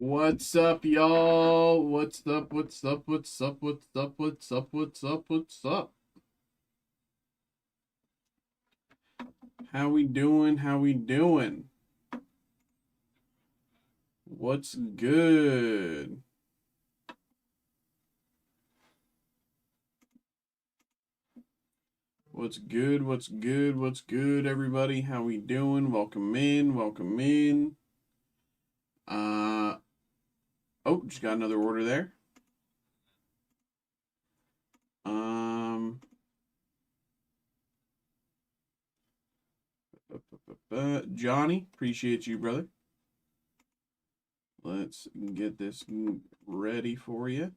What's up, y'all? What's up? What's up? What's up? What's up? What's up? What's up? What's up? How we doing? How we doing? What's good? What's good? What's good? What's good, everybody? How we doing? Welcome in. Welcome in. Oh, just got another order there. Um, Johnny, appreciate you, brother. Let's get this ready for you.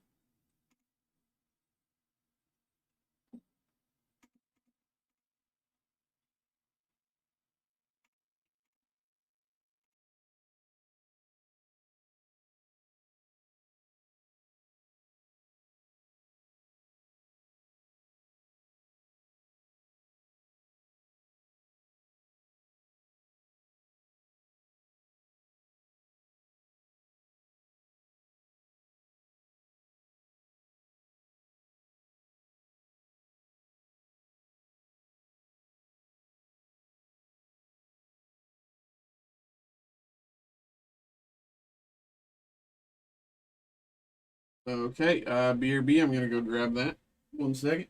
Okay, BRB, I'm gonna go grab that. 1 second.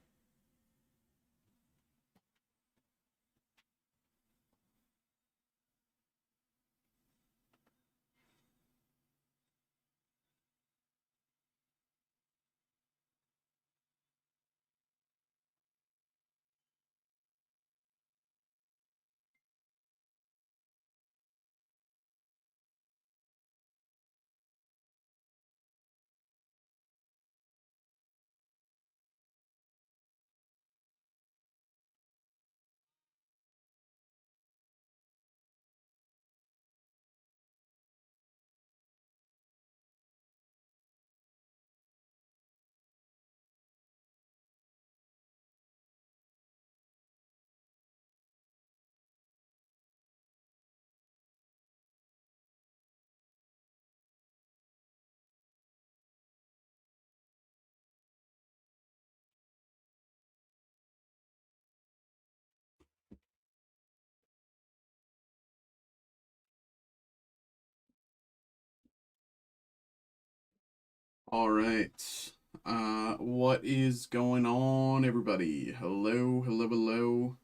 All right. What is going on, everybody? Hello, hello, hello.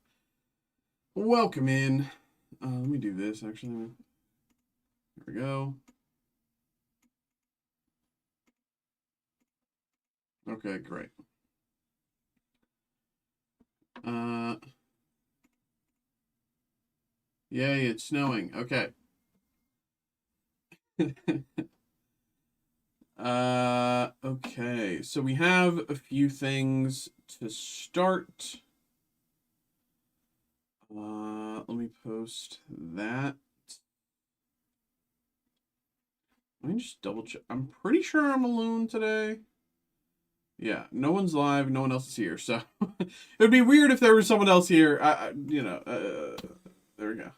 Welcome in. Let me do this actually. Here we go. Okay, great. Uh, Yay, it's snowing. Okay. Okay. So we have a few things to start. Let me post that. Let me just double check. I'm pretty sure I'm alone today. Yeah, no one's live. No one else is here. So it would be weird if there was someone else here. There we go.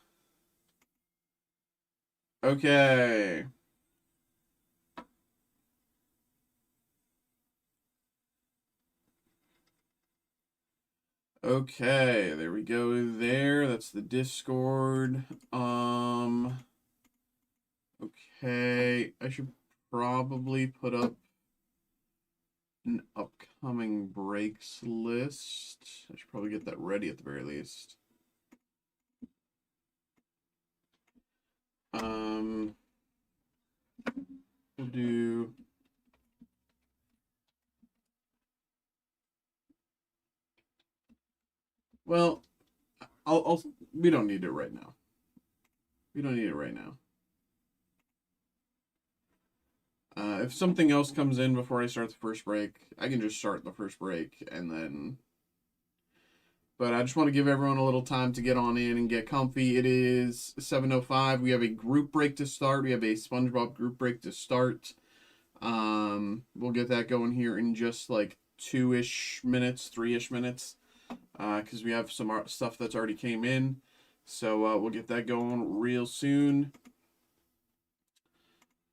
Okay. Okay, there we go there. That's the Discord. Okay. I should probably put up an upcoming breaks list. I should probably get that ready at the very least. We'll do well, I'll we don't need it right now. We don't need it right now. If something else comes in before I start the first break, I can just start the first break and then. But I just want to give everyone a little time to get on in and get comfy. It is 7:05. We have a group break to start. We have a SpongeBob group break to start. We'll get that going here in just like 2-ish minutes, 3-ish minutes, because we have some stuff that's already came in. So we'll get that going real soon.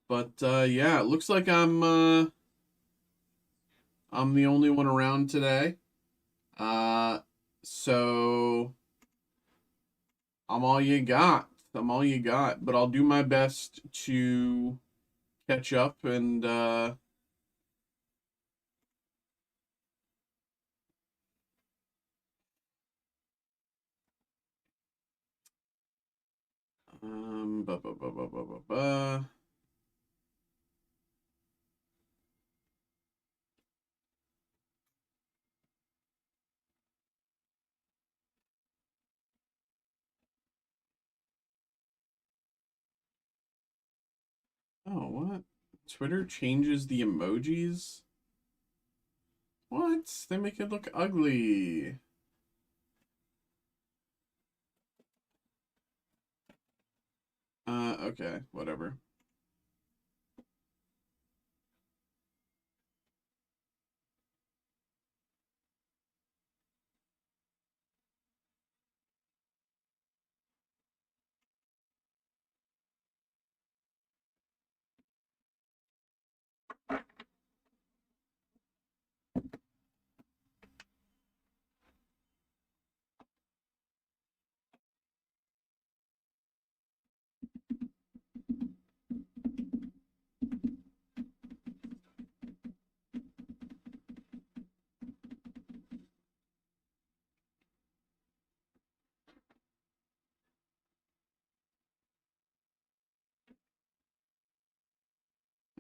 But yeah, it looks like I'm the only one around today. So I'm all you got. I'm all you got. But I'll do my best to catch up and ba, ba, ba, ba, ba, ba, ba. Oh, what? Twitter changes the emojis? What? They make it look ugly. Okay, whatever.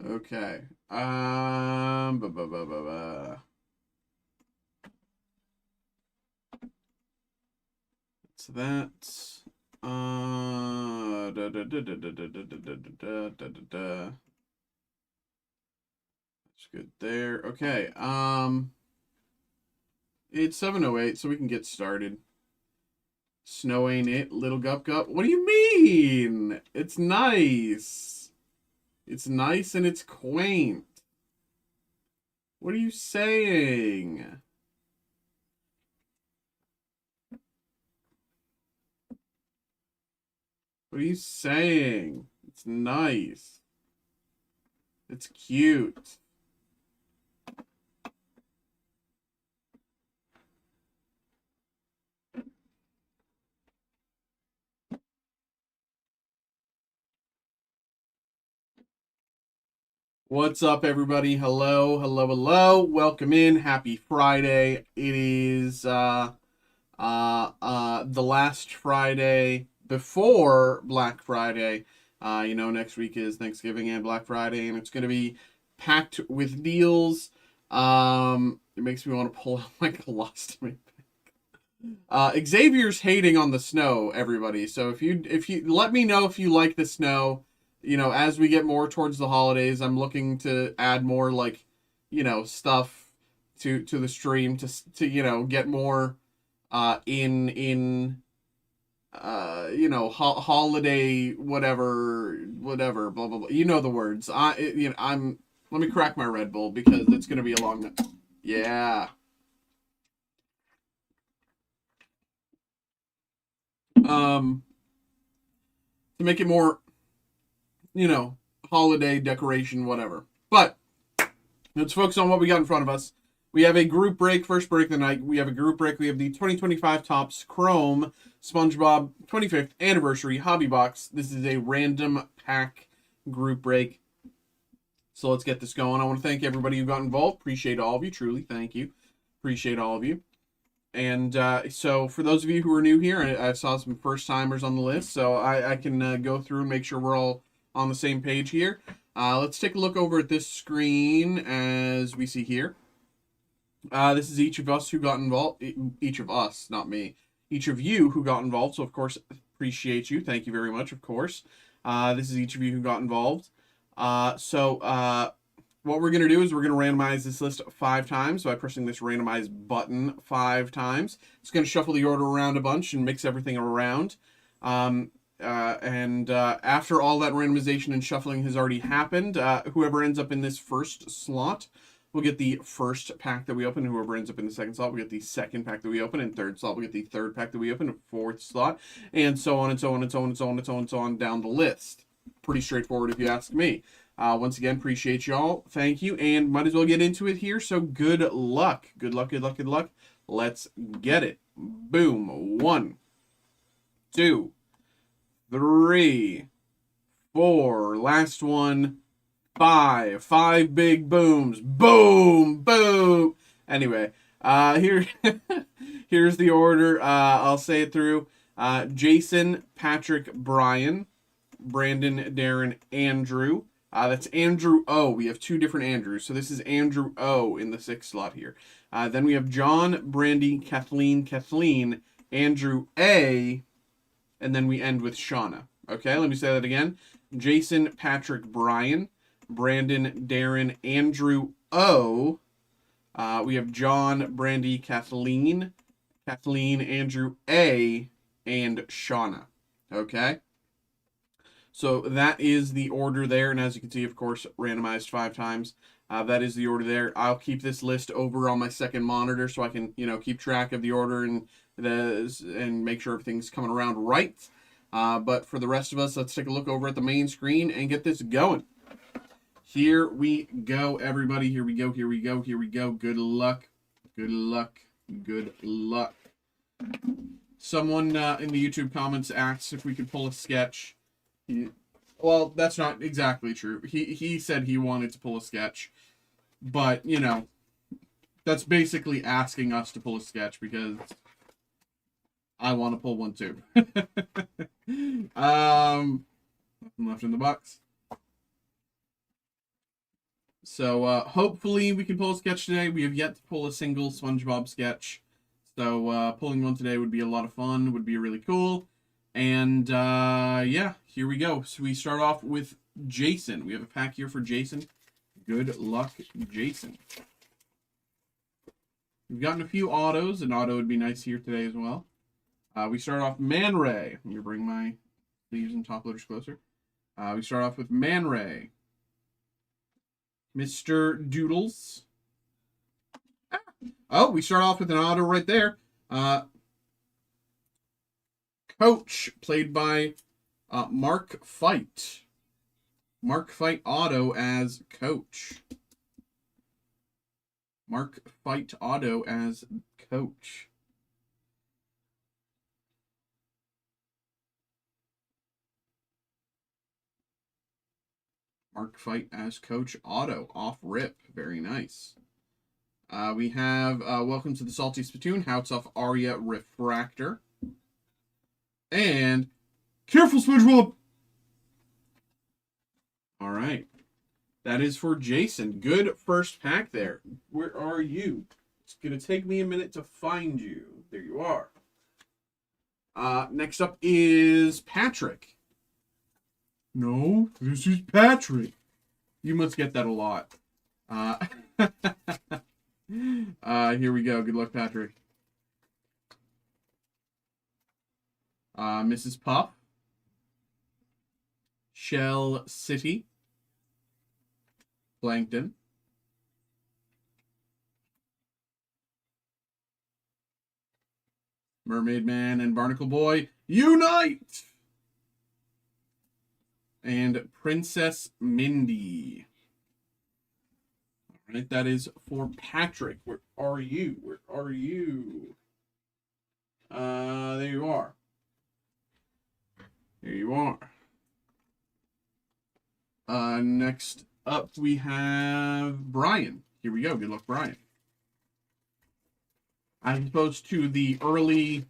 Okay. Ba, ba, ba, ba, ba. So that. Da, da, da, da, da, da, da, da, da, da, da, da. That's good there. Okay. It's 7:08, so we can get started. Snow ain't it, little gup gup. What do you mean? It's nice. It's nice and it's quaint. What are you saying? What are you saying? It's nice. It's cute. What's up, everybody? Hello, hello, hello. Welcome in. Happy Friday. It is the last Friday before Black Friday. Next week is Thanksgiving and Black Friday, and it's gonna be packed with deals. It makes me want to pull out my colostomy. Xavier's hating on the snow, everybody. So if you let me know if you like the snow, as we get more towards the holidays, I'm looking to add more like, stuff to the stream to get more in holiday whatever blah blah blah. You know the words. I'm let me crack my Red Bull because it's gonna be a long night. Yeah. Um, to make it more, holiday decoration, whatever. But let's focus on what we got in front of us. We have a group break, first break of the night. We have a group break. We have the 2025 Topps Chrome SpongeBob 25th Anniversary Hobby Box. This is a random pack group break. So let's get this going. I want to thank everybody who got involved. Appreciate all of you. Truly, thank you. Appreciate all of you. And so for those of you who are new here, I saw some first timers on the list, so I can go through and make sure we're all on the same page here. Let's take a look over at this screen as we see here. This is each of us who got involved. Each of us, not me. Each of you who got involved. So of course, appreciate you. Thank you very much. Of course, this is each of you who got involved. What we're going to do is we're going to randomize this list 5 times by pressing this randomize button 5 times. It's going to shuffle the order around a bunch and mix everything around. After all that randomization and shuffling has already happened, whoever ends up in this first slot will get the first pack that we open. Whoever ends up in the second slot will get the second pack that we open. And third slot will get the third pack that we open. And fourth slot, and so on and so on and so on and so on and so on and so on down the list. Pretty straightforward if you ask me. Once again, appreciate y'all. Thank you, and might as well get into it here. So good luck. Good luck, good luck, good luck. Let's get it. Boom. 1, 2, 3, 4. Last one. 5. 5 big booms. Boom. Boom. Anyway, here, here's the order. I'll say it through. Jason, Patrick, Brian, Brandon, Darren, Andrew. That's Andrew O. We have 2 different Andrews. So this is Andrew O in the 6th slot here. Then we have John, Brandy, Kathleen, Andrew A. And then we end with Shauna. Okay, let me say that again. Jason, Patrick, Brian, Brandon, Darren, Andrew O. We have John, Brandy, Kathleen, Andrew A. and Shauna. Okay? So that is the order there, and as you can see, of course, randomized 5 times. That is the order there. I'll keep this list over on my second monitor so I can, keep track of the order and make sure everything's coming around right. But for the rest of us, let's take a look over at the main screen and get this going. Here we go, everybody. Here we go. Good luck. Good luck. Good luck. Someone in the YouTube comments asked if we could pull a sketch. Well, that's not exactly true. He said he wanted to pull a sketch. But, that's basically asking us to pull a sketch because I want to pull one too. Nothing left in the box. So, hopefully we can pull a sketch today. We have yet to pull a single SpongeBob sketch. So, pulling one today would be a lot of fun. Would be really cool. And, yeah, here we go. So we start off with Jason. We have a pack here for Jason. Good luck, Jason. We've gotten a few autos. An auto would be nice here today as well. We start off Man Ray. Let me bring my sleeves and top loaders closer. We start off with Man Ray. Mr. Doodles. Oh, we start off with an auto right there. Coach, played by Mark Fight. Mark Fight auto as Coach. Mark Fight auto as Coach. Mark Fight as Coach auto. Off rip. Very nice. We have Welcome to the Salty Spittoon. Houts off Arya Refractor. And careful, SpongeBob! All right. That is for Jason. Good first pack there. Where are you? It's going to take me a minute to find you. There you are. Next up is Patrick. No, this is Patrick. You must get that a lot. Here we go. Good luck, Patrick. Mrs. Puff. Shell City. Plankton. Mermaid Man and Barnacle Boy unite! And Princess Mindy. All right, that is for Patrick. Where are you? Where are you? There you are. There you are. Next up, we have Brian. Here we go. Good luck, Brian. As opposed to the early,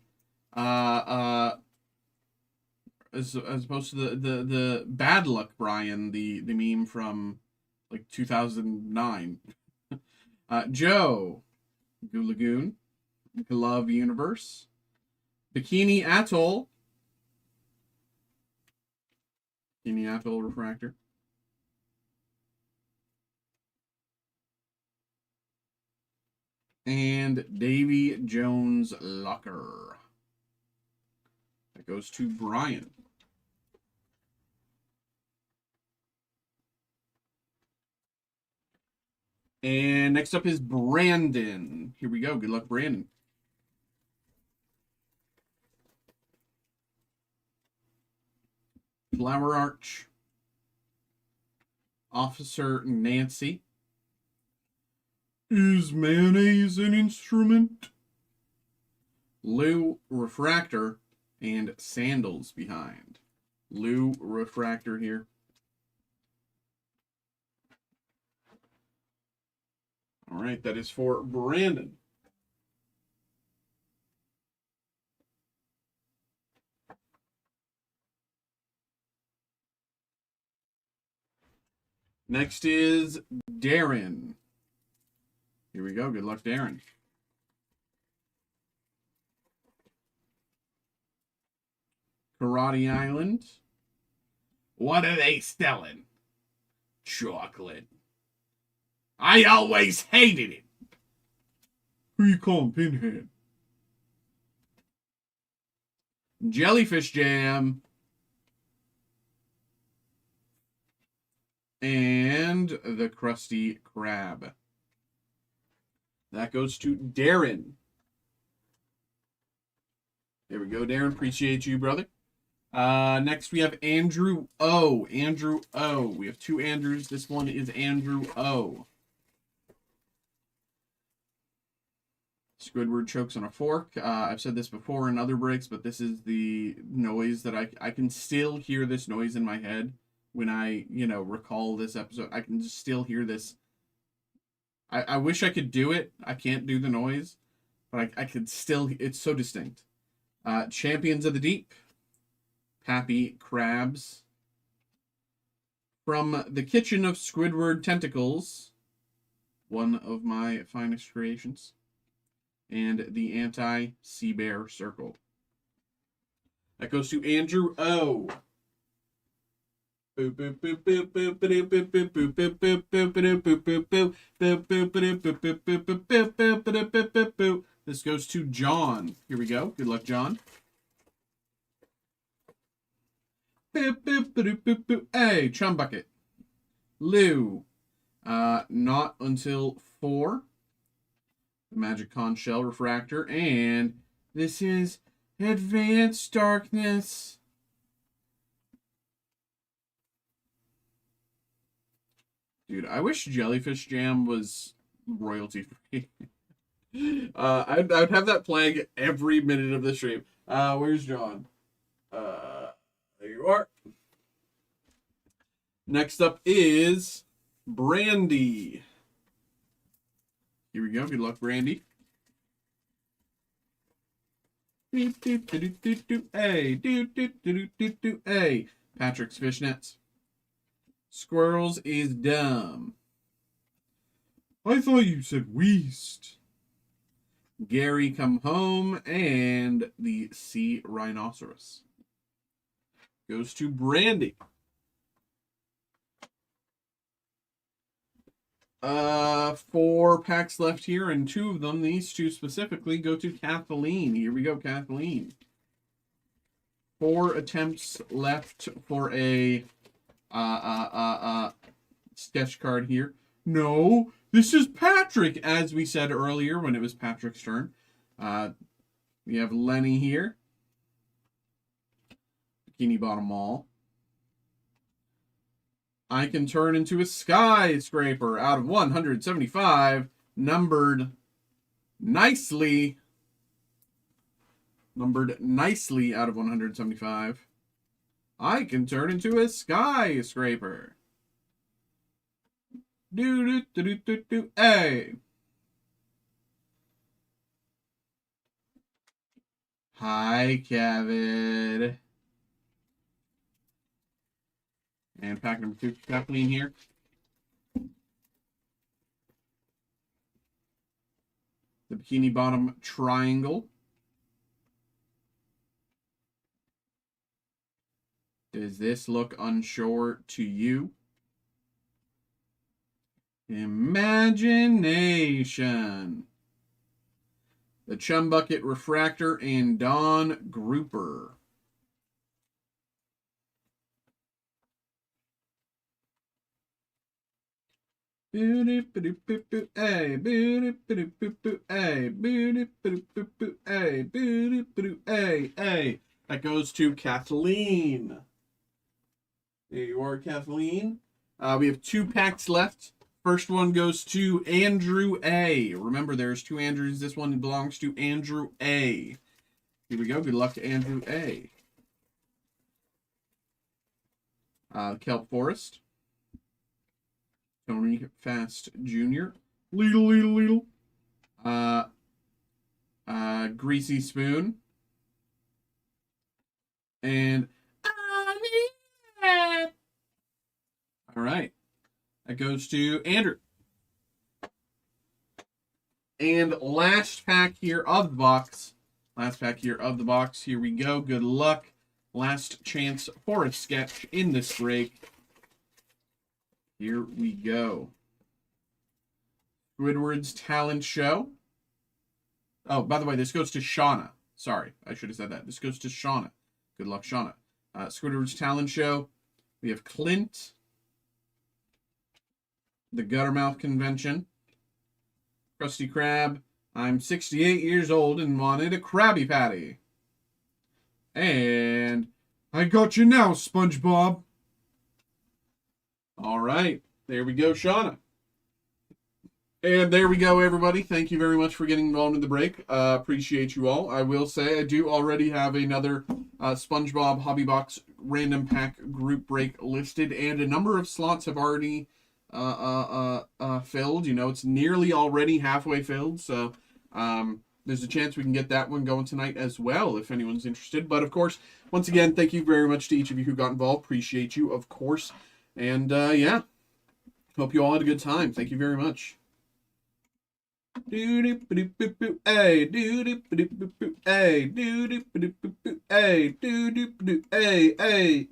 as opposed to the bad luck Brian, the meme from like 2009. Joe, Goo Lagoon, Glove Universe, Bikini Atoll, Bikini Atoll Refractor. And Davy Jones Locker. That goes to Brian. And next up is Brandon. Here we go. Good luck, Brandon. Flower Arch. Officer Nancy. Is mayonnaise an instrument? Lou Refractor and Sandals behind. Lou Refractor here. All right, that is for Brandon. Next is Darren. Here we go. Good luck, Darren. Karate Island. What are they selling? Chocolate. I always hated it. Who you calling Pinhead? Jellyfish Jam. And the Krusty Krab. That goes to Darren. There we go, Darren. Appreciate you, brother. Next we have Andrew O. Andrew O. We have two Andrews. This one is Andrew O. Squidward chokes on a fork. I've said this before in other breaks, but this is the noise that I can still hear this noise in my head when I, recall this episode. I can just still hear this. I wish I could do it. I can't do the noise, but I could still, it's so distinct. Champions of the Deep. Pappy Crabs. From the Kitchen of Squidward Tentacles. One of my finest creations. And the Anti-Sea Bear Circle. That goes to Andrew O. This goes to John. Here we go. Good luck, John. Hey, Chum Bucket. Lou. Not until 4. The Magic Con Shell Refractor. And this is Advanced Darkness. Dude, I wish Jellyfish Jam was royalty free. I'd have that playing every minute of the stream. Where's John? There you are. Next up is Brandy. Here we go. Good luck, Brandy. Hey, hey, Patrick's Fishnets. Squirrels is dumb. I thought you said Weast. Gary Come Home and the Sea Rhinoceros. Goes to Brandy. 4 packs left here, and 2 of them, these 2 specifically, go to Kathleen. Here we go, Kathleen. 4 attempts left for a sketch card here. No, this is Patrick, as we said earlier when it was Patrick's turn. We have Lenny here. Bikini Bottom Mall. I can turn into a skyscraper out of 175, numbered nicely. Numbered nicely out of 175. I can turn into a skyscraper. Hey. Hi, Kevin. And pack number 2, Kathleen here. The Bikini Bottom Triangle. Does this look unsure to you? Imagination. The Chum Bucket Refractor and Dawn Grouper. Hey, hey. That goes to Kathleen. There you are, Kathleen. We have 2 packs left. First one goes to Andrew A. Remember, there's 2 Andrews. This one belongs to Andrew A. Here we go. Good luck to Andrew A. Kelp Forest. Tony Fast Jr. Leedle. Greasy Spoon. And all right. That goes to Andrew. And last pack here of the box. Here we go. Good luck. Last chance for a sketch in this break. Here we go. Squidward's Talent Show. Oh, by the way, this goes to Shauna. Sorry, I should have said that. This goes to Shauna. Good luck, Shauna. Squidward's Talent Show. We have Clint. The Guttermouth Convention. Krusty Krab. I'm 68 years old and wanted a Krabby Patty. And I got you now, SpongeBob. All right. There we go, Shauna. And there we go, everybody. Thank you very much for getting involved in the break. Appreciate you all. I will say I do already have another SpongeBob Hobby Box random pack group break listed, and a number of slots have already filled. You know, it's nearly already halfway filled, so there's a chance we can get that one going tonight as well, if anyone's interested. But, of course, once again, thank you very much to each of you who got involved. Appreciate you, of course. And, yeah, hope you all had a good time. Thank you very much. Hey, hey, hey.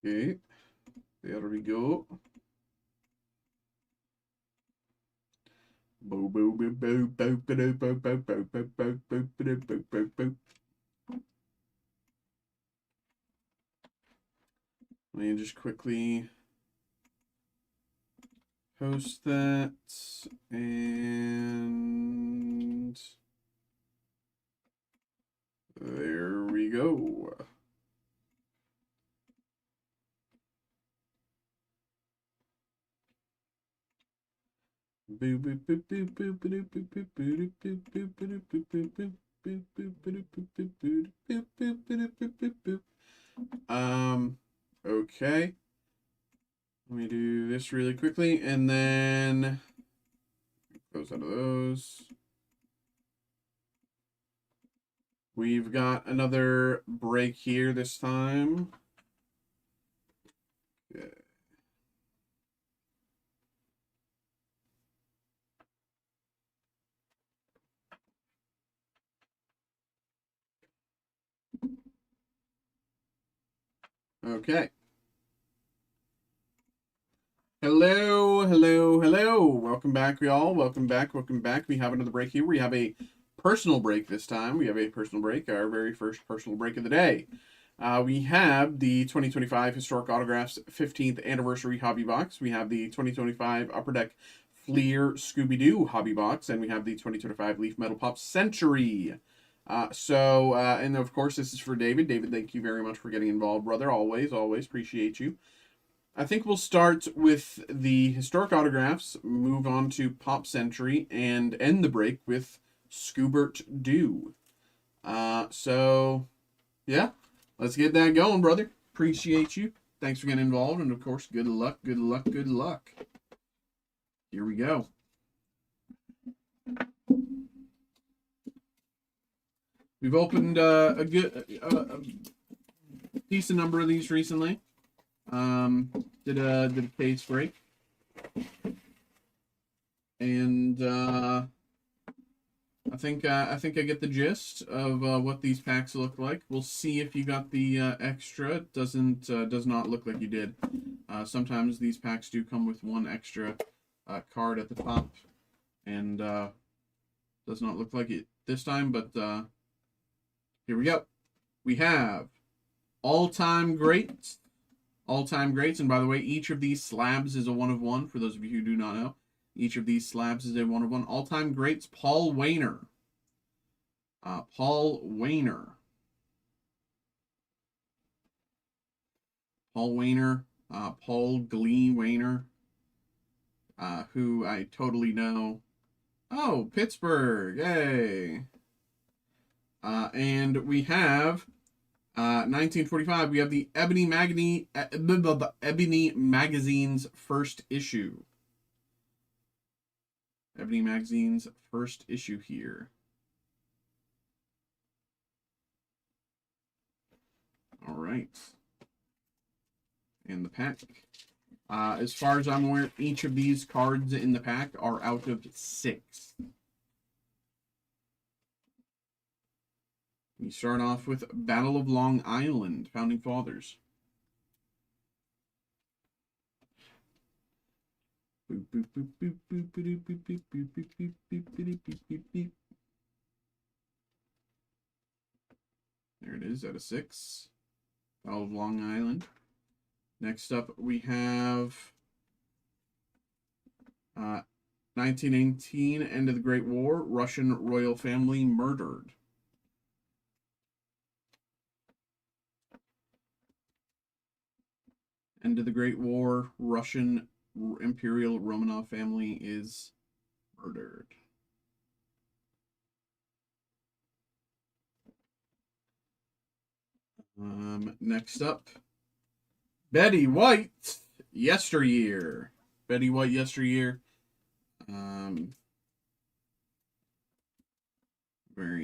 Okay, there we go. Let me just quickly post that, and there we go. Okay. Let me do this really quickly, and then close out of those. We've got another break here this time. Okay. Okay. Hello. Welcome back, y'all. Welcome back. We have another break here. We have a personal break this time. Our very first personal break of the day. We have the 2025 Historic Autographs 15th Anniversary Hobby Box. We have the 2025 Upper Deck Fleer Scooby-Doo Hobby Box. And we have the 2025 Leaf Metal Pop Century. And of course, this is for David. David, thank you very much for getting involved, brother. Always appreciate you. I think we'll start with the Historic Autographs, move on to Pop Century, and end the break with Scoobert-Doo. So, yeah, let's get that going, brother. Appreciate you. Thanks for getting involved, and of course, good luck. Here we go. We've opened a decent number of these recently. Did a case break, and I think I get the gist of what these packs look like. We'll see if you got the extra. It does not look like you did. Sometimes these packs do come with one extra card at the top. And does not look like it this time, but here we go. We have all-time greats. All-time greats. And by the way, each of these slabs is a 1 of 1, for those of you who do not know. Each of these slabs is a 1 of 1. All-time greats, Paul Wainer. Paul Wainer. Paul Wainer. Paul Glee Wainer. Who I totally know. Oh, Pittsburgh. Yay. And we have 1945. We have the Ebony Magazine's first issue. Ebony Magazine's first issue here. All right. And the pack. As far as I'm aware, each of these cards in the pack are out of 6. We start off with Battle of Long Island, Founding Fathers. There it is, out of 6. Battle of Long Island. Next up, we have 1918, End of the Great War, Russian royal family murdered. End of the Great War, Russian Imperial Romanov family is murdered. Next up, Betty White, Yesteryear. Betty White, Yesteryear. Very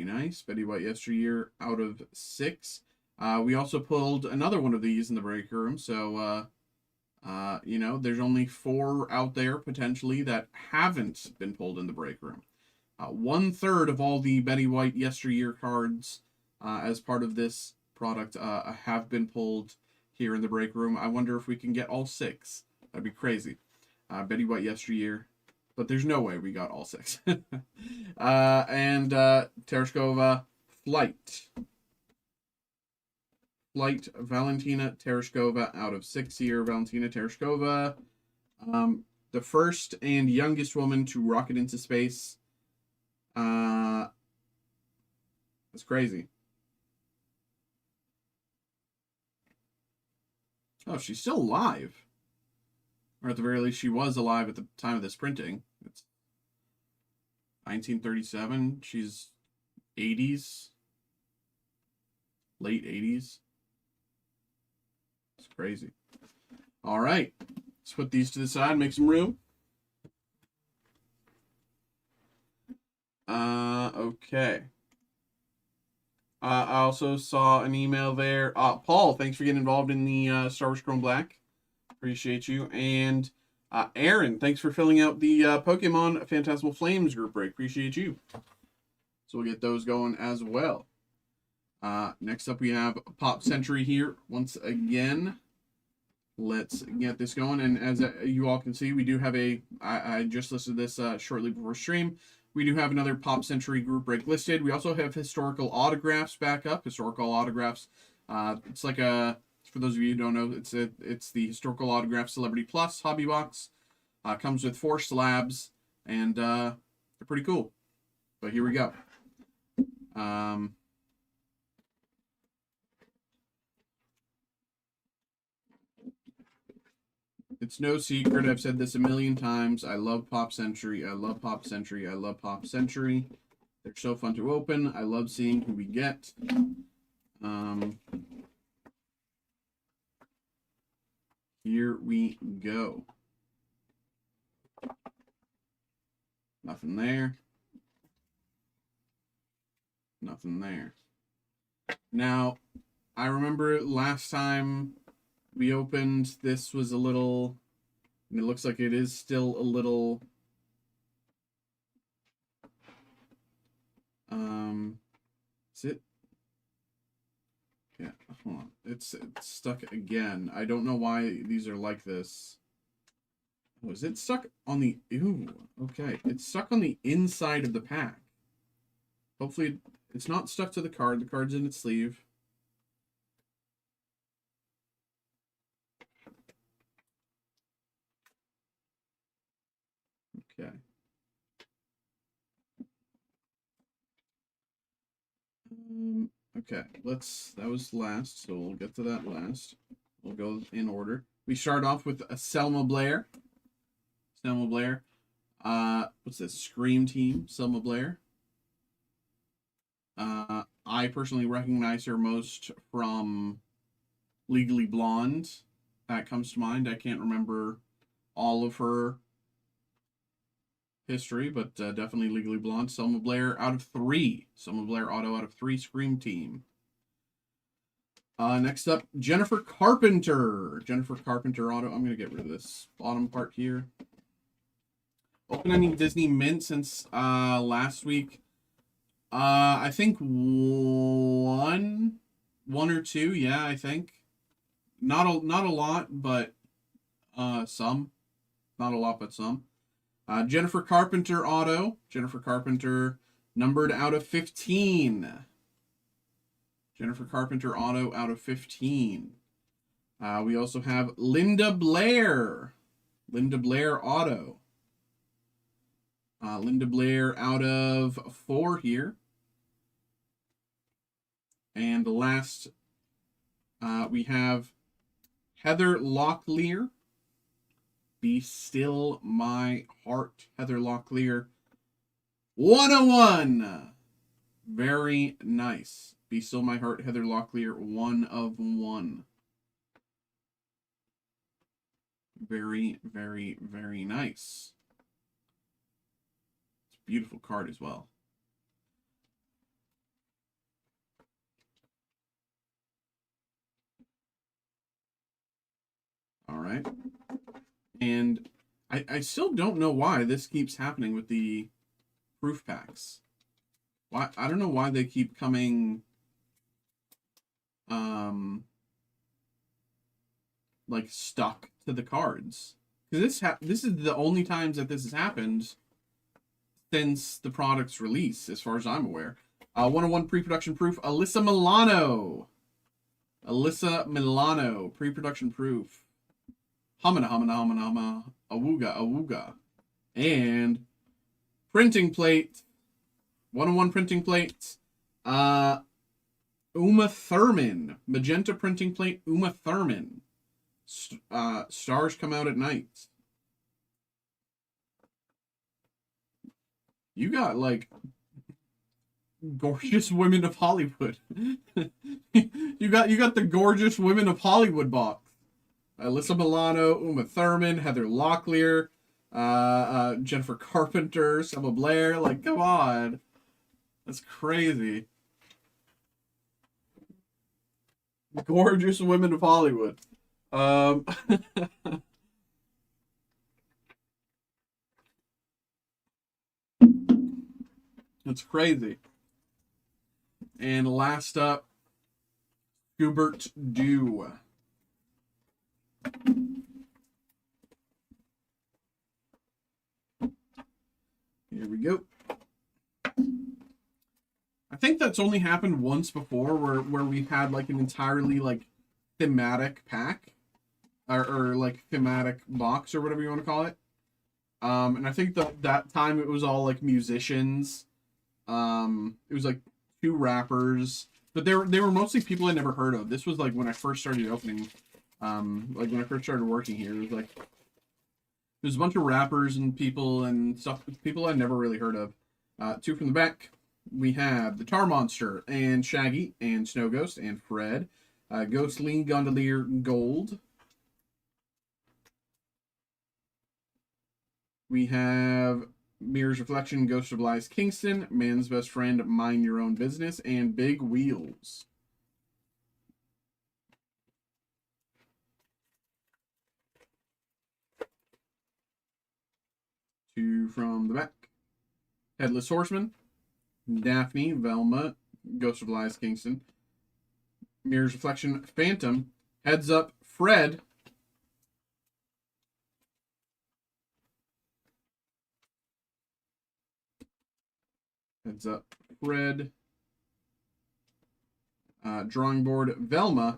nice. Betty White, Yesteryear, out of 6. We also pulled another one of these in the break room, so, you know, there's only 4 out there, potentially, that haven't been pulled in the break room. 1/3 of all the Betty White Yesteryear cards, as part of this product, have been pulled here in the break room. I wonder if we can get all 6. That'd be crazy. Betty White Yesteryear. But there's no way we got all 6. And Tereshkova Flight. Flight, Valentina Tereshkova, out of 6 here. Valentina Tereshkova. The first and youngest woman to rocket into space. That's crazy. Oh, she's still alive. Or at the very least, she was alive at the time of this printing. It's 1937. She's 80s. Late 80s. It's crazy. All right. Let's put these to the side, make some room. Okay. I also saw an email there. Paul, thanks for getting involved in the Star Wars Chrome Black. Appreciate you. And Aaron, thanks for filling out the Pokemon Phantasmal Flames group break. Appreciate you. So we'll get those going as well. Next up, we have Pop Century here. Once again, let's get this going. And as you all can see, we do have I just listed this shortly before stream. We do have another Pop Century group break listed. We also have historical autographs back up. Historical autographs. It's like a, for those of you who don't know, it's the Historical Autograph Celebrity Plus hobby box. Comes with 4 slabs, and they're pretty cool. But here we go. It's no secret, I've said this a million times. I love Pop Century. I love Pop Century. I love Pop Century. They're so fun to open. I love seeing who we get. Here we go. Nothing there. Nothing there. Now, I remember last time we opened, this was a little, and it looks like it is still a little, is it? Yeah, hold on. It's stuck again. I don't know why these are like this. Oh, is it stuck on the... Ooh, okay. It's stuck on the inside of the pack. Hopefully it's not stuck to the card. The card's in its sleeve. Okay. Okay, that was last, so we'll get to that last. We'll go in order. We start off with a Selma Blair. Selma Blair. What's this? Scream Team, Selma Blair. I personally recognize her most from Legally Blonde. That comes to mind. I can't remember all of her history, but definitely Legally Blonde. Selma Blair out of 3. Selma Blair auto out of 3. Scream Team. Next up, Jennifer Carpenter. Jennifer Carpenter auto. I'm going to get rid of this bottom part here. Open any Disney Mint since last week. I think one or two. Yeah, I think. Not a lot, but some. Not a lot, but some. Jennifer Carpenter auto. Jennifer Carpenter numbered out of 15. Jennifer Carpenter auto out of 15. We also have Linda Blair. Linda Blair auto. Linda Blair out of 4 here. And last, we have Heather Locklear. Be Still My Heart. Heather Locklear. 101. Very nice. Be Still My Heart. Heather Locklear. 1 of 1. Very, very, very nice. It's a beautiful card as well. All right. And I still don't know why this keeps happening with the proof packs. Why, I don't know why they keep coming like stuck to the cards. Because this is the only times that this has happened since the product's release, as far as I'm aware. 101 pre-production proof, Alyssa Milano. Alyssa Milano, pre-production proof. Hamana, hamana, hamana, hamana, awooga, awooga. And printing plate. 101 printing plate. Uma Thurman. Magenta printing plate, Uma Thurman. Stars Come Out at Night. You got, like, gorgeous women of Hollywood. you got the gorgeous women of Hollywood box. Alyssa Milano, Uma Thurman, Heather Locklear, Jennifer Carpenter, Selma Blair. Like, come on. That's crazy. Gorgeous women of Hollywood. That's crazy. And last up, Schubert Dew. Here we go. I think that's only happened once before where we've had like an entirely like thematic pack or like thematic box or whatever you want to call it. And I think that time it was all like musicians. It was like 2 rappers, but they were mostly people I never heard of. This was like when I first started opening, like when I first started working here. It was like there's a bunch of rappers and people and stuff, people I never really heard of. 2 from the back. We have the Tar Monster and Shaggy and Snow Ghost and Fred. Ghostly Gondolier Gold. We have Mirror's Reflection, Ghost of Lies Kingston, Man's Best Friend, Mind Your Own Business, and Big Wheels. Two from the back. Headless Horseman, Daphne, Velma, Ghost of Lies Kingston, Mirror's Reflection, Phantom, Heads Up, Fred, Heads up, Fred. Drawing board, Velma.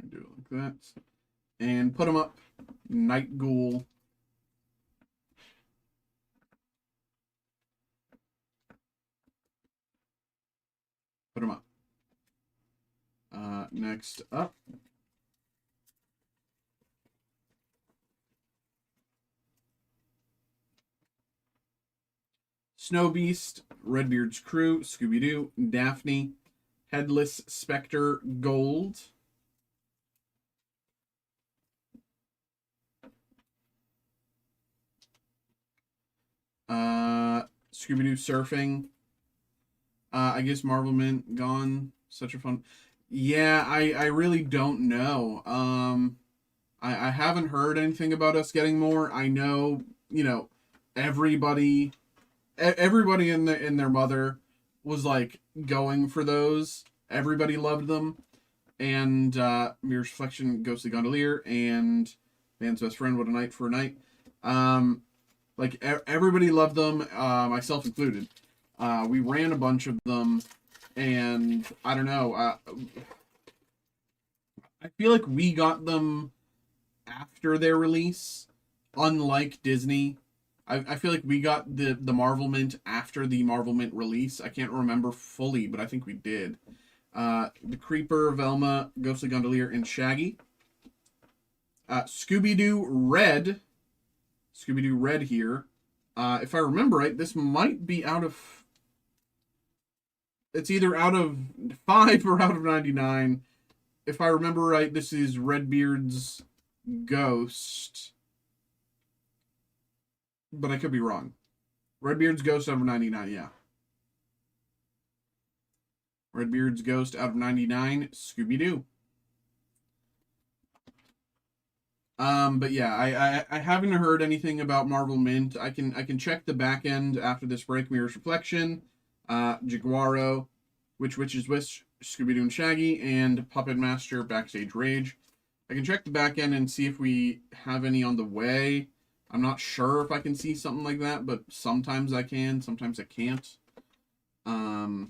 Do it like that. And put them up, Night Ghoul. Put them up. Next up. Snow Beast, Redbeard's Crew, Scooby-Doo, Daphne, Headless Spectre, Gold. Scooby-Doo Surfing. I guess Marvel Mint gone. Such a fun. Yeah, I really don't know. I haven't heard anything about us getting more. I know, you know, everybody in their mother was like going for those. Everybody loved them. And Mirror's Reflection, Ghostly Gondolier, and Man's Best Friend, What a Night for a Night. Like everybody loved them, myself included. We ran a bunch of them, and I don't know. I feel like we got them after their release, unlike Disney. I feel like we got the Marvel Mint after the Marvel Mint release. I can't remember fully, but I think we did. The Creeper, Velma, Ghostly Gondolier, and Shaggy. Scooby-Doo Red. Scooby-Doo Red here. If I remember right, this might be out of... It's either out of 5 or out of 99. If I remember right, this is Redbeard's Ghost. But I could be wrong. Redbeard's Ghost out of 99, yeah. Redbeard's Ghost out of 99, Scooby-Doo. But yeah, I haven't heard anything about Marvel Mint. I can check the back end after this break. Mirror's Reflection, Jaguaro, Witch's Wish, Scooby-Doo and Shaggy, and Puppet Master Backstage Rage. I can check the back end and see if we have any on the way. I'm not sure if I can see something like that, but sometimes I can, sometimes I can't. Depending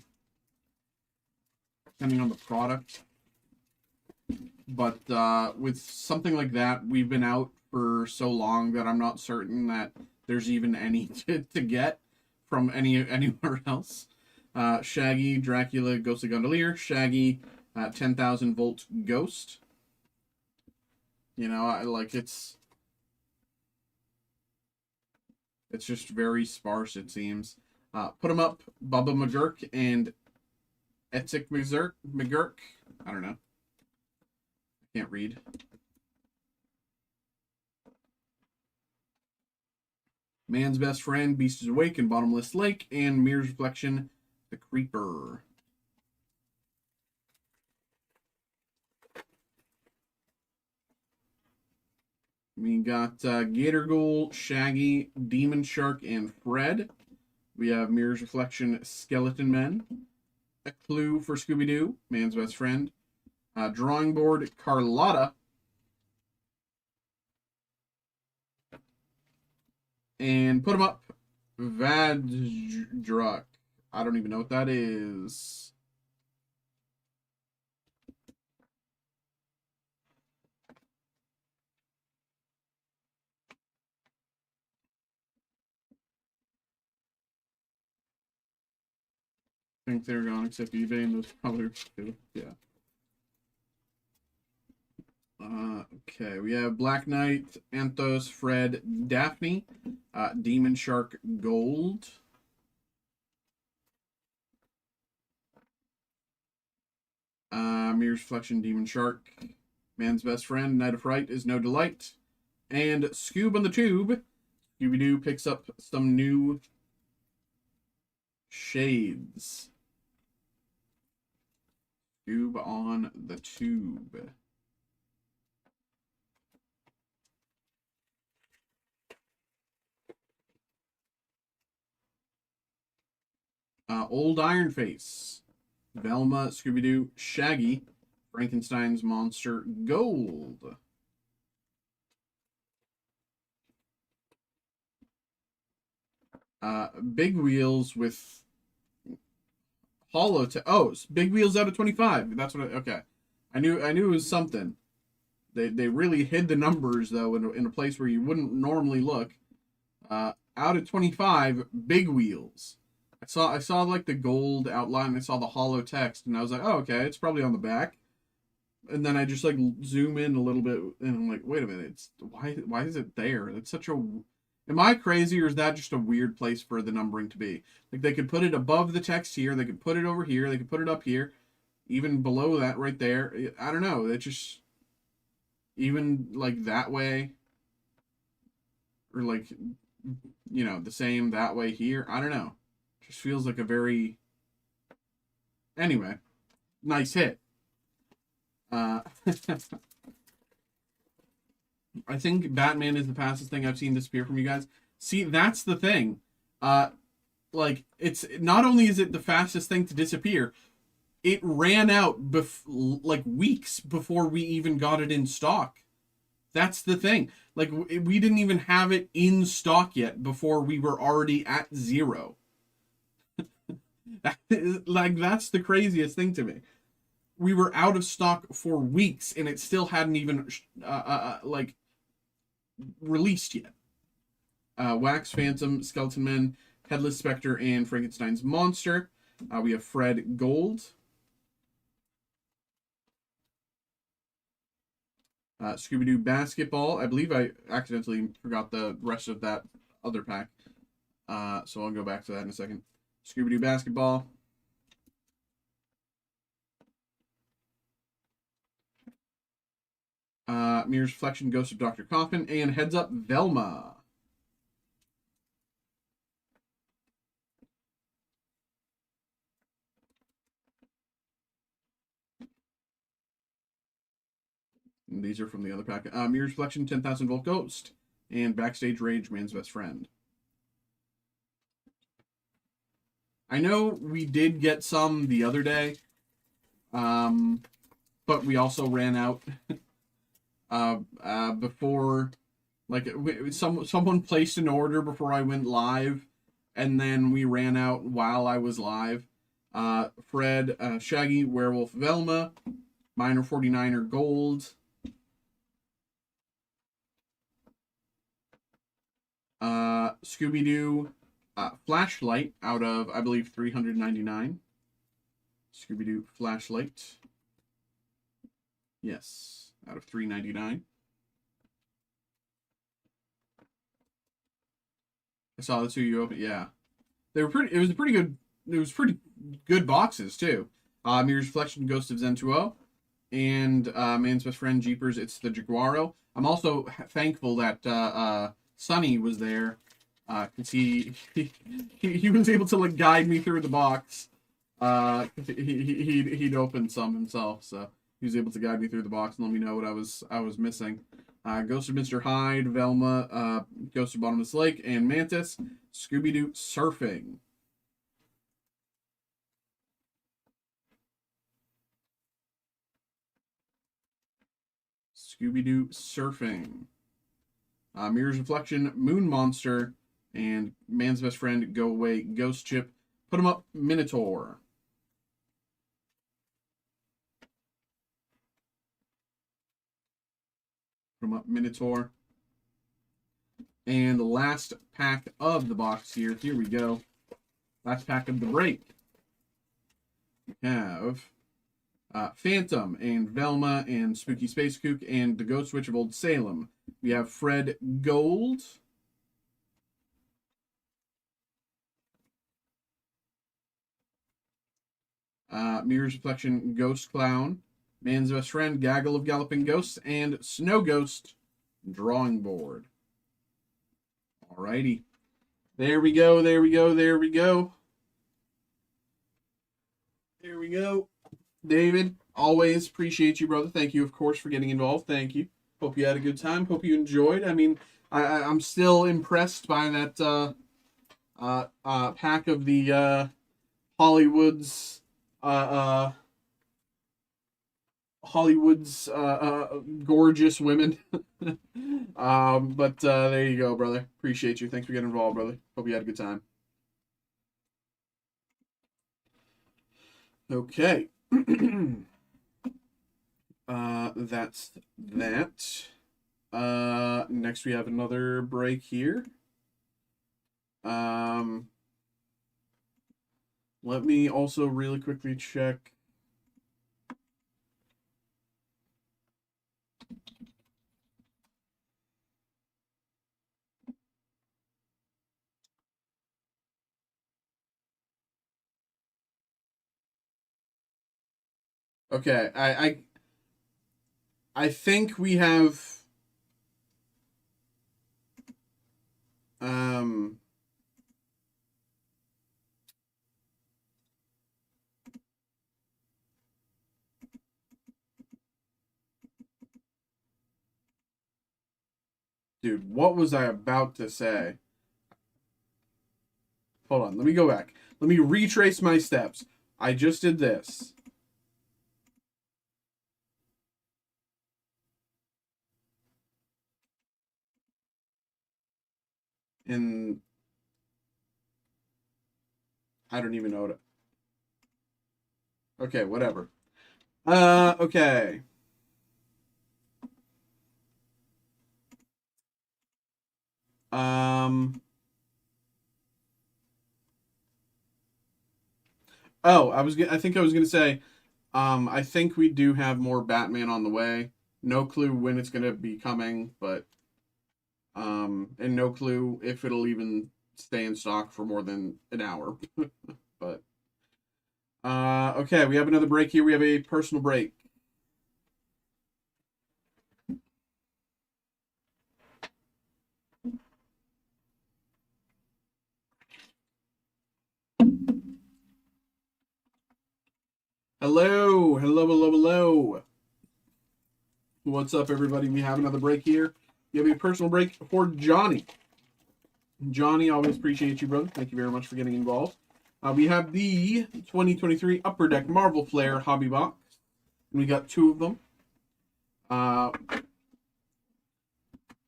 on the product. But with something like that, we've been out for so long that I'm not certain that there's even any to get from anywhere else. Shaggy, Dracula, Ghostly Gondolier, Shaggy, 10,000 Volt Ghost. You know, it's just very sparse, it seems. Put them up, Bubba McGurk and Etik McGurk. I don't know. Can't read. Man's Best Friend, Beast is Awake, and Bottomless Lake, and Mirror's Reflection, The Creeper. We got Gator Ghoul, Shaggy, Demon Shark, and Fred. We have Mirror's Reflection, Skeleton Men. A Clue for Scooby-Doo, Man's Best Friend. Drawing board, Carlotta. And put them up, Vadruk. I don't even know what that is. I think they're gone except eBay and those probably too. Yeah. Okay, we have Black Knight, Anthos, Fred, Daphne, Demon Shark, Gold. Mirror's Reflection, Demon Shark, Man's Best Friend, Night of Fright is No Delight, and Scoob on the Tube. Scooby-Doo picks up some new shades. Scoob on the Tube. Old Iron Face, Velma, Scooby-Doo, Shaggy, Frankenstein's Monster, Gold. Big wheels with hollow. Big wheels out of 25. That's what. Okay, I knew it was something. They really hid the numbers though in a place where you wouldn't normally look. Out of 25, big wheels. I saw like the gold outline. I saw the hollow text, and I was like, oh, okay, it's probably on the back. And then I just like zoom in a little bit, and I'm like, wait a minute, it's why is it there? It's such a. Am I crazy, or is that just a weird place for the numbering to be? Like they could put it above the text here, they could put it over here, they could put it up here, even below that right there. I don't know. It just even like that way, or like the same that way here. I don't know. Just feels like a very. Anyway, nice hit. I think Batman is the fastest thing I've seen disappear from you guys. See, that's the thing. Like it's not only is it the fastest thing to disappear, it ran out like weeks before we even got it in stock. That's the thing. Like we didn't even have it in stock yet before we were already at 0. That's the craziest thing to me. We were out of stock for weeks and it still hadn't even like released yet. Wax Phantom, Skeleton Man, Headless Spectre, and Frankenstein's Monster. We have Fred Gold. Scooby-Doo Basketball. I believe I accidentally forgot the rest of that other pack. So I'll go back to that in a second. Scooby-Doo Basketball. Mirror's Reflection, Ghost of Dr. Coffin, and Heads Up Velma. And these are from the other pack. Mirror's Reflection, 10,000 Volt Ghost, and Backstage Rage, Man's Best Friend. I know we did get some the other day, but we also ran out before, like someone placed an order before I went live, and then we ran out while I was live. Fred, Shaggy, Werewolf, Velma, Minor 49er Gold, Scooby-Doo Flashlight out of, I believe, 399. Scooby-Doo Flashlight. Yes, out of 399. I saw the two you opened. Yeah, they were pretty. It was pretty good. It was pretty good boxes too. Mirror's Reflection, Ghost of Zen 2.0, and Man's Best Friend, Jeepers. It's the Jaguaro. I'm also thankful that Sonny was there, because he was able to like guide me through the box. He'd opened some himself, so he was able to guide me through the box and let me know what I was missing. Ghost of Mr. Hyde, Velma, Ghost of Bottomless Lake, and Mantis. Scooby-Doo Surfing. Scooby-Doo Surfing. Mirror's Reflection, Moon Monster, and Man's Best Friend, Go Away, Ghost Chip. Put 'em up, Minotaur. Put 'em up, Minotaur. And the last pack of the box here. Here we go. Last pack of the break. We have Phantom and Velma and Spooky Space Kook and the Ghost Witch of Old Salem. We have Fred Gold. Mirror's Reflection, Ghost Clown. Man's Best Friend, Gaggle of Galloping Ghosts, and Snow Ghost Drawing Board. Alrighty. There we go, there we go, there we go. There we go. David, always appreciate you, brother. Thank you, of course, for getting involved. Thank you. Hope you had a good time. Hope you enjoyed. I mean, I'm still impressed by that pack of the Hollywood's gorgeous women. But there you go, brother. Appreciate you. Thanks for getting involved, brother. Hope you had a good time. Okay. That's that. Next we have another break here. Let me also really quickly check. Okay, I think we have um dude, what was I about to say? Hold on, let me go back. Let me retrace my steps. I just did this. And I don't even know what it. Okay, whatever. Okay. Um Oh, I think I was going to say I think we do have more Batman on the way. No clue when it's going to be coming, but and no clue if it'll even stay in stock for more than an hour. But okay, we have another break here. We have a personal break. Hello, hello, hello, hello. What's up, everybody? We have another break here. You have a personal break for Johnny. Johnny, always appreciate you, brother. Thank you very much for getting involved. We have the 2023 Upper Deck Marvel Flare Hobby Box. And we got two of them.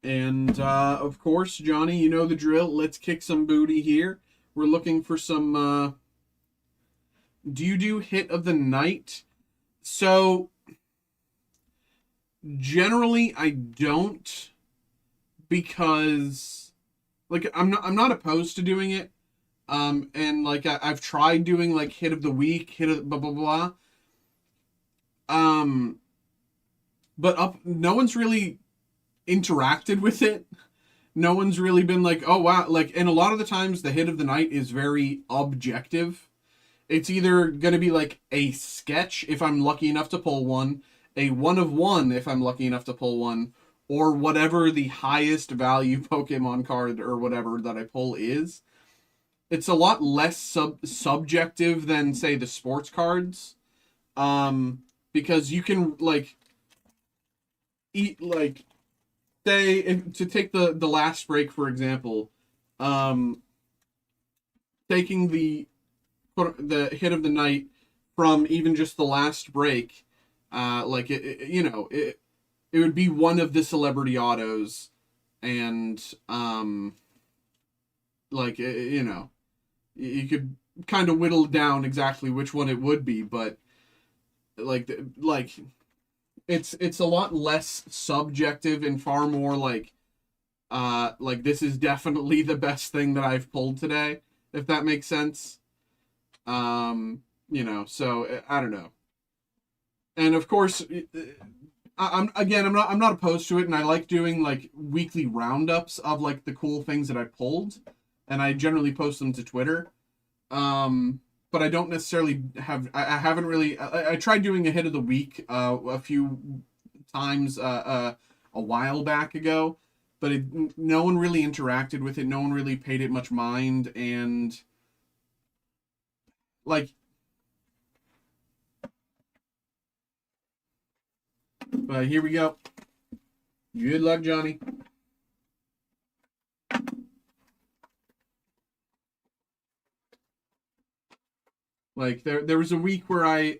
And of course, Johnny, you know the drill. Let's kick some booty here. We're looking for some. Do you do hit of the night? So generally, I don't, because like I'm not opposed to doing it. And like I've tried doing like hit of the week, hit of blah blah blah. But no one's really interacted with it. No one's really been like, oh wow, like, and a lot of the times the hit of the night is very objective. It's either gonna be like a sketch if I'm lucky enough to pull one, a one of one if I'm lucky enough to pull one, or whatever the highest value Pokemon card or whatever that I pull is. It's a lot less subjective than say the sports cards, because you can like eat like say to take the last break for example, um, taking the hit of the night from even just the last break, like it would be one of the celebrity autos, and like you could kind of whittle down exactly which one it would be, but like it's a lot less subjective and far more like this is definitely the best thing that I've pulled today, if that makes sense. So I don't know. And of course, I'm not opposed to it, and I like doing like weekly roundups of like the cool things that I pulled, and I generally post them to Twitter. But I don't necessarily have. I haven't really. I tried doing a hit of the week a few times a while back ago, but no one really interacted with it. No one really paid it much mind, and like. But here we go. Good luck, Johnny. Like there was a week where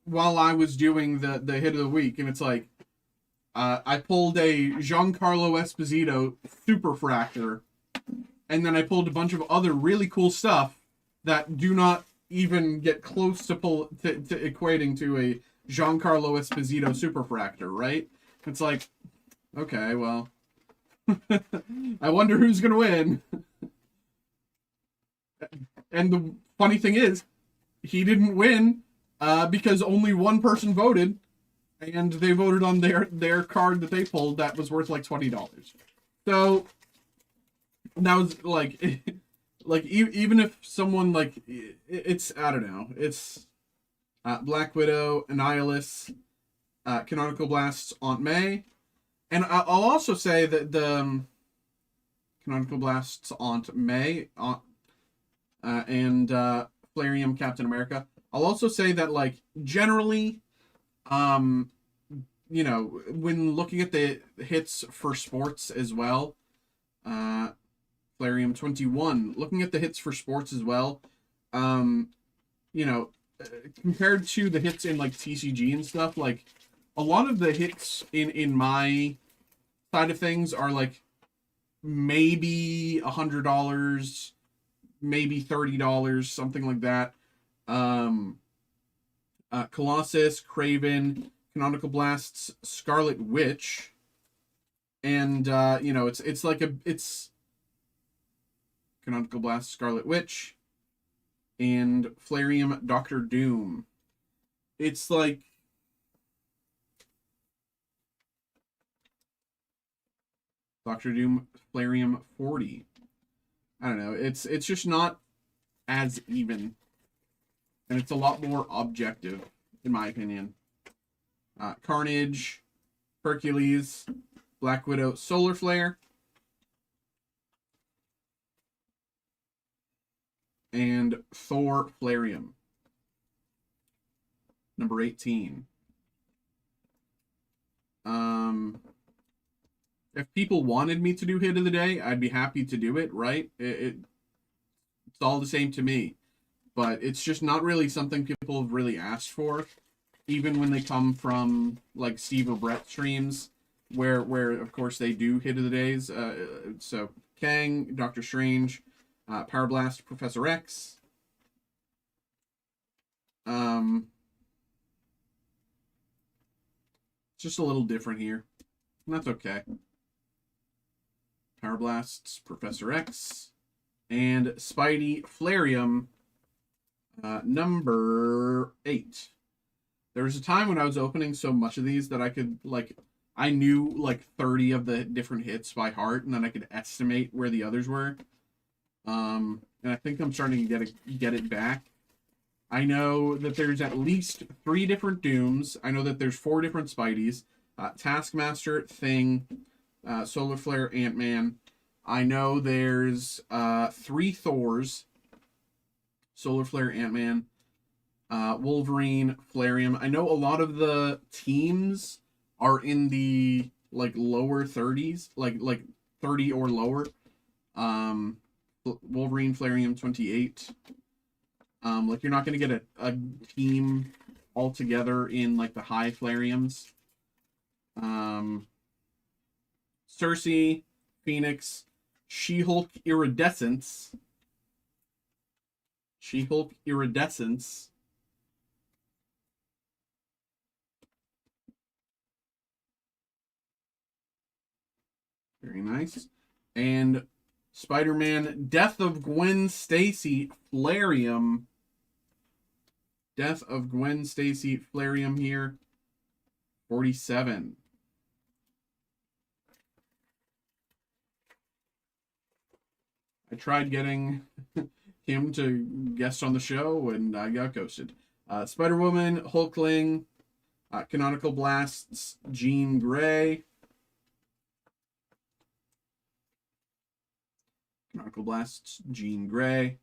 while I was doing the hit of the week, and it's like I pulled a Giancarlo Esposito Superfractor, and then I pulled a bunch of other really cool stuff that do not even get close to equating to a Giancarlo Esposito Superfractor, right? It's like, okay, well, I wonder who's gonna win. And the funny thing is, he didn't win because only one person voted, and they voted on their card that they pulled that was worth like $20. So that was like, like even if someone like it's I don't know, it's Black Widow, Annihilus, Canonical Blasts, Aunt May, and I'll also say that the Canonical Blasts, Aunt May, and Flareum Captain America. I'll also say that, like, generally, you know, when looking at the hits for sports as well, Flareum 21, looking at the hits for sports as well, you know, compared to the hits in, like, TCG and stuff, like, a lot of the hits in my side of things are, like, maybe $100, maybe $30, something like that. Colossus, Craven, Canonical Blasts, Scarlet Witch, and you know, it's like it's Canonical Blast, Scarlet Witch, and Flareum, Doctor Doom. It's like Doctor Doom, Flareum 40. I don't know. It's just not as even, and it's a lot more objective, in my opinion. Carnage, Hercules, Black Widow, Solar Flare, and Thor Flareum. Number 18. If people wanted me to do hit of the day, I'd be happy to do it, right? It's all the same to me. But it's just not really something people have really asked for, even when they come from, like, Steve or Brett streams, where of course, they do hit of the days. So, Kang, Doctor Strange, Power Blast, Professor X. It's just a little different here. And that's okay. Power Blasts, Professor X, and Spidey Flareum, number 8. There was a time when I was opening so much of these that I could, like, I knew, like, 30 of the different hits by heart, and then I could estimate where the others were. And I think I'm starting to get it back. I know that there's at least 3 different Dooms. I know that there's 4 different Spideys. Taskmaster, Thing, Solar Flare, Ant-Man. I know there's 3 Thors. Solar Flare, Ant-Man. Wolverine, Flareum. I know a lot of the teams are in the, like, lower 30s. Like 30 or lower. Wolverine, Flareum, 28. Like, you're not going to get a team all together in, like, the high Flareums. Cersei, Phoenix, She-Hulk Iridescence. She-Hulk Iridescence. Very nice. And Spider-Man, Death of Gwen Stacy, Flareum. Death of Gwen Stacy, Flareum here. 47. I tried getting him to guest on the show, and I got ghosted. Spider-Woman, Hulkling, Canonical Blasts, Jean Grey. Canonical Blasts, Jean Grey.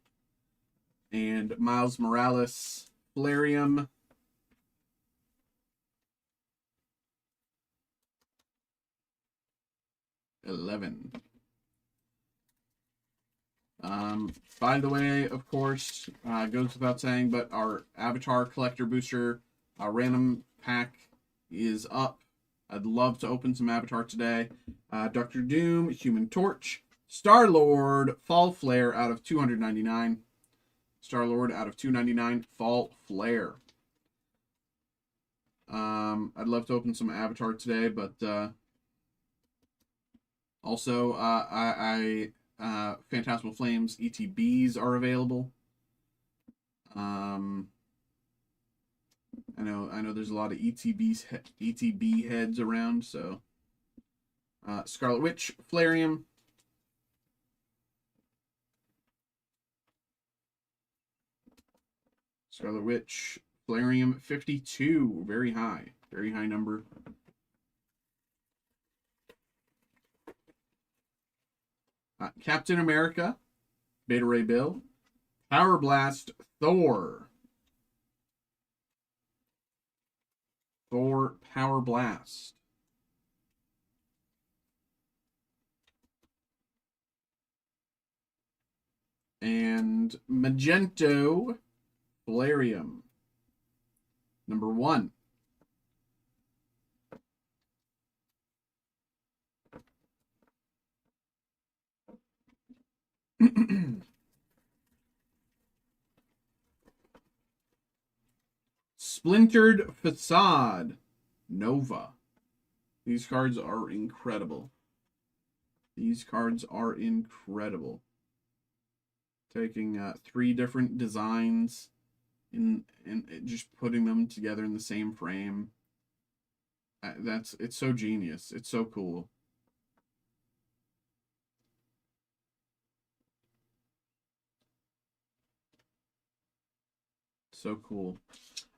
And Miles Morales, Flareum. $11. By the way, of course, goes without saying, but our Avatar Collector Booster random pack is up. I'd love to open some Avatar today. Doctor Doom, Human Torch, Star-Lord, Fall Flare out of 299. Star-Lord out of 299. Fall Flare. I'd love to open some Avatar today, but also Phantasmal Flames ETBs are available. I know there's a lot of ETB heads around, so Scarlet Witch, Flareum. Scarlet Witch, Flareum 52, very high number. Captain America, Beta Ray Bill, Power Blast, Thor. Thor Power Blast. And Magento Flareum. Number 1. Splintered Facade Nova. These cards are incredible. These cards are incredible. Taking 3 different designs and just putting them together in the same frame. It's so genius. It's so cool. So cool.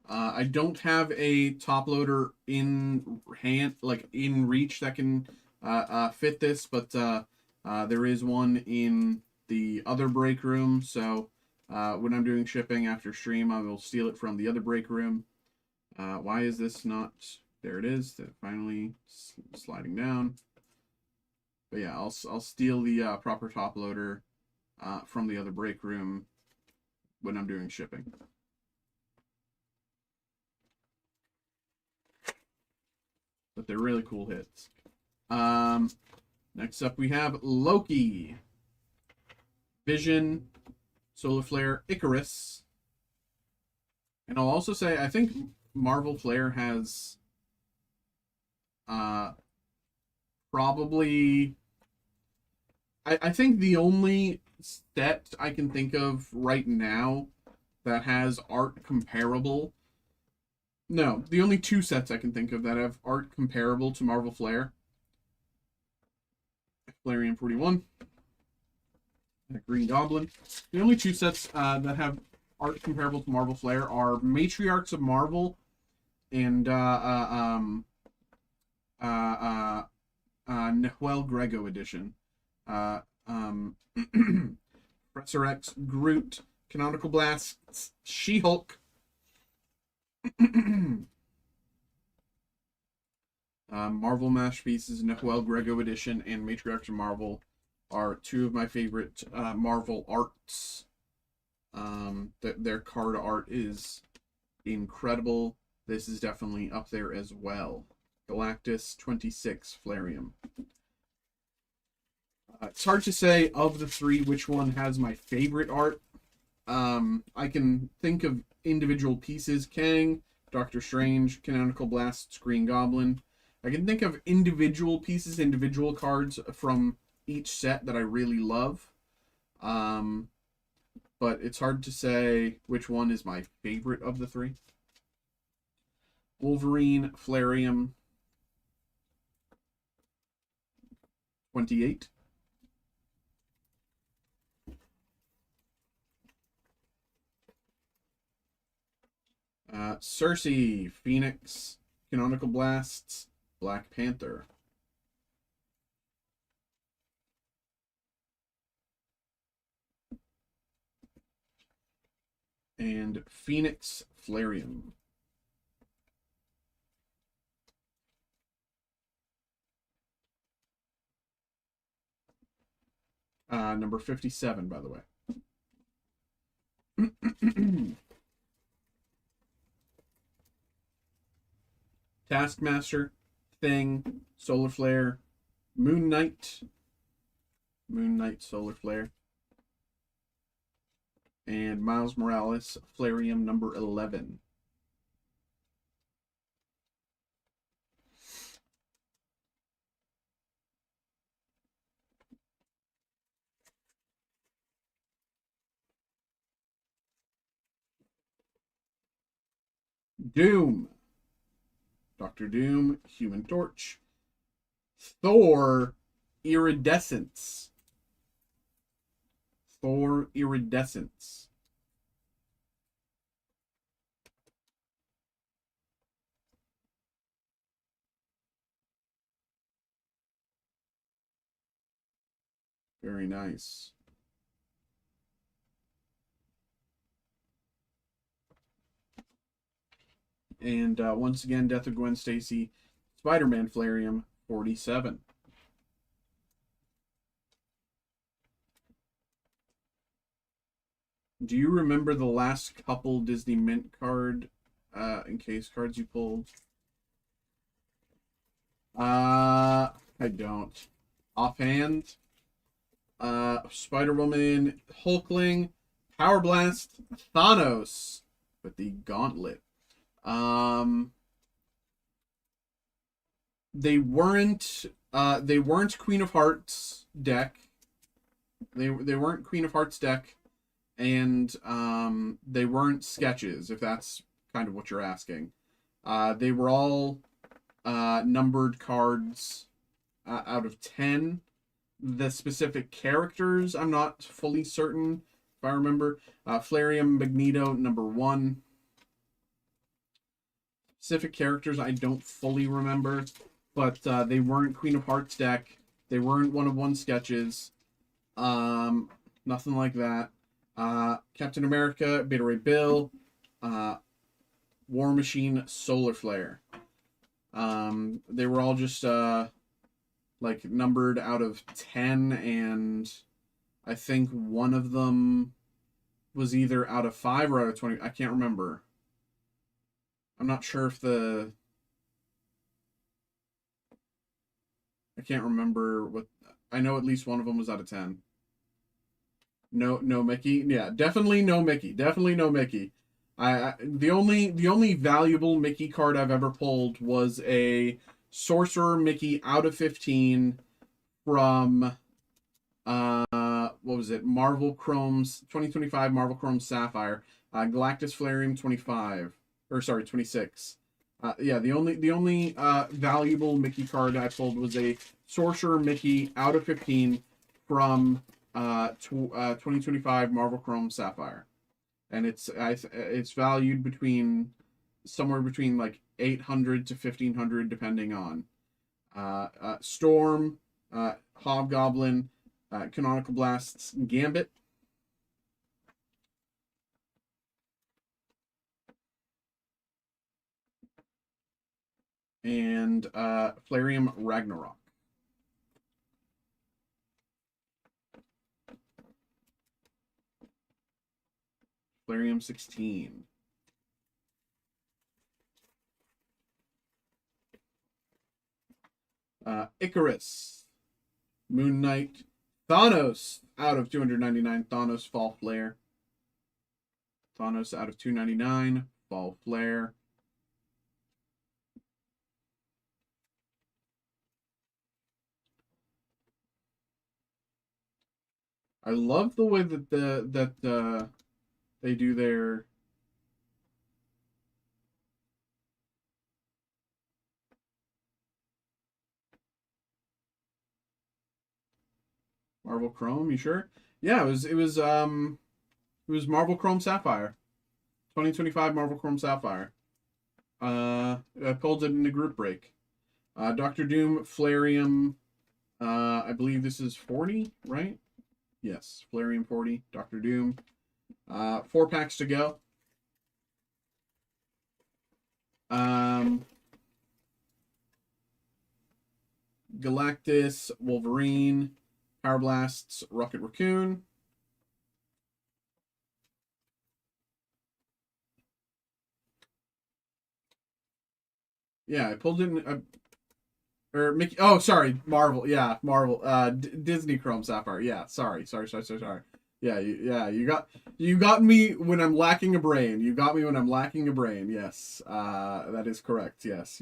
I don't have a top loader in hand, like in reach, that can fit this, but there is one in the other break room. So when I'm doing shipping after stream, I will steal it from the other break room. Why is this not? There it is. Finally sliding down. But yeah, I'll steal the proper top loader from the other break room when I'm doing shipping. But they're really cool hits. Next up we have Loki, Vision, Solar Flare, Icarus. And I'll also say, I think Marvel Flare has probably... I think the only set I can think of right now that has art comparable... No, the only 2 sets I can think of that have art comparable to Marvel Flare. Flareum 41. And Green Goblin. The only 2 sets that have art comparable to Marvel Flare are Matriarchs of Marvel and Nahuel Grego edition. Professor X, Groot, Canonical Blasts, She-Hulk. Marvel Masterpieces, Nahuel Grego edition, and Matriarchs of Marvel are 2 of my favorite Marvel arts. Their card art is incredible. This is definitely up there as well. Galactus 26 Flareum. It's hard to say of the 3 which one has my favorite art. I can think of individual pieces. Kang, Doctor Strange, Canonical Blasts, Green Goblin. I can think of individual pieces, individual cards from each set that I really love. But it's hard to say which one is my favorite of the 3. Wolverine, Flareum 28. Cersei, Phoenix, Canonical Blasts, Black Panther. And Phoenix Flareum. Number 57, by the way. Taskmaster, Thing, Solar Flare, Moon Knight, Solar Flare. And Miles Morales, Flareum number 11. Doom. Dr. Doom, Human Torch. Thor, Iridescence. Thor, Iridescence. Very nice. And once again, Death of Gwen Stacy, Spider-Man Flareum, 47. Do you remember the last couple Disney Mint card in case cards you pulled? I don't. Offhand, Spider-Woman, Hulkling, Power Blast, Thanos with the Gauntlet. They weren't Queen of Hearts deck. They weren't Queen of Hearts deck, and they weren't sketches, if that's kind of what you're asking. They were all numbered cards out of 10. The specific characters, I'm not fully certain if I remember. Flareum Magneto number 1. Specific characters I don't fully remember, but they weren't Queen of Hearts deck. They weren't 1-of-1 sketches. Nothing like that. Captain America, Beta Ray Bill, War Machine, Solar Flare. They were all just like numbered out of 10, and I think one of them was either out of 5 or out of 20. I can't remember. I'm not sure if I can't remember what. I know at least one of them was out of 10. No Mickey. Yeah, definitely no Mickey. Definitely no Mickey. The only valuable Mickey card I've ever pulled was a Sorcerer Mickey out of 15 from what was it? Marvel Chrome's 2025 Marvel Chrome Sapphire. Galactus Flareum 25. Or sorry, 26. Yeah, the only valuable Mickey card I pulled was a Sorcerer Mickey out of 15 from 2025 Marvel Chrome Sapphire, and it's valued somewhere between like 800 to 1500 depending on Storm, Hobgoblin, Canonical Blasts, Gambit. And Flareum Ragnarok. Flareum 16. Icarus. Moon Knight. Thanos out of 299. Thanos Fall Flare. Thanos out of 299. Fall Flare. I love the way that they do their Marvel Chrome. You sure? Yeah, it was Marvel Chrome Sapphire, 2025 Marvel Chrome Sapphire. I pulled it in a group break. Dr. Doom Flareum. I believe this is 40, right? Yes, Flareum 40, Dr. Doom. 4 packs to go. Galactus, Wolverine, Power Blasts, Rocket Raccoon. Yeah, I pulled in or Mickey. Oh, sorry, Marvel. Yeah, Marvel. Disney Chrome Sapphire. Yeah, sorry. Yeah, Yeah, you got me when I'm lacking a brain. You got me when I'm lacking a brain. Yes, that is correct. Yes,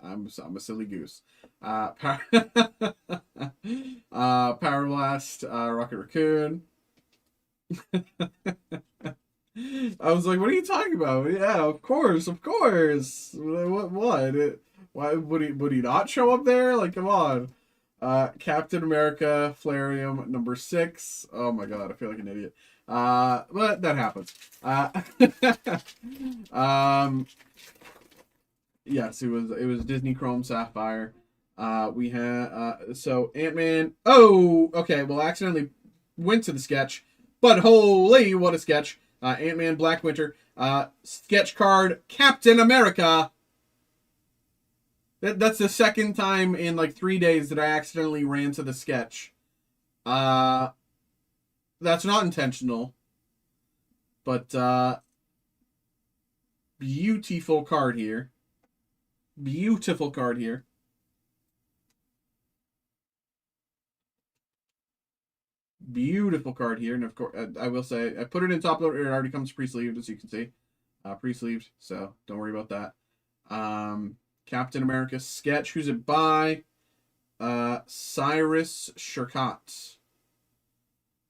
I'm a silly goose. Power Blast, Rocket Raccoon. I was like, what are you talking about? Yeah, of course, of course. What? Why would he not show up there? Like, come on. Captain America, Flareum, number 6. Oh my god, I feel like an idiot. But that happens. Yes, it was Disney Chrome Sapphire. We had so Ant-Man. Oh, okay. Well, I accidentally went to the sketch, but holy, what a sketch! Ant-Man, Black Winter. Sketch card, Captain America. That's the second time in like 3 days that I accidentally ran to the sketch. That's not intentional, but beautiful card here. Beautiful card here. Beautiful card here, and of course, I will say I put it in top loader. It already comes pre-sleeved, as you can see, pre-sleeved. So don't worry about that. Captain America sketch. Who's it by? Cyrus Shirkat.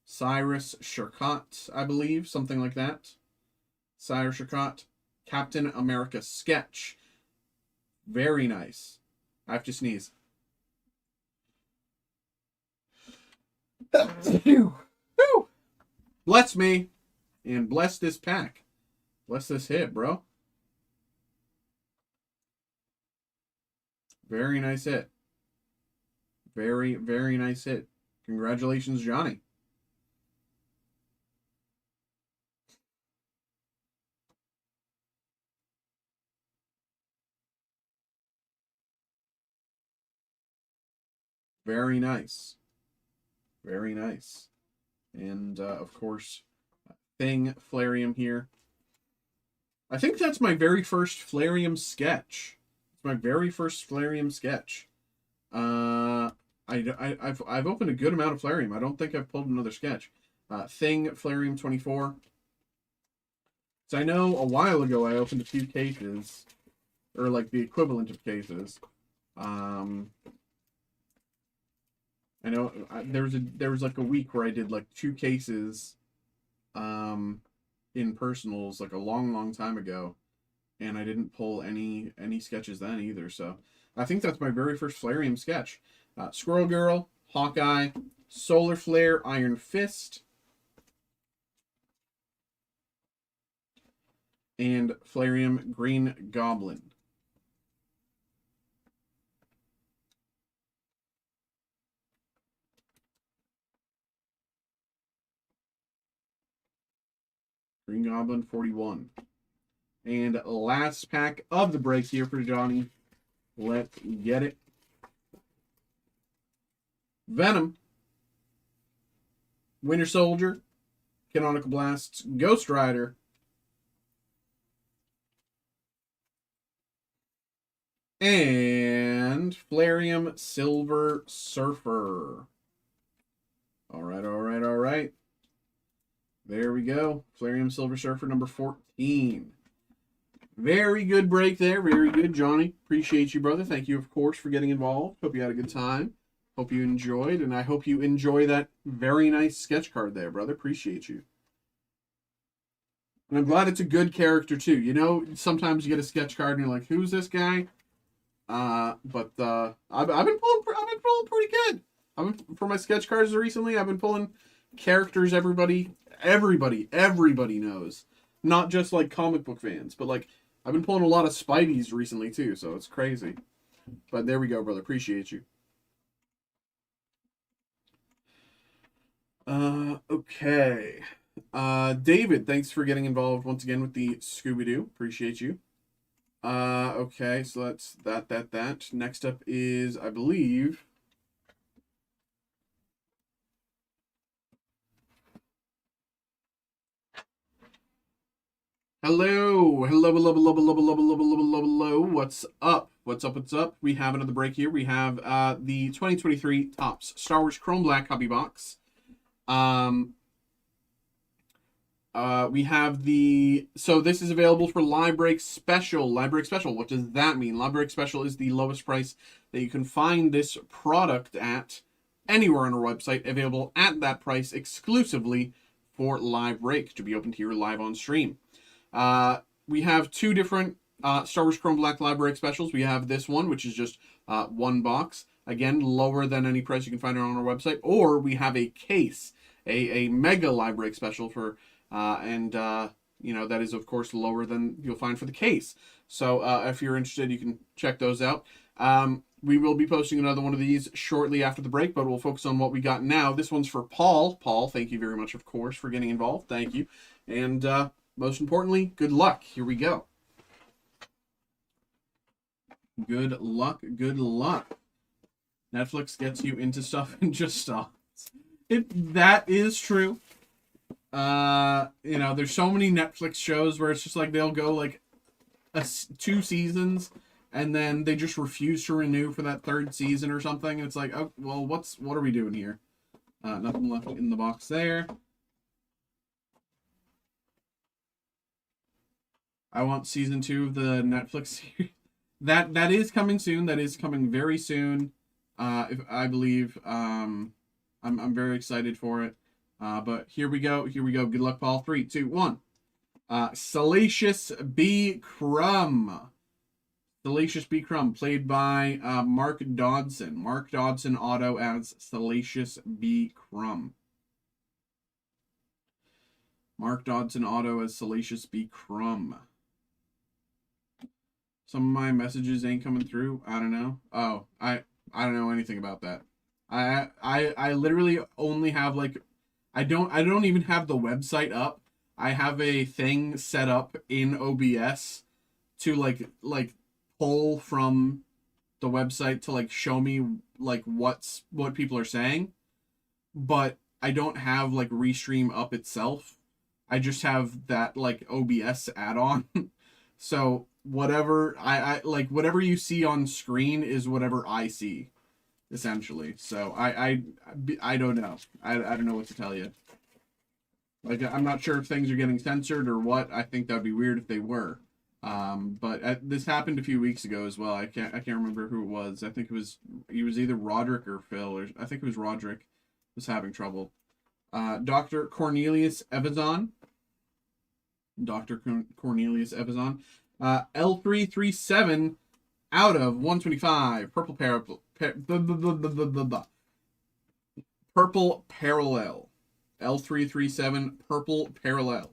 Cyrus Shirkat, I believe, something like that. Cyrus Shirkat. Captain America sketch. Very nice. I have to sneeze. Bless me. And bless this pack. Bless this hit, bro. Very nice hit. Very, very nice hit. Congratulations, Johnny. Very nice. Very nice. And, of course, Thing, Flareum here. I think that's my very first Flareum sketch. It's my very first Flareum sketch. I've opened a good amount of Flareum. I don't think I've pulled another sketch. Thing, Flareum 24. So I know a while ago I opened a few cases, or like the equivalent of cases. I know there was like a week where I did like 2 cases in personals like a long time ago, and I didn't pull any sketches then either. So I think that's my very first Flareum sketch. Squirrel Girl, Hawkeye, Solar Flare, Iron Fist, and Flareum Green Goblin. Green Goblin 41. And last pack of the break here for Johnny. Let's get it. Venom, Winter Soldier, Canonical Blasts, Ghost Rider, and Flareum Silver Surfer. All right. There we go. Flareum Silver Surfer number 14. Very good break there. Very good, Johnny. Appreciate you, brother. Thank you, of course, for getting involved. Hope you had a good time. Hope you enjoyed, and I hope you enjoy that very nice sketch card there, brother. Appreciate you. And I'm glad it's a good character, too. You know, sometimes you get a sketch card and you're like, who's this guy? I've been pulling pretty good. For my sketch cards recently, I've been pulling characters everybody knows. Not just like comic book fans, but like I've been pulling a lot of Spideys recently too, so it's crazy. But there we go, brother. Appreciate you. Okay. David, thanks for getting involved once again with the Scooby-Doo. Appreciate you. Okay, so that's that. Next up is, I believe, hello. What's up? We have another break here. We have the 2023 Topps Star Wars Chrome Black Hobby Box. We have the, so this is available for Live Break Special. Live Break Special, what does that mean? Live Break Special is the lowest price that you can find this product at anywhere on our website, available at that price exclusively for Live Break to be opened here live on stream. We have two different Star Wars Chrome Black Live Break specials. We have this one, which is just one box. Again, lower than any price you can find it on our website. Or we have a case, a mega Live Break special for, you know, that is, of course, lower than you'll find for the case. So if you're interested, you can check those out. We will be posting another one of these shortly after the break, but we'll focus on what we got now. This one's for Paul. Paul, thank you very much, of course, for getting involved. Thank you. And most importantly, good luck. Here we go. Good luck. Good luck. Netflix gets you into stuff and just stops. That is true. You know, there's so many Netflix shows where it's just like they'll go like 2 seasons and then they just refuse to renew for that 3rd season or something. It's like, oh, well, what are we doing here? Nothing left in the box there. I want season 2 of the Netflix series. That is coming soon. That is coming very soon. If I believe, I'm very excited for it. But here we go. Here we go. Good luck, Paul. 3, 2, 1. Salacious B. Crumb. Salacious B. Crumb, played by Mark Dodson. Mark Dodson auto as Salacious B. Crumb. Mark Dodson auto as Salacious B. Crumb. Some of my messages ain't coming through. I don't know. Oh, I don't know anything about that. I literally only have like, I don't even have the website up. I have a thing set up in OBS to like pull from the website to like show me like what people are saying, but I don't have like Restream up itself. I just have that like OBS add-on. So whatever I like, whatever you see on screen is whatever I see, essentially. So I don't know. I don't know what to tell you. Like, I'm not sure if things are getting censored or what. I think that'd be weird if they were. But this happened a few weeks ago as well. I can't remember who it was. I think it was either Roderick or Phil, or I think it was Roderick was having trouble. Dr. Cornelius Evazon. Dr. Cornelius Evazon. L337 out of 125. Purple Parallel. L337 Purple Parallel.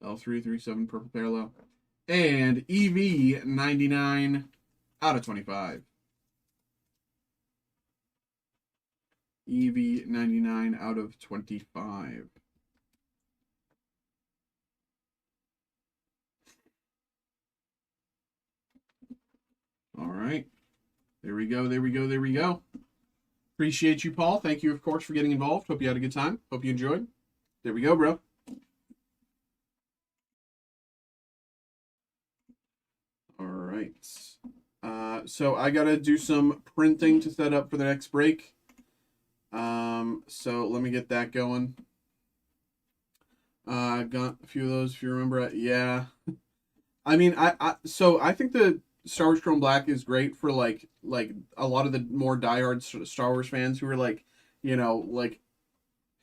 L337 Purple Parallel. And EV99 out of 25. EV99 out of 25. All right. There we go. There we go. There we go. Appreciate you, Paul. Thank you, of course, for getting involved. Hope you had a good time. Hope you enjoyed. There we go, bro. All right. So I got to do some printing to set up for the next break. So let me get that going. Got a few of those, if you remember. Yeah. I mean, so I think the Star Wars Chrome Black is great for like a lot of the more diehard Star Wars fans who are like, you know, like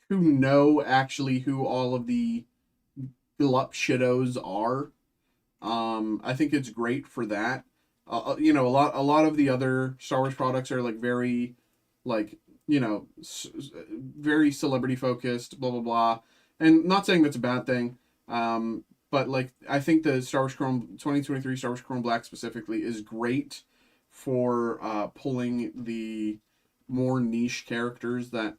who know actually who all of the Glup shittos are. I think it's great for that. You know, a lot of the other Star Wars products are like very, like, you know, very celebrity focused, blah blah blah. And not saying that's a bad thing. But like, I think the Star Wars Chrome 2023 Star Wars Chrome Black specifically is great for pulling the more niche characters that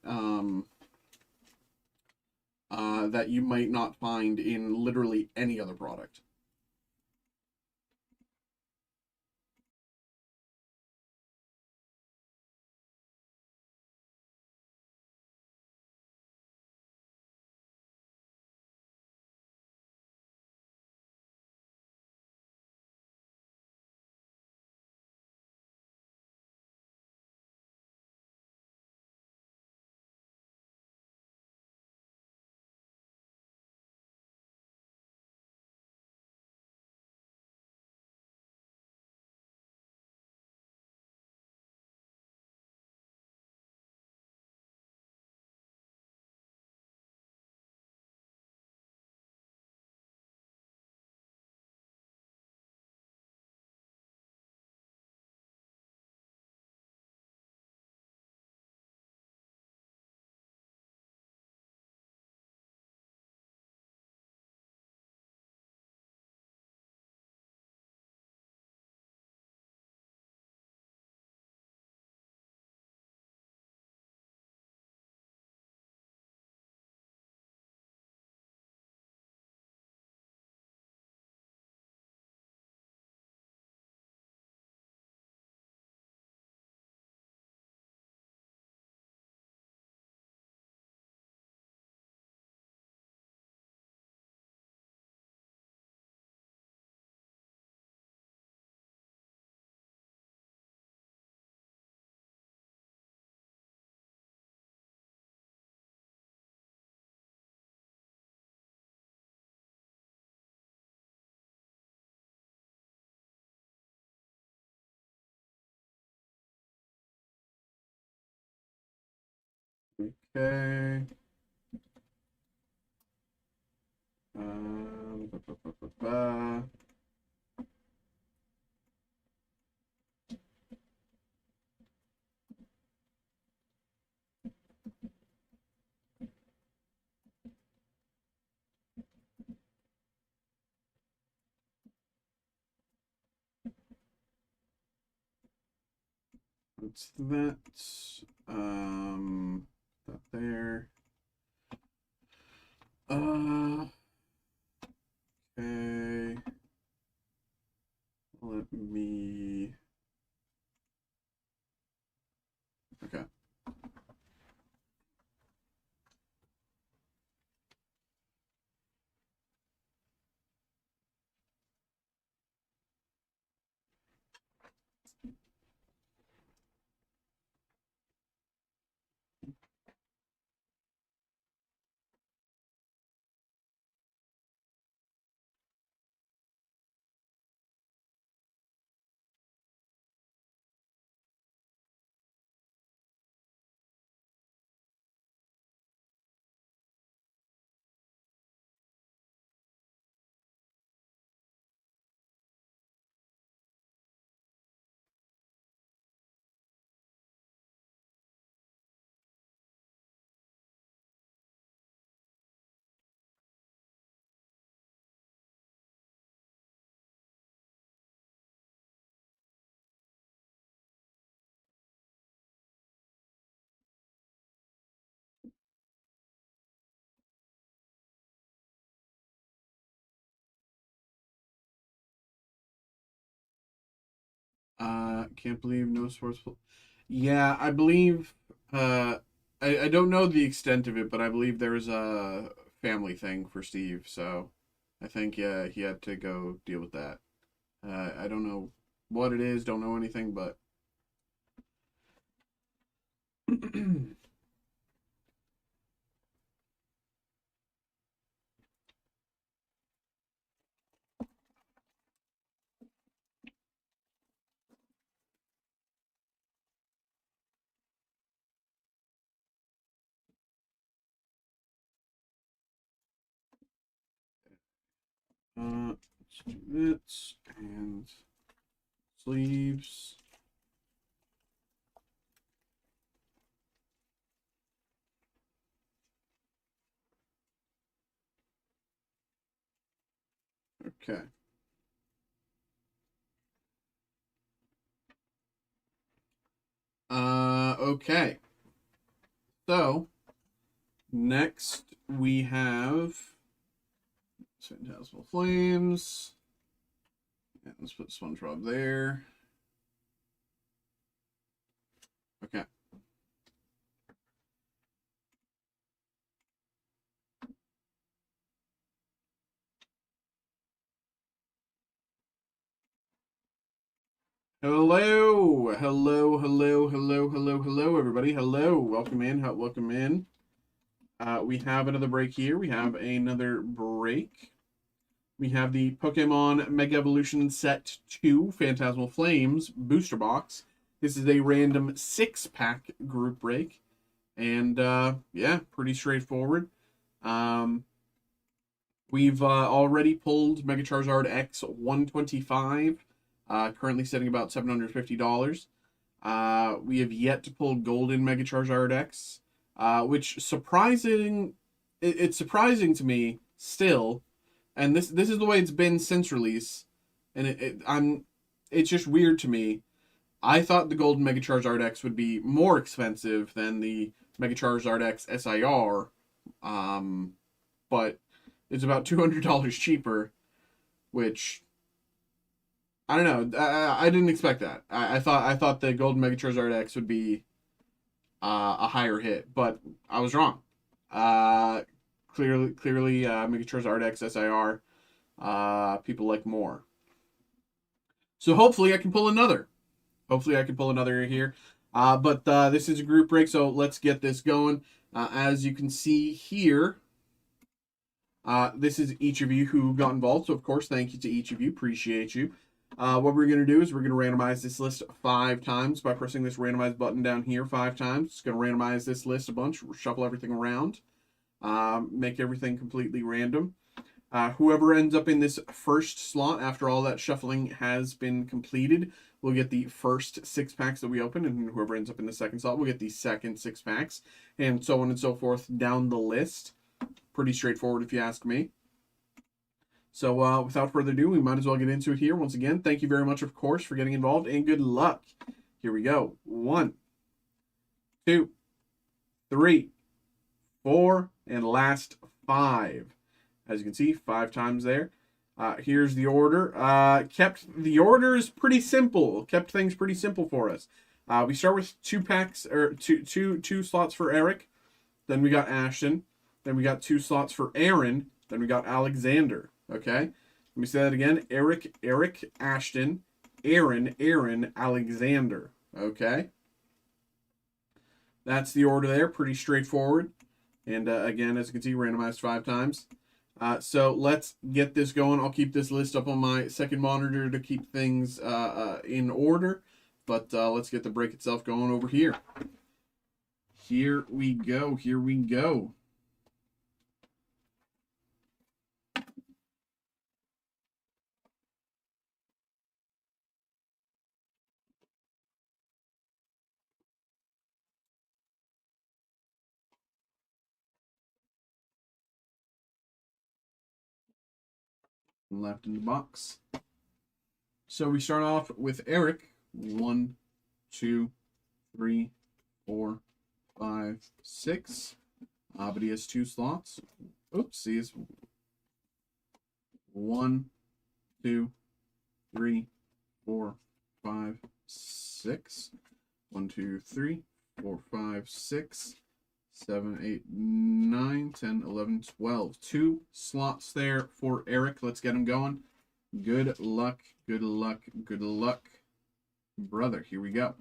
that you might not find in literally any other product. Okay. Ba, ba, ba, ba, ba. What's that? That there. Okay. Let me. Okay. Can't believe no sports. Yeah, I believe. I don't know the extent of it, but I believe there was a family thing for Steve, so I think yeah he had to go deal with that. I don't know what it is, don't know anything, but let's do this and sleeves. Okay. Okay. So next we have Phantasmal Flames. Yeah, let's put SpongeBob there. Okay. Hello, hello, hello, hello, hello, hello, everybody. Hello, welcome in, welcome in. We have another break here. We have another break. We have the Pokemon Mega Evolution Set 2 Phantasmal Flames booster box. This is a random 6-pack group break. And yeah, pretty straightforward. We've already pulled Mega Charizard X 125, currently sitting about $750. We have yet to pull Golden Mega Charizard X, which it's surprising to me still, and this is the way it's been since release, and it's just weird to me. I thought the Golden Mega Charizard X would be more expensive than the Mega Charizard X SIR, but it's about $200 cheaper, which I don't know. I didn't expect that. I thought the Golden Mega Charizard X would be a higher hit, but I was wrong. Uh, clearly, Mega Charizard X SIR, people like more. So hopefully I can pull another. Hopefully I can pull another here. But this is a group break, so let's get this going. As you can see here, this is each of you who got involved. So of course, thank you to each of you. Appreciate you. What we're going to do is we're going to randomize this list 5 times by pressing this randomize button down here 5 times. It's going to randomize this list a bunch, shuffle everything around, make everything completely random. Whoever ends up in this first slot after all that shuffling has been completed will get the first 6 packs that we open, and whoever ends up in the second slot will get the second 6 packs, and so on and so forth down the list. Pretty straightforward if you ask me. So without further ado, we might as well get into it here. Once again, thank you very much, of course, for getting involved, and good luck. Here we go. 1, 2, 3, 4, and last 5. As you can see, 5 times there. Here's the order. The order is pretty simple. Kept things pretty simple for us. We start with 2 packs, or two slots for Eric. Then we got Ashton. Then we got 2 slots for Aaron. Then we got Alexander. Okay? Let me say that again. Eric, Ashton, Aaron, Alexander. Okay? That's the order there. Pretty straightforward. And again, as you can see, randomized 5 times. So let's get this going. I'll keep this list up on my second monitor to keep things in order. But let's get the break itself going over here. Here we go. Here we go. Left in the box. So we start off with Eric. 1, 2, 3, 4, 5, 6. But he has 2 slots. Oopsies. 1, 2, 3, 4, 5, 6. 1, 2, 3, 4, 5, 6. 7, 8, 9, 10, 11, 12. 2 slots there for Eric. Let's get him going. Good luck, good luck, good luck. Brother, here we go.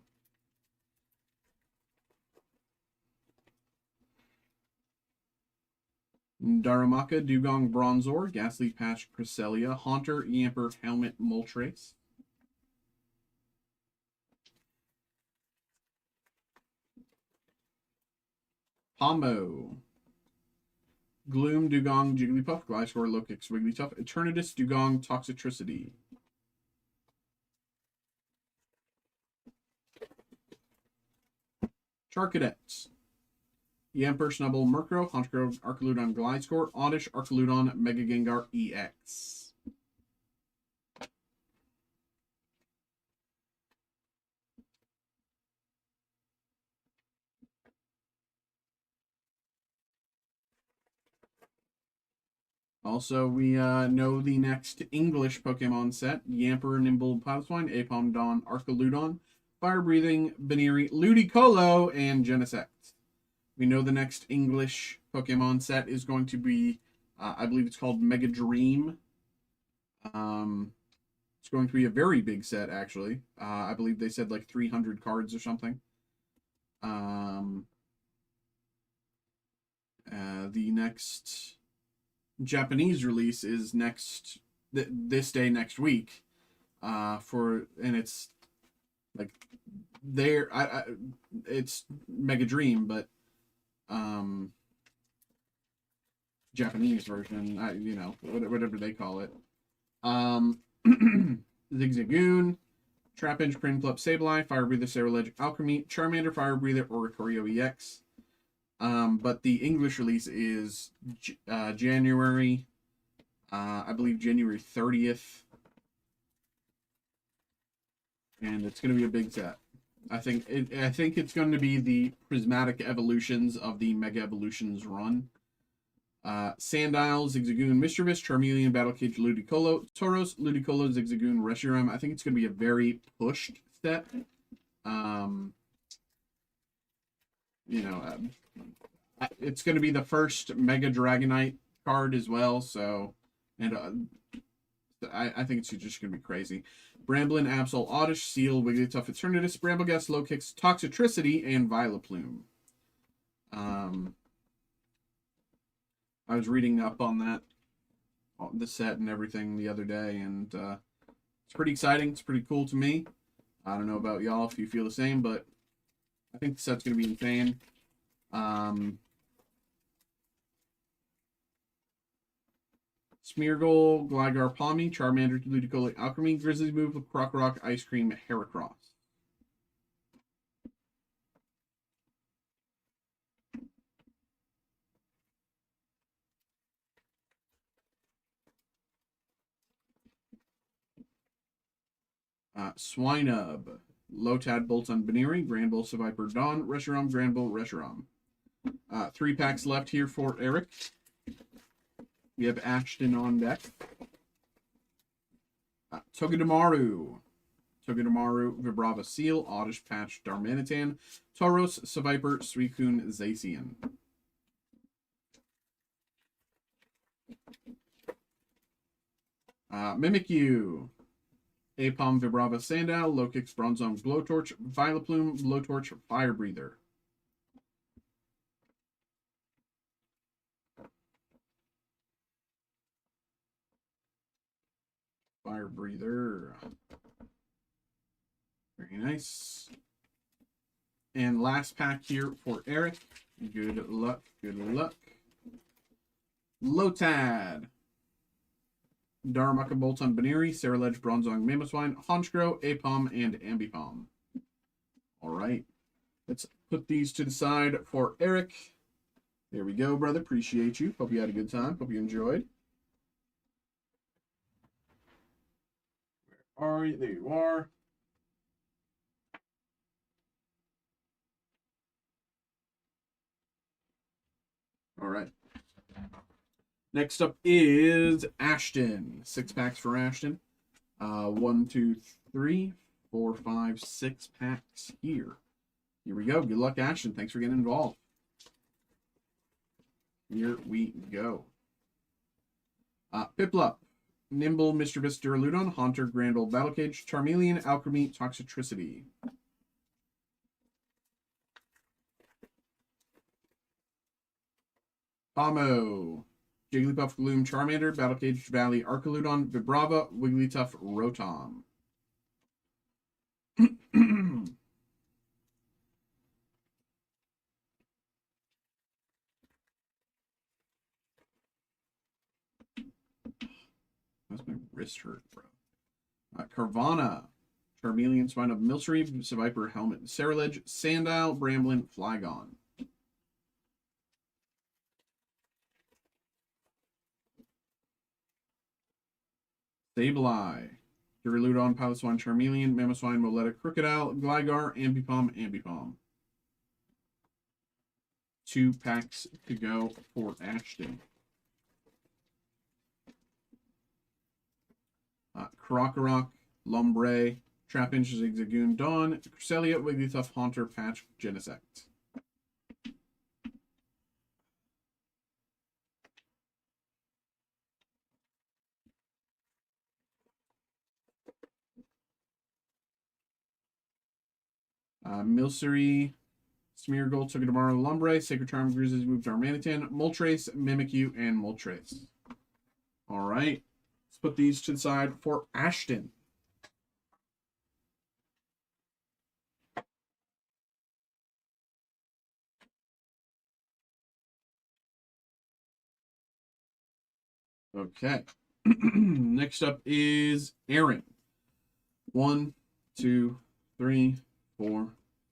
Darumaka, Dugong, Bronzor, Ghastly Patch, Cresselia, Haunter, Yamper, Helmet, Moltres. Pombo. Gloom, Dugong, Jigglypuff, Gliscor, Lokix, Wigglytuff, Eternatus, Dugong, Toxicity. Charcadet. Yamper, Snubble, Murkrow, Honchkrow, Arcanine, Gliscor, Oddish, Arcanine, Mega Gengar, EX. Also, we know the next English Pokemon set. Yamper, Nimble, Piloswine, Apom, Dawn, Arcanine, Fire Breathing, Baneri, Ludicolo, and Genesect. We know the next English Pokemon set is going to be, I believe it's called Mega Dream. It's going to be a very big set, actually. I believe they said like 300 cards or something. The next Japanese release is this day next week. And it's like it's Mega Dream, but Japanese version, whatever they call it. Zigzagoon, Trapinch, Prinplup, Sableye, Fire Breather, Cerulege, Alchemy, Charmander, Fire Breather, Oricorio EX. But the English release is January, I believe January 30th. And it's going to be a big set. I think it's going to be the Prismatic Evolutions of the Mega Evolutions run. Sandile, Zigzagoon, Mischievous, Charmeleon, Battlecage, Ludicolo, Tauros, Ludicolo, Zigzagoon, Reshiram. I think it's going to be a very pushed set. It's going to be the first Mega Dragonite card as well, so, and I think it's just going to be crazy. Bramblin, Absol, Oddish, Seal, Wigglytuff, Eternatus, Brambleghast, Lokix, Toxicity, and Vileplume. I was reading up on the set and everything the other day, and It's pretty exciting. It's pretty cool to me. I don't know about y'all if you feel the same, but I think the set's going to be insane. Smeargle, Gligar, Palmy, Charmander, Ludicolo, Alchemy, Grizzly's Move, Krokorok, Ice Cream, Heracross. Swinub, Lotad, Bolton, Baneri, Granbull, Seviper, Dawn, Reshiram, Granbull, Reshiram. 3 packs left here for Eric. We have Ashton on deck. Togedemaru, Vibrava Seal, Oddish Patch, Darmanitan, Tauros, Seviper, Suicune, Zacian. Mimikyu, Apom, Vibrava Sandile, Lokix, Bronzong, Blowtorch, Vileplume, Blowtorch, Fire Breather. Fire Breather. Very nice. And last pack here for Eric. Good luck, good luck. Lotad, Darumaka, Bolton, Baneri, Ceruledge, Bronzong, Mamoswine, Honchkrow, Apom, and Ambipom. All right. Let's put these to the side for Eric. There we go, brother. Appreciate you. Hope you had a good time. Hope you enjoyed. Where are you? There you are. All right. Next up is Ashton. 6 packs for Ashton. 1, 2, 3, 4, 5, 6 packs here. Here we go. Good luck, Ashton. Thanks for getting involved. Here we go. Piplup, Nimble, Mischievous, Duraludon, Haunter, Granbull, Battlecage, Charmeleon, Alchemy, Toxicity. Pomo, Jigglypuff, Gloom, Charmander, Battlecage, Valley, Arcaludon, Vibrava, Wigglytuff, Rotom. That's my wrist hurt, bro. Carvana, Charmeleon, Spine of Milcery, Seviper, Helmet, Ceruledge, Sandile, Bramblin, Flygon. Sableye, Duraludon, Piloswine, Charmeleon, Mamoswine, Moletta, Crocodile, Gligar, Ambipom. 2 packs to go for Ashton. Krokorok, Lombre, Trapinch, Zigzagoon, Dawn, Cresselia, Wigglytuff, Haunter, Patch, Genesect. Milcery, Smeargle, Togedemaru, Lombre, Sacred Charm, Grizzly's Move, Darmanitan, Moltres, Mimikyu, and Moltres. All right. Let's put these to the side for Ashton. Okay. Next up is Aaron. 1, 2, 3, 4,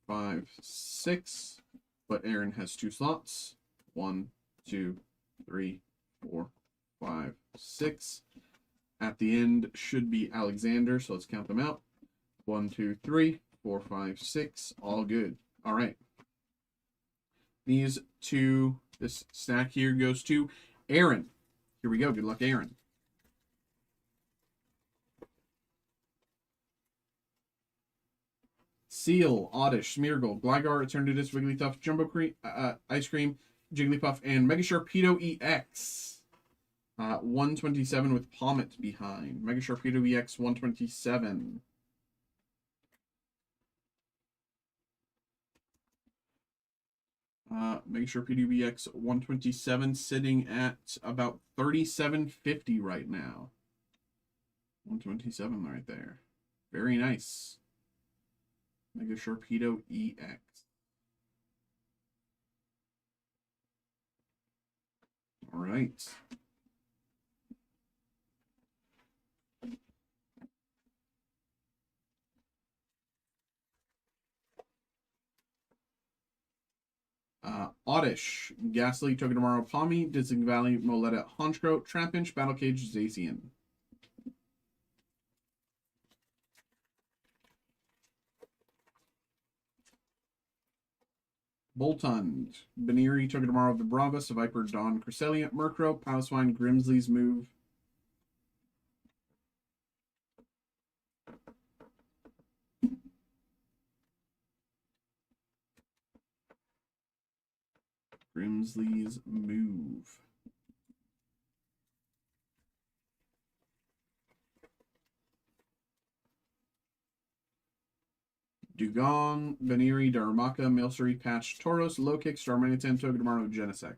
5, 6. But Aaron has 2 slots. 1, 2, 3, 4, 5, 6. At the end should be Alexander, so let's count them out. 1, 2, 3, 4, 5, 6. All good. All right. These 2, this stack here goes to Aaron. Here we go. Good luck, Aaron. Seal, Oddish, Smeargle, Gligar, Eternatus, Wigglytuff, Jumbo Ice Cream, Jigglypuff, and Mega Sharpedo EX. 127 with Pommet behind. Mega Sharpedo EX 127. Mega Sharpedo EX 127 sitting at about 37.50 right now. 127 right there. Very nice. Mega Sharpedo EX. All right. Oddish, Ghastly, Togedemaru, Palmy, Disney Valley, Moletta, Honchkrow, Trapinch, Battle Cage, Zacian. Boltund, Baniri, Togedemaru, Vibrava, Viper, Dawn, Cresselia, Murkrow, Piloswine, Grimsley's Move. Grimsley's Move. Dugong, Baniri, Darumaka, Milcery, Patch, Tauros, Low-Kick, Starmanitan, Togedemaru, Genesect.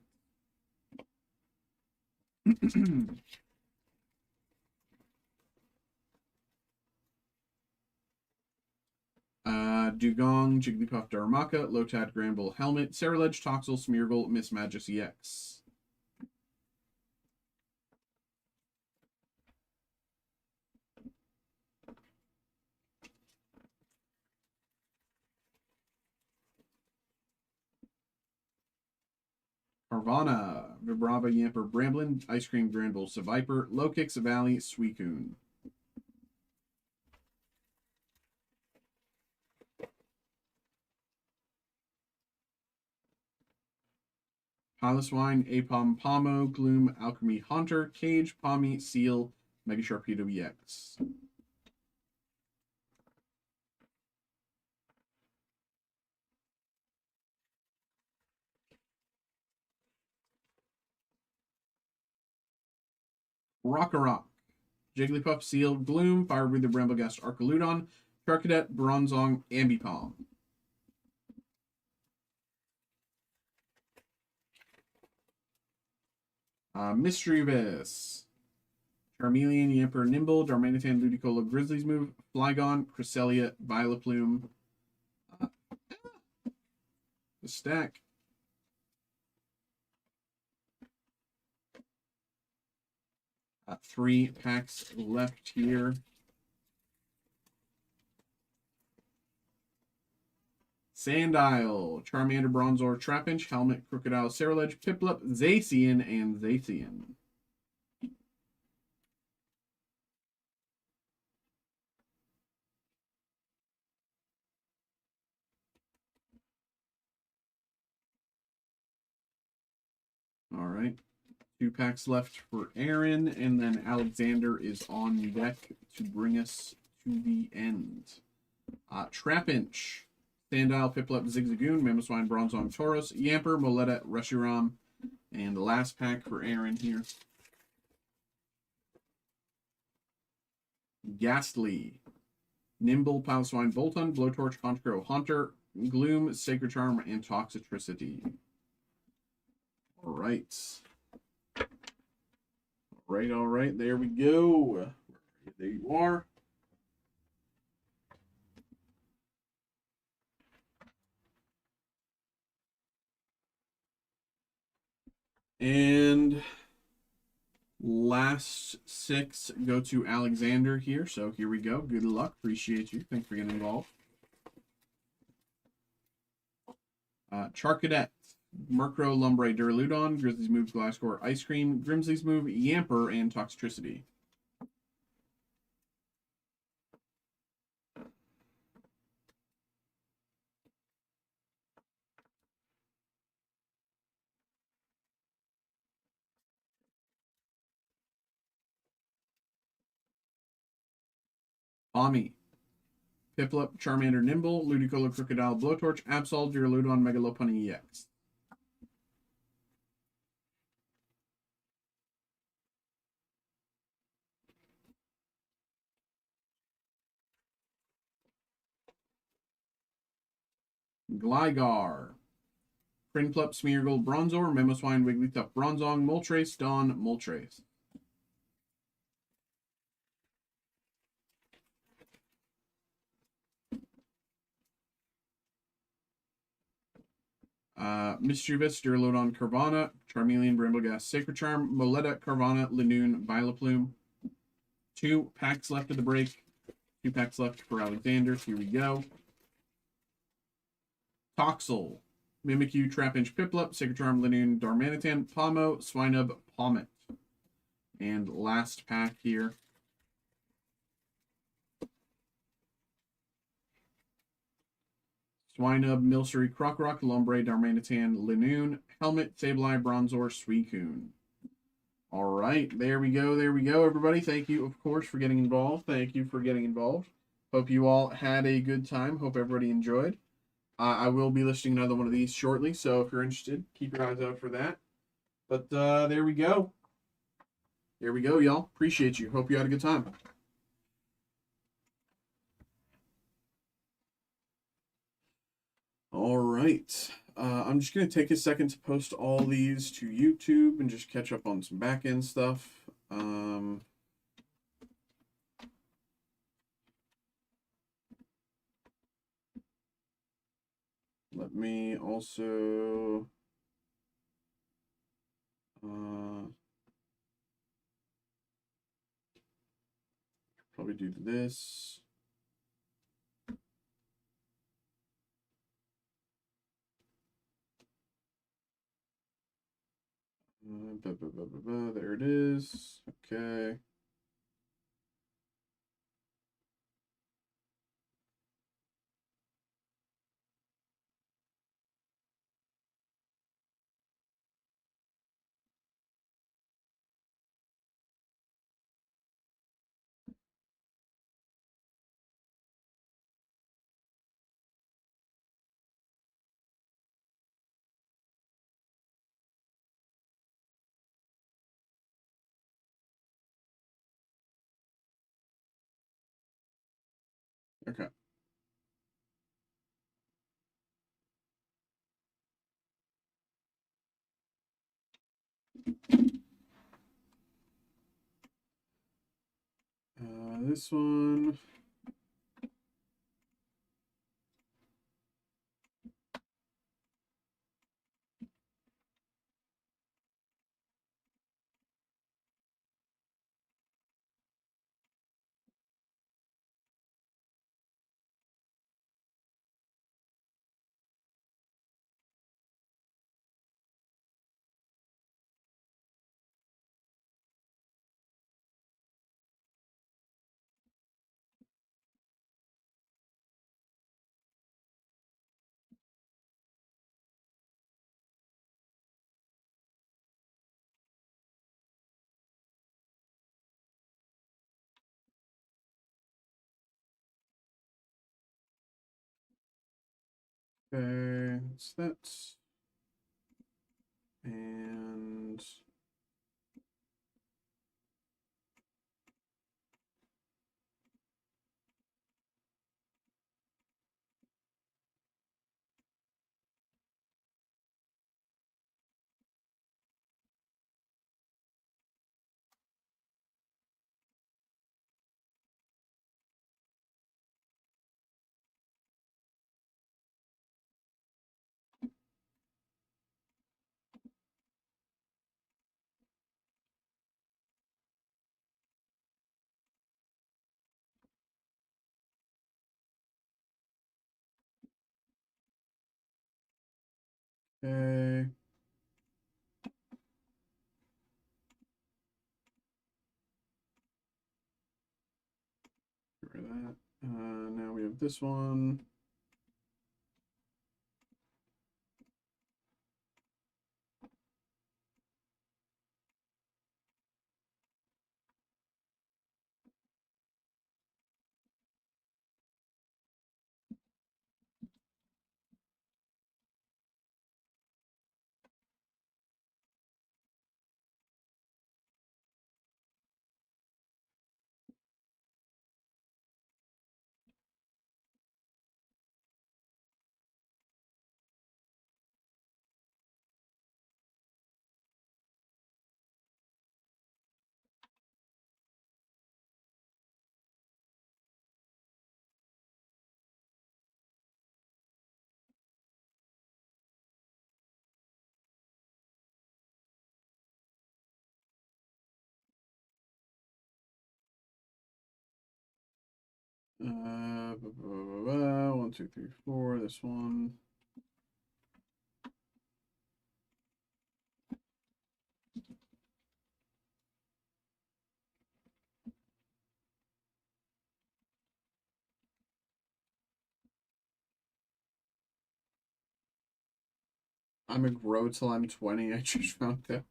Dugong, Jigglypuff, Darumaka, Lotad, Granbull, Helmet, Ceruledge, Toxel, Smeargle, Mismagius EX. Carvana, Vibrava, Yamper, Bramblin, Ice Cream, Granbull, Seviper, Low-Kick, Savali, Suicune. Piloswine, Apom, Pomo, Gloom, Alchemy, Haunter, Cage, Pommy, Seal, Mega Sharpedo EX. Rock-a-Rock, Jigglypuff, Seal, Gloom, Fire Breather, Bramblegast, Arcaludon, Charcadet, Bronzong, Ambipom. Mischievous, Charmeleon, Yamper, Nimble, Darmanitan, Ludicolo, Grizzly's Move, Flygon, Cresselia, Vileplume. The stack. Three packs left here. Sandile, Charmander, Bronzor, Trapinch, Helmet, Crocodile, Ceruledge, Piplup, Zacian, and Zacian. All right. Two packs left for Aaron, and then Alexander is on deck to bring us to the end. Trapinch, Sandile, Piplup, Zigzagoon, Mamoswine, Bronzong, Tauros, Yamper, Moletta, Reshiram, and the last pack for Aaron here. Ghastly, Nimble, Piloswine, Boltund, Blowtorch, Honchkrow, Haunter, Gloom, Sacred Charm, and Toxicity. All right. All right, there we go. There you are. And last six go to Alexander here. So here we go. Good luck. Appreciate you. Thanks for getting involved. Charcadet, Murkrow, Lumbre, Duraludon, Grizzly's Move, Glasgow, Ice Cream, Grimsley's Move, Yamper, and Toxicity. Ami, Piplup, Charmander, Nimble, Ludicolo, Crocodile, Blowtorch, Absol, Duraludon, Megalopunny EX. Gligar, Prinplup, Smeargle, Bronzor, Mamoswine, Wigglytuff, Bronzong, Moltres, Dawn, Moltres. Mischievous, Duraludon, Carvana, Charmeleon, Brambleghast, Sacred Charm, Moletta, Carvana, Linoon, Vileplume. 2 packs left of the break. 2 packs left for Alexander. Here we go. Toxel, Mimikyu, Trapinch, Piplup, Sacred Charm, Linoon, Darmanitan, Pomo, Swinub, Palmet. And last pack here. Swinub, Milcery, Krokorok, Lombre, Darmanitan, Linoon, Helmet, Sableye, Bronzor, Suicune. All right, there we go, everybody. Thank you, of course, for getting involved. Thank you for getting involved. Hope you all had a good time. Hope everybody enjoyed. I will be listing another one of these shortly, so if you're interested, keep your eyes out for that. But there we go. There we go, y'all. Appreciate you. Hope you had a good time. All right. I'm just going to take a second to post all these to YouTube and just catch up on some back-end stuff. Let me also... probably do this. There it is. Okay. Okay. This one. Okay, that's that. And okay. Get rid of that. Now we have this one. 1, 2, 3, 4. This one. I'm a grow till I'm 20. I just found that.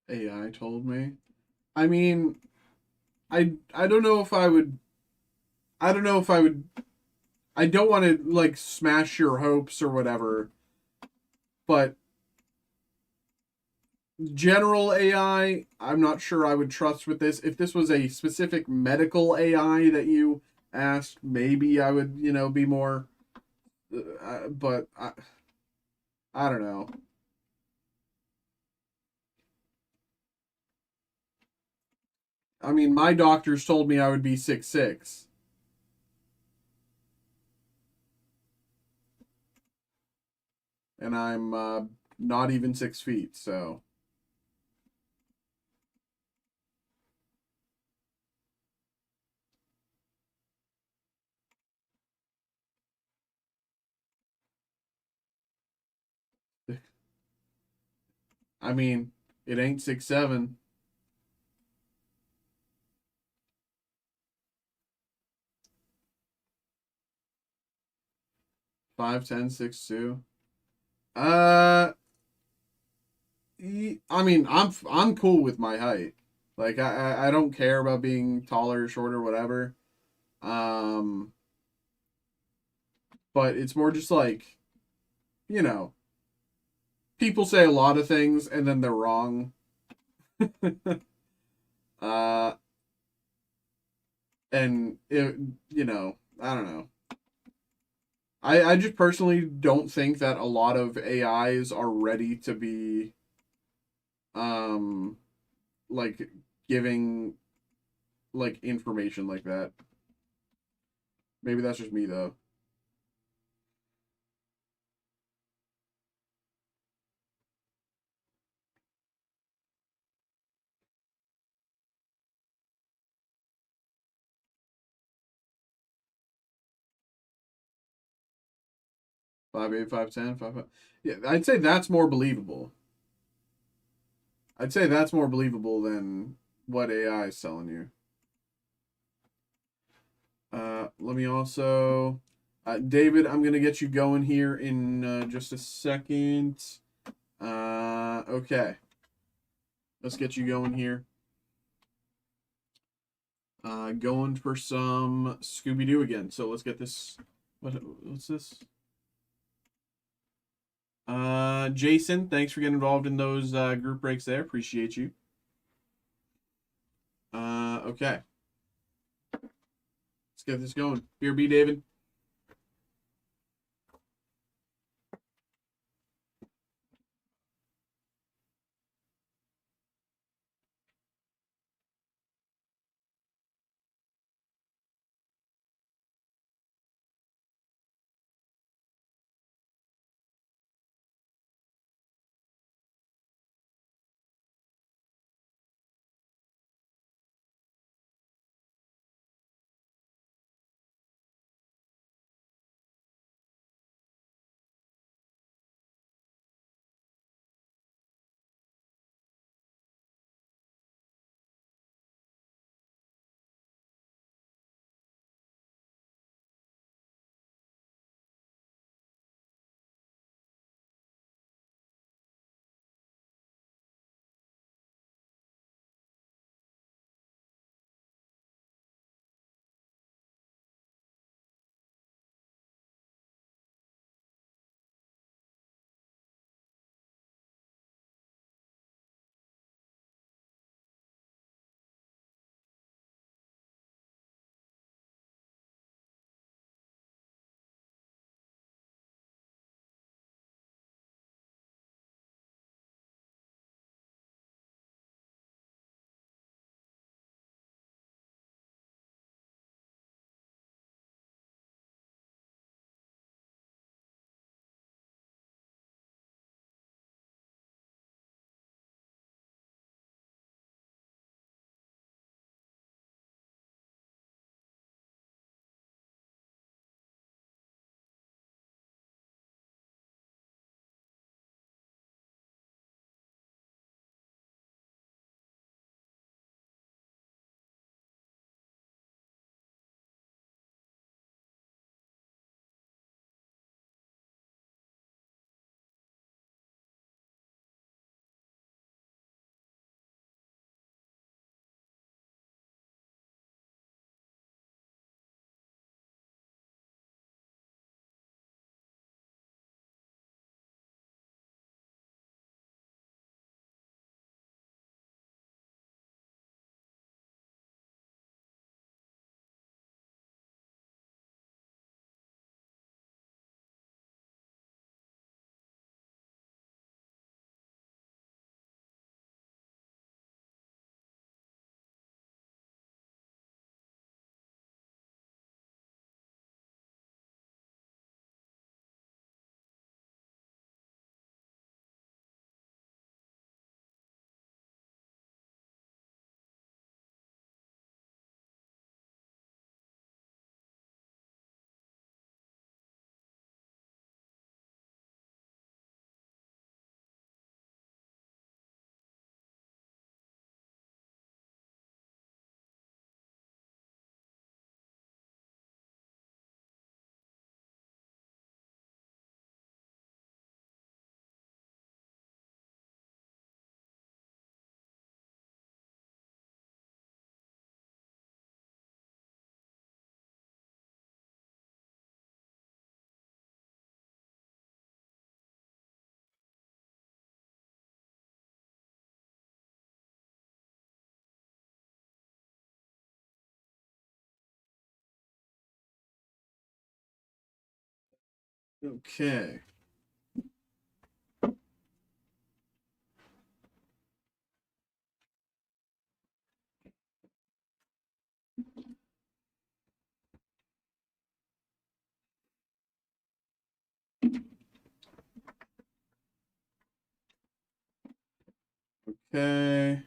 AI told me. I mean, I don't know if I would. I don't know if I would. I don't want to like smash your hopes or whatever, but general AI, I'm not sure I would trust with this. If this was a specific medical AI that you asked, maybe I would, be more. But I don't know. I mean, my doctors told me I would be 6'6", and I'm not even 6 feet. So I mean, it ain't 6'7". 5'10", 6'2". Uh, I mean, I'm cool with my height. Like I don't care about being taller, shorter, whatever. Um, but it's more just like, you know, people say a lot of things and then they're wrong. uh, and it, I don't know. I just personally don't think that a lot of AIs are ready to be um like giving like information like that. Maybe that's just me though. 5'8", 5'10", 5'5". Yeah, I'd say that's more believable. I'd say that's more believable than what AI is telling you. Let me also, David, I'm gonna get you going here in just a second. Okay, let's get you going here. Going for some Scooby Doo again. So let's get this. What's this? Jason, thanks for getting involved in those group breaks there. Appreciate you. Okay, let's get this going. BRB, David. Okay. Okay.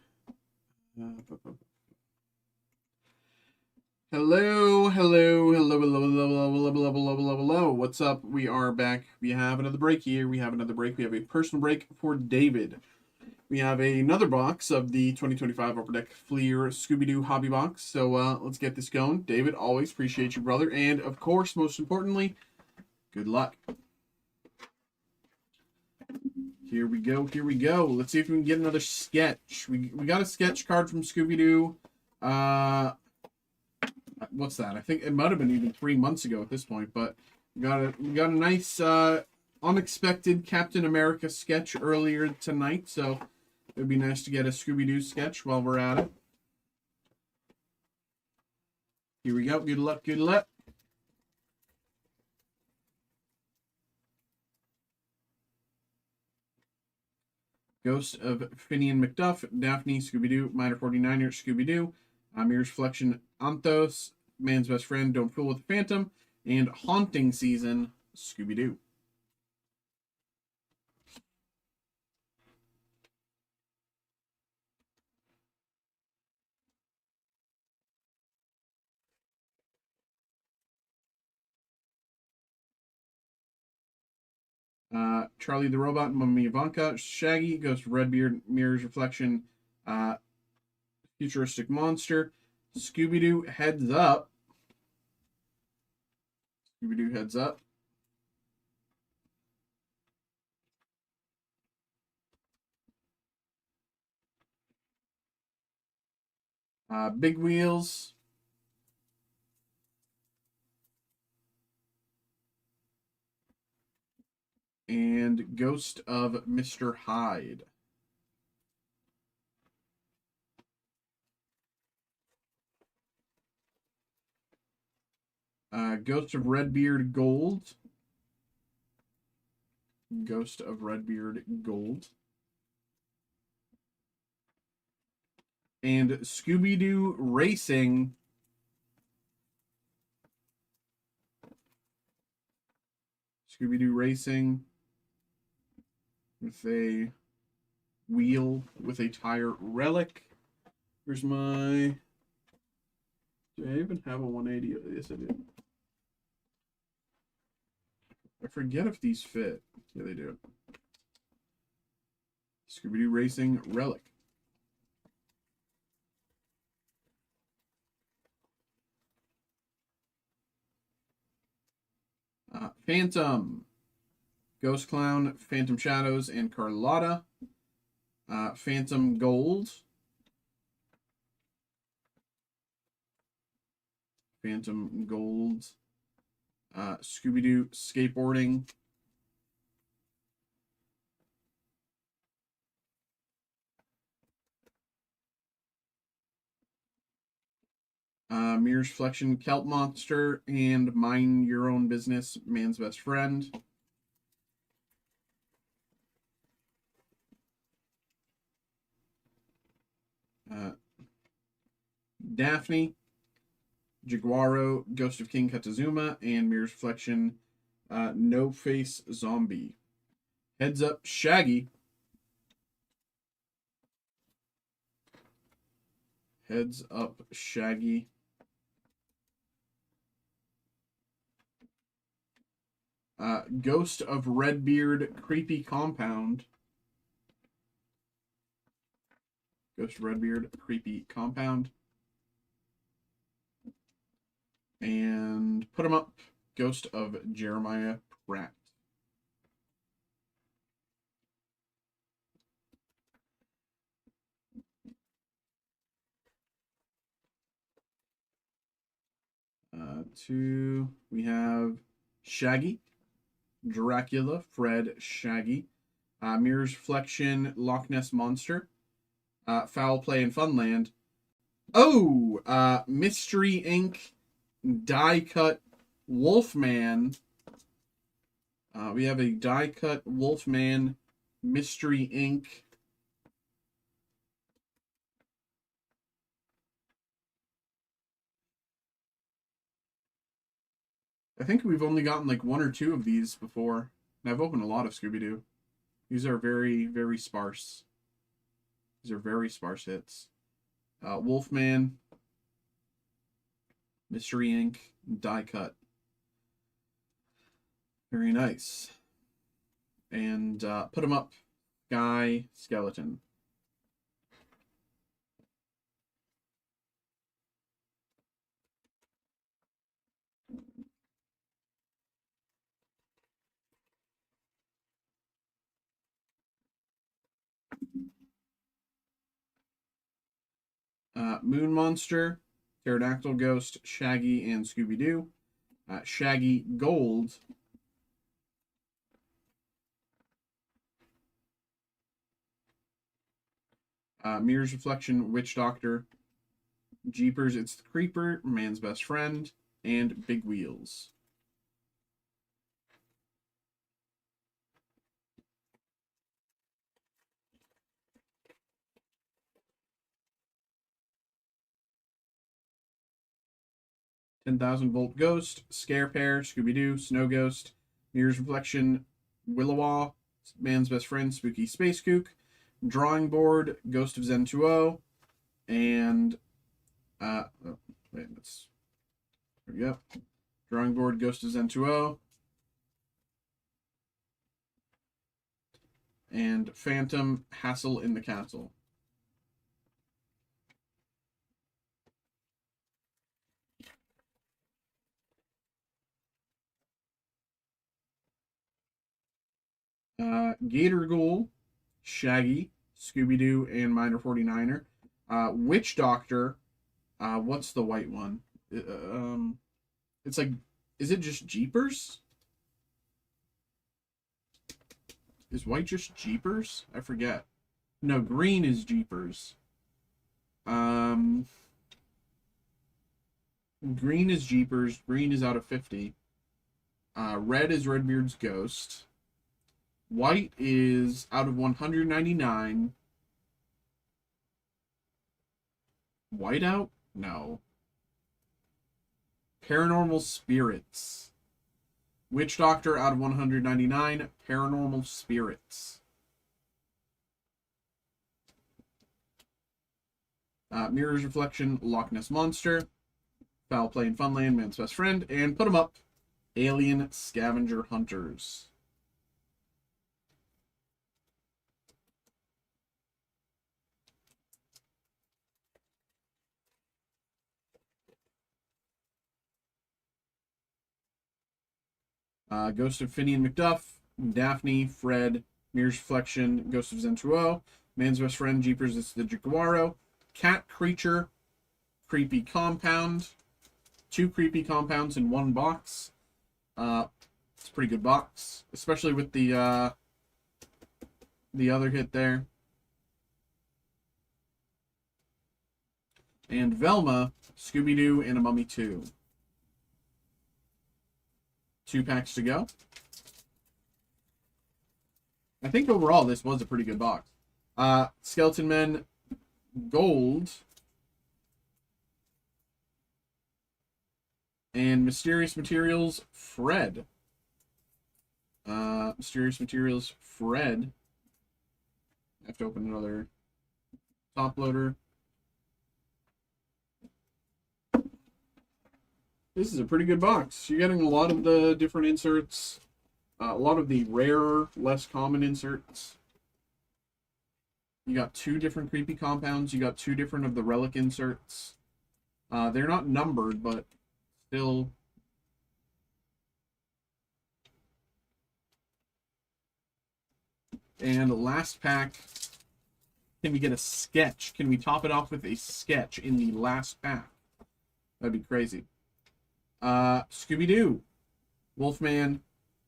Hello, hello, hello, hello, hello, hello, hello, hello, hello, hello, hello. What's up? We are back. We have another break here. We have another break. We have a personal break for David. We have another box of the 2025 Upper Deck Fleer Scooby-Doo Hobby Box. So let's get this going. David, always appreciate you, brother. And, of course, most importantly, good luck. Here we go. Here we go. Let's see if we can get another sketch. We got a sketch card from Scooby-Doo. What's that? I think it might have been even 3 months ago at this point, but we got a nice unexpected Captain America sketch earlier tonight, so it would be nice to get a Scooby-Doo sketch while we're at it. Here we go. Good luck, good luck. Ghost of Finian McDuff, Daphne, Scooby-Doo, Minor 49er, Scooby-Doo, Mirror's Reflection, Anthos, Man's Best Friend, Don't Fool with the Phantom, and Haunting Season, Scooby-Doo. Charlie the Robot, Mummy Ivanka, Shaggy, Ghost of Redbeard, Mirror's Reflection, Futuristic Monster, Scooby-Doo Heads Up. Scooby-Doo Heads Up. Big Wheels. And Ghost of Mr. Hyde. Ghost of Redbeard Gold. Ghost of Redbeard Gold. And Scooby-Doo Racing. Scooby-Doo Racing with a wheel with a tire relic. Here's my... Do I even have a 180? Yes, I do. I forget if these fit. Yeah, they do. Scooby-Doo Racing Relic. Phantom. Ghost Clown, Phantom Shadows, and Carlotta. Phantom Gold. Phantom Gold. Scooby-Doo Skateboarding. Mirror's Reflection, Kelp Monster, and Mind Your Own Business, Man's Best Friend. Daphne, Jaguaro, Ghost of King Katazuma, and Mirror's Reflection, No Face Zombie. Heads Up, Shaggy. Heads Up, Shaggy. Ghost of Redbeard, Creepy Compound. Ghost of Redbeard, Creepy Compound. And put them up. Ghost of Jeremiah Pratt. We have Shaggy, Dracula, Fred, Shaggy, Mirror's Reflection, Loch Ness Monster, Foul Play in Funland. Oh, Mystery Inc. Die Cut Wolfman, We have a die-cut Wolfman Mystery Inc. I think we've only gotten like 1 or 2 of these before. And I've opened a lot of Scooby-Doo. These are very, very sparse. These are very sparse hits. Wolfman, Mystery Inc., die cut. Very nice. And put them up. Guy Skeleton. Moon Monster, Pterodactyl Ghost, Shaggy, and Scooby-Doo. Shaggy Gold. Mirror's Reflection, Witch Doctor. Jeepers, It's the Creeper, Man's Best Friend, and Big Wheels. $10,000 Ghost, Scare Pair, Scooby-Doo, Snow Ghost, Mirror's Reflection, Willowa, Man's Best Friend, Spooky Space Kook, Drawing Board, Ghost of Zen 2.0, and there we go. Drawing Board, Ghost of Zen 2.0, and Phantom, Hassle in the Castle. Gator Ghoul, Shaggy, Scooby-Doo, and Minor 49er. Witch Doctor, what's the white one? It's like, is it just Jeepers? Is white just Jeepers? I forget. No, green is Jeepers. Green is Jeepers. Green is out of 50. Red is Redbeard's Ghost. White is out of 199. Whiteout? No. Paranormal Spirits. Witch Doctor out of 199. Paranormal Spirits. Mirror's Reflection, Loch Ness Monster. Foul Play in Funland, Man's Best Friend. And put them up. Alien Scavenger Hunters. Ghost of Finny and McDuff, Daphne, Fred, Mirror's Reflection, Ghost of Zen 2.0, Man's Best Friend, Jeepers, It's the Jaguaro, Cat Creature, Creepy Compound, 2 Creepy Compounds in 1 box. It's a pretty good box, especially with the other hit there. And Velma, Scooby-Doo, and a Mummy 2. 2 packs to go. I think overall this was a pretty good box. Skeleton Men Gold. And Mysterious Materials Fred. Mysterious Materials Fred. I have to open another top loader. This is a pretty good box. You're getting a lot of the different inserts, a lot of the rarer, less common inserts. You got 2 different Creepy Compounds. You got 2 different of the Relic inserts. They're not numbered, but still. And last pack. Can we get a sketch? Can we top it off with a sketch in the last pack? That'd be crazy. Scooby-Doo, Wolfman,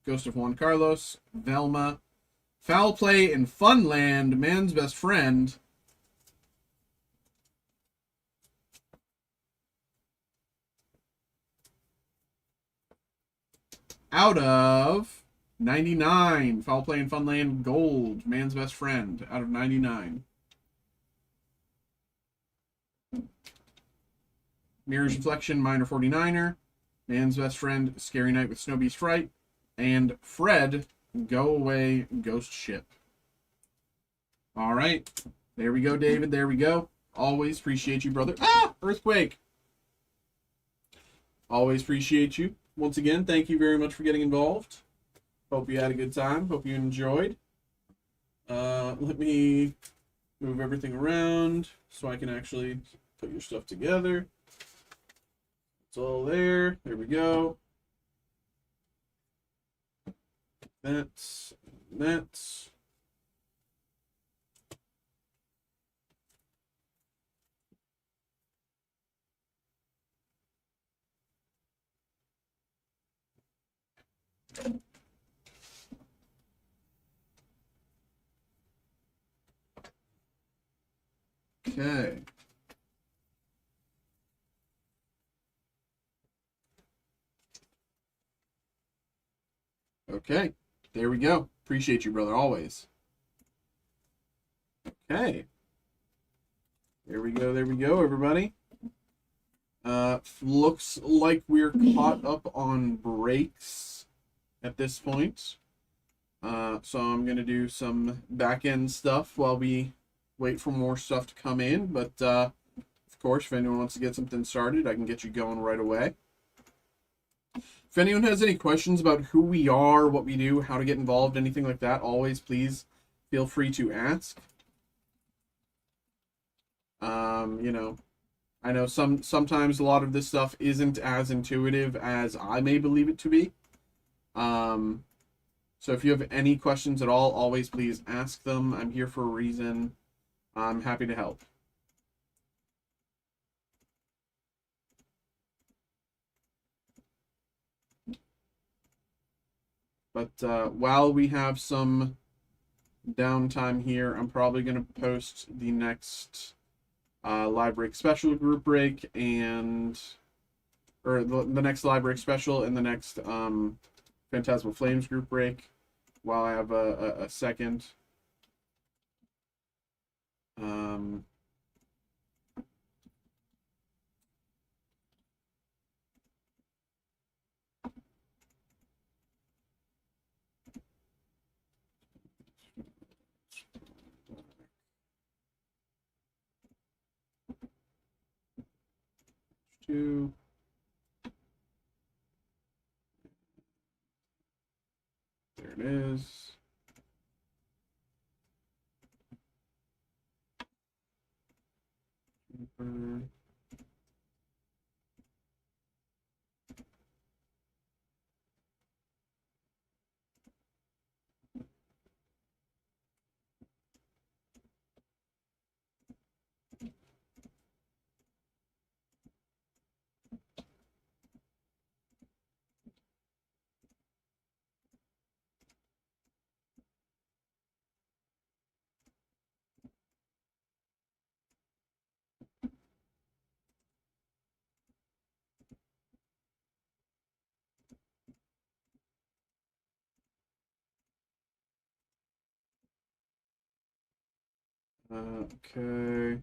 Ghost of Juan Carlos, Velma, Foul Play in Funland, Man's Best Friend, out of 99. Foul Play and Funland Gold. Man's Best Friend out of 99. Mirror's Reflection, Minor 49er. Man's Best Friend, Scary Night with Snow Beast Fright. And Fred, Go Away Ghost Ship. All right. There we go, David. There we go. Always appreciate you, brother. Ah! Earthquake. Always appreciate you. Once again, thank you very much for getting involved. Hope you had a good time. Hope you enjoyed. Let me move everything around so I can actually put your stuff together. It's all there. There we go. That's. Okay. Okay. There we go. Appreciate you, brother, always. Okay. There we go, everybody. Looks like we're caught up on breaks at this point. So I'm going to do some back-end stuff while we wait for more stuff to come in. But, of course, if anyone wants to get something started, I can get you going right away. If anyone has any questions about who we are, what we do, how to get involved, anything like that, always please feel free to ask. You know, I know sometimes a lot of this stuff isn't as intuitive as I may believe it to be. So if you have any questions at all, always please ask them. I'm here for a reason. I'm happy to help. But while we have some downtime here, I'm probably going to post the next live break special group break or the next live break special and the next Phantasmal Flames group break while I have a second. Two. There it is. Okay.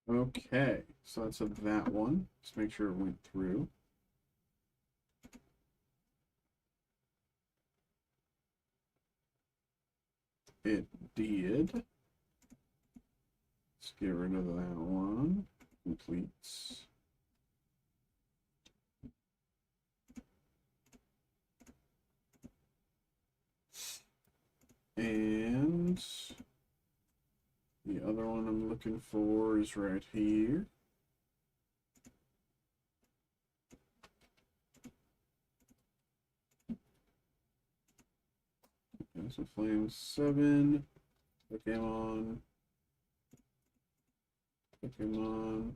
Okay, so that's that one. Just make sure it went through. It did. Let's get rid of that one. Completes. And the other one I'm looking for is right here. Okay, so Flame 7, Pokemon, Pokemon.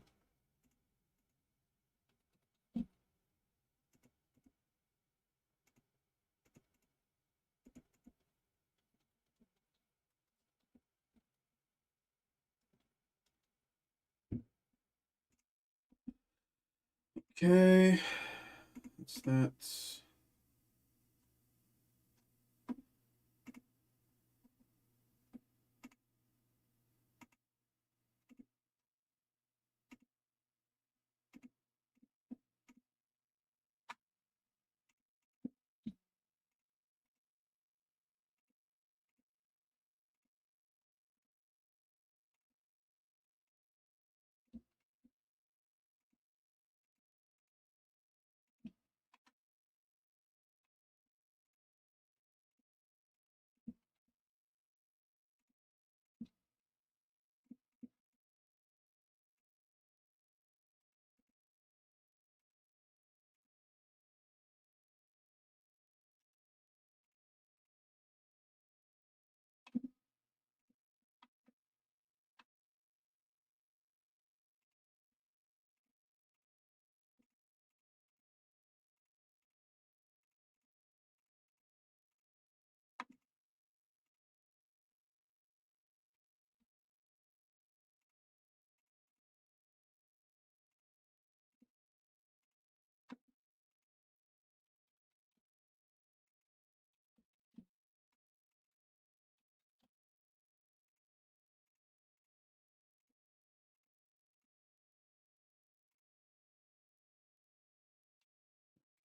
Okay, that's that.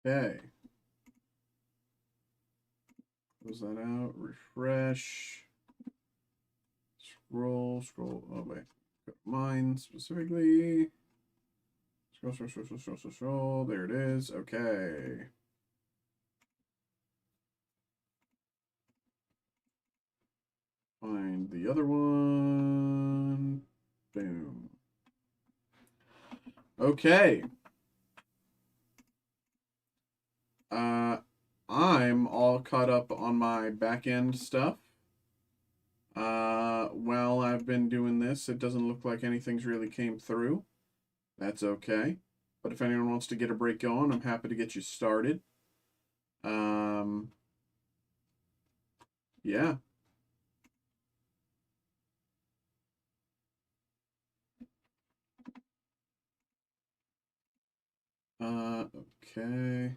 Okay. Close that out. Refresh. Scroll. Oh, wait. Mine specifically. Scroll. There it is. Okay. Find the other one. Boom. Okay. I'm all caught up on my back end stuff. While I've been doing this, it doesn't look like anything's really came through. That's okay. But if anyone wants to get a break going, I'm happy to get you started. Yeah. Okay.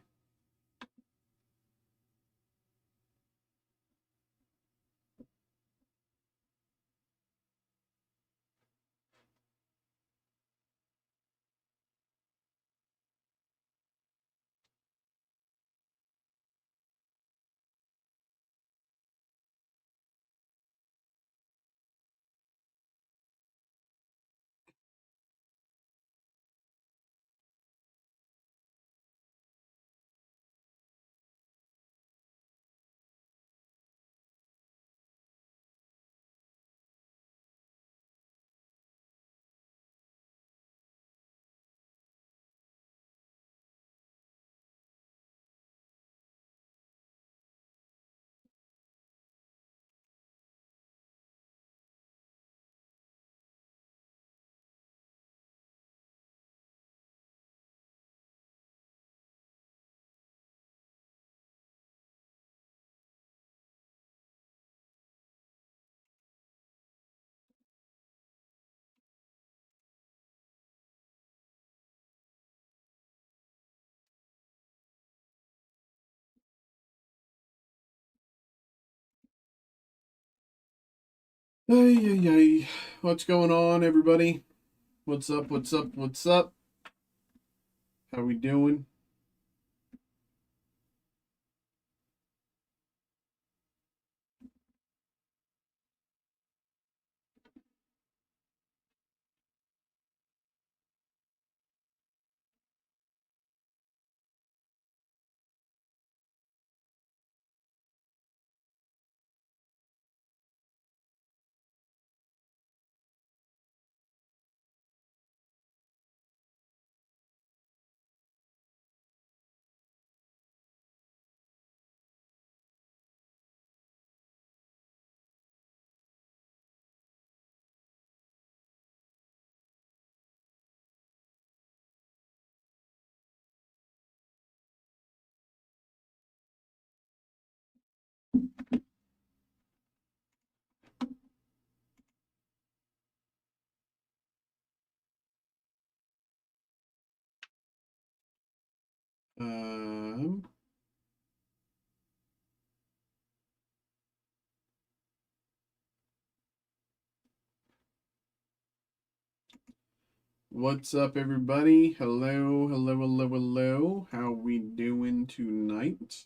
Hey. What's going on, everybody? What's up? How we doing? Um, what's up, everybody? Hello, hello, hello, hello. How we doing tonight?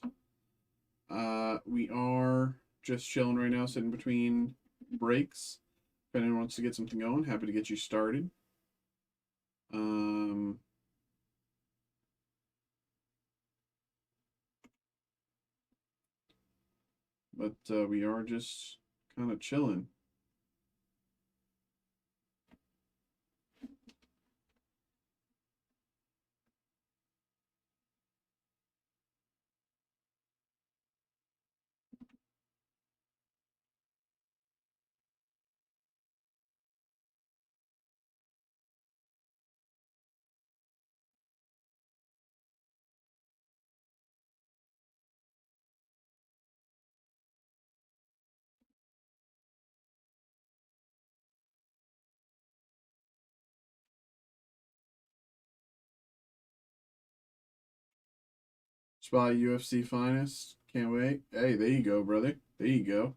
We are just chilling right now, sitting between breaks. If anyone wants to get something going, happy to get you started. But we are just kind of chilling. Spot UFC finest. Can't wait. Hey, there you go, brother. There you go.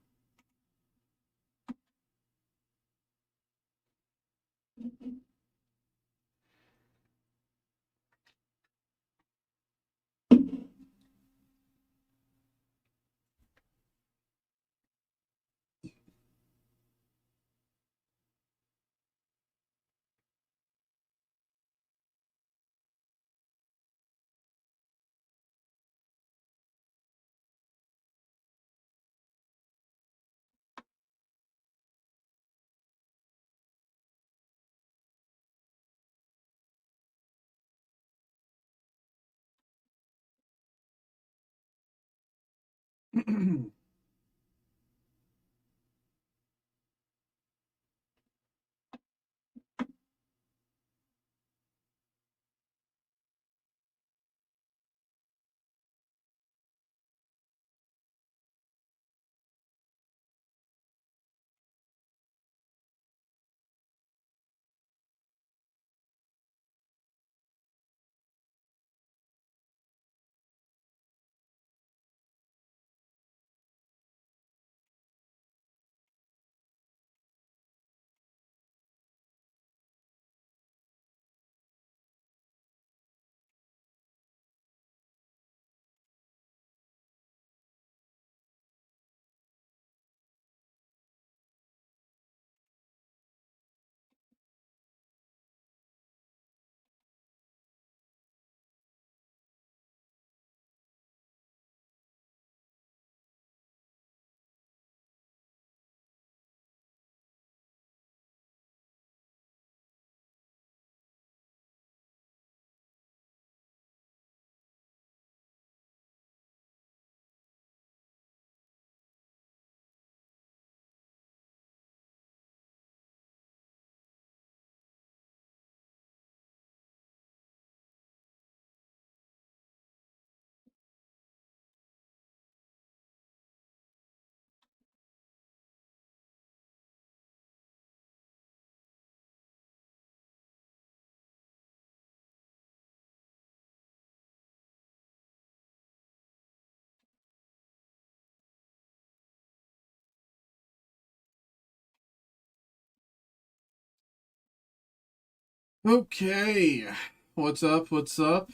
Okay. What's up? What's up?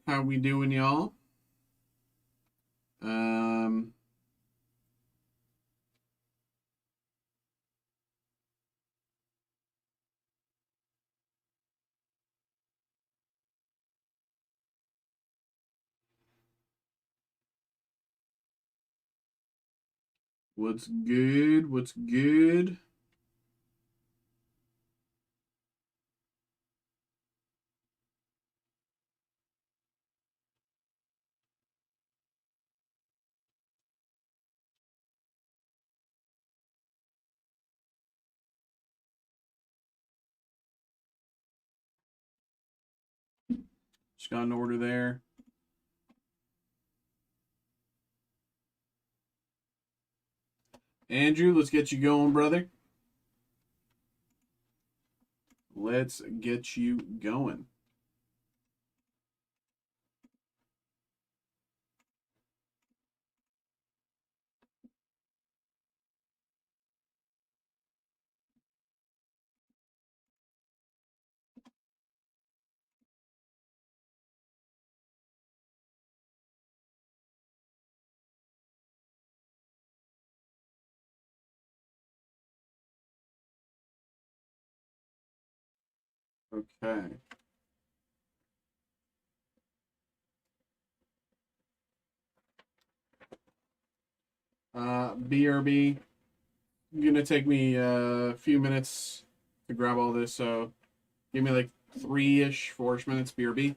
How we doing, y'all? Um, what's good? What's good? Just got an order there. Andrew, let's get you going, brother. Let's get you going. Okay. BRB. Gonna take me a few minutes to grab all this, so give me like 3-ish, 4-ish minutes, BRB.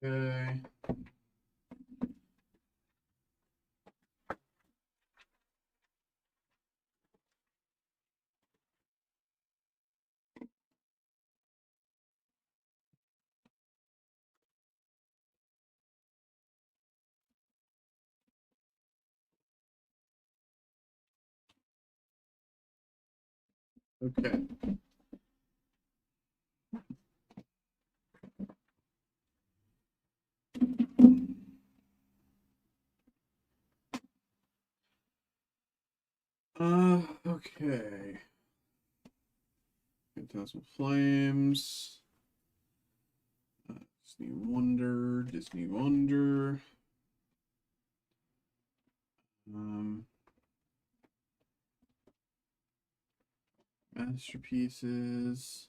Okay. Okay. Okay. Phantasmal Flames. Disney Wonder. Disney Wonder. Masterpieces.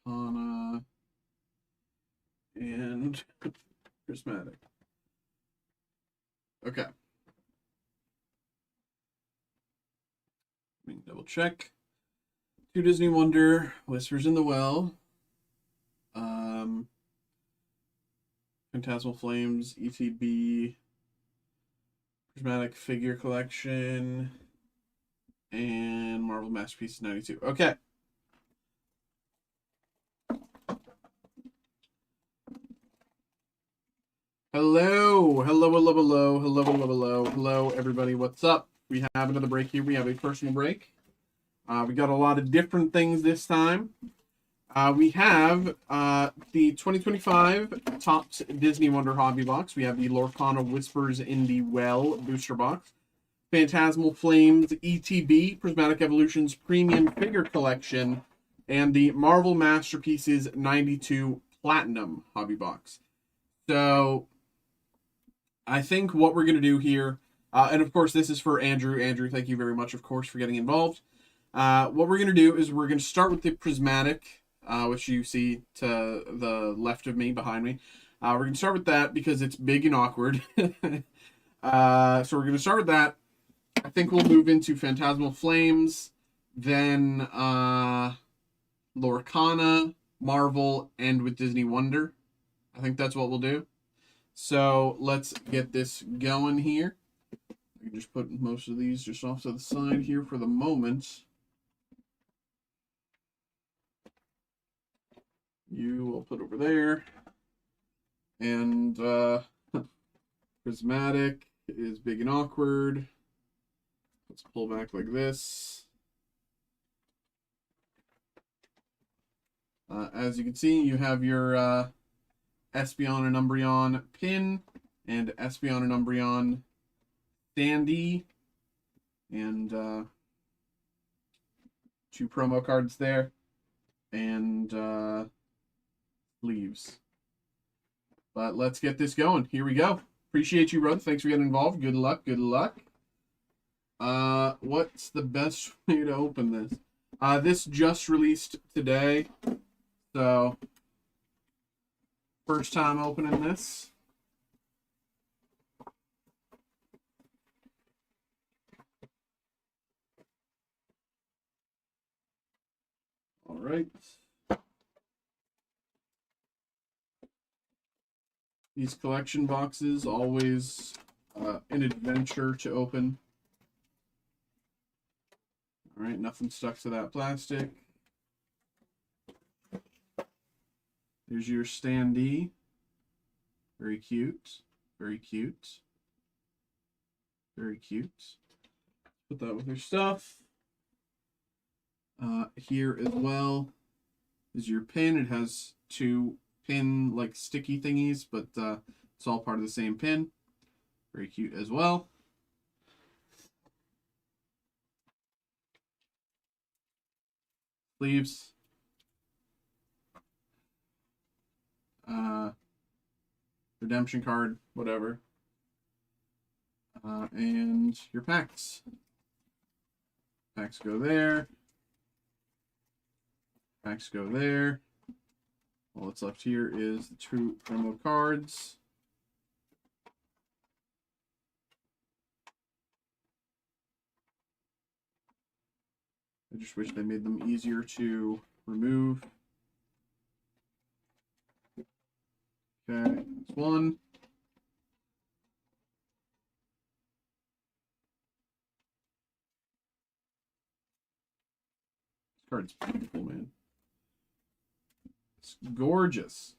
Kana. And prismatic. Okay. Let me double check. 2 Disney Wonder, Whispers in the Well, Phantasmal Flames, ETB, Prismatic Figure Collection, and Marvel Masterpieces 92. Okay. Hello, everybody. What's up? We have another break here. We have a personal break. We got a lot of different things this time. We have the 2025 Topps Disney Wonder Hobby Box. We have the Lorcana Whispers in the Well Booster Box. Phantasmal Flames ETB, Prismatic Evolutions Premium Figure Collection, and the Marvel Masterpieces 92 Platinum Hobby Box. So, I think what we're going to do here, and of course this is for Andrew. Andrew, thank you very much, of course, for getting involved. What we're going to do is we're going to start with the Prismatic, which you see to the left of me, behind me. We're going to start with that because it's big and awkward. So we're going to start with that. I think we'll move into Phantasmal Flames, then Lorcana, Marvel, and with Disney Wonder. I think that's what we'll do. So let's get this going here. I can just put most of these just off to the side here for the moment. You will put over there. And Prismatic is big and awkward. Let's pull back like this. As you can see, you have your Espeon and Umbreon pin and Espeon and Umbreon standee, and 2 promo cards there, and sleeves. But let's get this going. Here we go. Appreciate you, brother. Thanks for getting involved. Good luck. Good luck. What's the best way to open this? This just released today, so first time opening this. All right. These collection boxes, always an adventure to open. All right, nothing stuck to that plastic. There's your standee. Very cute. Very cute. Very cute. Put that with your stuff. Here as well is your pin. It has 2 pin like sticky thingies, but it's all part of the same pin. Very cute as well. Sleeves. Redemption card, whatever. And your packs. Packs go there. Packs go there. All that's left here is the 2 promo cards. I just wish they made them easier to remove. Okay, that's 1. This card's beautiful, man. It's gorgeous.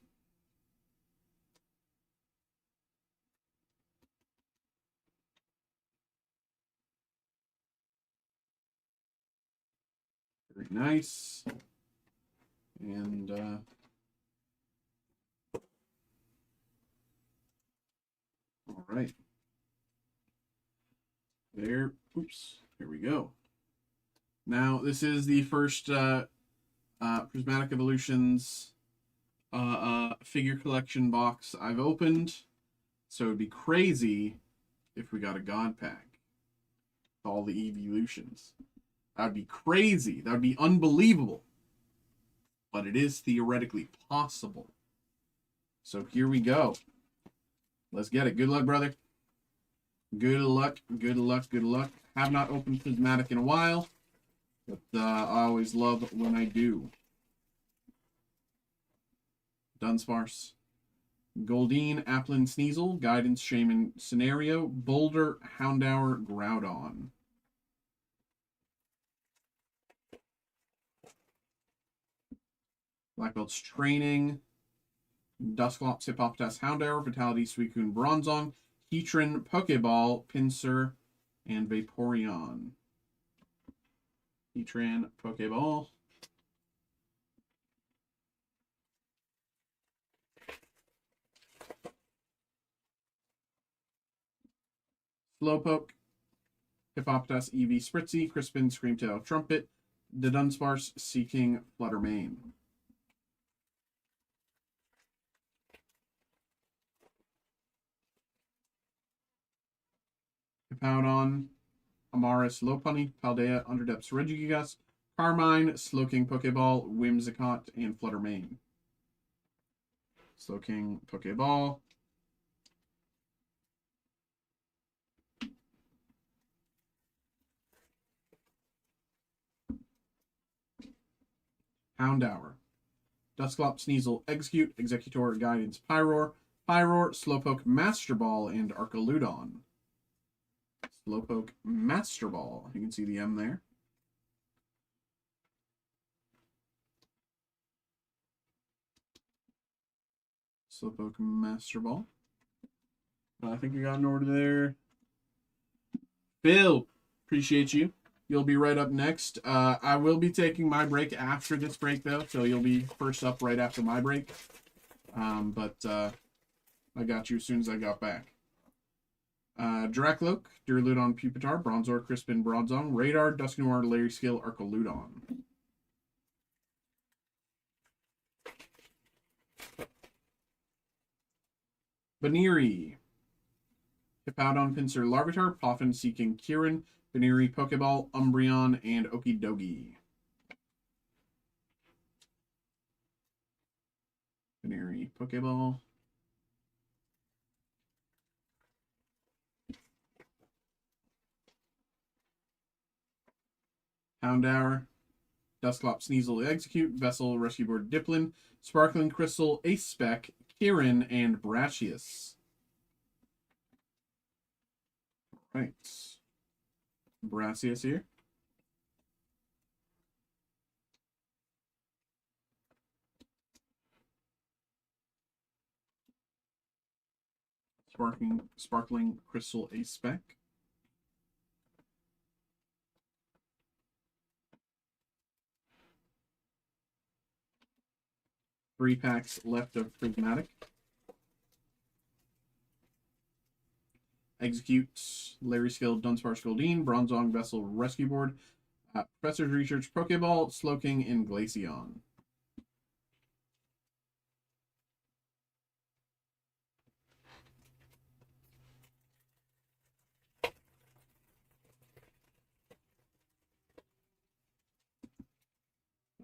Very nice. And all right. There. Oops. Here we go. Now, this is the first Prismatic Evolutions figure collection box I've opened. So it'd be crazy if we got a God Pack. All the evolutions. That would be crazy. That would be unbelievable. But it is theoretically possible. So here we go. Let's get it. Good luck, brother. Good luck, good luck, good luck. Have not opened Prismatic in a while, but I always love when I do. Dunsparce. Goldeen, Applin, Sneasel, Guidance, Shaman, Scenario, Boulder, Houndour, Groudon. Black Belt's Training, Dusclops, Hippopotame, Houndour, Vitality, Suicune, Bronzong, Heatran, Pokeball, Pinsir, and Vaporeon. Heatran, Pokeball. Slowpoke, Hippopotas, Eevee, Spritzee, Crispin, Screamtail, Trumpet, the Dunsparce, Seeking, Fluttermane. Hippowdon, Amaris, Lopunny, Paldea, Underdepths, Regigigas, Carmine, Slowking, Pokeball, Whimsicott, and Fluttermane. Slowking, Pokeball. Houndour. Dusclops, Sneasel, Execute, Executor, Guidance, Pyroar, Slowpoke, Master Ball, and Archaludon. Slowpoke, Master Ball. You can see the M there. Slowpoke, Master Ball. I think we got an order there. Phil, appreciate you. You'll be right up next. I will be taking my break after this break, though, so you'll be first up right after my break. But I got you as soon as I got back. Dracloak, Duraludon, Pupitar, Bronzor, Crispin, Bronzong, Radar, Dusknoir, Larry Skill, Archaludon. Baniri. Hippowdon, Pinsir, Larvitar, Poffin, Seeking, Kieran, Baniri, Pokeball, Umbreon, and Okidogi. Baniri, Pokeball. Houndour, Dusclops, Sneasel, Execute, Vessel, Rescue Board, Diplin, Sparkling Crystal, Ace Spec, Kieran, and Brashius. Right. Brashius here. Sparkling Crystal Ace Spec. Three packs left of Prismatic. Execute, Larry Skill, Dunsparce, Goldeen, Bronzong, Vessel, Rescue Board, Professor's Research, Pokeball, Slowking, and Glaceon.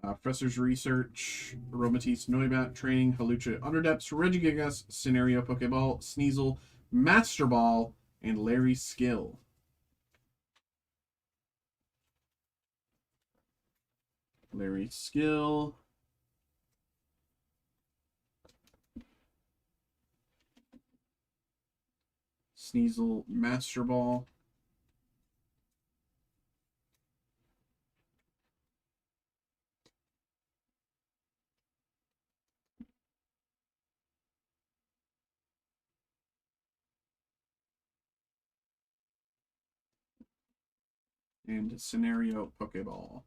Professor's Research, Aromatisse, Noibat, Training, Halucha, Underdepths, Regigigas, Scenario, Pokeball, Sneasel, Master Ball, and Larry Skill. Larry Skill. Sneasel, Master Ball. And Scenario, Pokeball.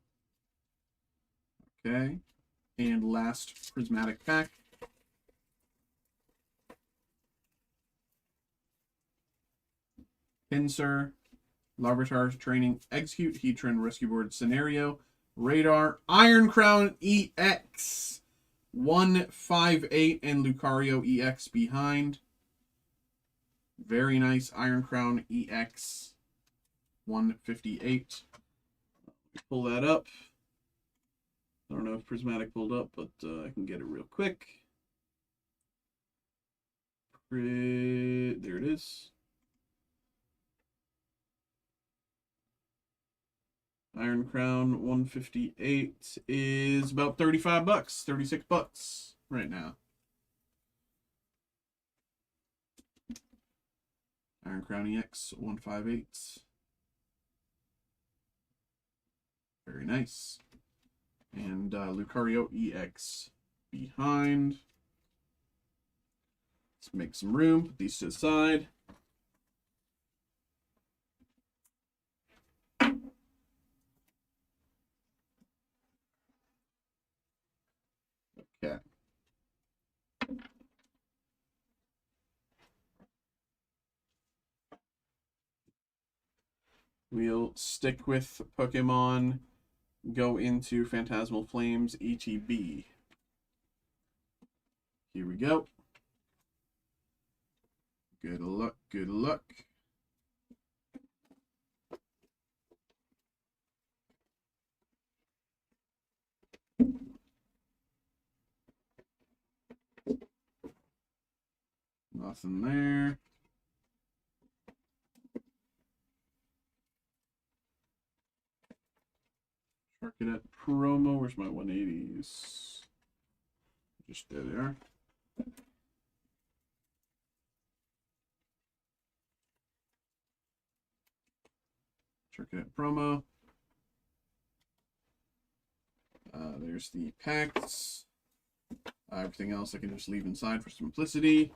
Okay. And last Prismatic pack. Pinsir, Larvitar, Training, Execute, Heatran, Rescue Board, Scenario, Radar, Iron Crown EX, 158, and Lucario EX behind. Very nice Iron Crown EX 158. Pull that up. I don't know if Prismatic pulled up, but I can get it real quick. There it is. Iron Crown 158 is about 35 bucks, 36 bucks right now. Iron Crown EX 158. Very nice. And Lucario EX behind. Let's make some room. Put these to the side. Okay. We'll stick with Pokemon, go into Phantasmal Flames ETB. Here we go. Good luck, good luck. Nothing there. Cadet promo. Where's my 180s? Just there they are. Cadet promo. There's the packs. Everything else I can just leave inside for simplicity.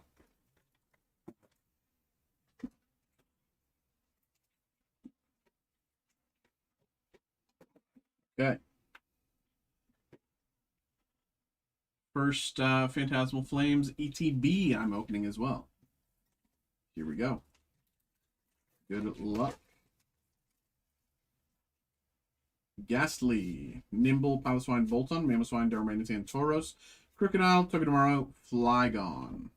Okay. First Phantasmal Flames ETB I'm opening as well. Here we go. Good luck. Ghastly, Nimble, Piloswine, Bolton, Mamoswine, Darmanitan, Tauros, Crocodile, Togedemaru, Flygon.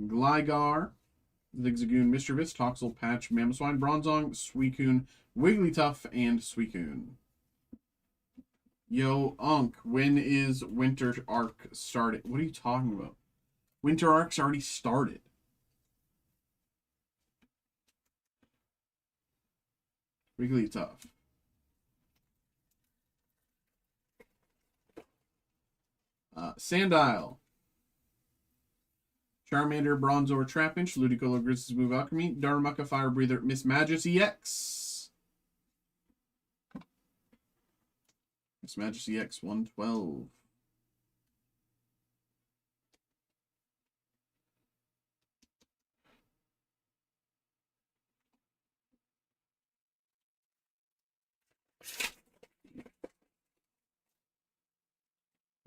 Gligar, Zigzagoon, Mischievous, Toxel, Patch, Mamoswine, Bronzong, Suicune, Wigglytuff, and Suicune. Yo, Unk, when is Winter Arc started? What are you talking about? Winter Arc's already started. Wigglytuff. Sandile. Charmander, Bronzor, Trapinch, Ludicolo, Grizzly's Move Alchemy, Darumaka, Fire Breather, Miss Majesty EX. Miss Majesty EX 112.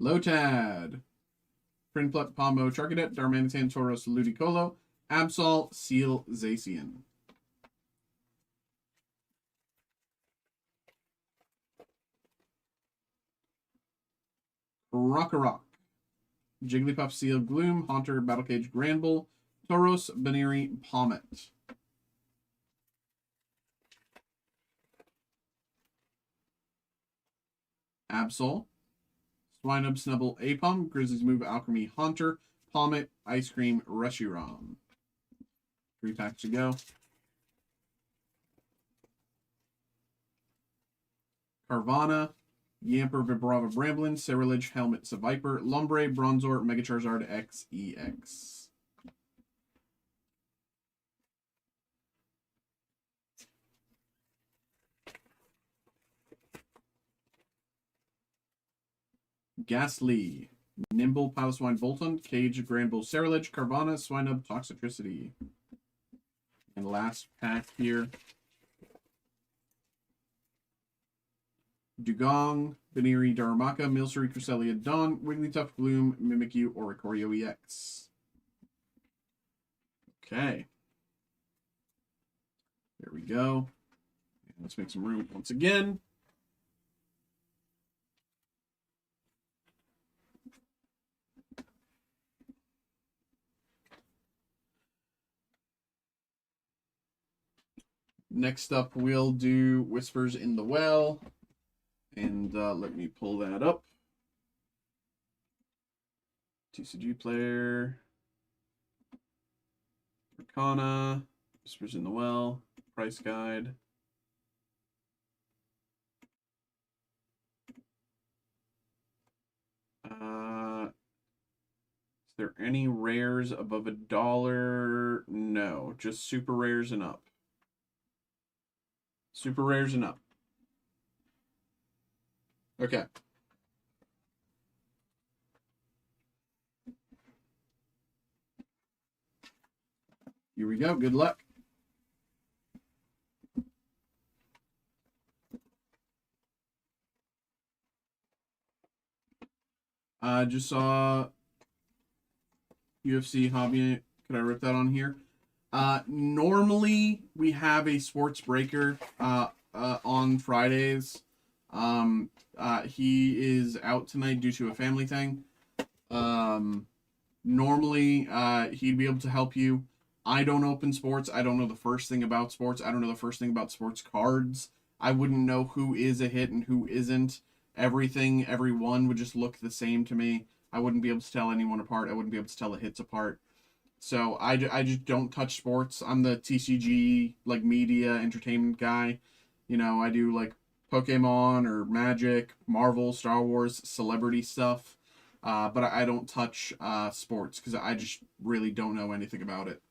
Lotad. Prinplup, Pombo, Charcadet, Darmanitan, Tauros, Ludicolo, Absol, Seal, Zacian. Rock-a-Rock. Jigglypuff, Seal, Gloom, Haunter, Battlecage, Granbull, Tauros, Baneri, Pommet. Absol. Swinub, Snubble, Apom, Grizzly's Move, Alchemy, Haunter, Pommet, Ice Cream, Reshiram. 3 packs to go. Carvana, Yamper, Vibrava, Bramblin, Ceruledge, Helmet, Seviper, Lumbre, Bronzor, Mega Charizard X, EX. Ghastly, Nimble, Piloswine, Bolton, Cage, Granbull, Ceruledge, Carvana, Swinub, Toxicity. And last pack here. Dugong, Baneri, Darumaka, Milcery, Cresselia, Dawn, Wigglytuff, Gloom, Mimikyu, Oricorio EX. Okay. There we go. And let's make some room once again. Next up, we'll do Whispers in the Well. And let me pull that up. TCG player. Arcana. Whispers in the Well. Price guide. Is there any rares above $1? No, just super rares and up. Super rares and up. Okay. Here we go. Good luck. I just saw UFC hobby. Could I rip that on here? Normally we have a sports breaker on Fridays. He is out tonight due to a family thing. Normally he'd be able to help you. I don't open sports. I don't know the first thing about sports. I don't know the first thing about sports cards. I wouldn't know who is a hit and who isn't. Everyone would just look the same to me. I wouldn't be able to tell anyone apart. I wouldn't be able to tell the hits apart. So I just don't touch sports. I'm the TCG, like, media entertainment guy. You know, I do, like, Pokemon or Magic, Marvel, Star Wars, celebrity stuff. But I don't touch sports because I just really don't know anything about it.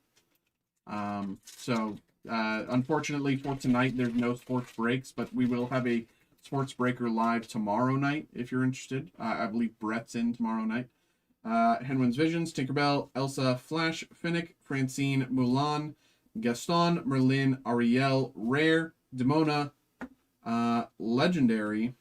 Unfortunately for tonight, there's no sports breaks, but we will have a sports breaker live tomorrow night if you're interested. I believe Brett's in tomorrow night. Henwin's Visions, Tinkerbell, Elsa, Flash, Finnick, Francine, Mulan, Gaston, Merlin, Ariel, Rare, Demona, Legendary,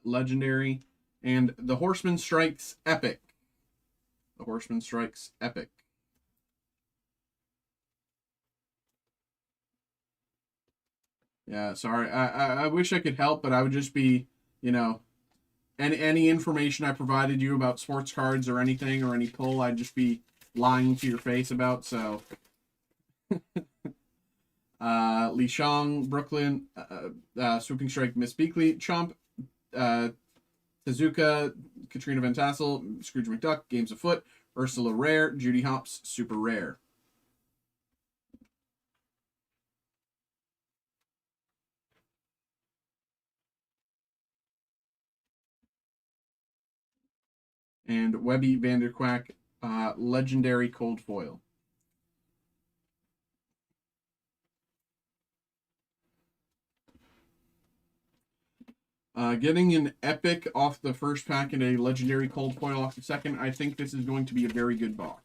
Legendary, and The Horseman Strikes Epic. The Horseman Strikes Epic. Yeah, sorry. I wish I could help, but I would just be, you know, any information I provided you about sports cards or anything or any pull, I'd just be lying to your face about. So, Li Shang, Brooklyn, Swooping Strike, Miss Beakley, Chomp, Tezuka, Katrina Van Tassel, Scrooge McDuck, Games Afoot, Ursula Rare, Judy Hopps, Super Rare. And Webby Vanderquack, Legendary Cold Foil. Getting an epic off the first pack and a legendary cold foil off the second, I think this is going to be a very good box.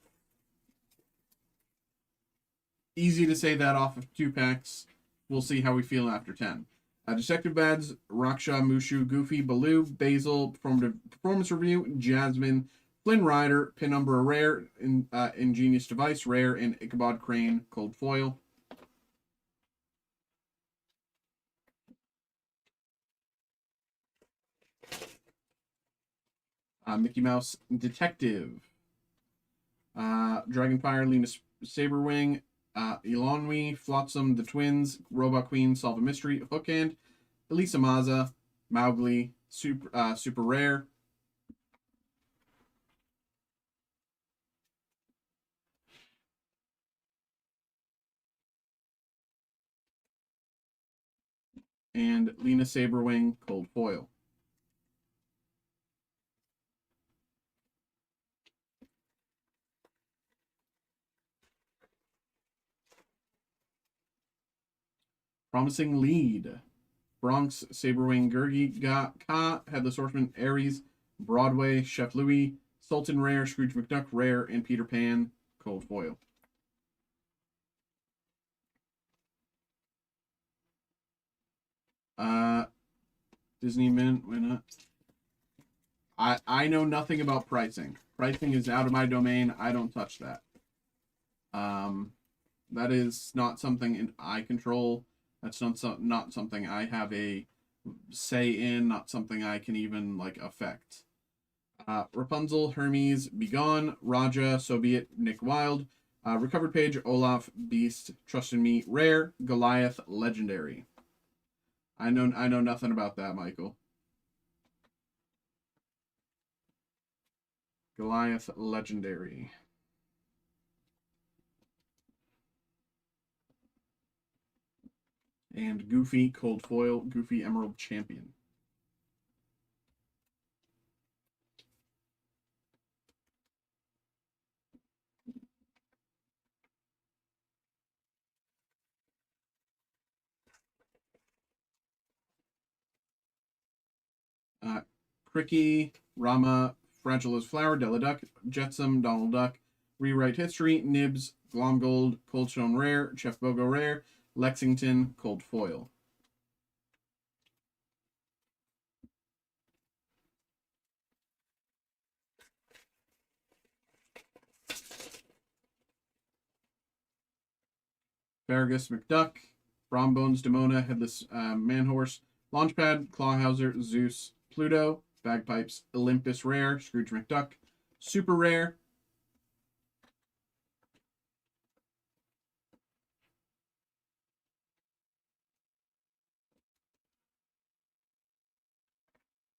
Easy to say that off of 2 packs. We'll see how we feel after 10. Detective Bads, Raksha, Mushu, Goofy, Baloo, Basil, Performance Review, Jasmine, Flynn Rider, Penumbra Rare, Ingenious Device Rare, and Ichabod Crane Cold Foil. Mickey Mouse Detective. Dragonfire, Lena Saberwing, Elonwy, Flotsam, The Twins, Robot Queen, Solve a Mystery, Hookhand, Elisa Maza, Mowgli, Super Rare. And Lena Saberwing, Cold Foil. Promising Lead. Bronx, Saberwing, Gurgi, Ka, Headless Horseman, Ares, Broadway, Chef Louis, Sultan Rare, Scrooge McDuck Rare, and Peter Pan Cold Foil. Disney Mint, why not? I know nothing about pricing. Pricing is out of my domain. I don't touch that. That is not something I control. That's not something I have a say in. Not something I can even, like, affect. Rapunzel, Hermes, Begone, Raja, So Be It, Nick Wilde. Recovered page, Olaf, Beast, Trust in Me, Rare, Goliath, Legendary. I know nothing about that, Michael. Goliath, Legendary. And Goofy, Cold Foil, Goofy, Emerald Champion. Cricky, Rama, Fragile as Flower, Deladuck, Jetsam, Donald Duck, Rewrite History, Nibs, Glomgold, Coldstone Rare, Chef Bogo Rare, Lexington, Cold Foil. Farragus, McDuck, Brombones, Demona, Headless Manhorse, Launchpad, Clawhauser, Zeus, Pluto, Bagpipes, Olympus Rare, Scrooge McDuck, Super Rare,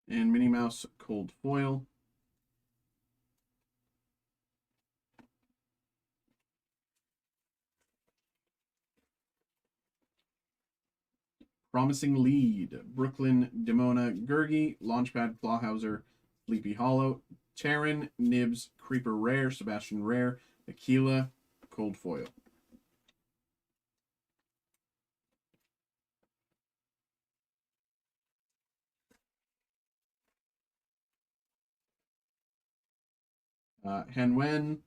and Minnie Mouse, Cold Foil. Promising Lead, Brooklyn, Demona, Gurgi, Launchpad, Clawhauser, Sleepy Hollow, Terran, Nibs, Creeper Rare, Sebastian Rare, Aquila, Cold Foil. Henwen,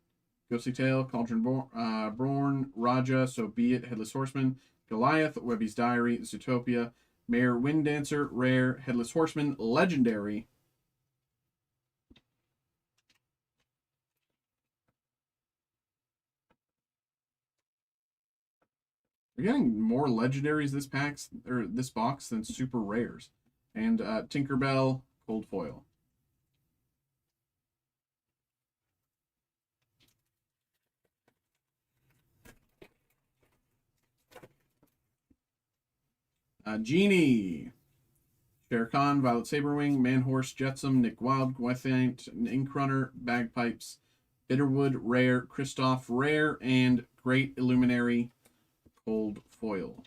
Ghostly Tale, Cauldron Born, Raja, So Be It, Headless Horseman, Goliath, Webby's Diary, Zootopia, Mayor Wind Dancer, Rare, Headless Horseman, Legendary. We're getting more legendaries this box than super rares. And Tinkerbell, Cold Foil. Genie, Shere Khan, Violet Saberwing, Manhorse, Jetsam, Nick Wild, Gwethant, Inkrunner, Bagpipes, Bitterwood, Rare, Kristoff, Rare, and Great Illuminary, Cold Foil.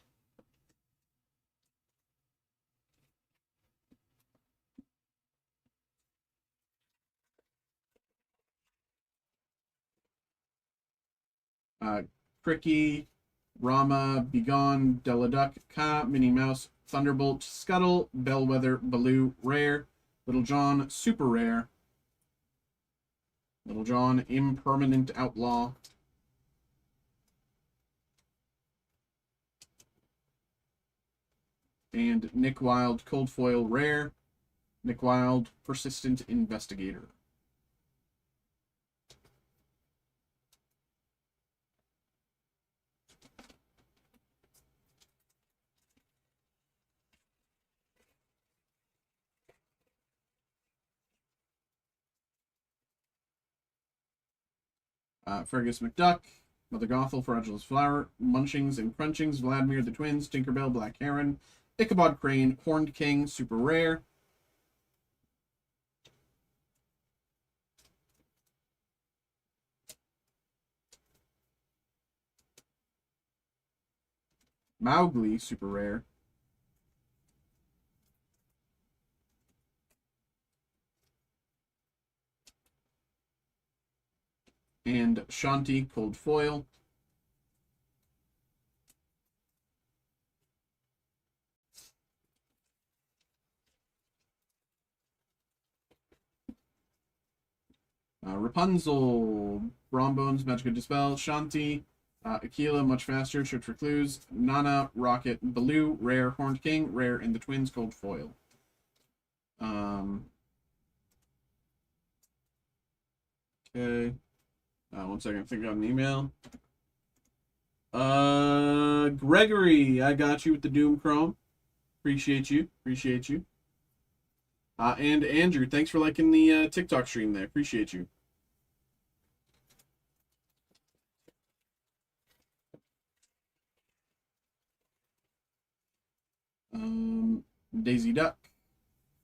Cricky, Rama, Begone, Deladuck, Ka, Minnie Mouse, Thunderbolt, Scuttle, Bellwether, Baloo, Rare, Little John, Super Rare, Little John, Impermanent Outlaw, and Nick Wild, Cold Foil, Rare, Nick Wild, Persistent Investigator. Fergus McDuck, Mother Gothel, Fragile as Flower, Munchings and Crunchings, Vladimir the Twins, Tinkerbell, Black Heron, Ichabod Crane, Horned King, Super Rare. Mowgli, Super Rare. And Shanti, Cold Foil. Rapunzel, Brombones, Magic of Dispel, Shanti, Aquila, Much Faster, Search for Clues, Nana, Rocket, Baloo, Rare, Horned King, Rare, and the Twins, Cold Foil. Okay. 1 second, I think I got an email. Gregory, I got you with the Doom Chrome. Appreciate you. Appreciate you. And Andrew, thanks for liking the TikTok stream there. Appreciate you. Daisy Duck,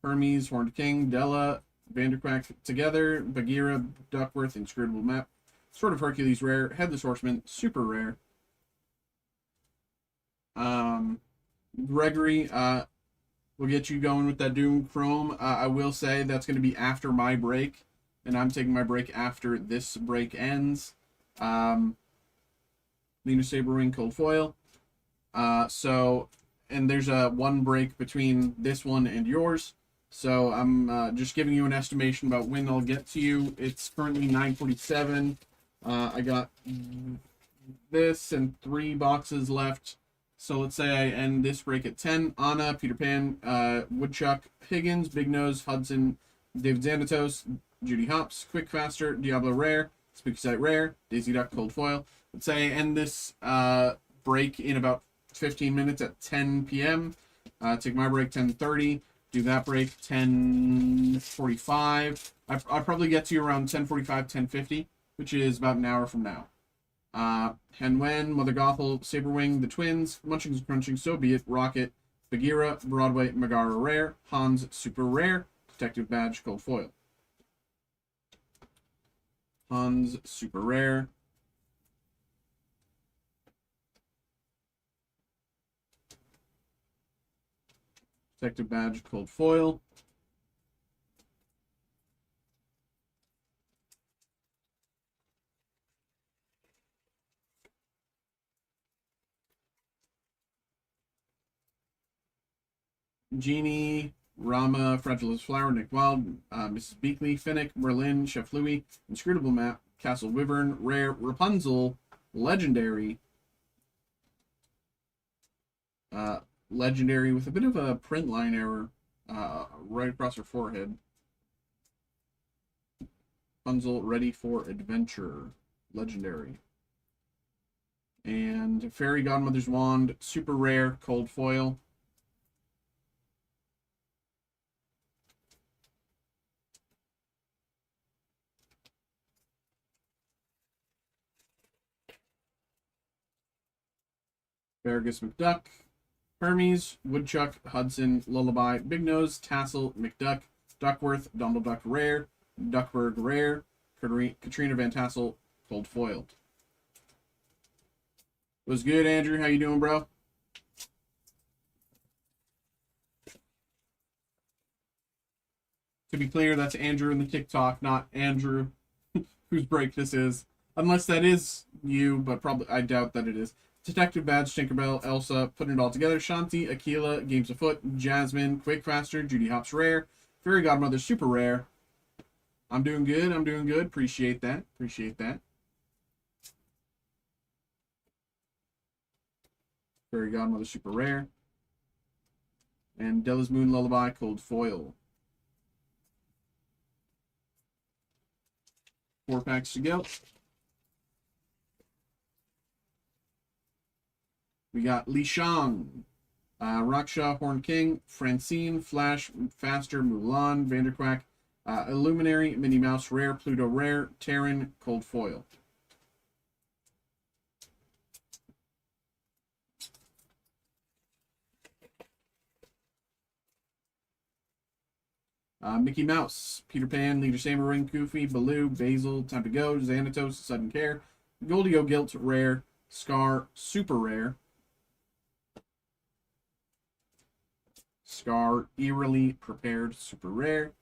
Hermes, Horned King, Della, Vanderquack together, Bagheera, Duckworth, Inscrutable Map, Sword of Hercules rare, Headless Horseman, super rare. Gregory, we'll get you going with that Doom Chrome. I will say that's going to be after my break, and I'm taking my break after this break ends. Lena Saberwing Cold Foil. And there's a one break between this one and yours. So I'm just giving you an estimation about when I'll get to you. It's currently 9:47. I got this and 3 boxes left. So let's say I end this break at 10. Anna, Peter Pan, Woodchuck, Higgins, Big Nose, Hudson, David Xanatos, Judy Hops, Quick Faster, Diablo Rare, Spooky Sight Rare, Daisy Duck, Cold Foil. Let's say I end this break in about 15 minutes at 10 p.m. Take my break 10:30. Do that break 10:45. I'll probably get to you around 10:45, 10:50, which is about an hour from now. Henwen, Mother Gothel, Saberwing, the Twins, Munchings and Crunching, So Be It, Rocket, Bagheera, Broadway, Megara Rare, Hans, Super Rare, Detective Badge, Cold Foil. Hans, Super Rare. Detective Badge, Cold Foil. Genie, Rama, Fragilist Flower, Nick Wild, Mrs. Beakley, Finnick, Merlin, Chef Louis, Inscrutable Map, Castle Wyvern, Rare, Rapunzel, Legendary. Legendary with a bit of a print line error right across her forehead. Rapunzel, Ready for Adventure. Legendary. And Fairy Godmother's Wand, super rare, cold foil. Fergus McDuck, Hermes, Woodchuck, Hudson, Lullaby, Big Nose, Tassel, McDuck, Duckworth, Dumbleduck Rare, Duckburg Rare, Katrina Van Tassel, Cold Foiled. Was good, Andrew. How you doing, bro? To be clear, that's Andrew in the TikTok, not Andrew whose break this is. Unless that is you, but probably I doubt that it is. Detective Badge, Tinkerbell, Elsa, Putting It All Together, Shanti, Aquila, Games Afoot, Jasmine, Quick Faster, Judy Hops Rare, Fairy Godmother Super Rare. I'm doing good. I'm doing good. Appreciate that. Appreciate that. Fairy Godmother Super Rare. And Della's Moon Lullaby Cold Foil. 4 packs to go. We got Li Shang, Raksha, Horn King, Francine, Flash, Faster, Mulan, Vanderquack, Illuminary, Minnie Mouse Rare, Pluto Rare, Terran, Cold Foil. Mickey Mouse, Peter Pan, Leader Saberwing, Goofy, Baloo, Basil, Time to Go, Xanatos, Sudden Care, Goldie O'Gilt, Rare, Scar, Super Rare, Scar, Eerily Prepared, Super Rare,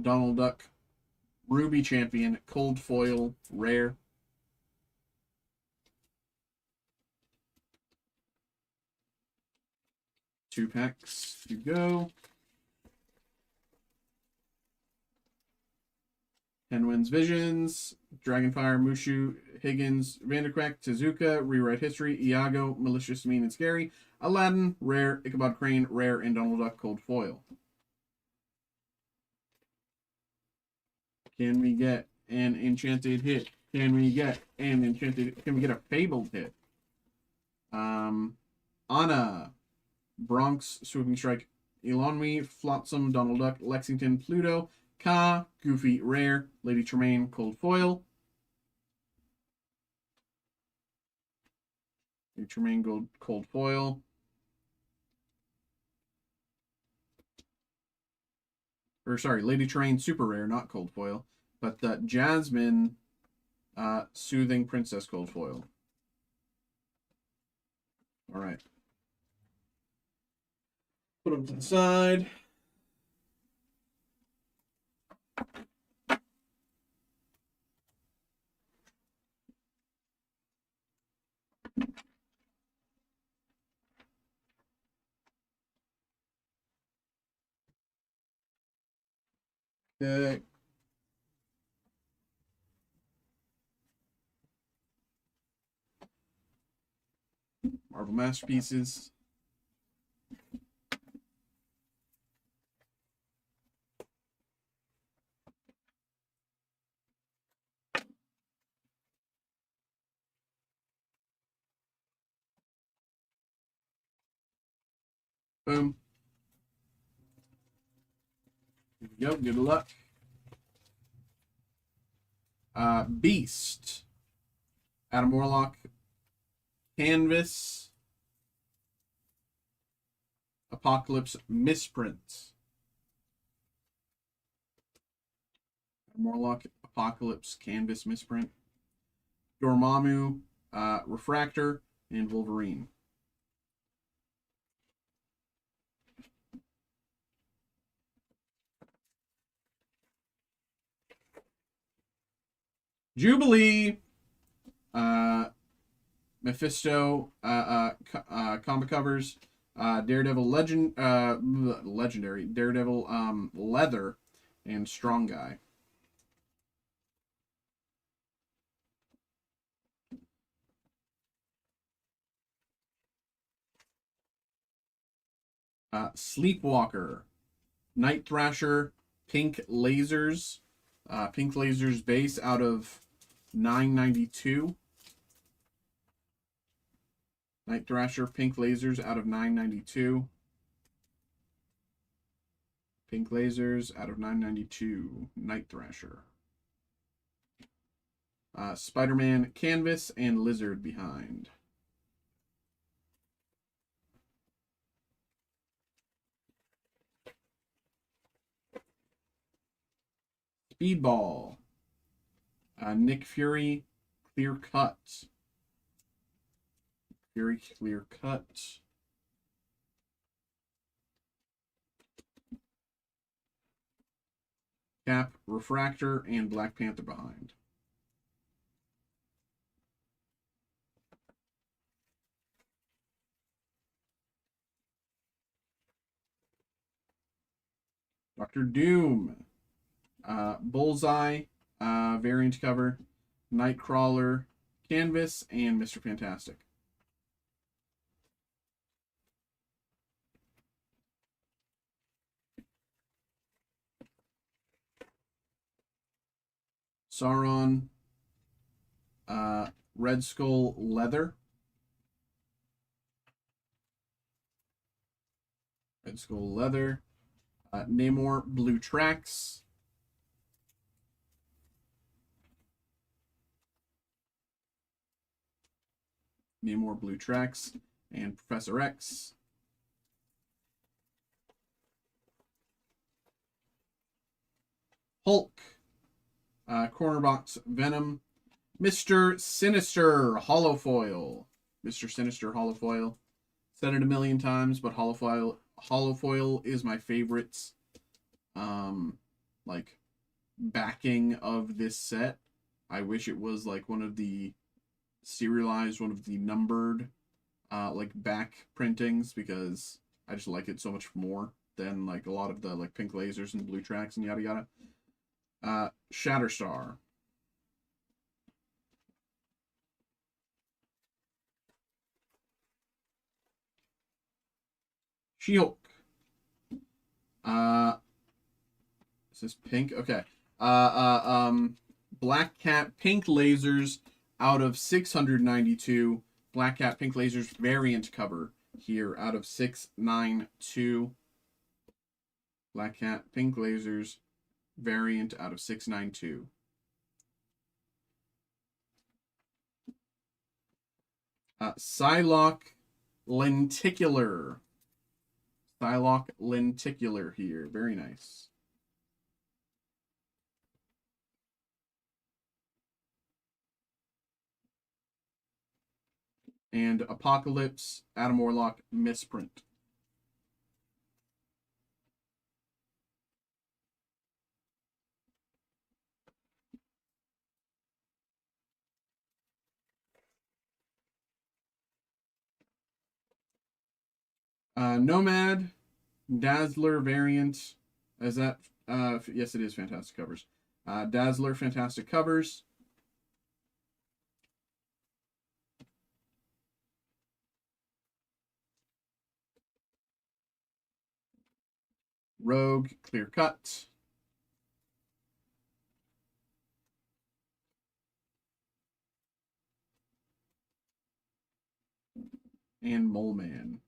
Donald Duck, Ruby Champion, Cold Foil, Rare, two packs to go. Henwen's Visions, Dragonfire, Mushu, Higgins, Vanderquack, Tezuka, Rewrite History, Iago, Malicious, Mean, and Scary, Aladdin, Rare, Ichabod Crane, Rare, and Donald Duck Cold Foil. Can we get an enchanted hit? Can we get an enchanted? Can we get a fabled hit? Anna, Bronx, Swooping Strike, Elonomy, Flotsam, Donald Duck, Lexington, Pluto, Ka, Goofy, Rare, Lady Tremaine, Cold Foil. Lady Tremaine, Cold Foil. Or sorry, Lady Tremaine, Super Rare, not Cold Foil. But Jasmine, Soothing Princess, Cold Foil. All right. Put them to the side. Okay. Marvel Masterpieces. Boom. Here we go. Good luck. Beast. Adam Warlock. Canvas. Apocalypse Misprint. Adam Warlock. Apocalypse Canvas Misprint. Dormammu. Refractor. And Wolverine. Jubilee, Mephisto, comic covers, Daredevil Legendary, Daredevil Leather, and Strong Guy. Sleepwalker, Night Thrasher, Pink Lasers base out of 992. Night Thrasher, Pink Lasers out of 992. Pink Lasers out of 992. Night Thrasher. Spider-Man Canvas and Lizard behind. Speedball. Nick Fury, Clear Cut. Fury, Clear Cut. Cap, Refractor, and Black Panther behind. Dr. Doom. Bullseye, variant cover, Nightcrawler, Canvas, and Mr. Fantastic. Sauron, Red Skull Leather. Red Skull Leather. Namor Blue Tracks. Namor Blue Tracks. And Professor X. Hulk. Corner Box Venom. Mr. Sinister Holofoil. Mr. Sinister Holofoil. Said it a million times, but Holofoil is my favorite like backing of this set. I wish it was like one of the serialized, one of the numbered like back printings, because I just like it so much more than like a lot of the like Pink Lasers and Blue Tracks and yada yada. Shatterstar. She-Hulk. Is this pink? Okay. Black Cat Pink Lasers out of 692. Black Cat Pink Lasers variant cover. here out of 692. Black Cat, Pink Lasers variant out of 692. Psylocke Lenticular. Psylocke Lenticular here. Very nice. And Apocalypse, Adam Warlock, misprint. Nomad, Dazzler variant. Is that? Yes, it is Fantastic Covers. Dazzler, Fantastic Covers. Rogue, Clear Cut. And Mole Man.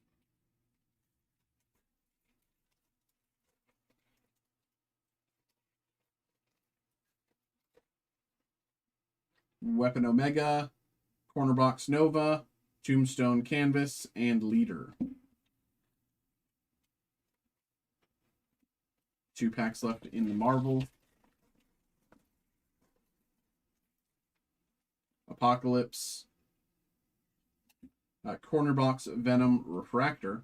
Weapon Omega, Corner Box Nova, Tombstone Canvas, and Leader. 2 packs left in the Marvel. Apocalypse, Corner Box Venom Refractor,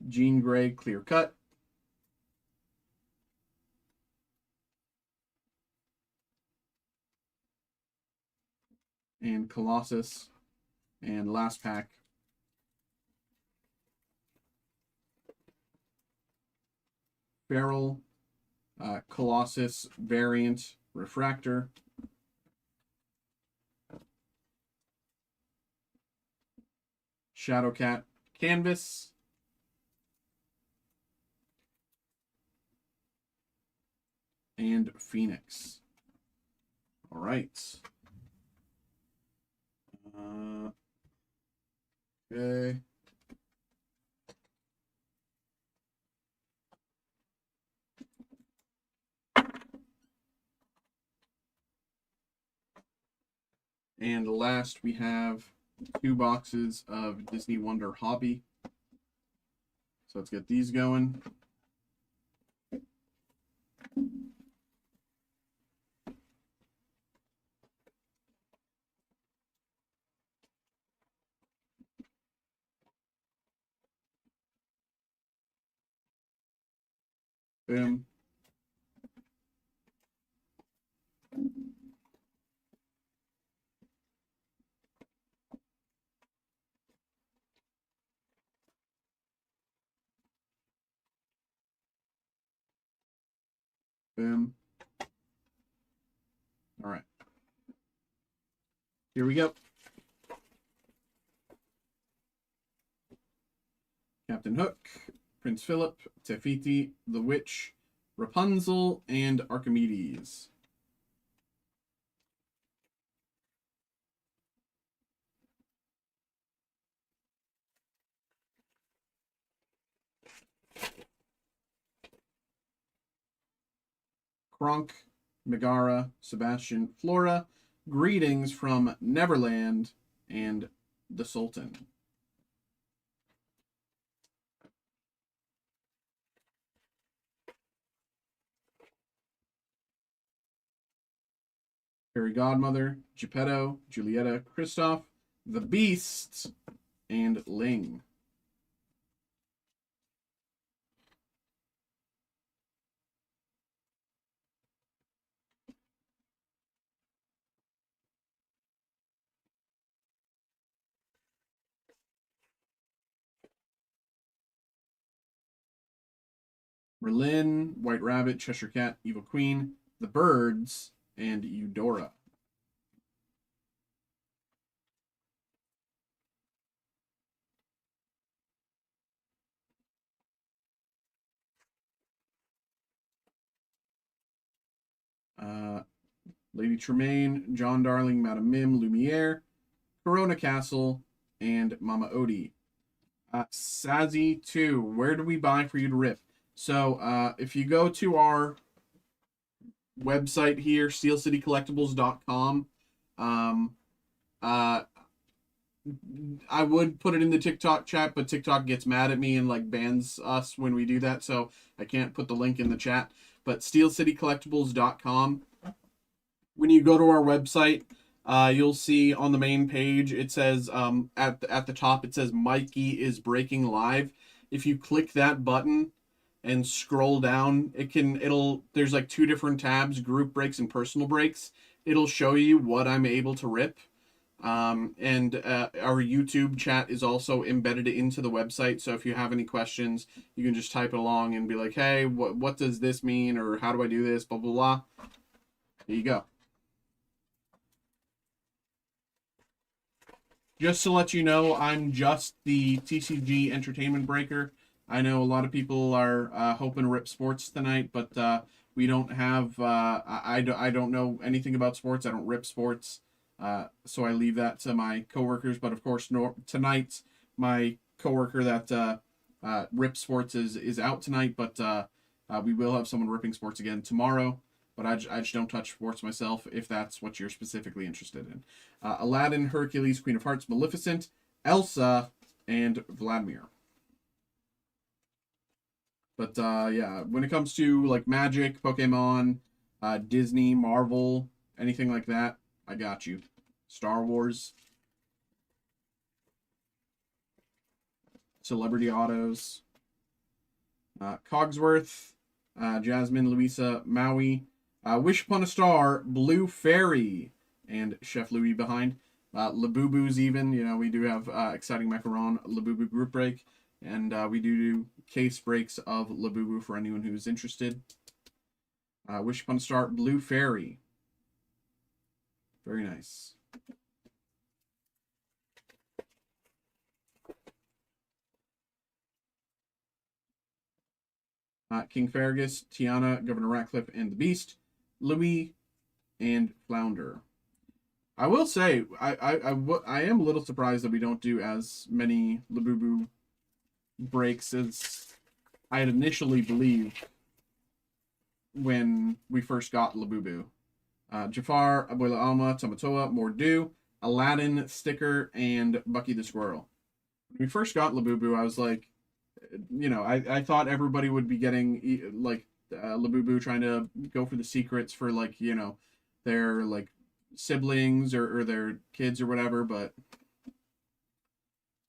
Jean Grey Clear Cut, and Colossus, and last pack, Feral, Colossus variant Refractor, Shadowcat Canvas, and Phoenix. All right. Okay. And last, we have 2 boxes of Disney Wonder Hobby. So let's get these going. Boom. Boom. All right. Here we go. Captain Hook, Prince Philip, Tefiti, the Witch, Rapunzel, and Archimedes. Kronk, Megara, Sebastian, Flora, Greetings from Neverland, and the Sultan. Fairy Godmother, Geppetto, Julieta, Kristoff, the Beast, and Ling. Merlin, White Rabbit, Cheshire Cat, Evil Queen, the Birds, and Eudora. Lady Tremaine, John Darling, Madame Mim, Lumiere, Corona Castle, and Mama Odie. Sazzy 2, where do we buy for you to rip? So if you go to our website here, steelcitycollectibles.com, uh, I would put it in the TikTok chat, but TikTok gets mad at me and like bans us when we do that, so I can't put the link in the chat. But steelcitycollectibles.com. When you go to our website, you'll see on the main page it says at the top it says Mikey is breaking live. If you click that button and scroll down, there's like 2 different tabs, group breaks and personal breaks. It'll show you what I'm able to rip. And our YouTube chat is also embedded into the website, so if you have any questions, you can just type it along and be like, hey, what does this mean, or how do I do this, blah blah blah. There you go. Just to let you know, I'm just the TCG entertainment breaker. I know a lot of people are hoping to rip sports tonight, but we don't have I don't know anything about sports. I don't rip sports. So I leave that to my coworkers. But of course, tonight my coworker that rips sports is out tonight. But we will have someone ripping sports again tomorrow. But I just don't touch sports myself if that's what you're specifically interested in. Aladdin, Hercules, Queen of Hearts, Maleficent, Elsa, and Vladimir. But yeah, when it comes to like Magic, Pokemon, Disney, Marvel, anything like that, I got you. Star Wars. Celebrity Autos. Cogsworth. Jasmine, Louisa, Maui. Wish Upon a Star, Blue Fairy. And Chef Louis behind. Labubu's even. You know, we do have exciting Macaron Labubu group break. And we do case breaks of Labubu for anyone who's interested. Wish Upon a Star, Blue Fairy. Very nice. King Fergus, Tiana, Governor Ratcliffe, and the Beast. Louis, and Flounder. I will say, I am a little surprised that we don't do as many Labubu breaks as I had initially believed when we first got Labubu. Jafar, Abuela Alma, Tamatoa, Mordu, Aladdin, Sticker, and Bucky the Squirrel. When we first got Labubu, I was like, you know, I thought everybody would be getting, like, Labubu trying to go for the secrets for, like, you know, their, like, siblings or their kids or whatever, but,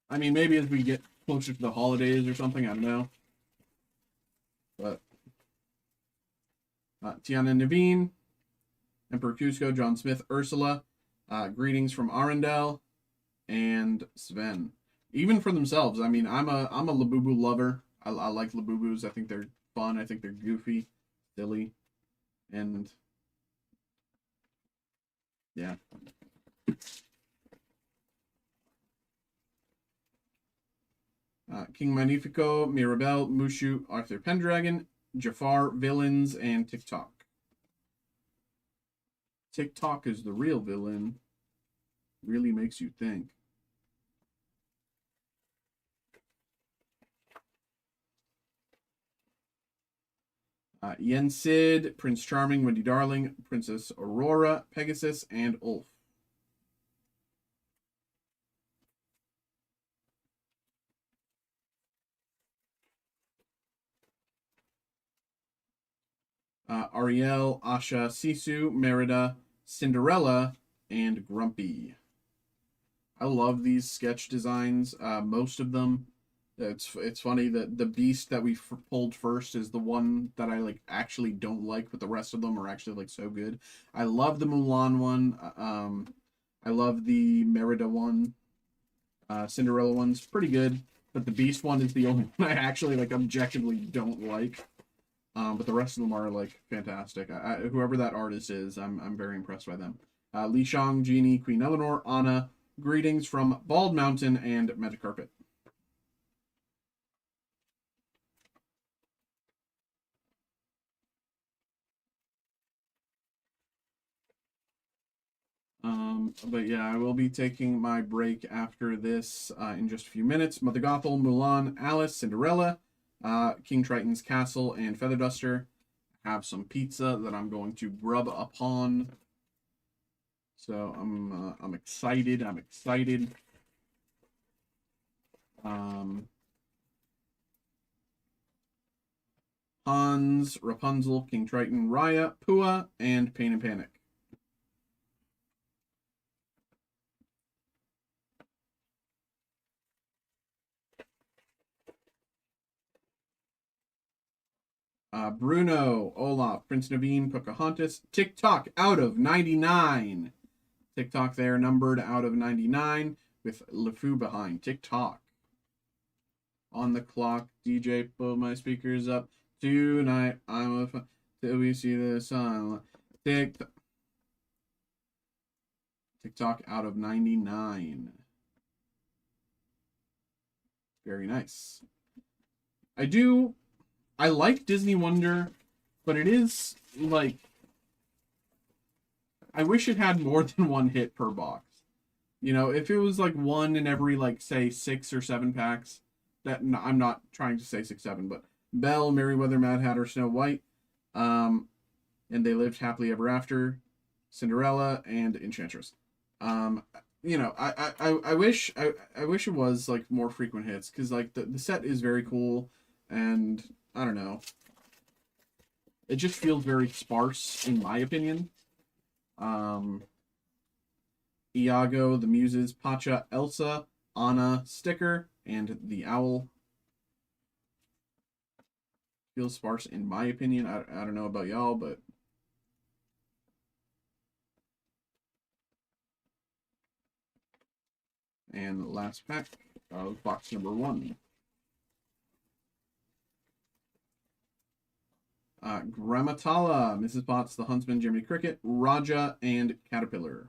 I mean, maybe as we get closer to the holidays or something, I don't know. But, Tiana Naveen, Emperor Cusco, John Smith, Ursula, greetings from Arundel, and Sven. Even for themselves, I mean, I'm a Labubu lover. I like Labubus. I think they're fun. I think they're goofy, silly, and yeah. King Magnifico, Mirabelle, Mushu, Arthur Pendragon, Jafar, Villains, and TikTok. TikTok is the real villain. Really makes you think. Yen Sid, Prince Charming, Wendy Darling, Princess Aurora, Pegasus, and Ulf. Ariel, Asha, Sisu, Merida, Cinderella, and Grumpy. I love these sketch designs. Most of them. It's funny that the Beast that we pulled first is the one that I like actually don't like, but the rest of them are actually like so good. I love the Mulan one. I love the Merida one. Cinderella one's pretty good, but the Beast one is the only one I actually like objectively don't like. But the rest of them are like fantastic. Whoever that artist is, I'm very impressed by them. Li Shang, Genie, Queen Eleanor, Anna. Greetings from Bald Mountain and Magic Carpet. But yeah, I will be taking my break after this in just a few minutes. Mother Gothel, Mulan, Alice, Cinderella, King Triton's Castle, and Feather Duster. Have some pizza that I'm going to rub upon. So I'm excited. I'm excited. Hans, Rapunzel, King Triton, Raya, Pua, and Pain and Panic. Bruno, Olaf, Prince Naveen, Pocahontas, TikTok out of 99. TikTok there, numbered out of 99 with LeFou behind. TikTok. On the clock, DJ, pull my speakers up. Tonight, I'm a fun till we see the sun. TikTok out of 99. Very nice. I like Disney Wonder, but it is, like, I wish it had more than one hit per box. You know, if it was, like, one in every, like, say, 6 or 7 packs, I'm not trying to say 6, 7, but Belle, Merryweather, Mad Hatter, Snow White, and They Lived Happily Ever After, Cinderella, and Enchantress. You know, I wish it was, like, more frequent hits, because, like, the set is very cool, and I don't know. It just feels very sparse, in my opinion. Iago, the Muses, Pacha, Elsa, Anna, Sticker, and the Owl. Feels sparse, in my opinion. I don't know about y'all, but... And the last pack of box number 1. Grammatala, Mrs. Potts, the Huntsman, Jiminy Cricket, Raja, and Caterpillar.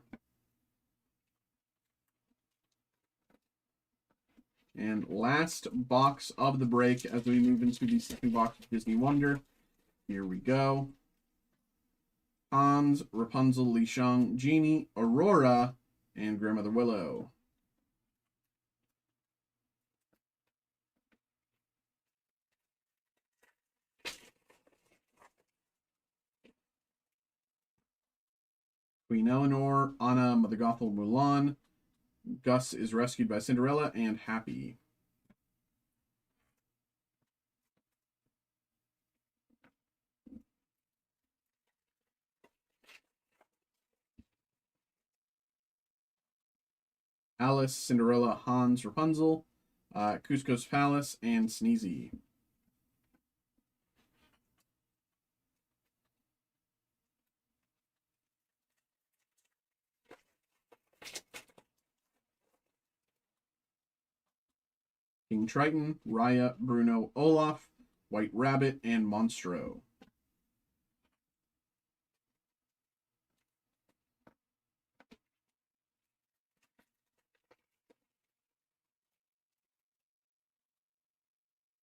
And last box of the break as we move into the second box of Disney Wonder. Here we go. Hans, Rapunzel, Li Shang, Genie, Aurora, and Grandmother Willow. Queen Eleanor, Anna, Mother Gothel, Mulan. Gus is rescued by Cinderella, and Happy. Alice, Cinderella, Hans, Rapunzel, Cusco's Palace, and Sneezy. King Triton, Raya, Bruno, Olaf, White Rabbit, and Monstro.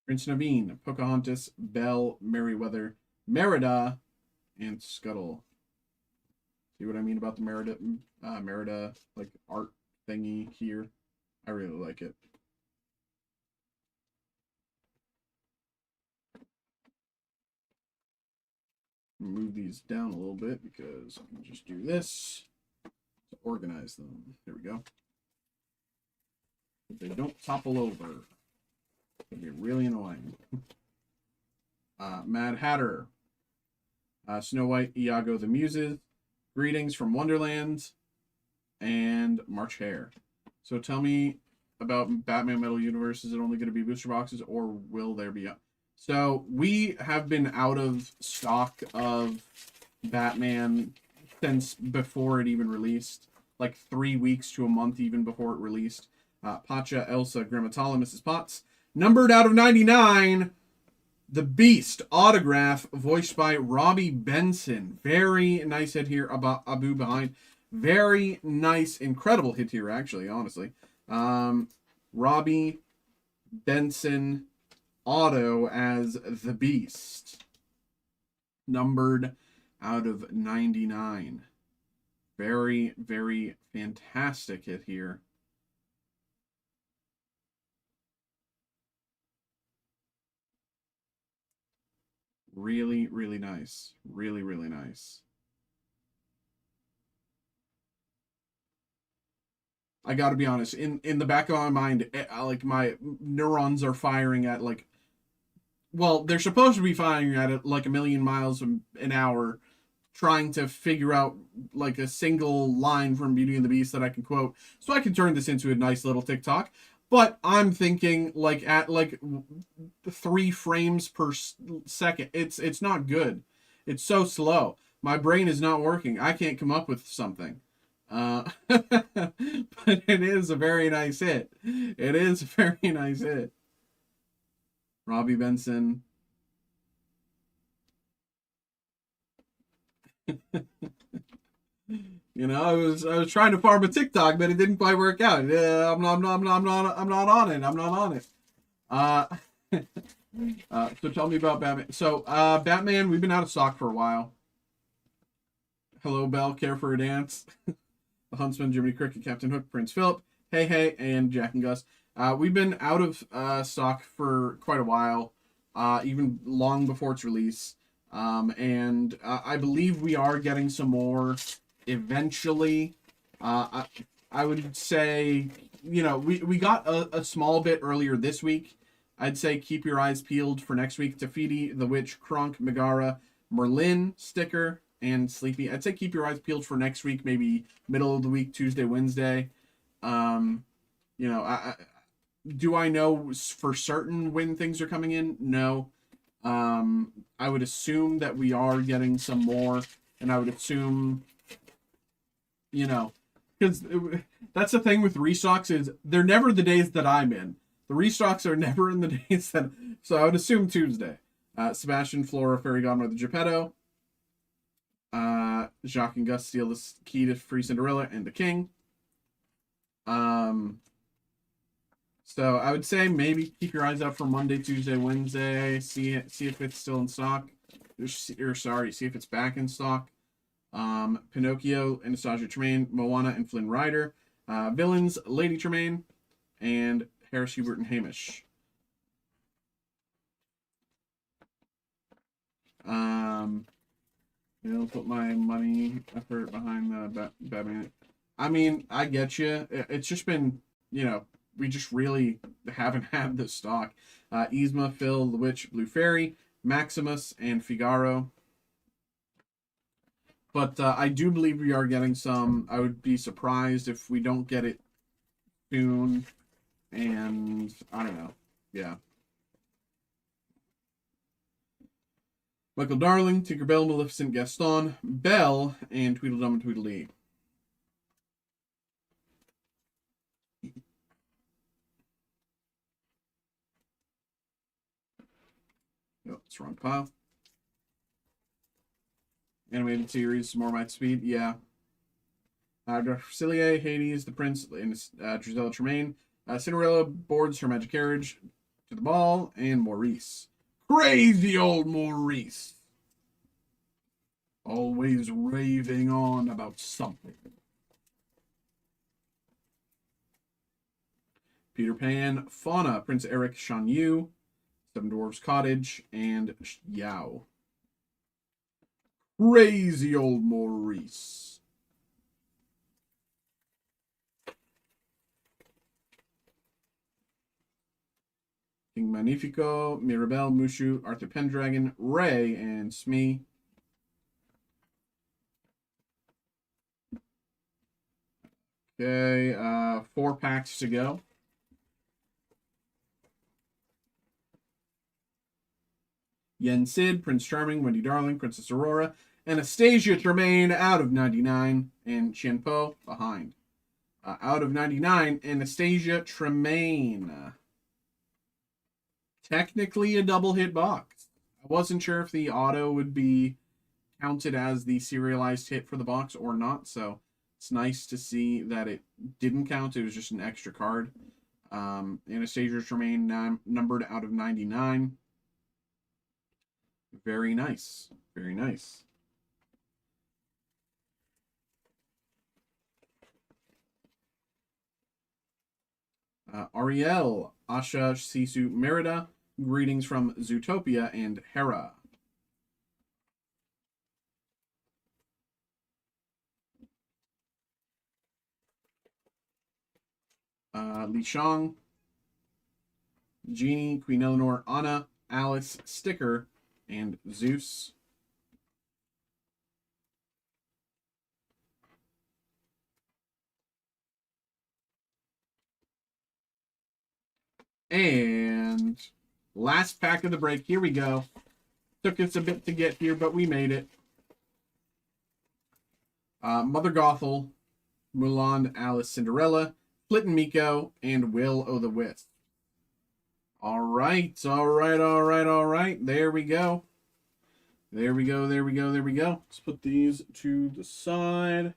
Prince Naveen, Pocahontas, Belle, Merryweather, Merida, and Scuttle. See what I mean about the Merida, like, art thingy here? I really like it. Move these down a little bit because I can just do this to organize them. There we go. But they don't topple over. It'd be really annoying. Mad Hatter, Snow White, Iago the Muses, Greetings from Wonderland, and March Hare. So tell me about Batman Metal Universe. Is it only going to be booster boxes, or will there be? So we have been out of stock of Batman since before it even released, like 3 weeks to a month even before it released. Pacha, Elsa, Grammatala, Mrs. Potts. Numbered out of 99, The Beast, autograph, voiced by Robbie Benson. Very nice hit here, about Abu behind. Very nice, incredible hit here, actually, honestly. Robbie Benson auto as The Beast. Numbered out of 99. Very, very fantastic hit here. Really, really nice. Really, really nice. I got to be honest. In the back of my mind, like my neurons are firing at like, well, they're supposed to be firing at it like a million miles an hour, trying to figure out like a single line from Beauty and the Beast that I can quote, so I can turn this into a nice little TikTok. But I'm thinking like at like 3 frames per second. It's not good. It's so slow. My brain is not working. I can't come up with something. But it is a very nice hit. It is a very nice hit. Robbie Benson. You know, I was trying to farm a TikTok, but it didn't quite work out. I'm not on it. I'm not on it. Uh, so tell me about Batman. So Batman, we've been out of stock for a while. Hello, Belle. Care for a dance? The Huntsman, Jiminy Cricket, Captain Hook, Prince Philip, Hey Hey, and Jack and Gus. We've been out of stock for quite a while, even long before its release. And I believe we are getting some more eventually. I would say, you know, we got a small bit earlier this week. I'd say keep your eyes peeled for next week. Tafiti, The Witch, Kronk, Megara, Merlin sticker, and Sleepy. I'd say keep your eyes peeled for next week, maybe middle of the week, Tuesday, Wednesday. You know, do I know for certain when things are coming in? No. I would assume that we are getting some more, and I would assume, you know, because that's the thing with restocks is they're never the days that I'm in. The restocks are never in the days that, so I would assume Tuesday. Sebastian, Flora, Fairy Godmother, Geppetto. Jacques and Gus steal the key to free Cinderella and the King. So I would say maybe keep your eyes out for Monday, Tuesday, Wednesday. See if it's still in stock. Or sorry, see if it's back in stock. Pinocchio, Anastasia Tremaine, Moana, and Flynn Rider. Villains, Lady Tremaine, and Harris, Hubert, and Hamish. I'll put my money effort behind the Batman. I mean, I get you. It's just been, you know, we just really haven't had the stock. Yzma, Phil, the Witch, Blue Fairy, Maximus, and Figaro. But I do believe we are getting some. I would be surprised if we don't get it soon. And I don't know. Yeah. Michael Darling, Tinkerbell, Maleficent, Gaston, Belle, and Tweedledum and Tweedledee. Oh, it's wrong pile. Animated series, More Might Speed, yeah. Dr. Facilier, Hades, the Prince, and Giselle Tremaine. Cinderella boards her magic carriage to the ball, and Maurice. Crazy old Maurice. Always raving on about something. Peter Pan, Fauna, Prince Eric, Shan Yu, Seven Dwarfs Cottage, and Yao. Crazy old Maurice. King Magnifico, Mirabelle, Mushu, Arthur Pendragon, Ray, and Smee. Okay, 4 packs to go. Yen Sid, Prince Charming, Wendy Darling, Princess Aurora, Anastasia Tremaine out of 99, and Qian Po behind. Out of 99, Anastasia Tremaine. Technically a double hit box. I wasn't sure if the auto would be counted as the serialized hit for the box or not, so it's nice to see that it didn't count. It was just an extra card. Anastasia Tremaine numbered out of 99. Very nice. Very nice. Ariel, Asha Sisu Merida, greetings from Zootopia and Hera. Li Shang, Jeannie, Queen Eleanor, Anna, Alice, Sticker, and Zeus. And last pack of the break. Here we go. Took us a bit to get here, but we made it. Mother Gothel, Mulan, Alice, Cinderella, Flit and Miko, and Will O' the Wisp. All right, all right, all right, all right. There we go. There we go, there we go, there we go. Let's put these to the side.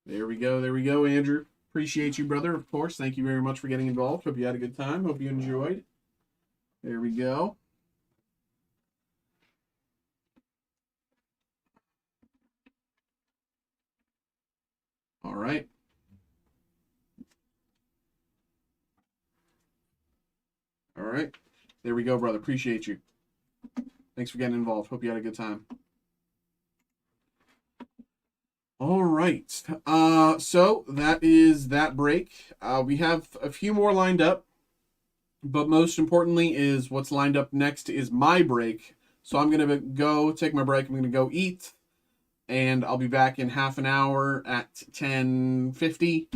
There we go, Andrew. Appreciate you, brother, of course. Thank you very much for getting involved. Hope you had a good time. Hope you enjoyed. There we go. All right. All right. There we go, brother. Appreciate you. Thanks for getting involved. Hope you had a good time. All right. So that is that break. We have a few more lined up, but most importantly is what's lined up next is my break. So I'm going to go take my break. I'm going to go eat, and I'll be back in half an hour at 10:50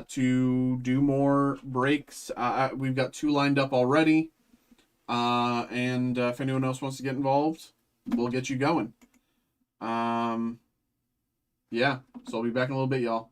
to do more breaks. We've got 2 lined up already. And if anyone else wants to get involved, we'll get you going. Yeah, so I'll be back in a little bit, y'all.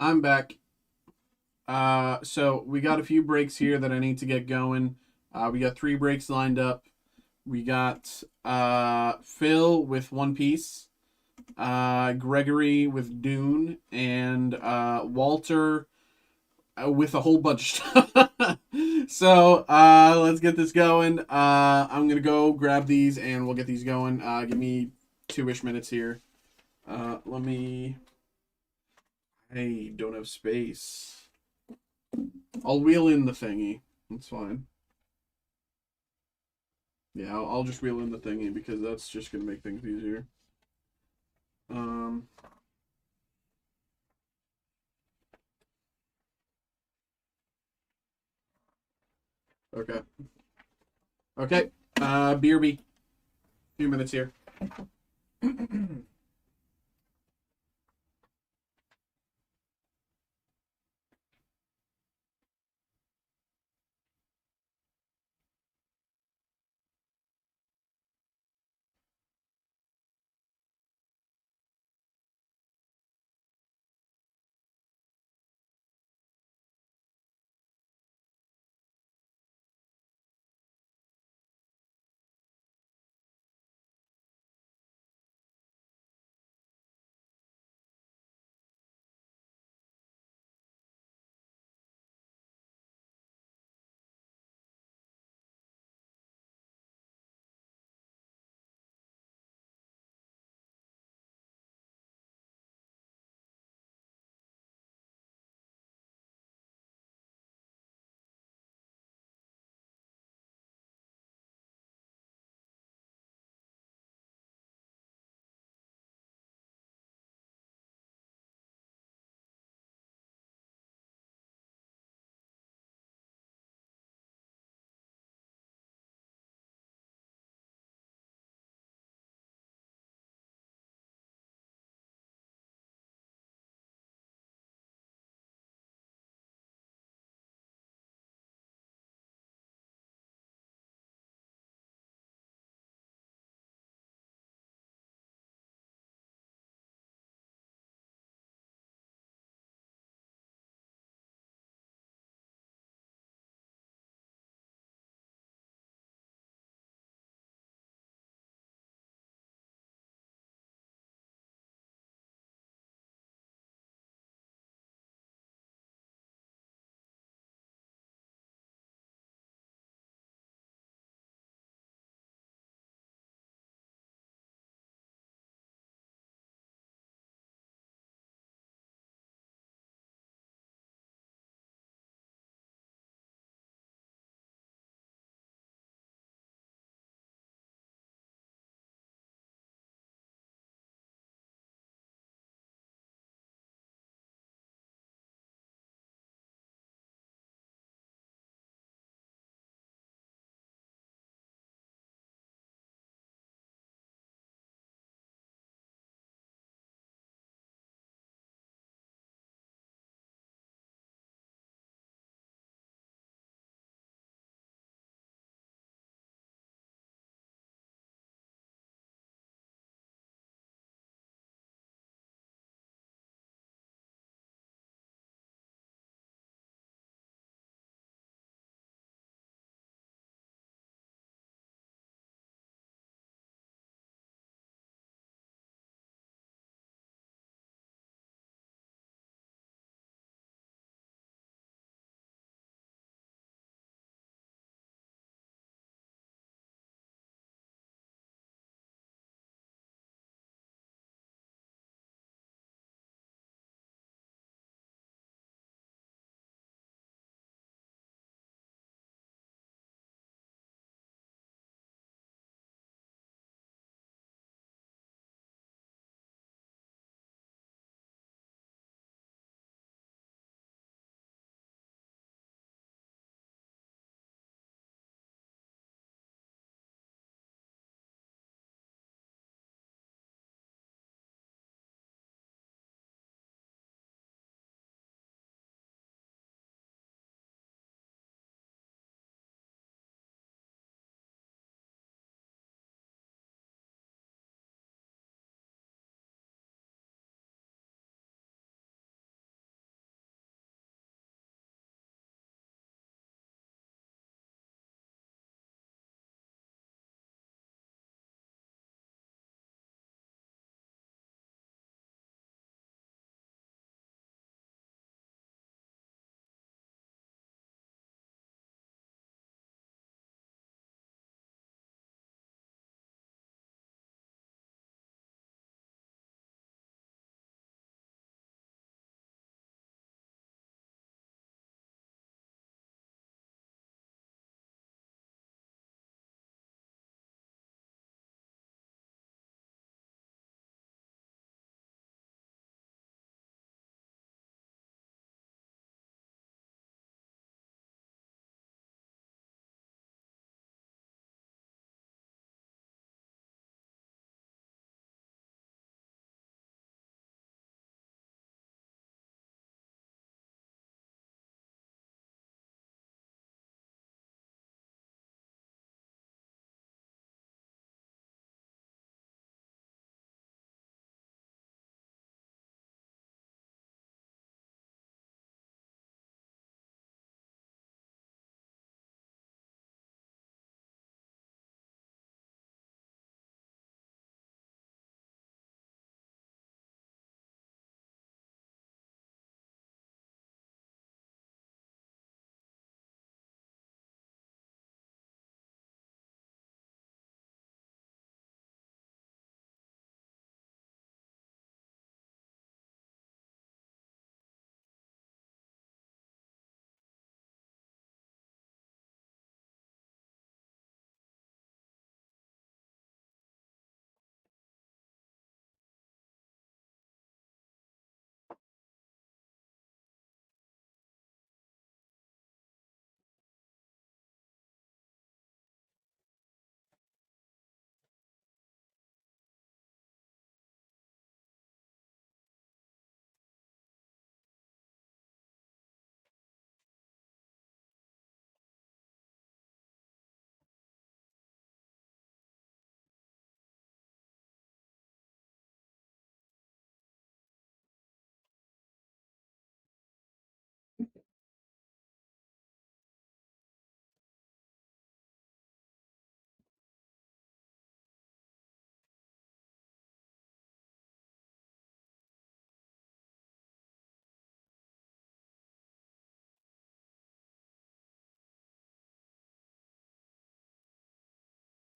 I'm back. So we got a few breaks here that I need to get going. We got 3 breaks lined up. We got Phil with One Piece, Gregory with Dune, and Walter with a whole bunch of stuff. So let's get this going. I'm gonna go grab these and we'll get these going. Give me 2-ish minutes here. Let me. I don't have space. I'll wheel in the thingy. That's fine. Yeah, I'll just wheel in the thingy because that's just gonna make things easier. Um. Okay. Okay. BRB. Few minutes here.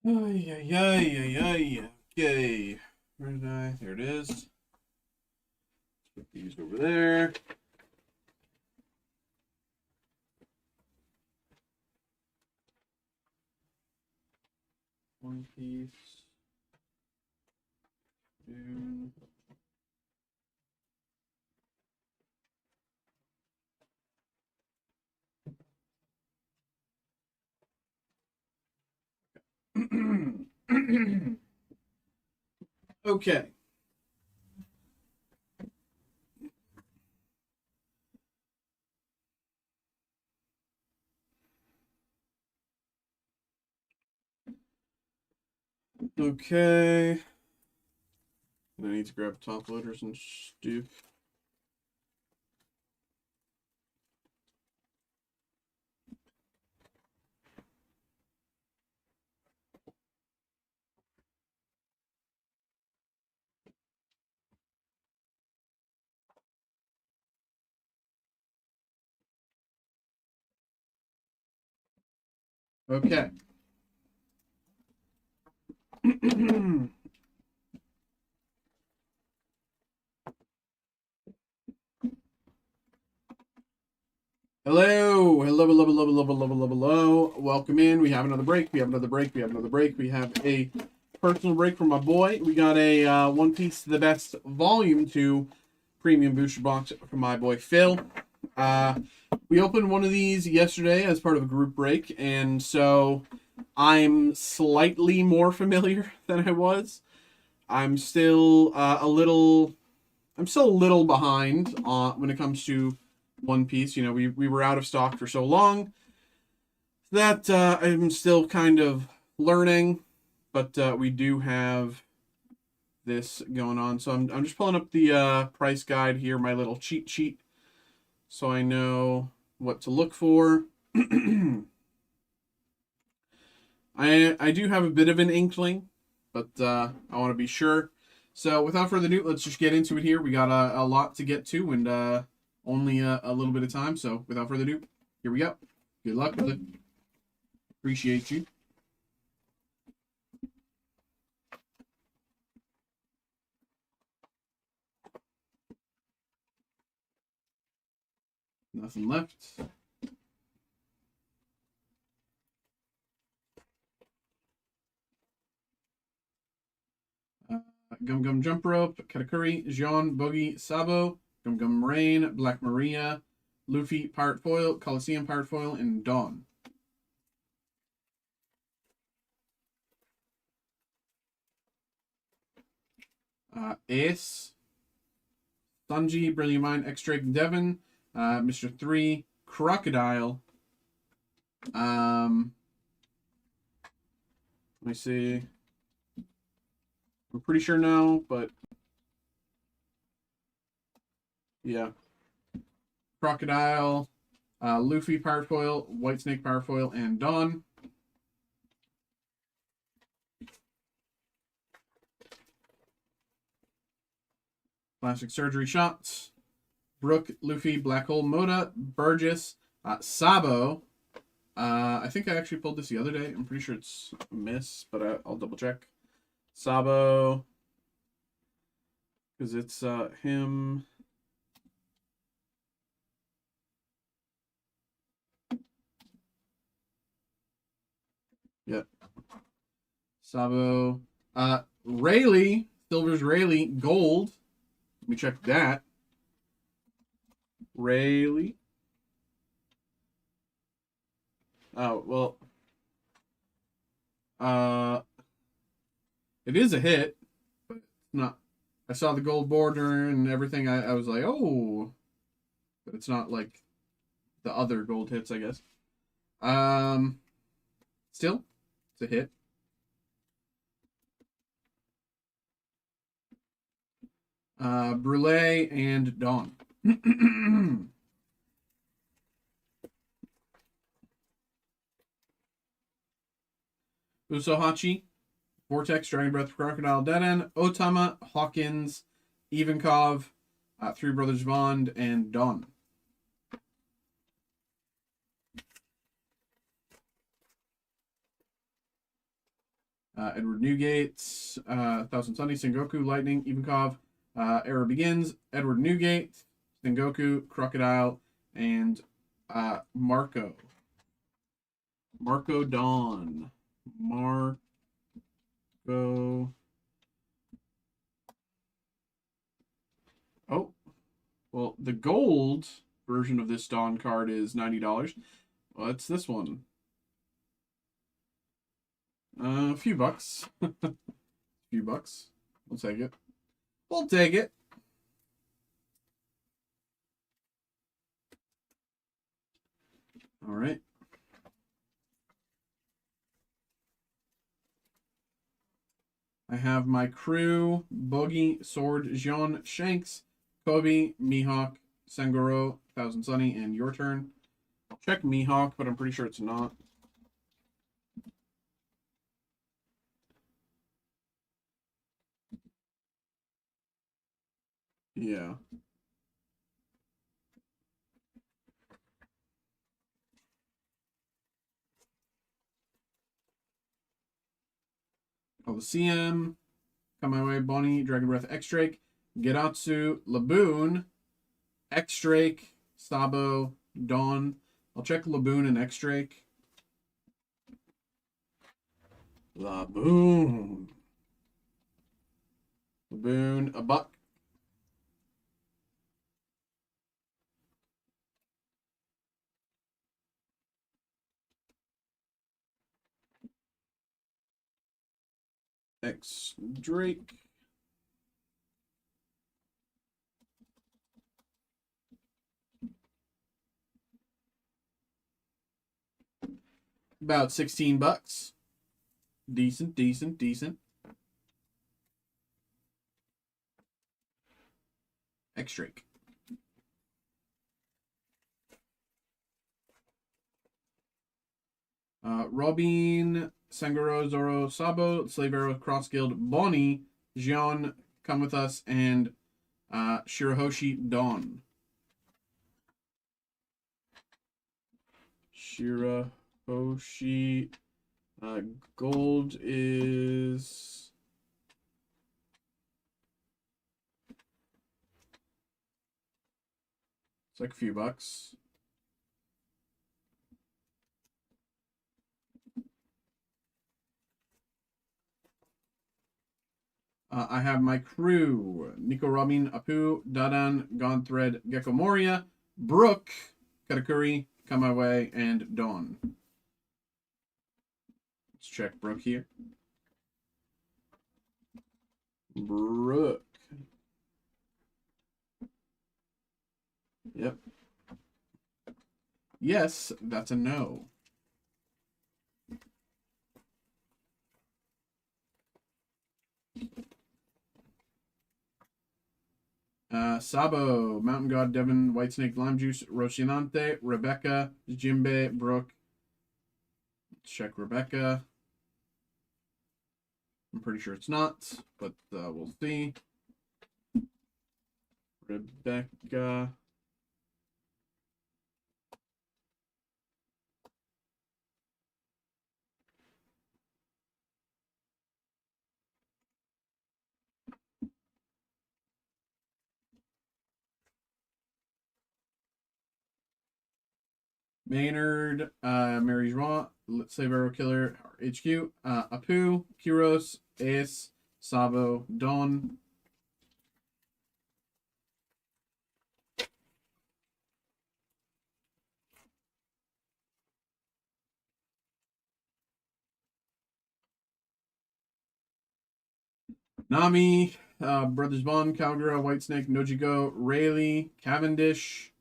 Ay, ay, ay, ay, ay. Okay. Where did I? There it is. Put these over there. One piece. Two. Okay. Okay. I need to grab top loaders and stuff. Okay. Hello, hello, hello, hello, hello, hello, hello, hello. Welcome in. We have another break. We have another break. We have another break. We have a personal break from my boy. We got a One Piece to the Best Volume 2 Premium Booster Box from my boy Phil. We opened one of these yesterday as part of a group break, and so I'm slightly more familiar than I was. I'm still I'm still a little behind when it comes to One Piece. You know, we were out of stock for so long that I'm still kind of learning, but we do have this going on. So I'm just pulling up the price guide here, my little cheat sheet, so I know what to look for. I do have a bit of an inkling, but I want to be sure. So without further ado, let's just get into it here. We got a lot to get to, and only a little bit of time. So without further ado, here we go. Good luck with it. Appreciate you. Nothing left. Gum Gum Jump Rope, Katakuri, Jean, Boogie, Sabo, Gum Gum Rain, Black Maria, Luffy, Pirate Foil, Coliseum Pirate Foil, and Dawn. Ace, Sanji, Brilliant Mind, X-Drake, Devon, Mr. 3, Crocodile. Let me see. I'm pretty sure no, but yeah. Crocodile, Luffy Pirate Foil, White Snake Pirate Foil, and Dawn. Plastic Surgery Shots, Brook, Luffy, Black Hole, Moda, Burgess, Sabo. I think I actually pulled this the other day. I'm pretty sure it's a miss, but I'll double check. Sabo, because it's him. Yep. Sabo. Rayleigh, Silver's Rayleigh, gold. Let me check that. Rayleigh. Oh, well. It is a hit, but it's not. I saw the gold border and everything. I was like, oh. But it's not like the other gold hits, I guess. Still, it's a hit. Brule and Dawn. Usohachi, Vortex, Dragon Breath, Crocodile, Dead End, Otama, Hawkins, Ivankov, Three Brothers Bond, and Dawn. Edward Newgate, Thousand Sunny, Sengoku, Lightning, Ivankov, Era Begins, Edward Newgate, Sengoku, Crocodile, and Marco. Marco Dawn. Marco. Oh, well, the gold version of this Dawn card is $90. Well, it's this one. A few bucks. A few bucks. We'll take it. We'll take it. All right. I have my crew: Bogey, Sword, Jean, Shanks, Kobe, Mihawk, Sangoro, Thousand Sunny, and your turn. I'll check Mihawk, but I'm pretty sure it's not. Yeah. Oh, the CM. Come my way, Bonnie, Dragon Breath, X-Drake, Geratsu, Laboon, X-Drake, Sabo, Dawn. I'll check Laboon and X-Drake. Laboon. Laboon, a buck. X-Drake. About 16 bucks. Decent, decent, decent. X-Drake. Robin, Sangoro, Zoro, Sabo, Slave Arrow, Cross Guild, Bonnie, Jian, Come With Us, and Shirahoshi, Dawn. Shirahoshi. Gold is... It's like a few bucks. I have my crew: Nico, Robin, Apu, Dadan, Gonthread, Gecko Moria, Brooke, Katakuri, Come My Way, and Dawn. Let's check Brooke here. Brooke. Yep. Yes, that's a no. Sabo, Mountain God, Devon, Whitesnake, Lime Juice, Roshinante, Rebecca, Jimbe, Brooke. Let's check Rebecca. I'm pretty sure it's not, but we'll see. Rebecca. Maynard, Mary Raw, Slave Arrow Killer, HQ, Apu, Kiros, Ace, Sabo, Dawn. Nami, Brothers Bond, Cowgirl, Whitesnake, Nojiko, Rayleigh, Cavendish,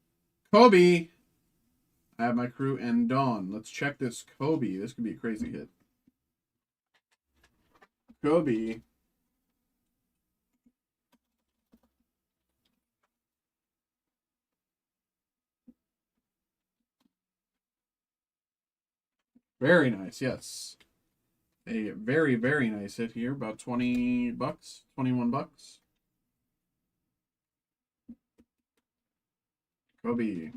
Kobe. I have my crew and Dawn. Let's check this Kobe. This could be a crazy hit. Kobe. Very nice, yes. A very, very nice hit here. About 20 bucks, 21 bucks. Kobe.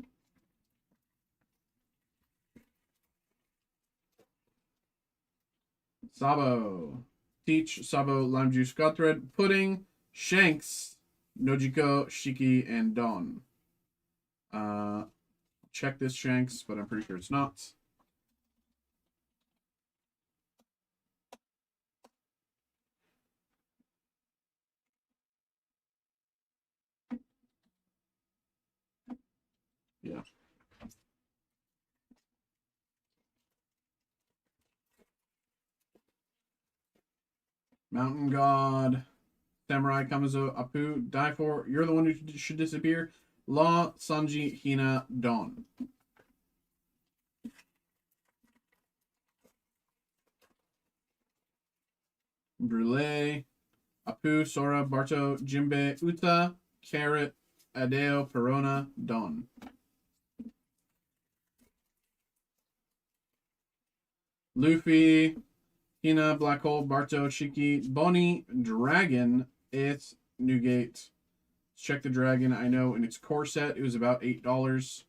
Sabo. Peach, Sabo, Lime Juice, Godthread, Pudding, Shanks, Nojiko, Shiki, and Dawn. Check this Shanks, but I'm pretty sure it's not. Yeah. Mountain God, Samurai, Kamazo, Apu, Die For, You're the One Who Should Disappear, Law, Sanji, Hina, Dawn. Brule, Apu, Sora, Barto, Jimbe, Uta, Carrot, Adeo, Perona, Dawn. Luffy, Hina, Black Hole, Barto, Shiki, Bonnie, Dragon, it's Newgate. Check the Dragon. I know in its core set it was about $8.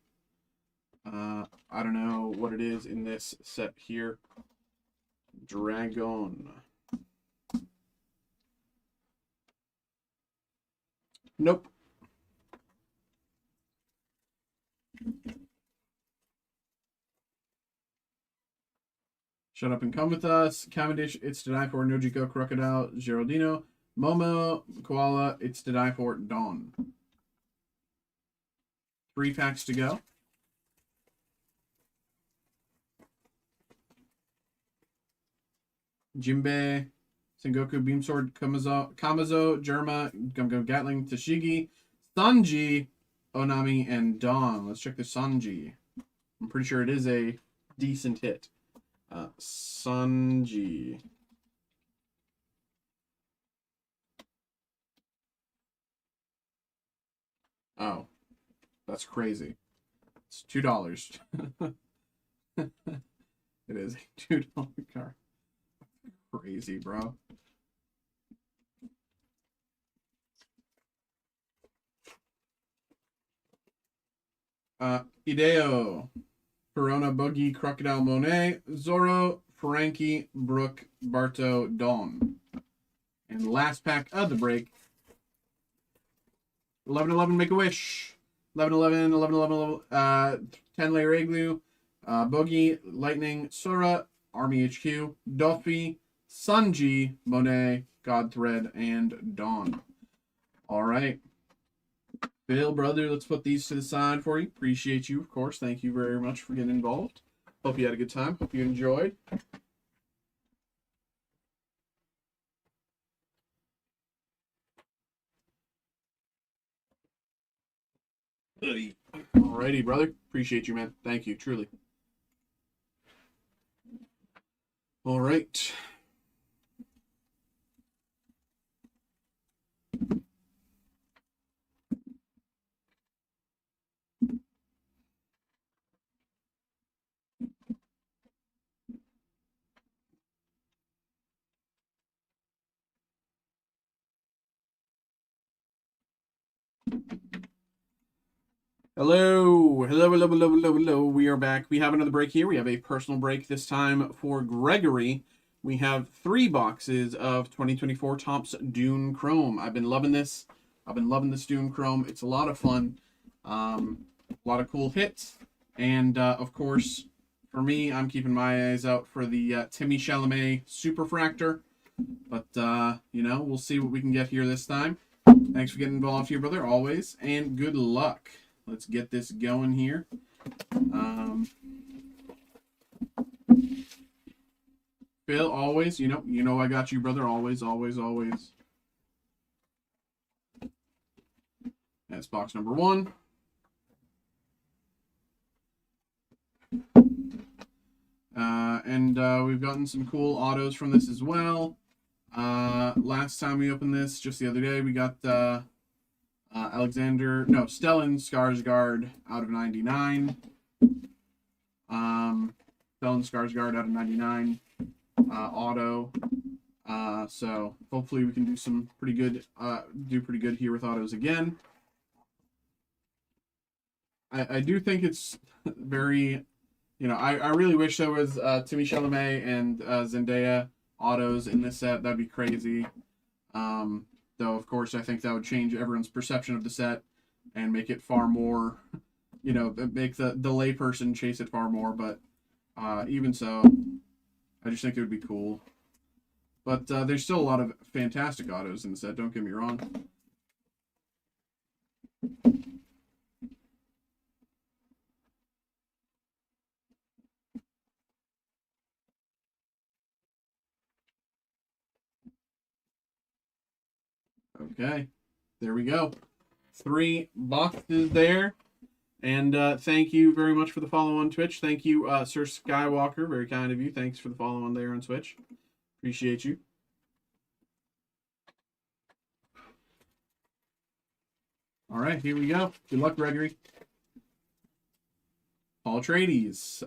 I don't know what it is in this set here. Dragon. Nope. Shut Up and Come With Us. Cavendish, It's to Die For, Nojiko, Crocodile, Geraldino, Momo, Koala, It's to Die For, Dawn. 3 packs to go. Jinbei, Sengoku, Beamsword, Kamazo, Germa, Gum Gatling, Tashigi, Sanji, Onami, and Dawn. Let's check the Sanji. I'm pretty sure it is a decent hit. Sanji. Oh, that's crazy. It's $2. It is a $2 card. Crazy, bro. Hideo, Corona, Boogie, Crocodile, Monet, Zoro, Frankie, Brooke, Barto, Dawn. And last pack of the break. 11-11, Make-A-Wish. 11-11, 11-11, 10-layer Igloo, Boogie, Lightning, Sora, Army HQ, Duffy, Sanji, Monet, Godthread, and Dawn. All right. Bill, brother, let's put these to the side for you. Appreciate you, of course. Thank you very much for getting involved. Hope you had a good time. Hope you enjoyed. Alrighty, brother. Appreciate you, man. Thank you, truly. All right. Hello. Hello, hello, hello, hello, hello. We are back. We have another break here. We have a personal break this time for Gregory. We have 3 boxes of 2024 Topps Dune Chrome. I've been loving this. I've been loving this Dune Chrome. It's a lot of fun. A lot of cool hits. And, of course, for me, I'm keeping my eyes out for the Timmy Chalamet Superfractor. But, you know, we'll see what we can get here this time. Thanks for getting involved here, brother, always. And good luck. Let's get this going here. Phil, always, you know I got you, brother. Always, always, always. That's box number 1. And we've gotten some cool autos from this as well. Last time we opened this, just the other day, we got Stellan Skarsgård out of 99. Stellan Skarsgård out of 99 auto. So hopefully we can do some pretty good here with autos again. I do think it's very, I really wish there was Timmy Chalamet and Zendaya autos in this set. That'd be crazy. Though, of course, I think that would change everyone's perception of the set and make it far more, you know, make the layperson chase it far more. But even so, I just think it would be cool. But there's still a lot of fantastic autos in the set, don't get me wrong. Okay, there we go. 3 boxes there. And thank you very much for the follow on Twitch. Thank you, Sir Skywalker. Very kind of you. Thanks for the follow on there on Twitch. Appreciate you. All right, here we go. Good luck, Gregory. Paul Trades,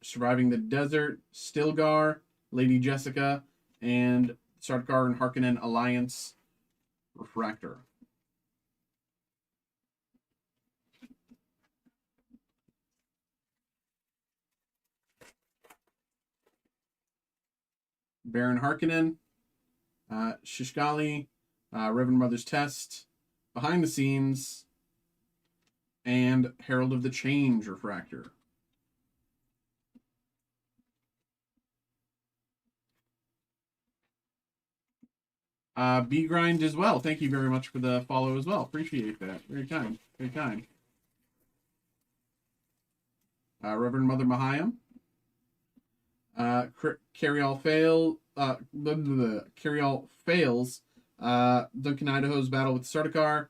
Surviving the Desert, Stilgar, Lady Jessica, and Sarkar and Harkonnen Alliance Refractor. Baron Harkonnen, Shishgali, Reverend Mother's Test, Behind the Scenes, and Herald of the Change Refractor. B-Grind as well. Thank you very much for the follow as well. Appreciate that. Very kind. Very kind. Reverend Mother Mahayam. Carryall fails. Duncan Idaho's battle with Sardaukar.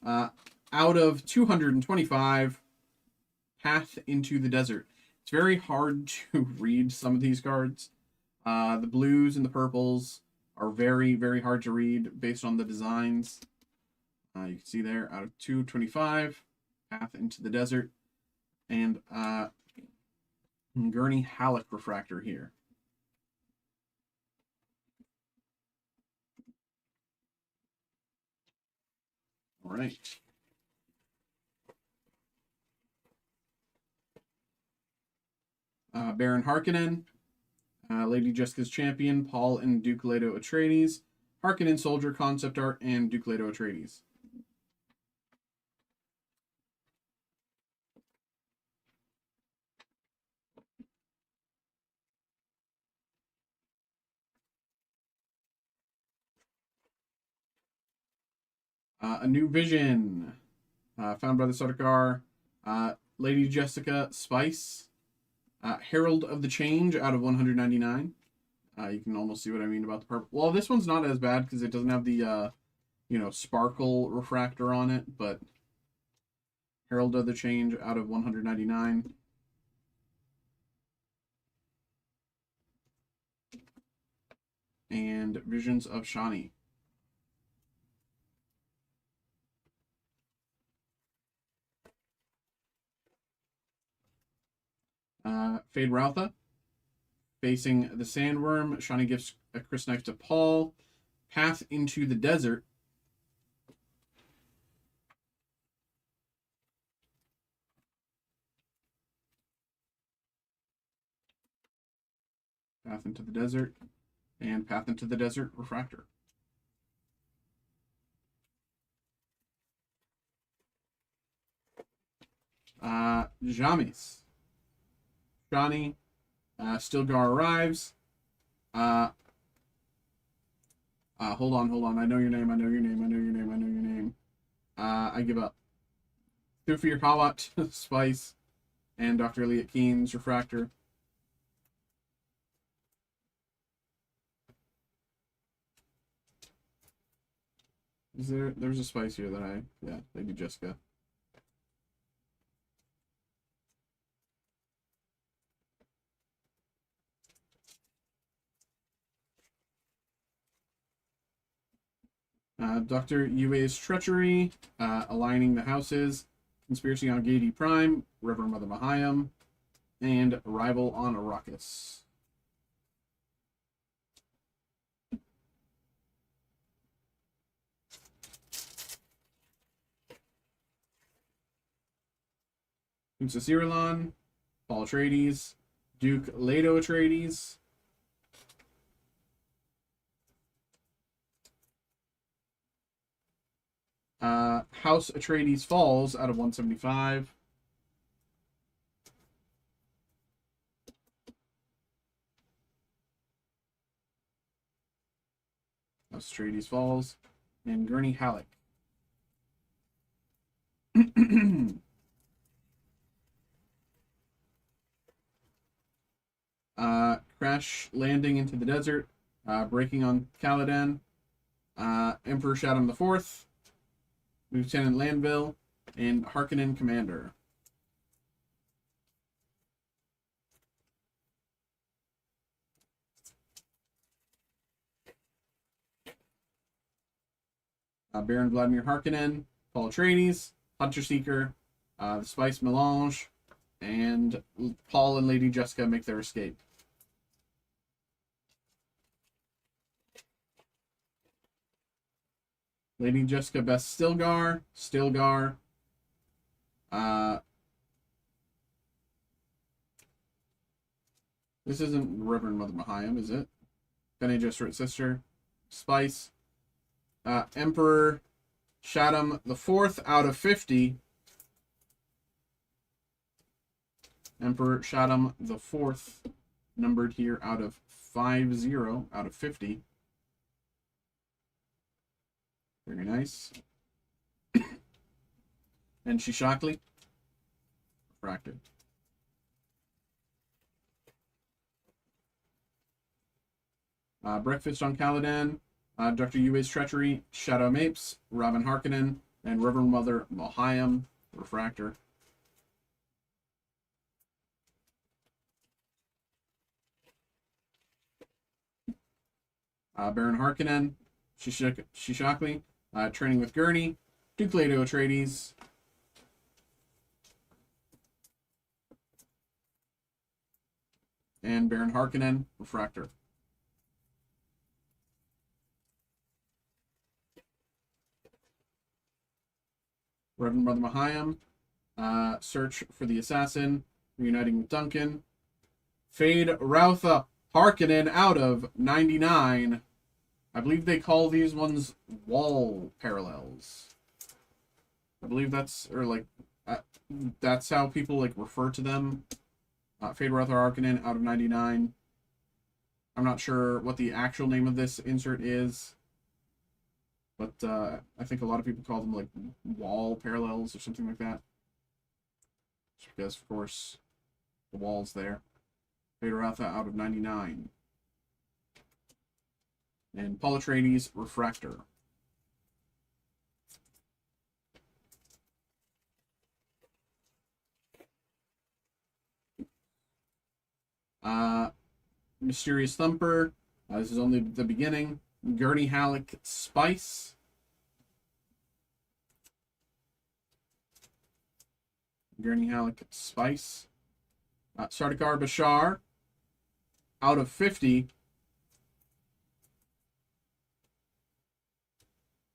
Out of 225, Path into the Desert. It's very hard to read some of these cards. The blues and the purples are very, very hard to read based on the designs. You can see there, out of 225, Path into the Desert. And Gurney Halleck Refractor here. All right. Baron Harkonnen, Lady Jessica's Champion, Paul and Duke Leto Atreides, Harkonnen Soldier Concept Art, and Duke Leto Atreides. A New Vision, found by the Sardaukar, Lady Jessica Spice, Herald of the Change out of 199. You can almost see what I mean about the purple. Well, this one's not as bad because it doesn't have the, you know, sparkle refractor on it, but Herald of the Change out of 199. And Visions of Shani. Fade Routha, facing the Sandworm. Shani gives a Chris Knife to Paul. Path into the Desert. Path into the Desert. And Path into the Desert Refractor. Jamis. Johnny, Stilgar arrives. Hold on. I know your name. I give up. Thufir Hawat, Spice, and Dr. Elliot Keen's Refractor. There's a Spice here that yeah, Lady Jessica. Dr. Yue's Treachery, Aligning the Houses, Conspiracy on Gady Prime, Reverend Mother Mahayam, and Arrival on Arrakis. Unsa Cirilon, Paul Atreides, Duke Leto Atreides, House Atreides Falls out of 175. House Atreides Falls. And Gurney Halleck. Crash Landing into the Desert. Breaking on Caladan. Emperor Shaddam IV. Lieutenant Landville. And Harkonnen Commander. Baron Vladimir Harkonnen, Paul Atreides, Hunter Seeker, the Spice Melange, and Paul and Lady Jessica make their escape. Lady Jessica Best Stilgar, this isn't Reverend Mother Mahayam, is it? Bene Gesserit Sister, Spice, Emperor Shaddam IV out of 50. Emperor Shaddam IV, numbered here out of 50 out of 50. Very nice. And Shishakli, refracted. Breakfast on Caladan, Dr. Yue's Treachery, Shadow Mapes, Robin Harkonnen, and Reverend Mother Mahayam, refractor. Baron Harkonnen, Shishakli, Training with Gurney, Duke Leto Atreides, and Baron Harkonnen, refractor. Reverend Mother Mahayam, Search for the Assassin, Reuniting with Duncan, Fade Routha Harkonnen out of 99. I believe they call these ones wall parallels. I believe that's, or like, that's how people like refer to them. Fade Routha Harkonnen out of 99. I'm not sure what the actual name of this insert is. But I think a lot of people call them like wall parallels or something like that. Just because, of course, the wall's there. Vader Routha out of 99. And Paul Atreides, refractor. Mysterious Thumper. This is only the beginning. Gurney Halleck, Spice. Gurney Halleck, Spice. Sardaukar Bashar, out of 50.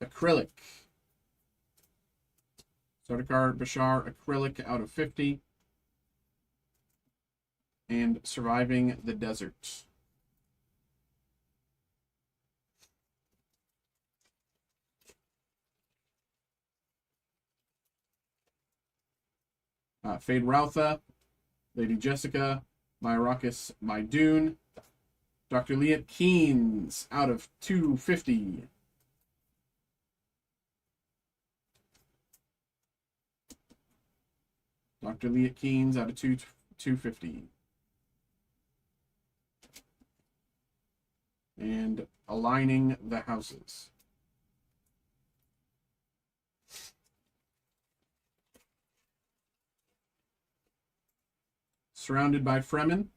Acrylic. Sardaukar Bashar, Acrylic, out of 50. And Surviving the Desert. Fade Routha, Lady Jessica, Myrakis Mydoon, Dr. Liet Keynes, out of 250. Dr. Liet Keynes out of 250. And Aligning the Houses. Surrounded by Fremen,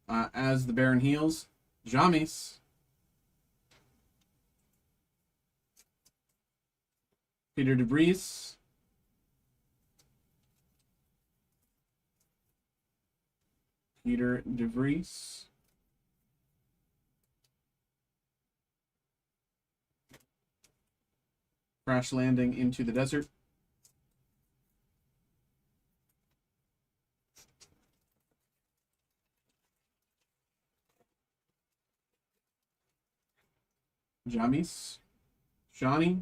as the Baron heals, Jamis, Peter DeVries, Crash Landing into the Desert. Jamis, Shani,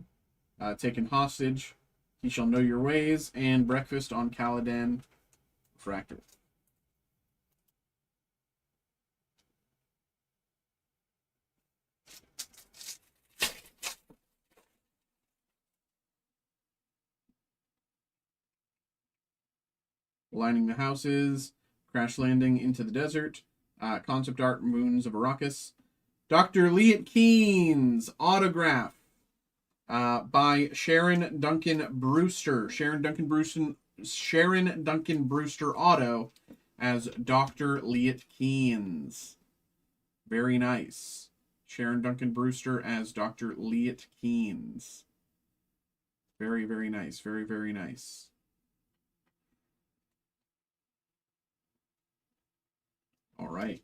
Taken Hostage, He Shall Know Your Ways, and Breakfast on Caladan Refractor. Lining the Houses, Crash Landing into the Desert, Concept Art Moons of Arrakis, Dr. Leat Keynes autograph by Sharon Duncan Brewster. Sharon Duncan Brewster auto as Dr. Leat Keynes. Very nice. Sharon Duncan Brewster as Dr. Leat Keynes. Very, very nice. Very, very nice. All right.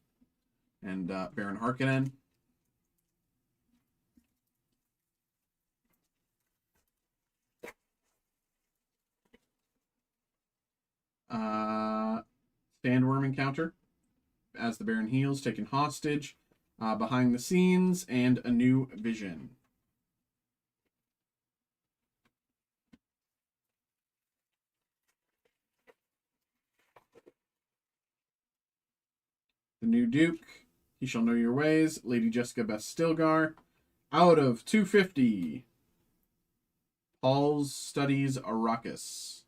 And Baron Harkonnen. Sandworm Encounter as the Baron heals, Taken Hostage, Behind the Scenes, and A New Vision. The New Duke, He Shall Know Your Ways, Lady Jessica Best Stilgar. Out of 250, Paul's Studies Arrakis.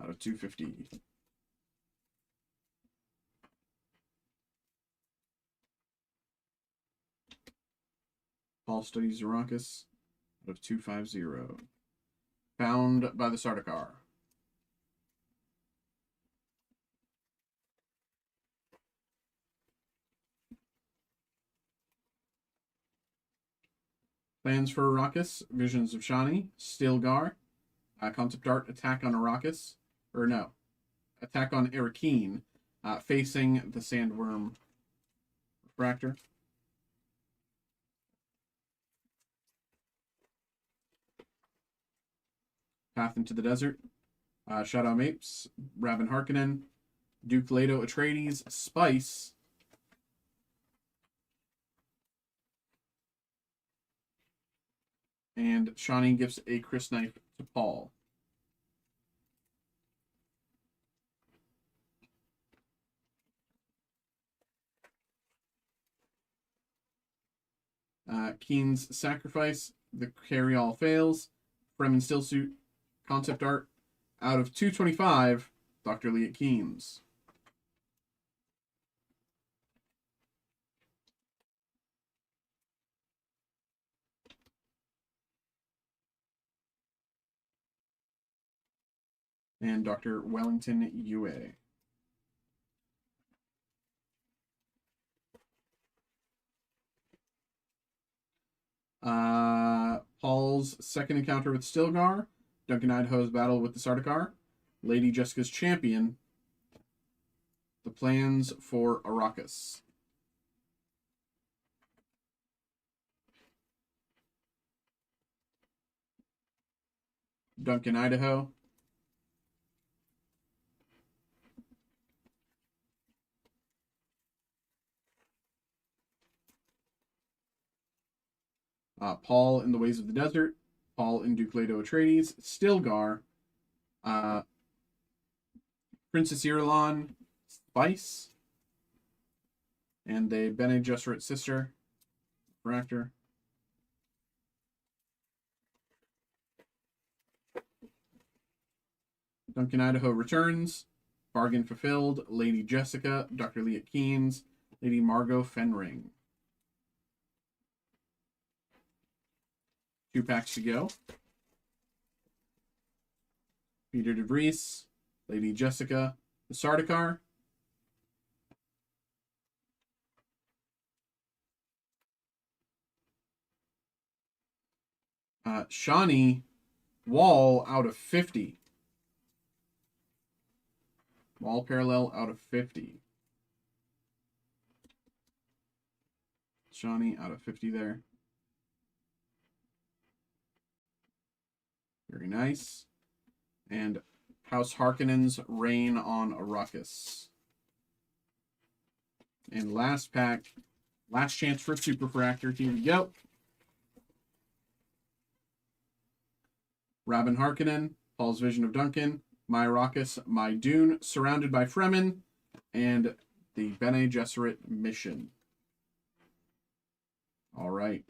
Out of 250. Paul Studies Arrakis. Out of 250. Found by the Sardaukar. Plans for Arrakis, Visions of Shani, Stilgar, Concept Art, Attack on Arrakis, or no, Attack on Arakeen, facing the Sandworm Refractor. Path into the Desert, Shadow Mapes, Rabban Harkonnen, Duke Leto Atreides, Spice, and Shani gives a Chris Knife to Paul. Keen's Sacrifice, The Carry All Fails, Fremen Stillsuit, Concept Art. Out of 225, Dr. Leat Keynes. And Dr. Wellington Yue. Paul's second encounter with Stilgar, Duncan Idaho's battle with the Sardaukar, Lady Jessica's champion, the plans for Arrakis. Duncan Idaho. Paul in the Ways of the Desert, Paul in Duke Leto Atreides, Stilgar, Princess Irulan, Spice, and a Bene Gesserit sister, Refractor. Duncan Idaho returns, Bargain Fulfilled, Lady Jessica, Dr. Leat Keynes, Lady Margot Fenring. 2 packs to go. Peter DeVries, Lady Jessica, the Sardaukar. Shani, Wall out of 50. Wall parallel out of 50. Shani out of 50 there. Very nice. And House Harkonnen's Reign on Arrakis. And last pack, last chance for a Super Fractor. Here we go. Rabin Harkonnen, Paul's Vision of Duncan, My Raucous, My Dune, Surrounded by Fremen, and the Bene Gesserit Mission. All right.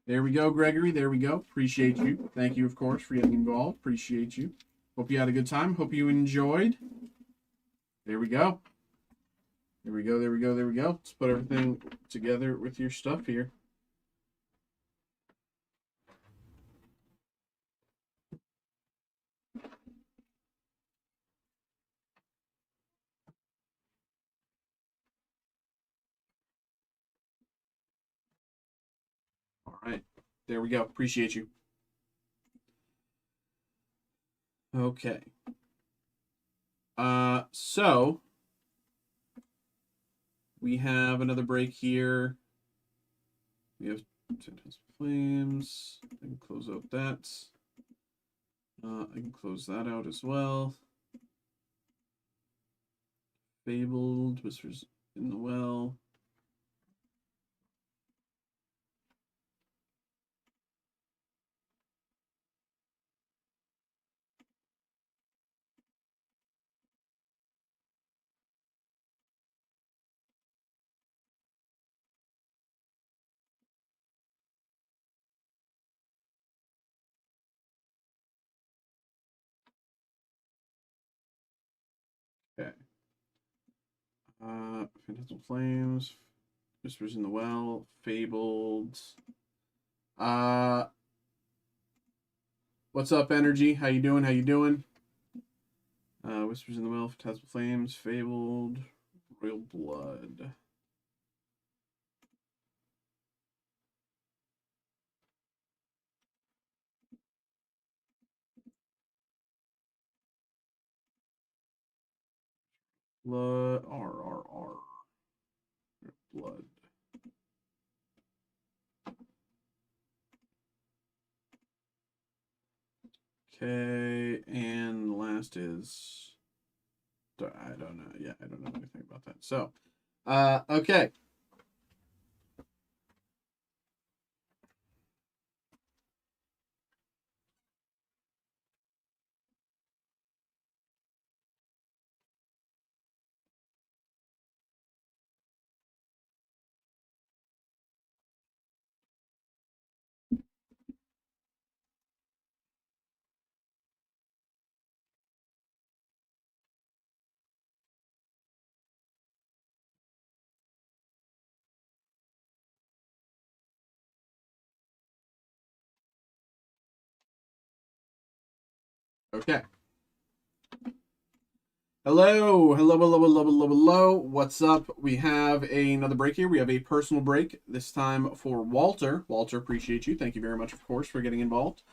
There we go, Gregory. There we go. Appreciate you. Thank you, of course, for getting involved. Appreciate you. Hope you had a good time. Hope you enjoyed. There we go. There we go. There we go. There we go. Let's put everything together with your stuff here. All right. There we go. Appreciate you. Okay. So we have another break here. We have Flames. I can close out that. I can close that out as well. Fabled, Whispers in the Well. Okay. Phantasmal Flames, Whispers in the Well, Fabled. What's up, Energy? How you doing? How you doing? Whispers in the Well, Phantasmal Flames, Fabled, Royal Blood. Blood, R. Blood. Okay, and last is, I don't know. Yeah, I don't know anything about that. So, okay. Okay. Hello. What's up? We have another break here. We have a personal break, this time for Walter. Walter, appreciate you. Thank you very much, of course, for getting involved.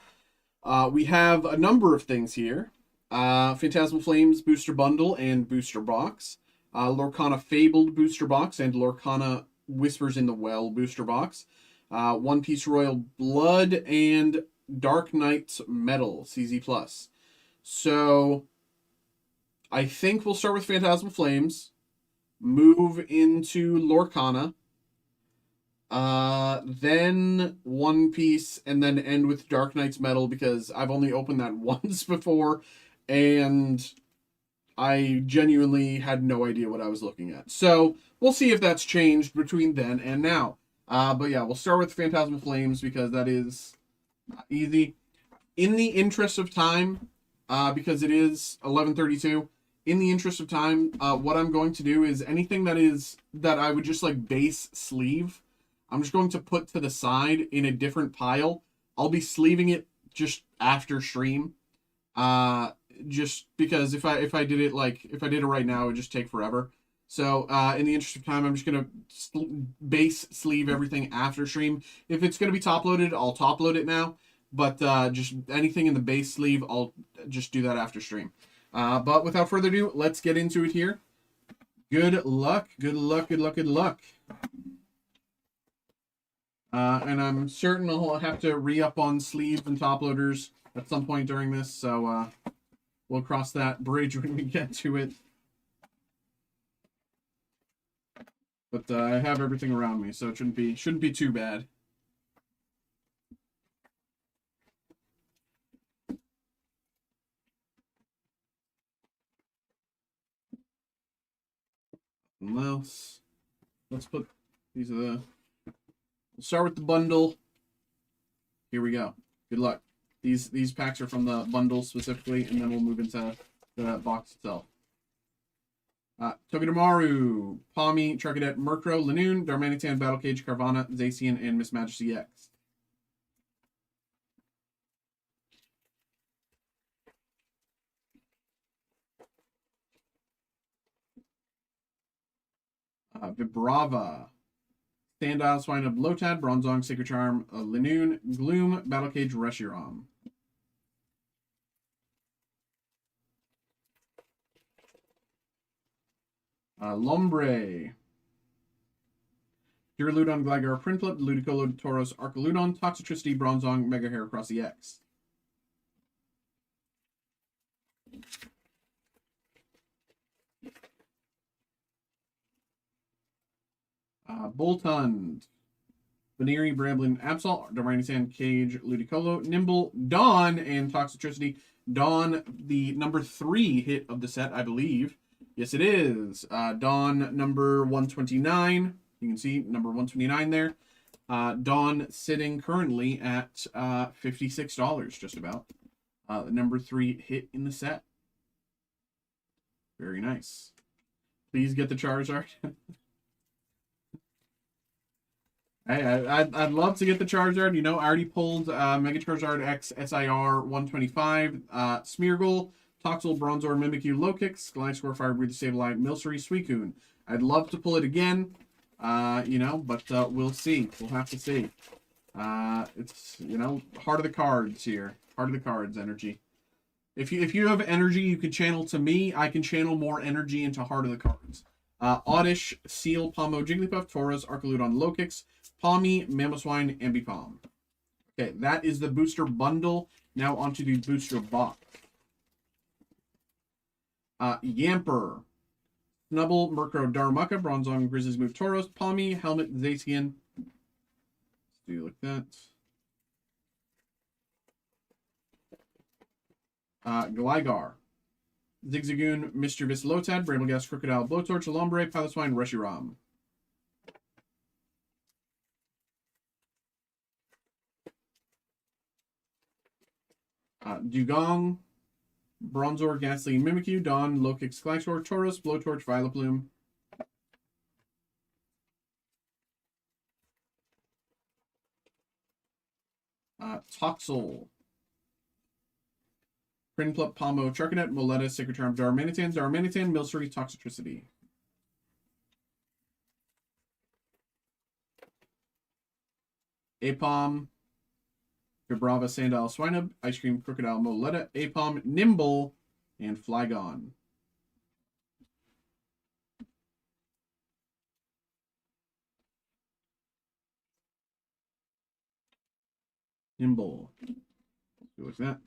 We have a number of things here. Phantasmal Flames Booster Bundle and Booster Box. Lorcana Fabled Booster Box and Lorcana Whispers in the Well Booster Box. One Piece Royal Blood and Dark Knight's Metal CZ+. So I think we'll start with Phantasmal Flames, move into Lorcana, then One Piece, and then end with Dark Knight's Metal, because I've only opened that once before, and I genuinely had no idea what I was looking at. So we'll see if that's changed between then and now. But yeah, we'll start with Phantasmal Flames, because that is easy. In the interest of time, because it is 11:32, in the interest of time, what I'm going to do is anything that I would just like base sleeve, I'm just going to put to the side in a different pile. I'll be sleeving it just after stream. Just because if I did it right now, it would just take forever. So in the interest of time, I'm just gonna base sleeve everything after stream. If it's gonna be top loaded, I'll top load it now. But just anything in the base sleeve, I'll just do that after stream. But without further ado, let's get into it here. Good luck. And I'm certain I'll have to re-up on sleeves and top loaders at some point during this, so we'll cross that bridge when we get to it. But I have everything around me, so it shouldn't be too bad. Unless, let's put these are the. We'll start with the bundle. Here we go. Good luck. These packs are from the bundle specifically, and then we'll move into the box itself. Togedemaru, Palmy, Charcadet, Murkrow, Lanoon, Darmanitan, Battlecage, Carvana, Zacian, and Miss Majesty X. Vibrava, Sandile, Swinub, Lotad, Bronzong, Sacred Charm, Lanoon, Gloom, Battlecage, Reshiram. Lombre, Duraludon, Gligar, Prinplup, Ludicolo, Tauros, Arcaludon, Toxicity, Bronzong, Mega Hair across the X. Boltund, Veneri, Bramblin, Absol, Darmanitan, Cage, Ludicolo, Nimble, Dawn, and Toxicity. Dawn, the number 3 hit of the set, I believe. Yes, it is. Dawn, number 129. You can see number 129 there. Dawn sitting currently at $56, just about. The number 3 hit in the set. Very nice. Please get the Charizard. Hey, I'd love to get the Charizard. You know, I already pulled Mega Charizard X SIR 125, Smeargle, Toxel, Bronzor, Mimikyu, Lokix, Gliscor, Fire Breathe, Sableye, Milcery, Suicune. I'd love to pull it again, you know, but we'll see. We'll have to see. It's, you know, heart of the cards here. Heart of the cards energy. If you have energy you can channel to me, I can channel more energy into heart of the cards. Oddish, Seal, Pomo, Jigglypuff, Tauros, Arcaludon, Lokix, Palmy, Mamoswine, Ambipom. Okay, that is the booster bundle. Now onto the booster box. Yamper, Snubble, Murkrow, Darumaka, Bronzong, Grizzly's Move, Tauros, Palmy, Helmet, Zacian. Let's do like that. Gligar, Zigzagoon, Mischievous, Lotad, Brambleghast, Crocodile, Blowtorch, Lombre, Piloswine, Reshiram. Dugong, Bronzor, Ghastly, Mimikyu, Dawn, Lokix, Gliscor, Tauros, Blowtorch, Vileplume. Toxel, Prinplup, Palmo, Charcadet, Moletta, Sacred Charm, Darmanitan, Milcery, Toxicity. Apom, Vibrava, Sandile, Swinub, Ice Cream, Crocodile, Moletta, Apom, Nimble, and Flygon. Nimble. Do like that.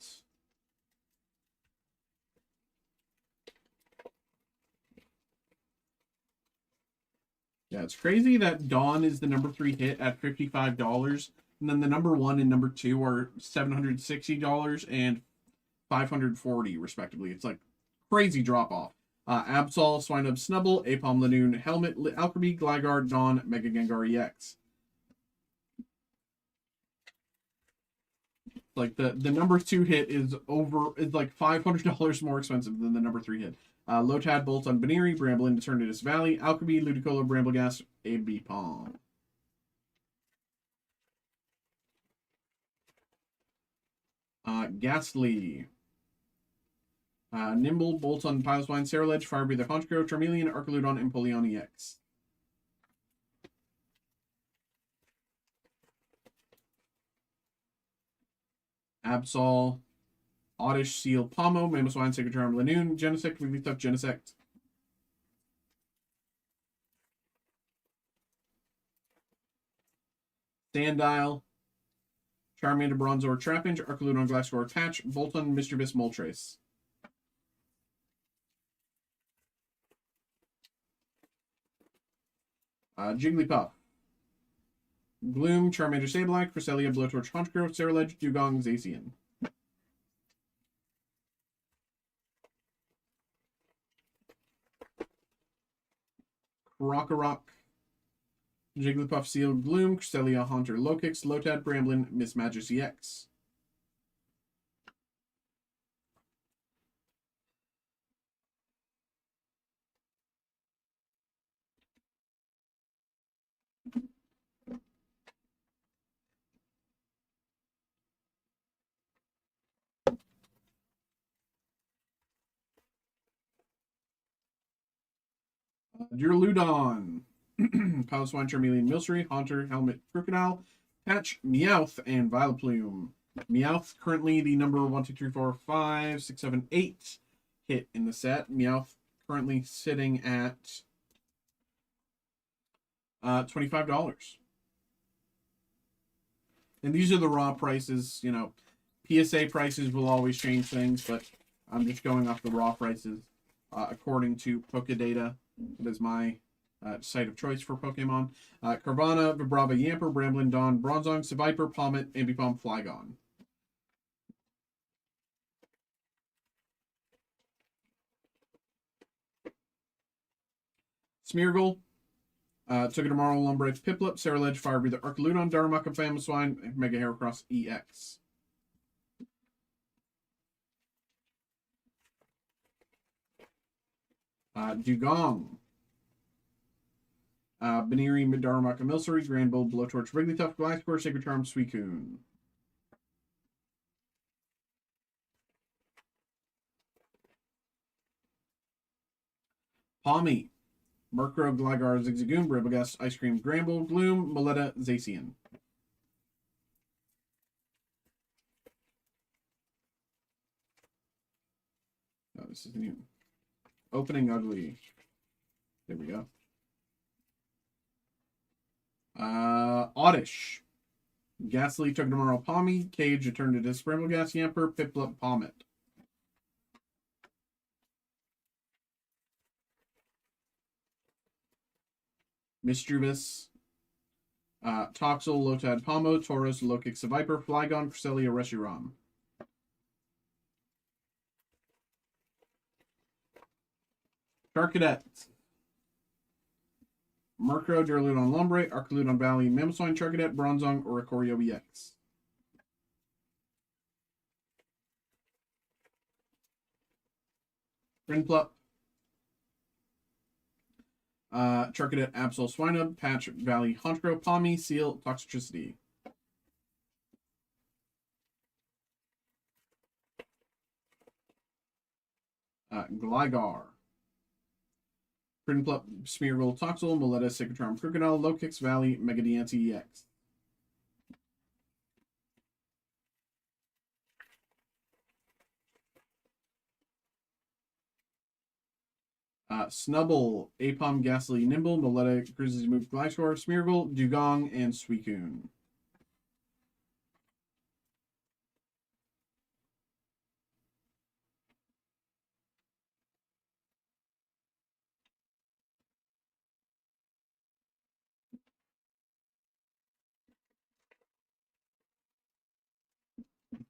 Yeah, it's crazy that Dawn is the number 3 hit at $55. And then the number 1 and number 2 are $760 and $540 respectively. It's like crazy drop off. Absol, Swinub, Snubble, Apom, Lanoon, Helmet, Alcremie, Gligar, Dawn, Mega Gengar EX. Like the number 2 hit is like $500 more expensive than the number 3 hit. Lotad, Boltund, Baneri, Bramblin, Eternatus Valley, Alcremie, Ludicolo, Brambleghast, Ambipom. Ghastly, Nimble, Boltund, Piloswine, Ceruledge, Fire Breather, Honchkrow, Charmeleon, Arcaludon, and Empoleon EX. Absol, Oddish, Seal, Pomo, Mamoswine, Sacred Charm, Lanoon, Genesect, Wigglytuff, Genesect. Sandile, Charmander, Bronzor, Trapinch, Arcaludon, Gliscor, Patch, Boltund, Mischievous, Moltres. Jigglypuff, Gloom, Charmander, Sableye, Cresselia, Blowtorch, Honchkrow, Ceruledge, Dugong, Zacian. Krokorok, Jigglypuff, Seal, Gloom, Cresselia, Haunter, Lokix, Lotad, Bramblin, Miss Majesty X. Duraludon, Piloswine, Charmeleon, Milcery, Haunter, Helmet, Crocodile, Patch, Meowth, and Vileplume. Meowth currently the number 1, 2, 3, 4, 5, 6, 7, 8 hit in the set. Meowth currently sitting at $25. And these are the raw prices. You know, PSA prices will always change things, but I'm just going off the raw prices according to Pokedata. That is my site of choice for Pokemon. Carvana, Vibrava, Yamper, Bramblin, Dawn, Bronzong, Seviper, Palmet, Ambipom, Flygon. Smeargle, Togedemaru, Lumbreach, Piplup, Ceruledge, Fire Breather, Arcaludon, Darumaka, Famoswine, Mega Heracross EX. Dugong, Baniri, Darumaka, Milcery, Granbull, Blowtorch, Wigglytuff, Gliscor, Sacred Charm, Suicune. Palmy, Murkrow, Gligar, Zigzagoon, Bribagast, Ice Cream, Granbull, Gloom, Moletta, Zacian. Oh, this is new. Opening ugly. There we go. Oddish. Ghastly, Togedemaru, Palmy, Cage, Eternatus, Brambleghast, Yamper, Piplup, Palmet. Mischievous, Toxel, Lotad, Palmo, Tauros, Lokix, Viper, Flygon, Cresselia, Reshiram. Charcadet, Murkrow, Duraludon, Lumbreach, Arcaludon, Valley, Mamoswine, Charcadet, Bronzong, Oricorio EX. Prinplup, Charcadet, Absol, Swinub, Patch, Valley, Honchkrow, Palmy, Seal, Toxicity. Gligar, Prinplup, Smeargle, Toxel, Moletta, Sacred Charm, Crocodile, Lokix, Valley, Mega Diancie EX. Snubble, Apom, Ghastly, Nimble, Moletta, Grizzly's Move, Gliscor, Smeargle, Dugong, and Suicune.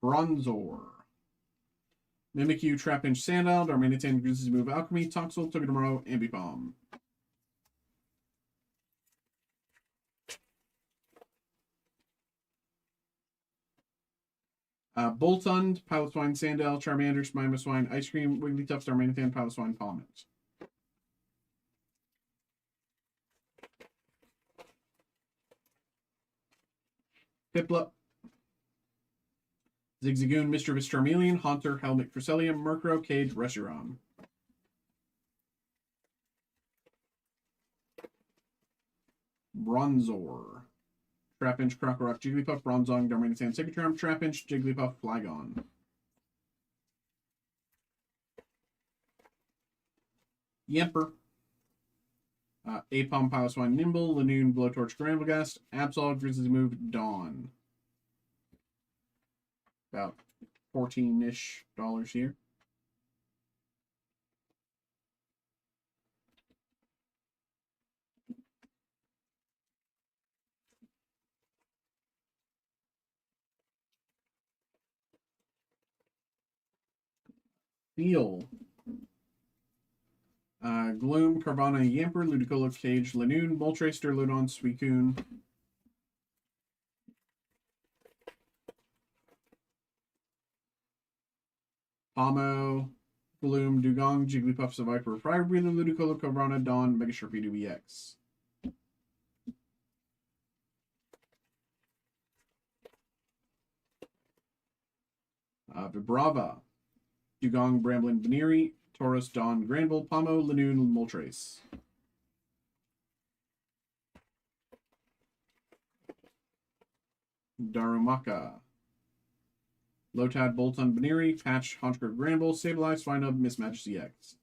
Bronzor, Mimikyu, Trapinch, Sandile, Darmanitan, Grizzly's Move, Alchemy, Toxel, Togedemaru, Ambipom. Boltund, Piloswine, Sandile, Charmander, Mamoswine, Ice Cream, Wigglytuff, Darmanitan, Piloswine, Palmet. Piplup, Zigzagoon, Mischievous, Charmeleon, Haunter, Helmet, Cresselia, Murkrow, Cage, Reshiram. Bronzor, Trapinch, Krokorok, Jigglypuff, Bronzong, Darmanitan, Sacred Charm, Trapinch, Jigglypuff, Flygon. Yamper, Apom, Piloswine, Nimble, Lanoon, Blowtorch, Granblagast, Absol, Grizzly's Move, Dawn. About $14-ish here. Steel, Gloom, Carvana, Yamper, Ludicolo, Cage, Lanoon, Moltres, Durlodon, Suicune. Pomo, Gloom, Dugong, Jigglypuff, Seviper, Fire Breather, Ludicolo, Carvana, Dawn, Mega Sharpie, EX. Vibrava, Dugong, Bramblin, Baneri, Taurus, Dawn, Granville, Pomo, Lanoon, Moltres. Darumaka, Lotad, Bolton, Baneri, Patch, Haunchgrove, Granville, Sableye, Swinub, Mismatch, CX.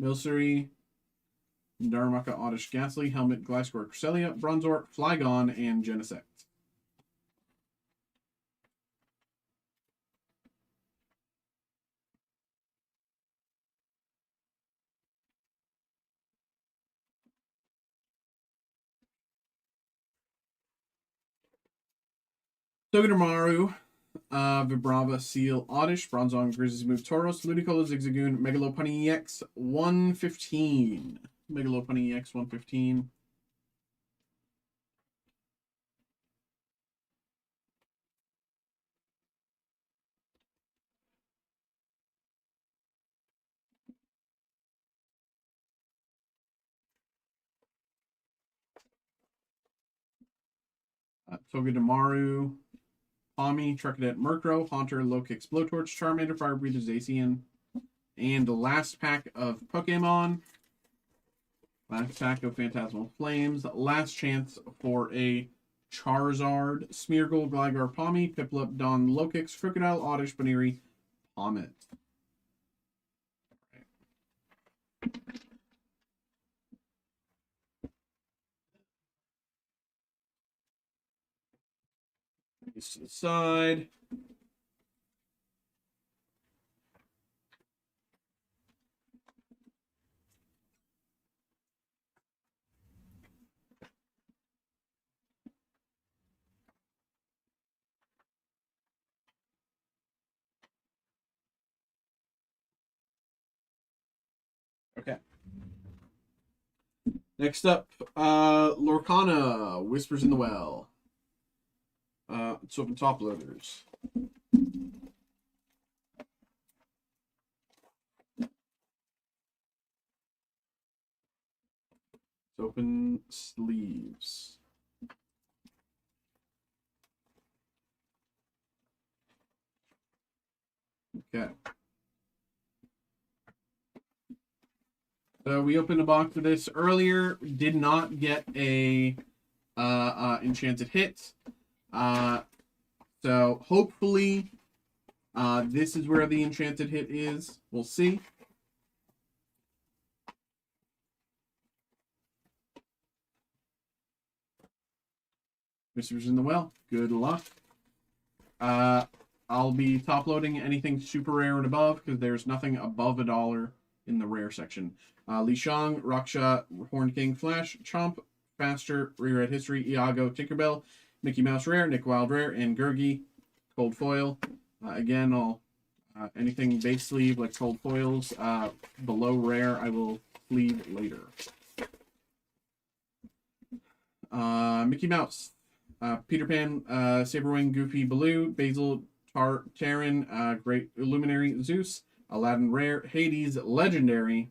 Milcery, Darumaka, Oddish, Ghastly, Helmet, Gliscor, Cresselia, Bronzor, Flygon, and Genesect. Togedemaru, Vibrava, Seal, Oddish, Bronzong, Grizzly's Move, Tauros, Ludicolo, Zigzagoon, Megalopunny EX 115. Megalopunny EX 115. Togedemaru, Pommy, Trucadet, Murkrow, Haunter, Lokix, Blowtorch, Charmander, Fire Breather, Zacian. And the last pack of Pokemon. Last pack of Phantasmal Flames. Last chance for a Charizard, Smeargle, Gligar, Pommy, Piplup, Don, Lokix, Crocodile, Oddish, Baneri, Pommet. These to the side. Okay. Next up, Lorcana, Whispers in the Well. Let's open top loaders. Let's open sleeves. Okay. So we opened a box of this earlier. Did not get a enchanted hit. So hopefully this is where the enchanted hit is. We'll see. Whispers in the Well. Good luck. I'll be top loading anything super rare and above because there's nothing above $1 in the rare section. Li Shang, Raksha, Horn King, Flash, Chomp, Faster, Reread History, Iago, Tinkerbell, Mickey Mouse Rare, Nick Wild Rare, and Gurgi, Cold Foil. Again, I'll anything base sleeve like cold foils below rare, I will sleeve later. Mickey Mouse, Peter Pan, Saberwing, Goofy, Baloo, Basil, Terran, Great Illuminary, Zeus, Aladdin Rare, Hades Legendary.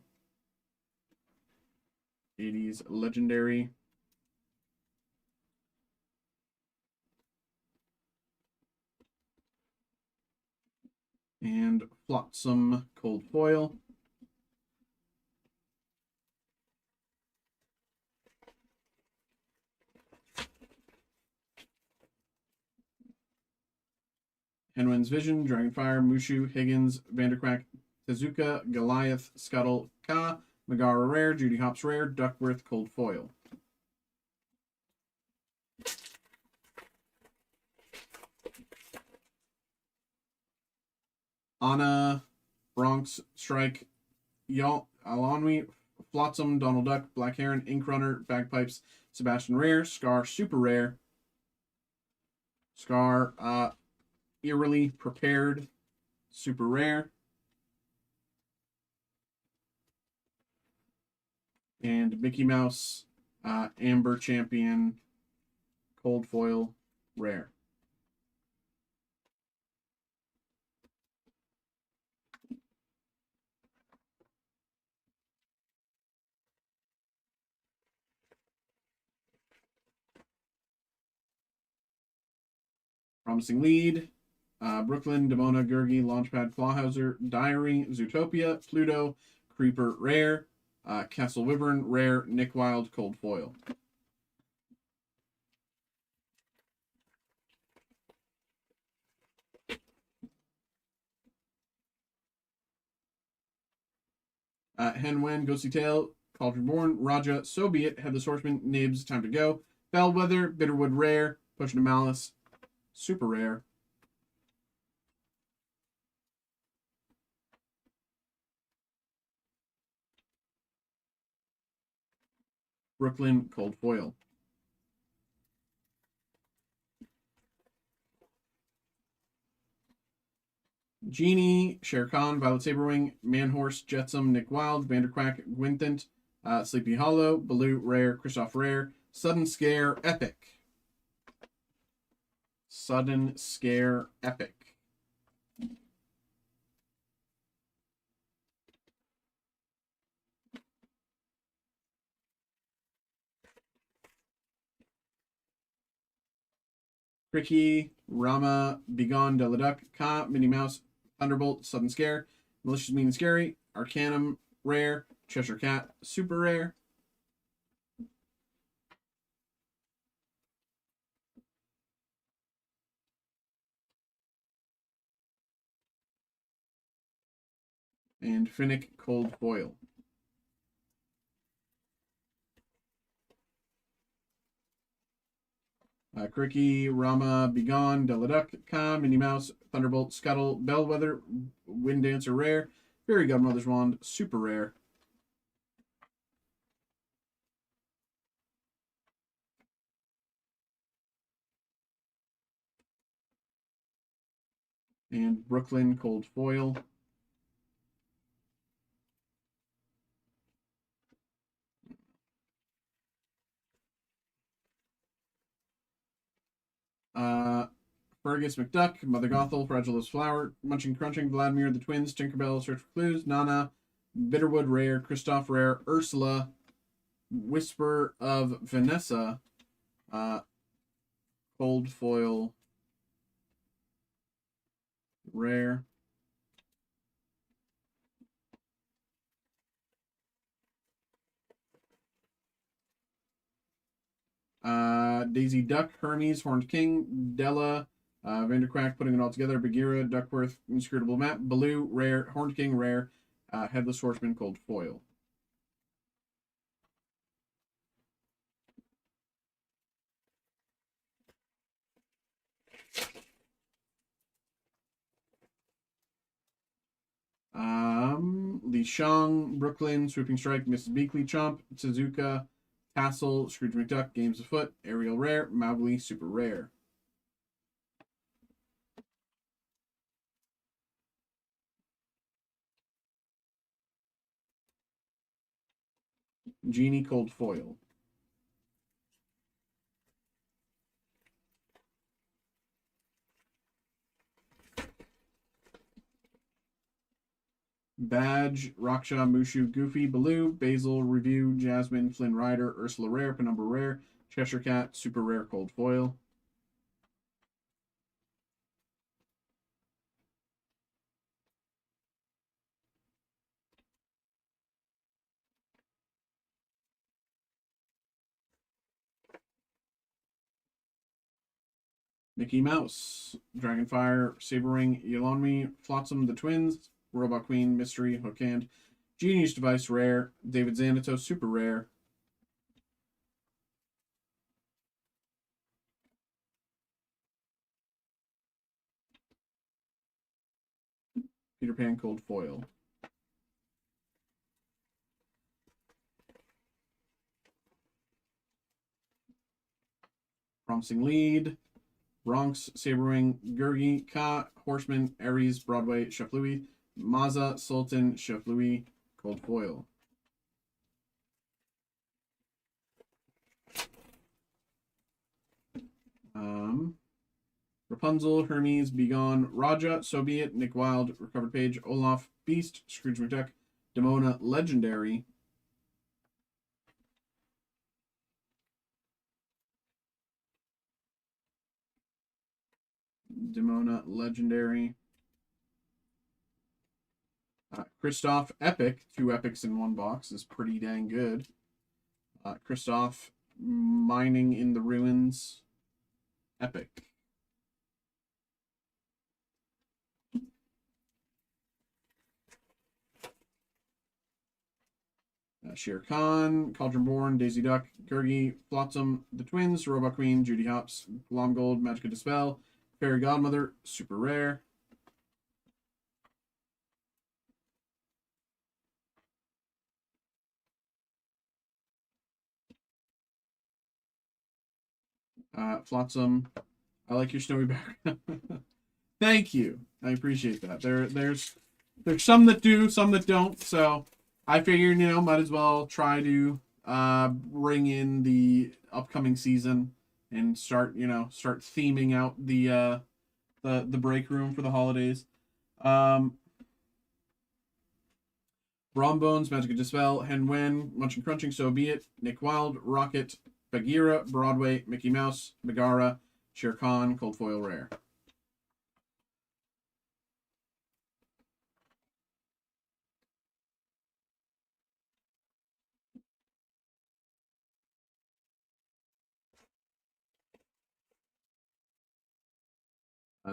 Hades Legendary. And Flotsam Cold Foil. Henwin's Vision, Dragonfire, Mushu, Higgins, Vanderquack, Tezuka, Goliath, Scuttle, Ka, Megara Rare, Judy Hopps Rare, Duckworth Cold Foil. Anna, Bronx, Strike, Alonwi, Flotsam, Donald Duck, Black Heron, Ink Runner, Bagpipes, Sebastian Rare, Scar Super Rare, Scar, Eerily Prepared, super rare. And Mickey Mouse, Amber Champion, cold foil, rare. Promising Lead, Brooklyn, Demona, Gurgi, Launchpad, Clawhauser, Diary, Zootopia, Pluto, Creeper, rare. Castle Wyvern, rare. Nick Wild, cold foil. Henwen, Ghostly Tale, Cauldron Born, Raja, So Be It, Headless Horseman, Nibs, Time to Go, Bellwether, Bitterwood, rare. Potion of Malice, super rare. Brooklyn, cold foil. Genie, Shere Khan, Violet Saberwing, Manhorse, Jetsam, Nick Wild, Vanderquack, Gwynthant, Sleepy Hollow, Baloo, rare. Kristoff, rare. Sudden Scare, epic. Sudden Scare, epic. Cricky, Rama, Begone, Deladuck, Ka, Minnie Mouse, Thunderbolt, Sudden Scare, Malicious Mean and Scary, Arcanum, rare. Cheshire Cat, super rare. And Finnick, cold foil. Cricky, Rama, Begone, Deladuck, Ka, Minnie Mouse, Thunderbolt, Scuttle, Bellwether, Wind Dancer, rare. Fairy Godmother's Wand, super rare. And Brooklyn, cold foil. Fergus McDuck, Mother Gothel, Fragilous Flower, Munching Crunching, Vladimir, the Twins, Tinkerbell, Search for Clues, Nana, Bitterwood, rare. Kristoff, rare. Ursula, Whisper of Vanessa, cold foil, rare. Daisy Duck, Hermes, Horned King, Della, Vanderquack, putting it all together, Bagheera, Duckworth, Inscrutable Map, Baloo, rare. Horned King, rare. Headless Horseman, cold foil. Li Shang, Brooklyn, Swooping Strike, Mrs. Beakley, Chomp, Suzuka, Tassel, Scrooge McDuck, Games Afoot, Ariel, rare. Mowgli, super rare. Genie, cold foil. Badge, Raksha, Mushu, Goofy, Baloo, Basil, Review, Jasmine, Flynn Rider, Ursula rare. Penumbra rare. Cheshire Cat, super rare, cold foil. Mickey Mouse, Dragonfire, Saberwing, Yolonmi, Flotsam, the Twins, Robot Queen, Mystery, Hook Hand, Genius Device, rare. David Xanato, super rare. Peter Pan, cold foil. Promising Lead, Bronx, Saberwing, Gurgi, Ka, Horseman, Ares, Broadway, Chef Louis, Maza, Sultan, Chef Louis, Cold Foil. Rapunzel, Hermes, Begone, Raja, So Be It, Nick Wilde, Recovered Page, Olaf, Beast, Scrooge McDuck, Demona, Legendary. Demona, Legendary. Kristoff, Epic. 2 epics in 1 box is pretty dang good. Kristoff, Mining in the Ruins. Epic. Shere Khan, Cauldron Born, Daisy Duck, Gurgi, Flotsam, The Twins, Robot Queen, Judy Hopps, Glom Gold, Magica Dispel, Fairy Godmother, super rare. Flotsam, I like your snowy background. Thank you. I appreciate that. There's some that do, some that don't. So I figured, might as well try to bring in the upcoming season and start theming out the break room for the holidays. Brombones, Magic Dispel, Hen Wen, Munching Crunching, So Be It, Nick Wilde, Rocket, Bagheera, Broadway, Mickey Mouse, Megara, Shere Khan, Cold Foil Rare.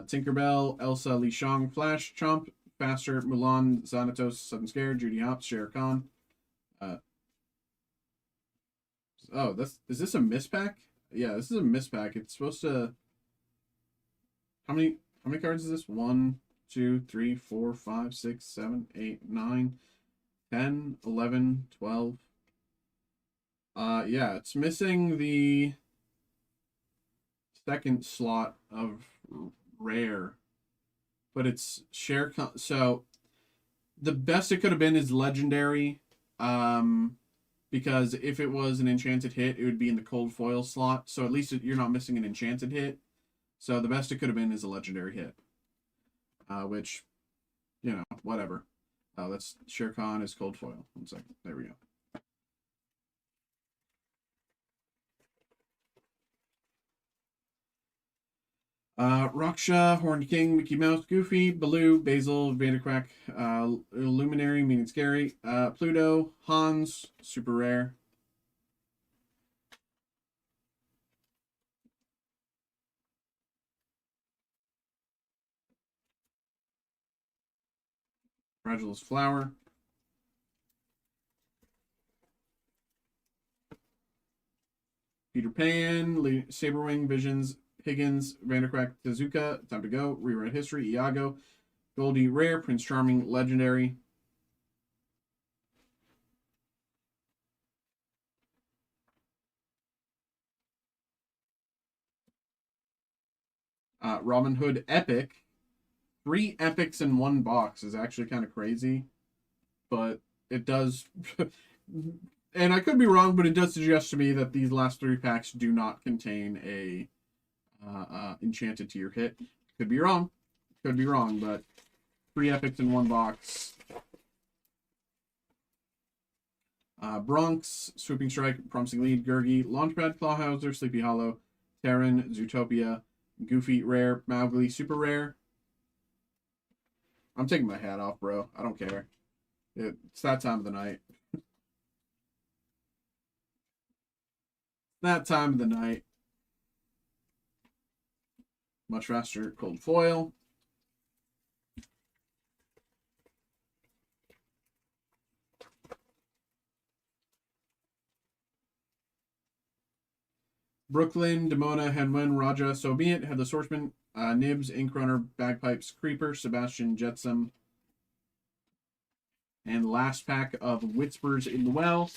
Tinkerbell, Elsa, Li Shang, Flash, Chomp, Faster, Mulan, Xanatos, Sudden Scare, Judy Hopps, Shere Khan. Is this a mispack? Yeah, this is a mispack. It's supposed to. How many cards is this? 1, 2, 3, 4, 5, 6, 7, 8, 9, 10, 11, 12. Yeah, it's missing the second slot of rare, but it's Shere Khan. So the best it could have been is legendary. Because if it was an enchanted hit, it would be in the cold foil slot. So at least you're not missing an enchanted hit. So the best it could have been is a legendary hit. Which, whatever. That's Shere Khan is cold foil. 1 second. There we go. Raksha, Horned King, Mickey Mouse, Goofy, Baloo, Basil, Vanderquack, Luminary, meaning scary, Pluto, Hans, super rare. Fragilest Flower. Peter Pan, Saberwing, Visions, Higgins, Vanderquack, Tezuka, Time to Go, Rewrite History, Iago, Goldie, Rare, Prince Charming, Legendary. Robin Hood, Epic. 3 epics in 1 box is actually kind of crazy, but it does. And I could be wrong, but it does suggest to me that these last 3 packs do not contain a enchanted tier hit. Could be wrong, but 3 epics in 1 box. Bronx, Swooping Strike, Promising Lead, Gurgi, Launchpad, Clawhauser, Sleepy Hollow, Terran, Zootopia, Goofy, Rare, Mowgli, Super Rare. I'm taking my hat off, bro. I don't care. It's that time of the night. That time of the night. Much faster, cold foil. Brooklyn, Demona, Henwen, Raja, So Be It, Headless Horseman, Nibs, Ink Runner, Bagpipes, Creeper, Sebastian, Jetsam. And last pack of Whispers in the Well.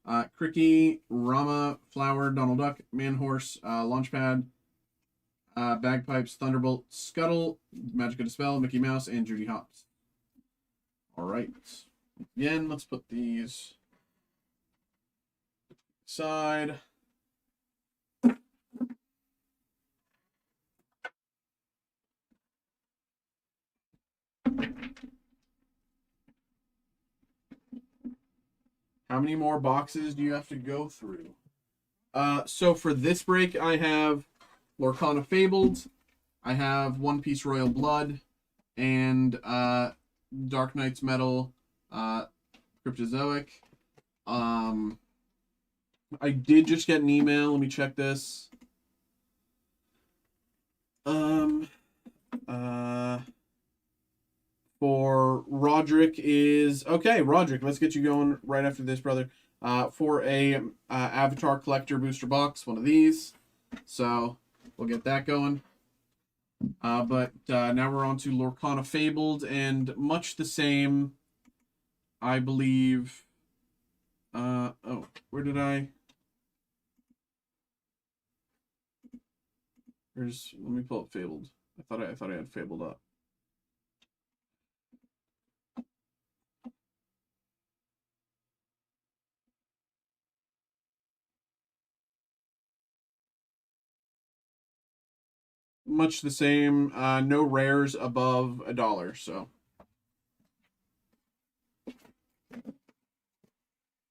Cricky, Rama, Flower, Donald Duck, Manhorse, Launchpad, Bagpipes, Thunderbolt, Scuttle, Magica Dispel, Mickey Mouse, and Judy Hopps. All right. Again, let's put these aside. How many more boxes do you have to go through? So for this break, I have Lorcana Fabled, I have One Piece Royal Blood, and Dark Knight's Metal, Cryptozoic. I did just get an email. Let me check this. For Roderick is okay. Roderick, let's get you going right after this, brother. For a Avatar Collector booster box, one of these. So we'll get that going. But now we're on to Lorcana Fabled, and much the same, I believe. Oh, where did I? Let me pull up Fabled. I thought I had Fabled up. Much the same. No rares above $1. So,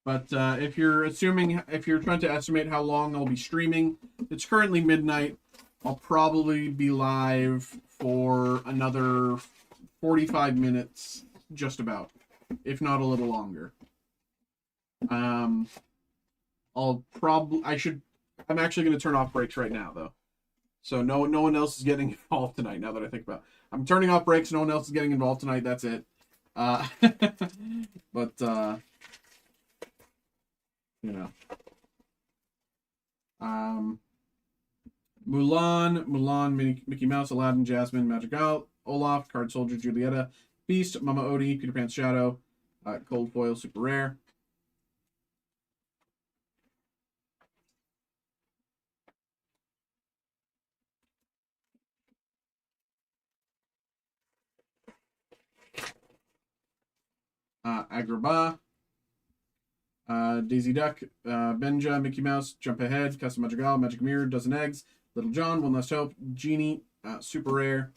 but if you're trying to estimate how long I'll be streaming, it's currently midnight. I'll probably be live for another 45 minutes, just about, if not a little longer. I'm actually going to turn off breaks right now, though. So no one else is getting involved tonight, now that I think about it. I'm turning off breaks, no one else is getting involved tonight, that's it. But, you know. Mulan, Mickey Mouse, Aladdin, Jasmine, Magical, Olaf, Card Soldier, Julieta, Beast, Mama Odie, Peter Pan's Shadow, Cold Foil, Super Rare. Agrabah, Daisy Duck, Benja, Mickey Mouse, Jump Ahead, Custom Magical, Magic Mirror, Dozen Eggs, Little John, One Last Hope, Genie, Super Rare.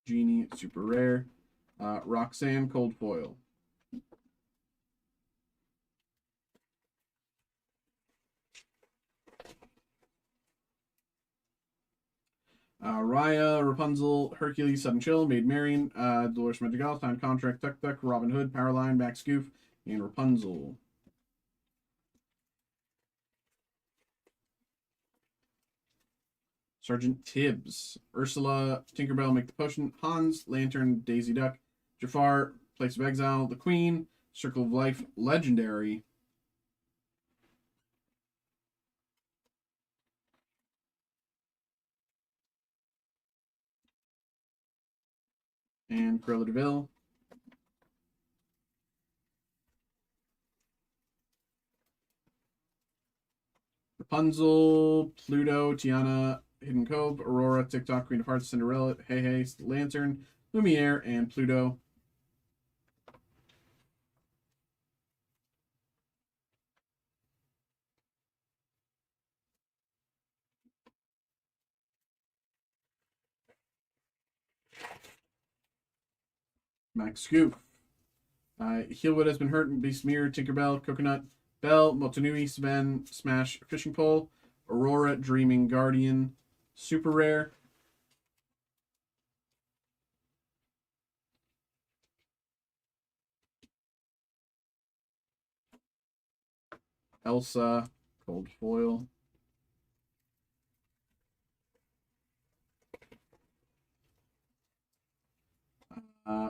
Genie, Super Rare. Roxanne, Cold Foil. Raya, Rapunzel, Hercules, Sudden Chill, Maid Marian, Dolores Madrigal, Time Contract, Tuck Tuck, Robin Hood, Powerline, Max Goof, and Rapunzel. Sergeant Tibbs, Ursula, Tinkerbell, Make the Potion, Hans, Lantern, Daisy Duck, Jafar, Place of Exile, The Queen, Circle of Life, Legendary. And Cruella de Vil. Rapunzel, Pluto, Tiana, Hidden Cove, Aurora, TikTok, Queen of Hearts, Cinderella, Hey Hey, Lantern, Lumiere, and Pluto. Max Scoop. Heelwood has been hurt, Beast Mirror, Tinkerbell, Coconut, Belle, Motunui, Sven, Smash, Fishing Pole, Aurora, Dreaming Guardian, Super Rare. Elsa, Cold Foil.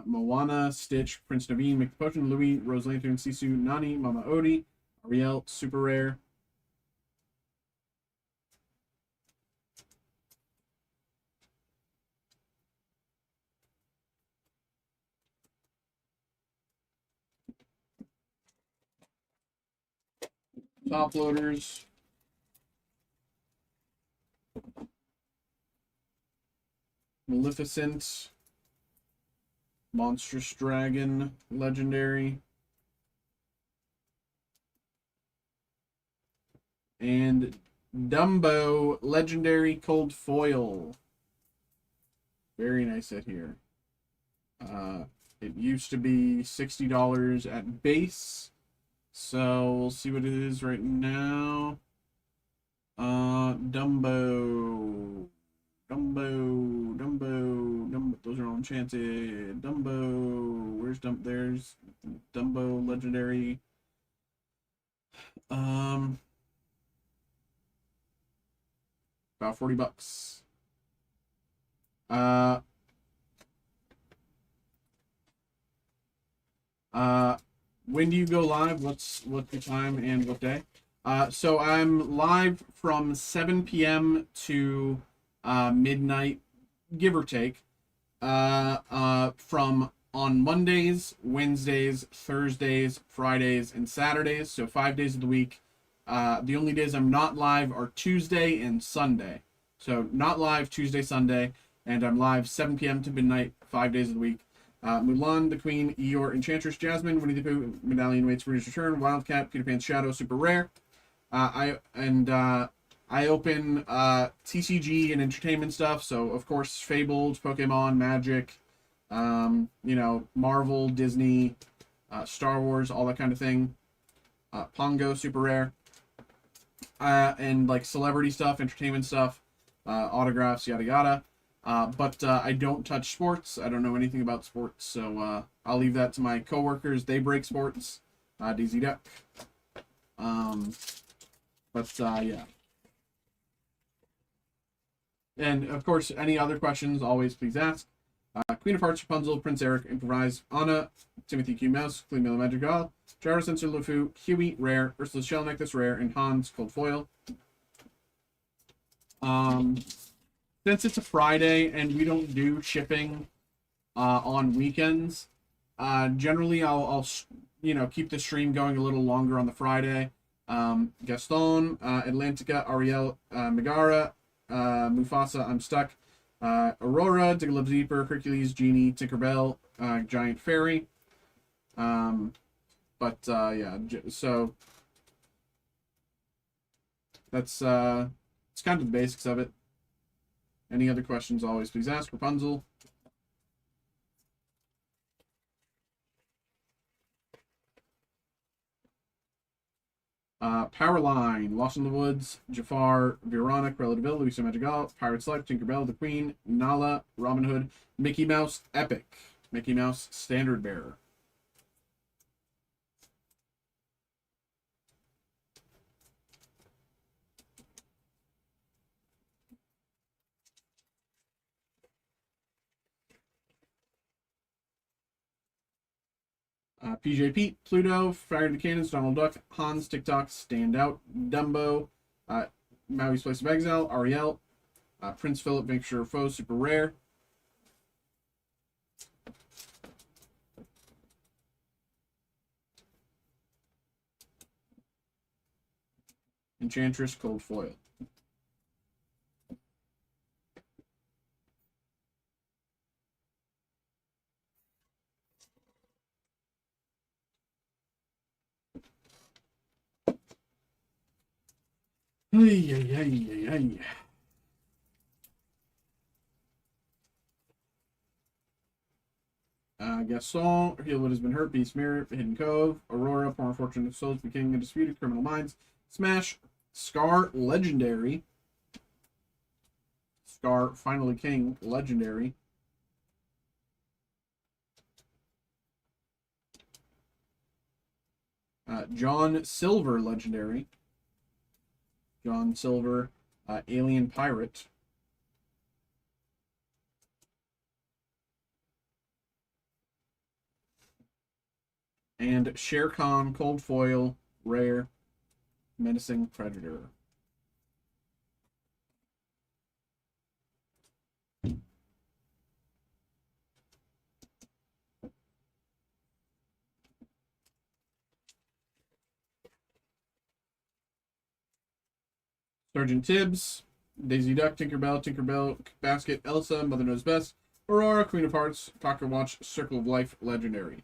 Moana, Stitch, Prince Naveen, Make the Potion, Louis, Rose Lantern, Sisu, Nani, Mama Odie, Ariel, Super Rare. top loaders. Maleficent. Monstrous Dragon, legendary. And Dumbo, legendary cold foil. Very nice set here. It used to be $60 at base. So we'll see what it is right now. Dumbo. Those are all enchanted. Dumbo. Where's There's Dumbo legendary. About $40. When do you go live? What's the time and what day? So I'm live from 7 p.m. to midnight, give or take. From on Mondays, Wednesdays, Thursdays, Fridays, and Saturdays. So 5 days of the week. The only days I'm not live are Tuesday and Sunday. So not live Tuesday, Sunday, and I'm live 7 p.m. to midnight, 5 days of the week. Mulan, the Queen, Eeyore, Enchantress, Jasmine, Winnie the Pooh, Medallion waits for his return, Wildcat, Peter Pan's Shadow, super rare. I open TCG and entertainment stuff, so of course Fabled, Pokemon, Magic, Marvel, Disney, Star Wars, all that kind of thing. Pongo, super rare. And like celebrity stuff, entertainment stuff, autographs, yada yada. But I don't touch sports. I don't know anything about sports, so I'll leave that to my coworkers. They break sports. DZ Duck. Yeah. And of course, any other questions, always please ask. Queen of Hearts, Rapunzel, Prince Eric, Improvise, Anna, Timothy Q. Mouse, Clean Miller Madrigal, Gyro Sensor, Lufu, Huey, rare, Ursula Shell Necklace, rare, and Hans, cold foil. Since it's a Friday and we don't do shipping on weekends, generally I'll keep the stream going a little longer on the Friday. Gaston, Atlantica, Ariel, Megara, Mufasa, I'm Stuck, Aurora, Diglett Zeeper, Hercules, Genie, Tinkerbell, Giant Fairy. Yeah, so that's it's kind of the basics of it. Any other questions, always please ask. Rapunzel. Powerline, Lost in the Woods, Jafar, Verona, Cruella de Vil, Luisa Madrigal, Pirate's Life, Tinkerbell, the Queen, Nala, Robin Hood, Mickey Mouse, Epic, Mickey Mouse, Standard Bearer. PJ Pete, Pluto, Fire the Cannons, Donald Duck, Hans, TikTok, Standout, Dumbo, Maui's Place of Exile, Ariel, Prince Philip, Vanquisher Foe, super rare. Enchantress, cold foil. Gaston, Heal What Has Been Hurt, Beast Mirror, Hidden Cove, Aurora, Poor Unfortunate Souls, Becoming Undisputed, Criminal Minds, Smash, Scar, Legendary, Scar, Finally King, Legendary, John Silver, Legendary, John Silver, Alien Pirate, and Shere Khan, cold foil, rare, Menacing Predator. Sergeant Tibbs, Daisy Duck, Tinkerbell, Basket, Elsa, Mother Knows Best, Aurora, Queen of Hearts, Pocket Watch, Circle of Life, Legendary.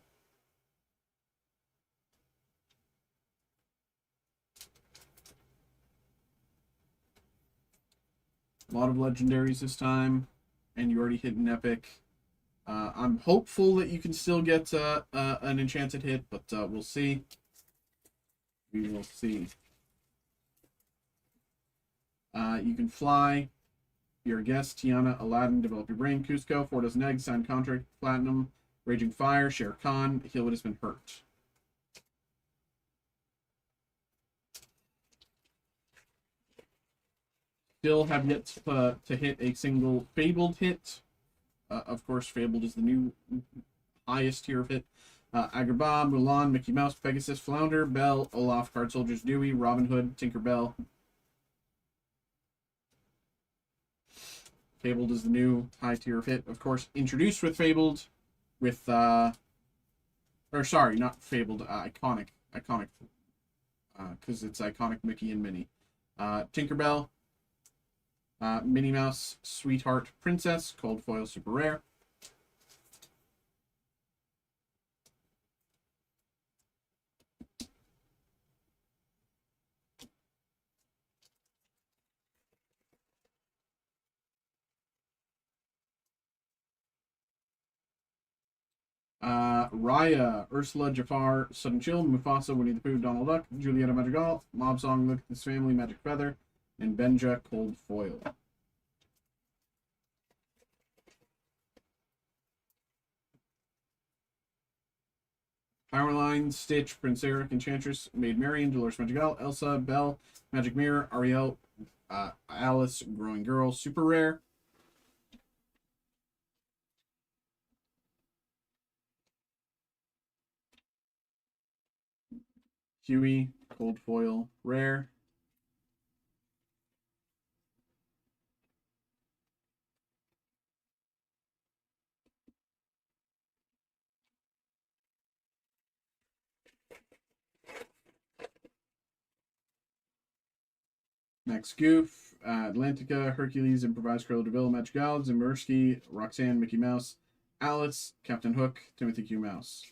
A lot of legendaries this time, and you already hit an epic. I'm hopeful that you can still get an enchanted hit, but we'll see. We will see. You can fly. You're a guest. Tiana, Aladdin, Develop Your Brain, Cusco, 4 Dozen Eggs, Signed Contract, Platinum, Raging Fire, Shere Khan, Heal What Has Been Hurt. Still have yet to hit a single Fabled hit. Of course, Fabled is the new highest tier of hit. Agrabah, Mulan, Mickey Mouse, Pegasus, Flounder, Belle, Olaf, Card Soldiers, Dewey, Robin Hood, Tinkerbell. Fabled is the new high tier of hit. Of course, introduced with Fabled, with or sorry, not Fabled, Iconic, because it's Iconic Mickey and Minnie. Tinkerbell, Minnie Mouse, Sweetheart Princess, Cold Foil Super Rare. Raya, Ursula, Jafar, Sudden Chill, Mufasa, Winnie the Pooh, Donald Duck, Julieta Madrigal, Mob Song, Look at This Family, Magic Feather, and Benja, Cold Foil. Powerline, Stitch, Prince Eric, Enchantress, Maid Marian, Dolores Madrigal, Elsa, Belle, Magic Mirror, Ariel, Alice, Growing Girl, Super Rare. Huey, Cold Foil, Rare. Max Goof, Atlantica, Hercules, Improvised Cruella de Vil, Magic Gods, Zimmersky, Roxanne, Mickey Mouse, Alice, Captain Hook, Timothy Q. Mouse.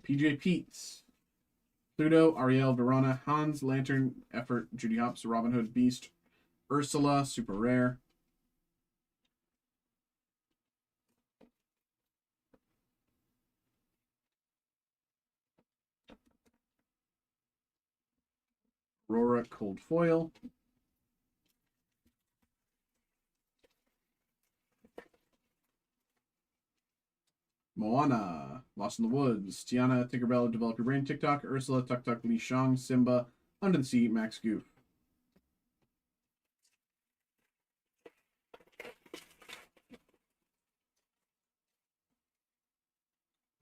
PJ Peets, Pluto, Ariel, Verona, Hans, Lantern, Effort, Judy Hopps, Robin Hood, Beast, Ursula, Super Rare. Aurora, Cold Foil. Moana, Lost in the Woods. Tiana, Tinkerbell, Develop Your Brain, TikTok, Ursula, Tuk Tuk, Li Shang, Simba, Under the Sea, Max Goof.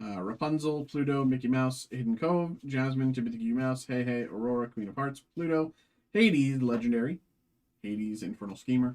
Rapunzel, Pluto, Mickey Mouse, Hidden Cove, Jasmine, Timothy Q. Mouse, Hey Hey, Aurora, Queen of Hearts, Pluto, Hades, Legendary, Hades, Infernal Schemer.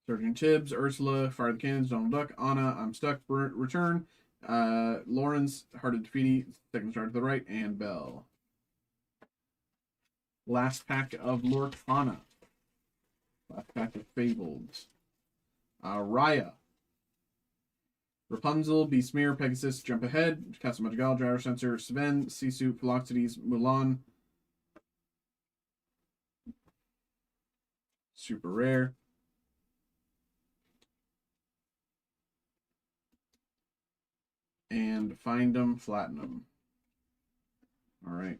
Sergeant Tibbs, Ursula, Fire the Cannons, Donald Duck, Anna, I'm Stuck, Return, Lawrence, Heart of Defeaty, second star to the right, and Belle. Last pack of Lorcana. Last pack of Fabled. Raya. Rapunzel, Beastmere, Pegasus, Jump Ahead, Castle Madrigal, Gyro Sensor, Sven, Sisu, Phylloxetes, Mulan. Super Rare. And Find 'em, Flatten 'em. All right.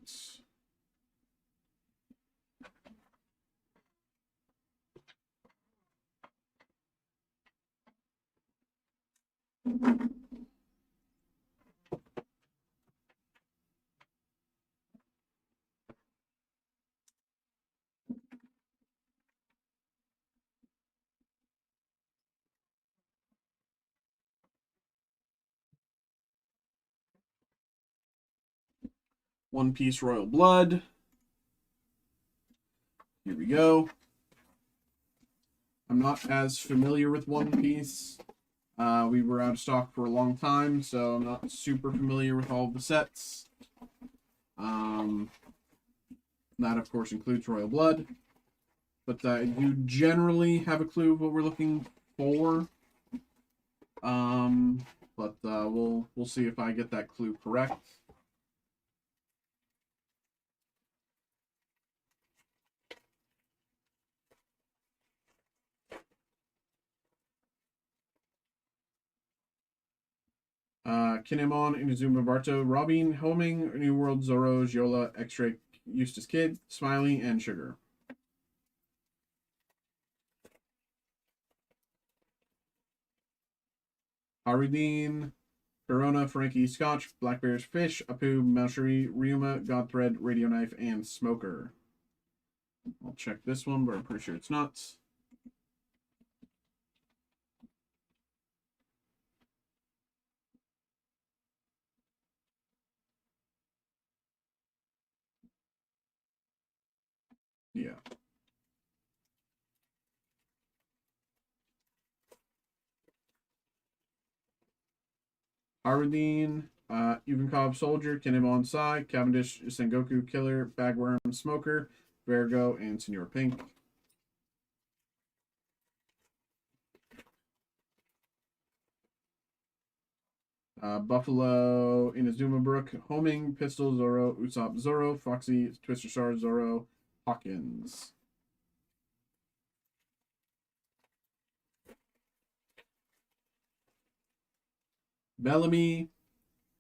One Piece Royal Blood. Here we go. I'm not as familiar with One Piece. We were out of stock for a long time, so I'm not super familiar with all of the sets. That, of course, includes Royal Blood. But I do generally have a clue of what we're looking for. But we'll see if I get that clue correct. Kinemon, Inazuma, Barto, Robin, Homing, New World, Zoro, Yola, X-Ray, Eustace Kid, Smiley, and Sugar. Harudine, Corona, Frankie, Scotch, Black Bears, Fish, Apu, Malshuri, Ryuma, Godthread, Radio Knife, and Smoker. I'll check this one, but I'm pretty sure it's not. Yeah. Harudine, Ivankov, Soldier, Kinemon, Sai, Cavendish, Sengoku, Killer, Bagworm, Smoker, Virgo, and Senor Pink. Buffalo, Inazuma Brook, Homing, Pistol, Zoro, Usopp, Zoro, Foxy, Twister Star, Zoro, Hawkins. Bellamy,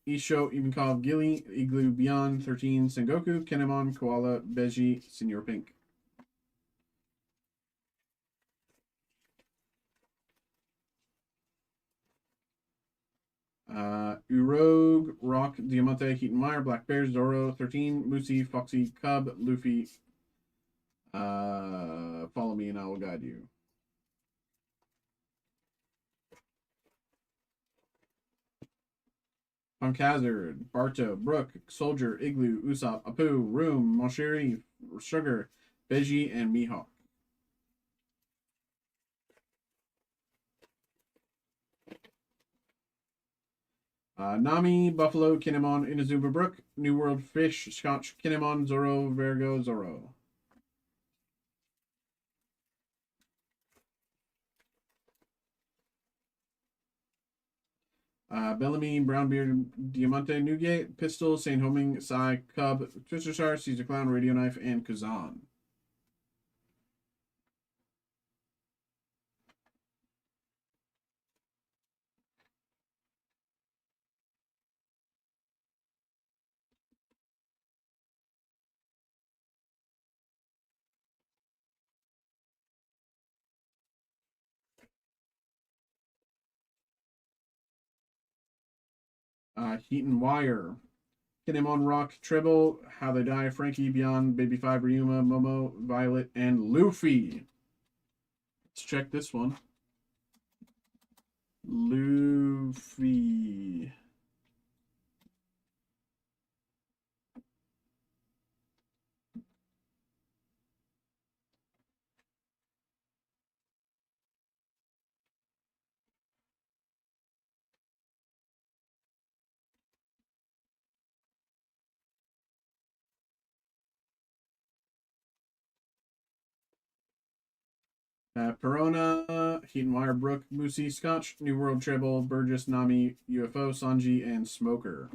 Isho, Ivankov, Gilly, Igloo, Beyond, 13, Sengoku, Kinemon, Koala, Beji, Senor Pink. Urog, Rock, Diamante, Heat and Mire, Black Bear, Zoro, 13, Moosey, Foxy, Cub, Luffy. Follow me and I will guide you. Punk Hazard, Barto, Brook, Soldier, Igloo, Usopp, Apu, Room, Monsheri, Sugar, Beji, and Mihawk. Nami, Buffalo, Kinemon, Inazuma Brook, New World Fish, Scotch, Kinemon, Zoro, Virgo, Zoro. Bellamy, Brownbeard, Diamante, Newgate, Pistol, Saint Homing, Sai, Cub, Twister Star, Caesar Clown, Radio Knife, and Kazan. Heat and Wire, Kinemon Rock, Tribble, How They Die, Frankie, Beyond, Baby Five, Ryuma, Momo, Violet, and Luffy. Let's check this one. Luffy. Perona, Heat and Wire, Brook, Moosey, Scotch, New World Tribble, Burgess, Nami, UFO, Sanji, and Smoker.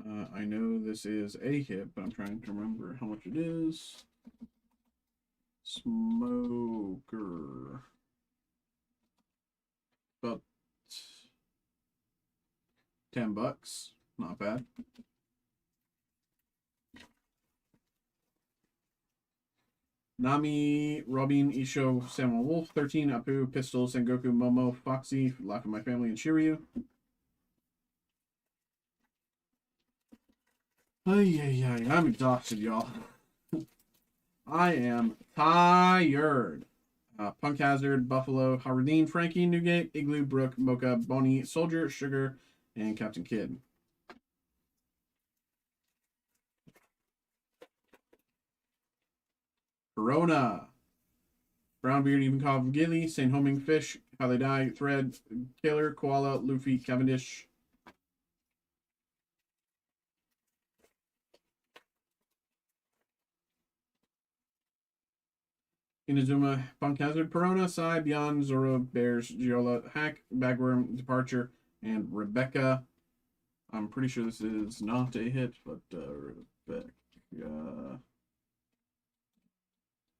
I know this is a hit, but I'm trying to remember how much it is. Smoker. About $10. Not bad. Nami, Robin, Isho, Samuel Wolf, 13, Apu, Pistol, Sengoku, Momo, Foxy, Laugh of My Family, and Shiryu. I'm exhausted, y'all. I am tired. Punk Hazard, Buffalo, Howardine, Frankie, Newgate, Igloo, Brook, Mocha, Boney, Soldier, Sugar, and Captain Kidd. Corona. Brownbeard, Evenkov, Gilly, St. Homing, Fish, How They Die, Thread, Killer, Koala, Luffy, Cavendish. Inazuma, Punk Hazard, Perona, Sai, Beyond, Zoro, Bears, Giola, Hack, Bagworm, Departure, and Rebecca. I'm pretty sure this is not a hit, but Rebecca.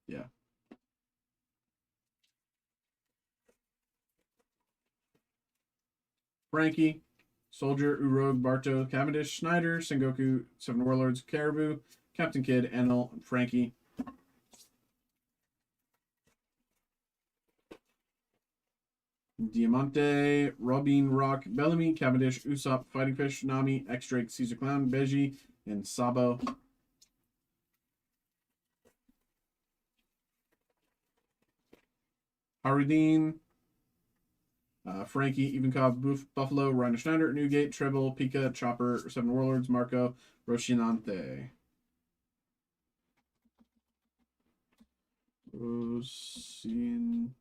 Yeah. Frankie, Soldier, Urog, Barto, Cavendish, Snyder, Sengoku, Seven Warlords, Caribou, Captain Kidd, Enel, Frankie. Diamante, Robin, Rock, Bellamy, Cavendish, Usopp, Fighting Fish, Nami, X-Drake, Caesar Clown, Beji, and Sabo. Harudine, Frankie, Evenkov, Buffalo, Rhino Schneider, Newgate, Treble, Pika, Chopper, Seven Warlords, Marco, Roshinante. Roshin.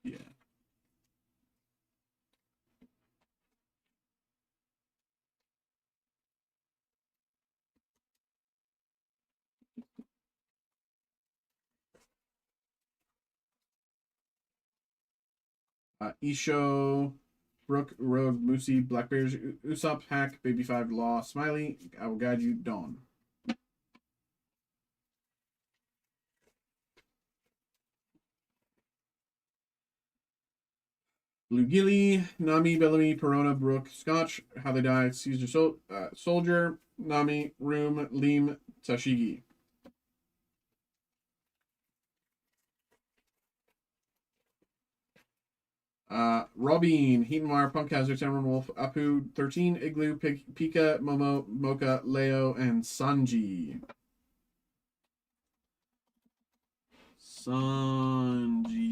Yeah. Isho, Brook, Rogue, Moosey, Black Bears, Usopp, Hack, Baby 5, Law, Smiley. I will guide you, Dawn. Blue Gilly, Nami, Bellamy, Perona, Brook, Scotch, How They Die, Caesar Soldier, Nami, Room, Leem, Tashigi. Robin, Heatonwire, Punk Hazard, Samurai Wolf, Apu, 13, Igloo, Pika, Momo, Mocha, Leo, and Sanji. Sanji.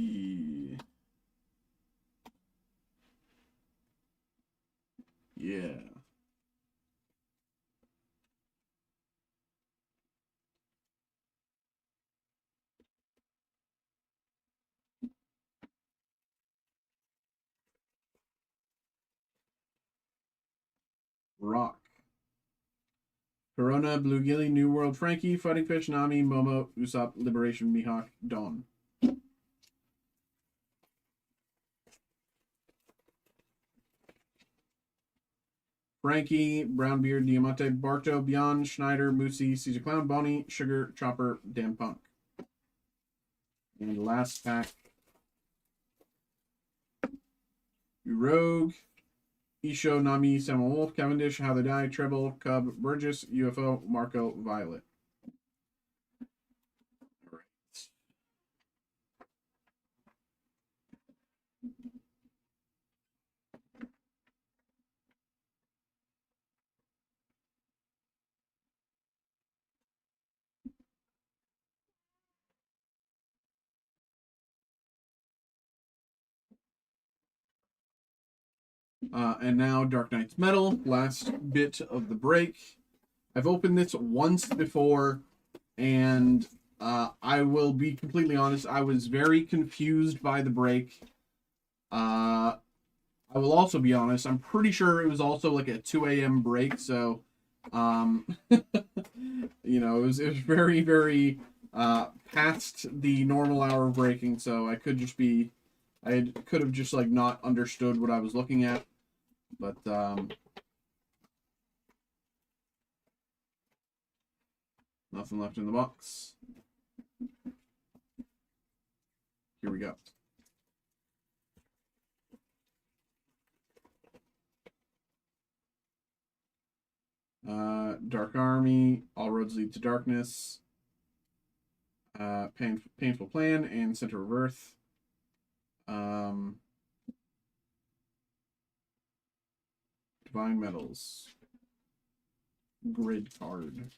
Yeah. Rock. Corona, Blue Gilly, New World, Frankie, Fighting Fish, Nami, Momo, Usopp, Liberation, Mihawk, Dawn. Frankie, Brownbeard, Diamante, Barto, Beyond, Schneider, Moosey, Caesar Clown, Bonnie, Sugar, Chopper, Dan Punk. And the last pack. Rogue, Isho, Nami, Samuel Wolf, Cavendish, How They Die, Treble, Cub, Burgess, UFO, Marco, Violet. And now Dark Knight's Metal, last bit of the break. I've opened this once before, and I will be completely honest, I was very confused by the break. I will also be honest, I'm pretty sure it was also like a 2 a.m. break, so you know, it was very, very past the normal hour of breaking, so I could have just like not understood what I was looking at. But nothing left in the box. Here we go. Dark Army, All Roads Lead to Darkness, Painful Plan, and Center of Earth. Divine Metals. Grid card.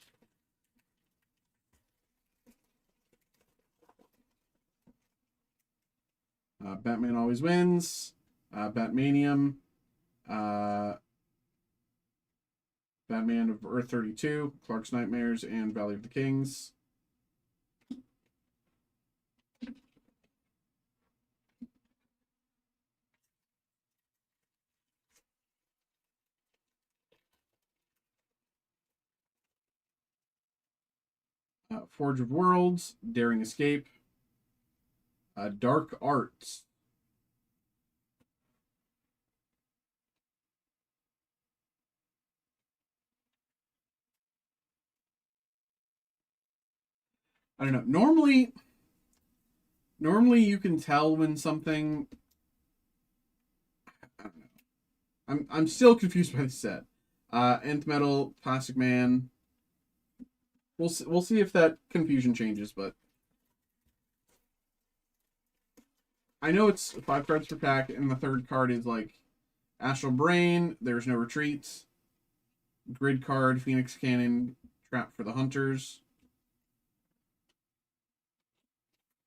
Batman Always Wins, Batmanium, Batman of Earth 32, Clark's Nightmares, and Valley of the Kings. Forge of Worlds, Daring Escape, Dark Arts. I don't know. Normally you can tell when something. I don't know. I'm still confused by the set. Nth Metal, Plastic Man. We'll see if that confusion changes, but I know it's 5 cards per pack, and the third card is like Astral Brain. There's no retreats. Grid card, Phoenix Cannon, Trap for the Hunters.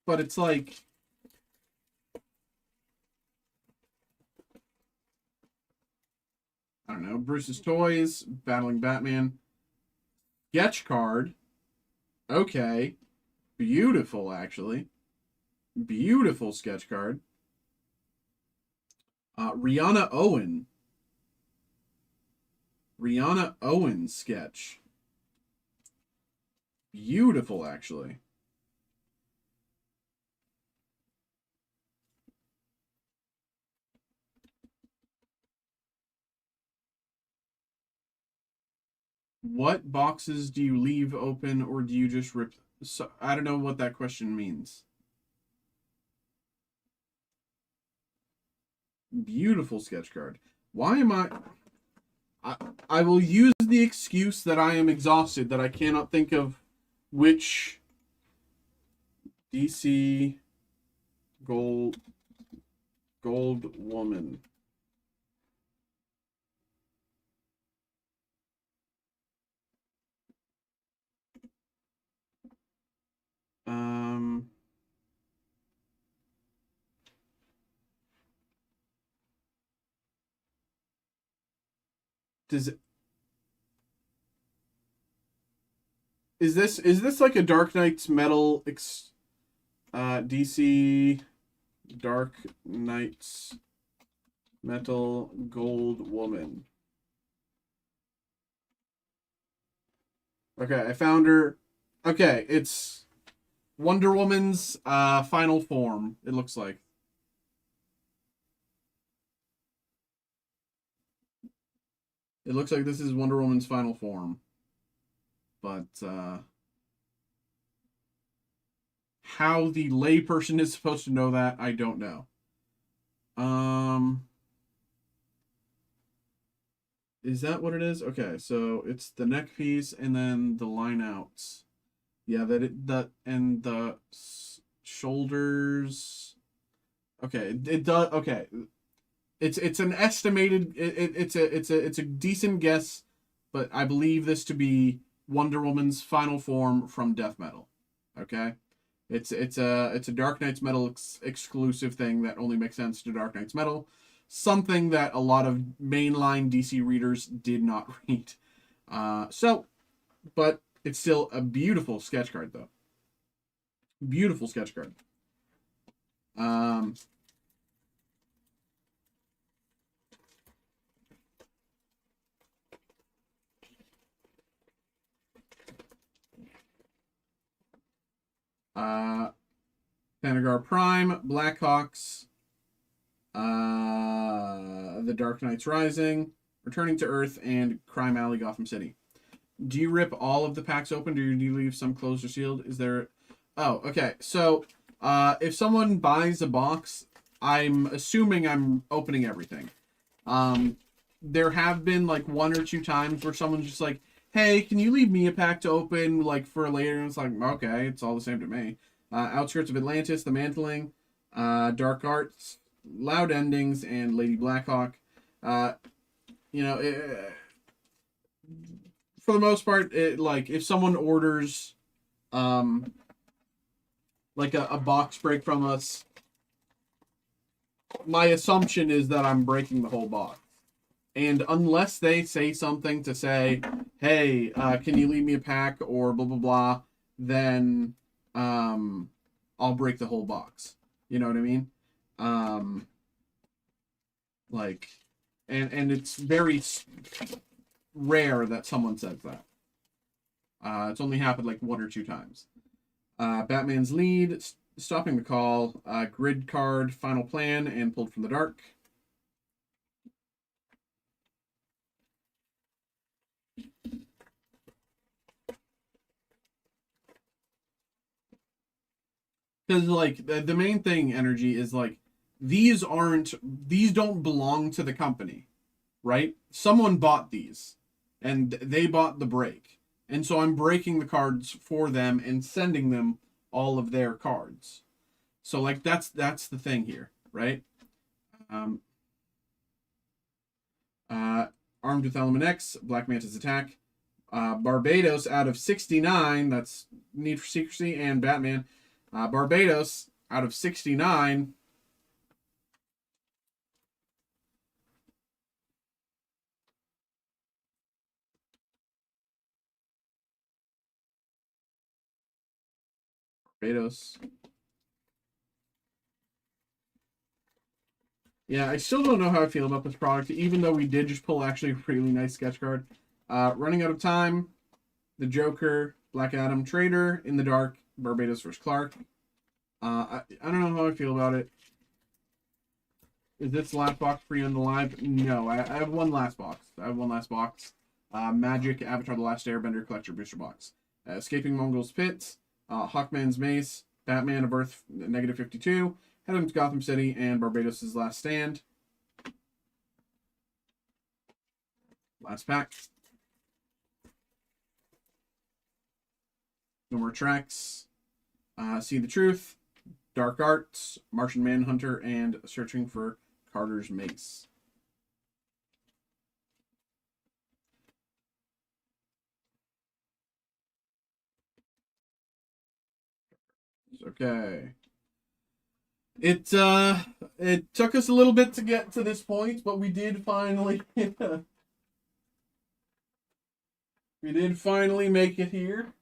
But it's like, I don't know, Bruce's Toys, Battling Batman. Sketch card. Okay. Beautiful, actually. Beautiful sketch card. Rihanna Owen. Rihanna Owen sketch. Beautiful, actually. What boxes do you leave open, or do you just rip? So, I don't know what that question means. Beautiful sketch card. Why am I will use the excuse that I am exhausted, that I cannot think of which DC Gold Woman. Does is this like a Dark Knight's Metal DC Dark Knight's Metal Gold Woman? Okay, I found her. Okay, it's Wonder Woman's final form, it looks like. It looks like this is Wonder Woman's final form. But how the layperson is supposed to know that, I don't know. Is that what it is? Okay, so it's the neck piece and then the line outs. Yeah, and the shoulders. Okay, it does. Okay, it's an estimated. It's a decent guess, but I believe this to be Wonder Woman's final form from Death Metal. Okay, it's a Dark Knight's Metal exclusive thing that only makes sense to Dark Knight's Metal. Something that a lot of mainline DC readers did not read. But it's still a beautiful sketch card, though. Beautiful sketch card. Panagar Prime, Blackhawks, The Dark Knights Rising, Returning to Earth, and Crime Alley Gotham City. Do you rip all of the packs open? Do you leave some closed or sealed? Is there... Oh, okay. So, if someone buys a box, I'm assuming I'm opening everything. There have been, like, 1 or 2 times where someone's just like, hey, can you leave me a pack to open, like, for later? And it's like, okay, it's all the same to me. Outskirts of Atlantis, The Mantling, Dark Arts, Loud Endings, and Lady Blackhawk. You know, for the most part, like, if someone orders, like, a box break from us, my assumption is that I'm breaking the whole box. And unless they say something to say, hey, can you leave me a pack or blah, blah, blah, then I'll break the whole box. You know what I mean? Like, and it's very rare that someone says that. It's only happened like 1 or 2 times. Batman's lead, stopping the call, grid card, final plan, and pulled from the dark. Because, like, the main thing, Energy, is, like, these don't belong to the company, right? Someone bought these, and they bought the break. And so I'm breaking the cards for them and sending them all of their cards. So, like, that's the thing here, right? Armed with Element X, Black Manta's attack. Barbados out of 69, that's Need for Secrecy and Batman. Barbados out of 69. Barbados. Yeah, I still don't know how I feel about this product, even though we did just pull actually a really nice sketch card. Running out of time. The Joker, Black Adam, Trader, In the Dark, Barbados versus Clark. I don't know how I feel about it. Is this last box for you on the live? No, I have one last box. Magic, Avatar The Last Airbender Collector Booster Box. Escaping Mongol's Pit, Hawkman's Mace, Batman of Earth -52, Heading to Gotham City, and Barbados' Last Stand. Last pack. No More Tracks. See the Truth, Dark Arts, Martian Manhunter, and Searching for Carter's Mace. Okay. It took us a little bit to get to this point, but we did finally we did finally make it here.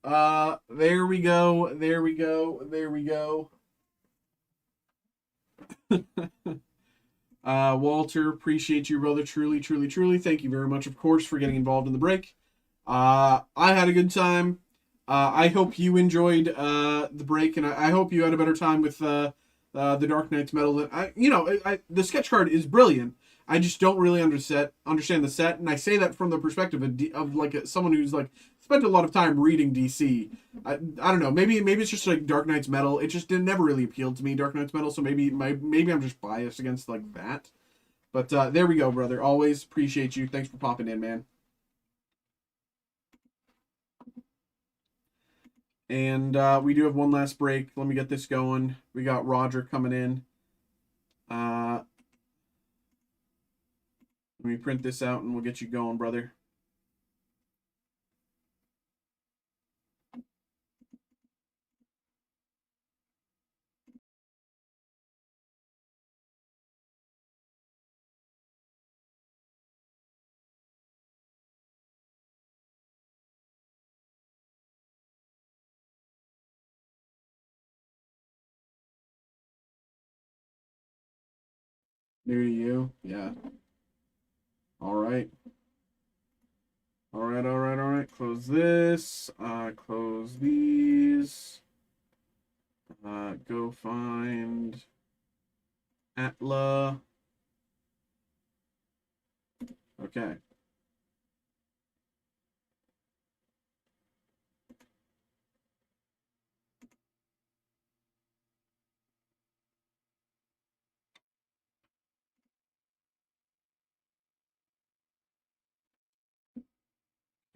There we go. Walter, appreciate you, brother. Truly. Thank you very much, of course, for getting involved in the break. I had a good time. I hope you enjoyed the break, and I hope you had a better time with the Dark Knight's Metal. The sketch card is brilliant. I just don't really understand the set, and I say that from the perspective of like someone who's like spent a lot of time reading DC. I don't know. Maybe it's just like Dark Knight's Metal. It just never really appealed to me, Dark Knight's Metal. So maybe I'm just biased against like that. But there we go, brother. Always appreciate you. Thanks for popping in, man. And we do have one last break. Let me get this going. We got Roger coming in. Let me print this out and we'll get you going, brother. New to you? Yeah. All right. Close this. Close these. Go find Atla. Okay.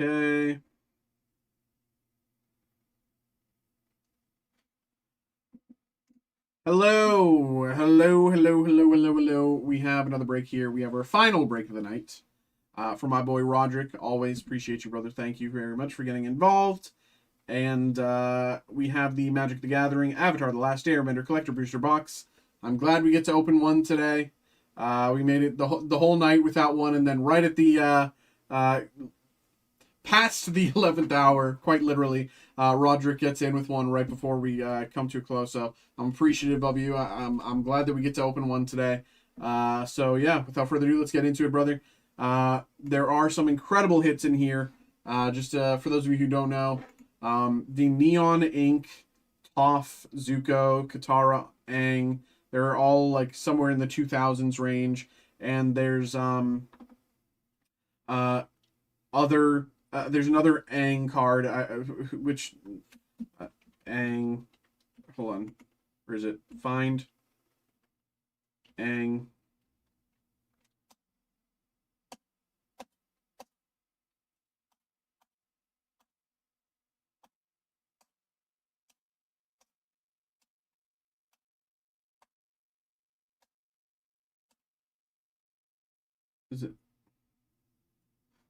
Okay. Hello. We have another break here. We have our final break of the night. For my boy Roderick. Always appreciate you, brother. Thank you very much for getting involved. And we have the Magic the Gathering Avatar The Last Airbender Collector Booster Box. I'm glad we get to open one today. We made it the whole night without one, and then right at the past the 11th hour, quite literally, Roderick gets in with one right before we come to a close. So I'm appreciative of you. I'm glad that we get to open one today. So yeah, without further ado, let's get into it, brother. There are some incredible hits in here. Just for those of you who don't know, the Neon Ink, Toph, Zuko, Katara, Aang, they're all like somewhere in the 2000s range. And there's other there's another Aang card, which Aang. Hold on, where is it? Find Aang. Is it?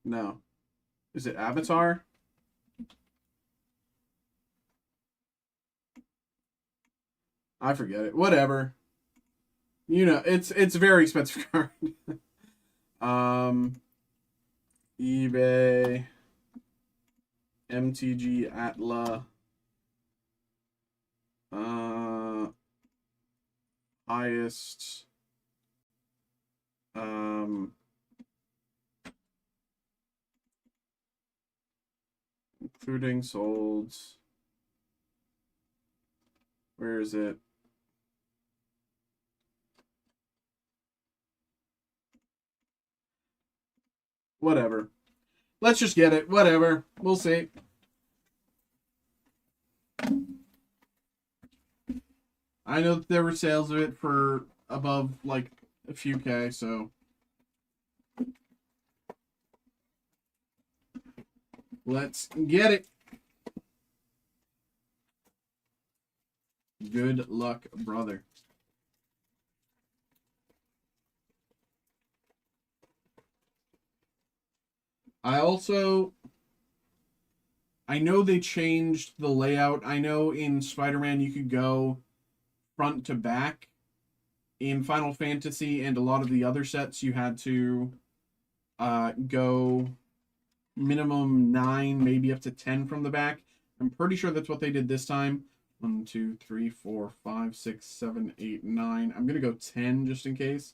No. Is it Avatar? I forget it. Whatever. You know, it's a very expensive card. eBay, MTG, Atla, highest, including sold. Where is it? Whatever. Let's just get it. Whatever. We'll see. I know that there were sales of it for above like a few K, so let's get it. Good luck, brother. I know they changed the layout. I know in Spider-Man you could go front to back. In Final Fantasy and a lot of the other sets, you had to go minimum 9, maybe up to 10 from the back. I'm pretty sure that's what they did this time. 1, 2, 3, 4, 5, 6, 7, 8, 9. I'm going to go 10 just in case.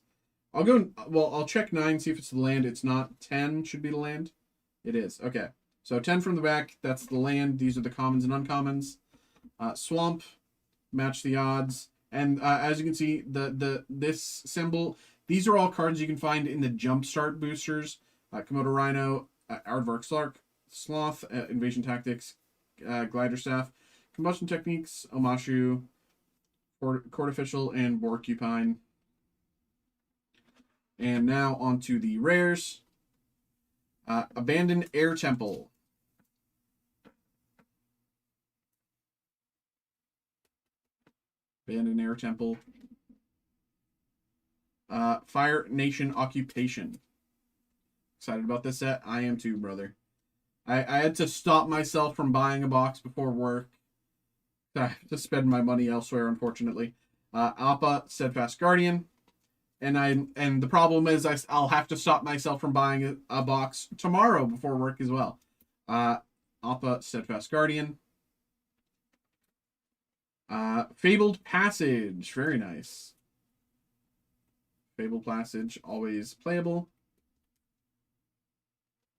I'll check 9, see if it's the land. It's not. 10 should be the land. It is. Okay. So 10 from the back, that's the land. These are the commons and uncommons. Swamp, match the odds. And as you can see, this symbol, these are all cards you can find in the Jumpstart boosters. Komodo Rhino, Aardvark Sloth, Invasion Tactics, Glider Staff, Combustion Techniques, Omashu, Court Official, and Borcupine. And now onto the rares. Abandoned Air Temple. Abandoned Air Temple. Fire Nation Occupation. Excited about this set? I am too, brother. I had to stop myself from buying a box before work. I have to spend my money elsewhere, unfortunately. Appa, Steadfast Guardian. And the problem is I'll have to stop myself from buying a box tomorrow before work as well. Appa, Steadfast Guardian. Fabled Passage. Very nice. Fabled Passage, always playable.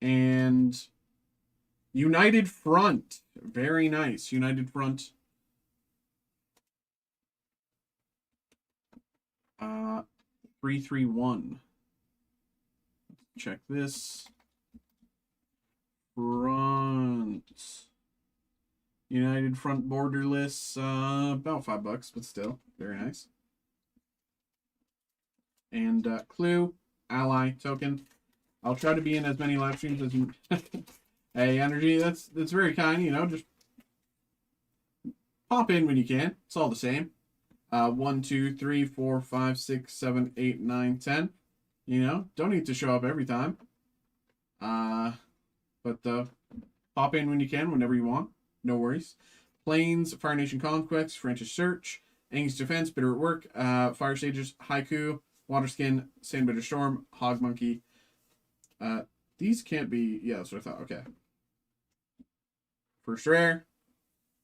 And United Front. Very nice. United Front. 331. Check this. Front. United Front borderless. About $5, but still. Very nice. And Clue. Ally token. I'll try to be in as many live streams as you. Hey, Energy, that's very kind. You know, just pop in when you can. It's all the same. 1, 2, 3, 4, 5, 6, 7, 8, 9, 10. You know, don't need to show up every time. But pop in when you can, whenever you want. No worries. Planes, Fire Nation Conquest, Frantic Search, Angus Defense, Bitter at Work, Fire Sages, Haiku, Water Skin, Sandbitter Storm, Hog Monkey. These can't be... Yeah, that's what I thought. Okay. First rare.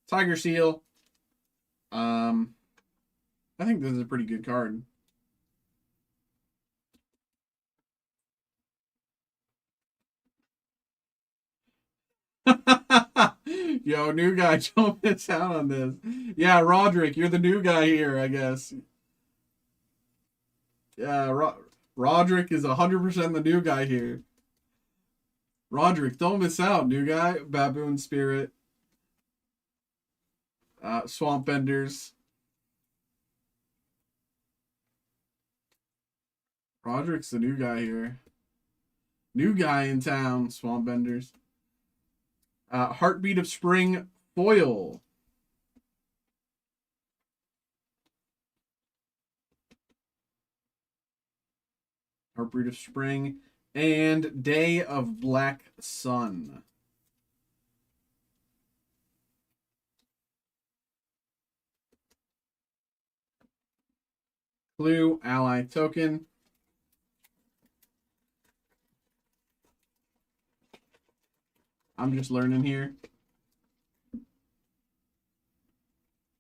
Tiger Seal. I think this is a pretty good card. Yo, new guy, don't miss out on this. Yeah, Roderick, you're the new guy here, I guess. Yeah, Roderick is 100% the new guy here. Roderick, don't miss out, new guy. Baboon Spirit. Swamp Benders. Roderick's the new guy here. New guy in town, Swamp Benders. Heartbeat of Spring Foil. Heartbeat of Spring. And Day of Black Sun. Clue, ally token. I'm just learning here.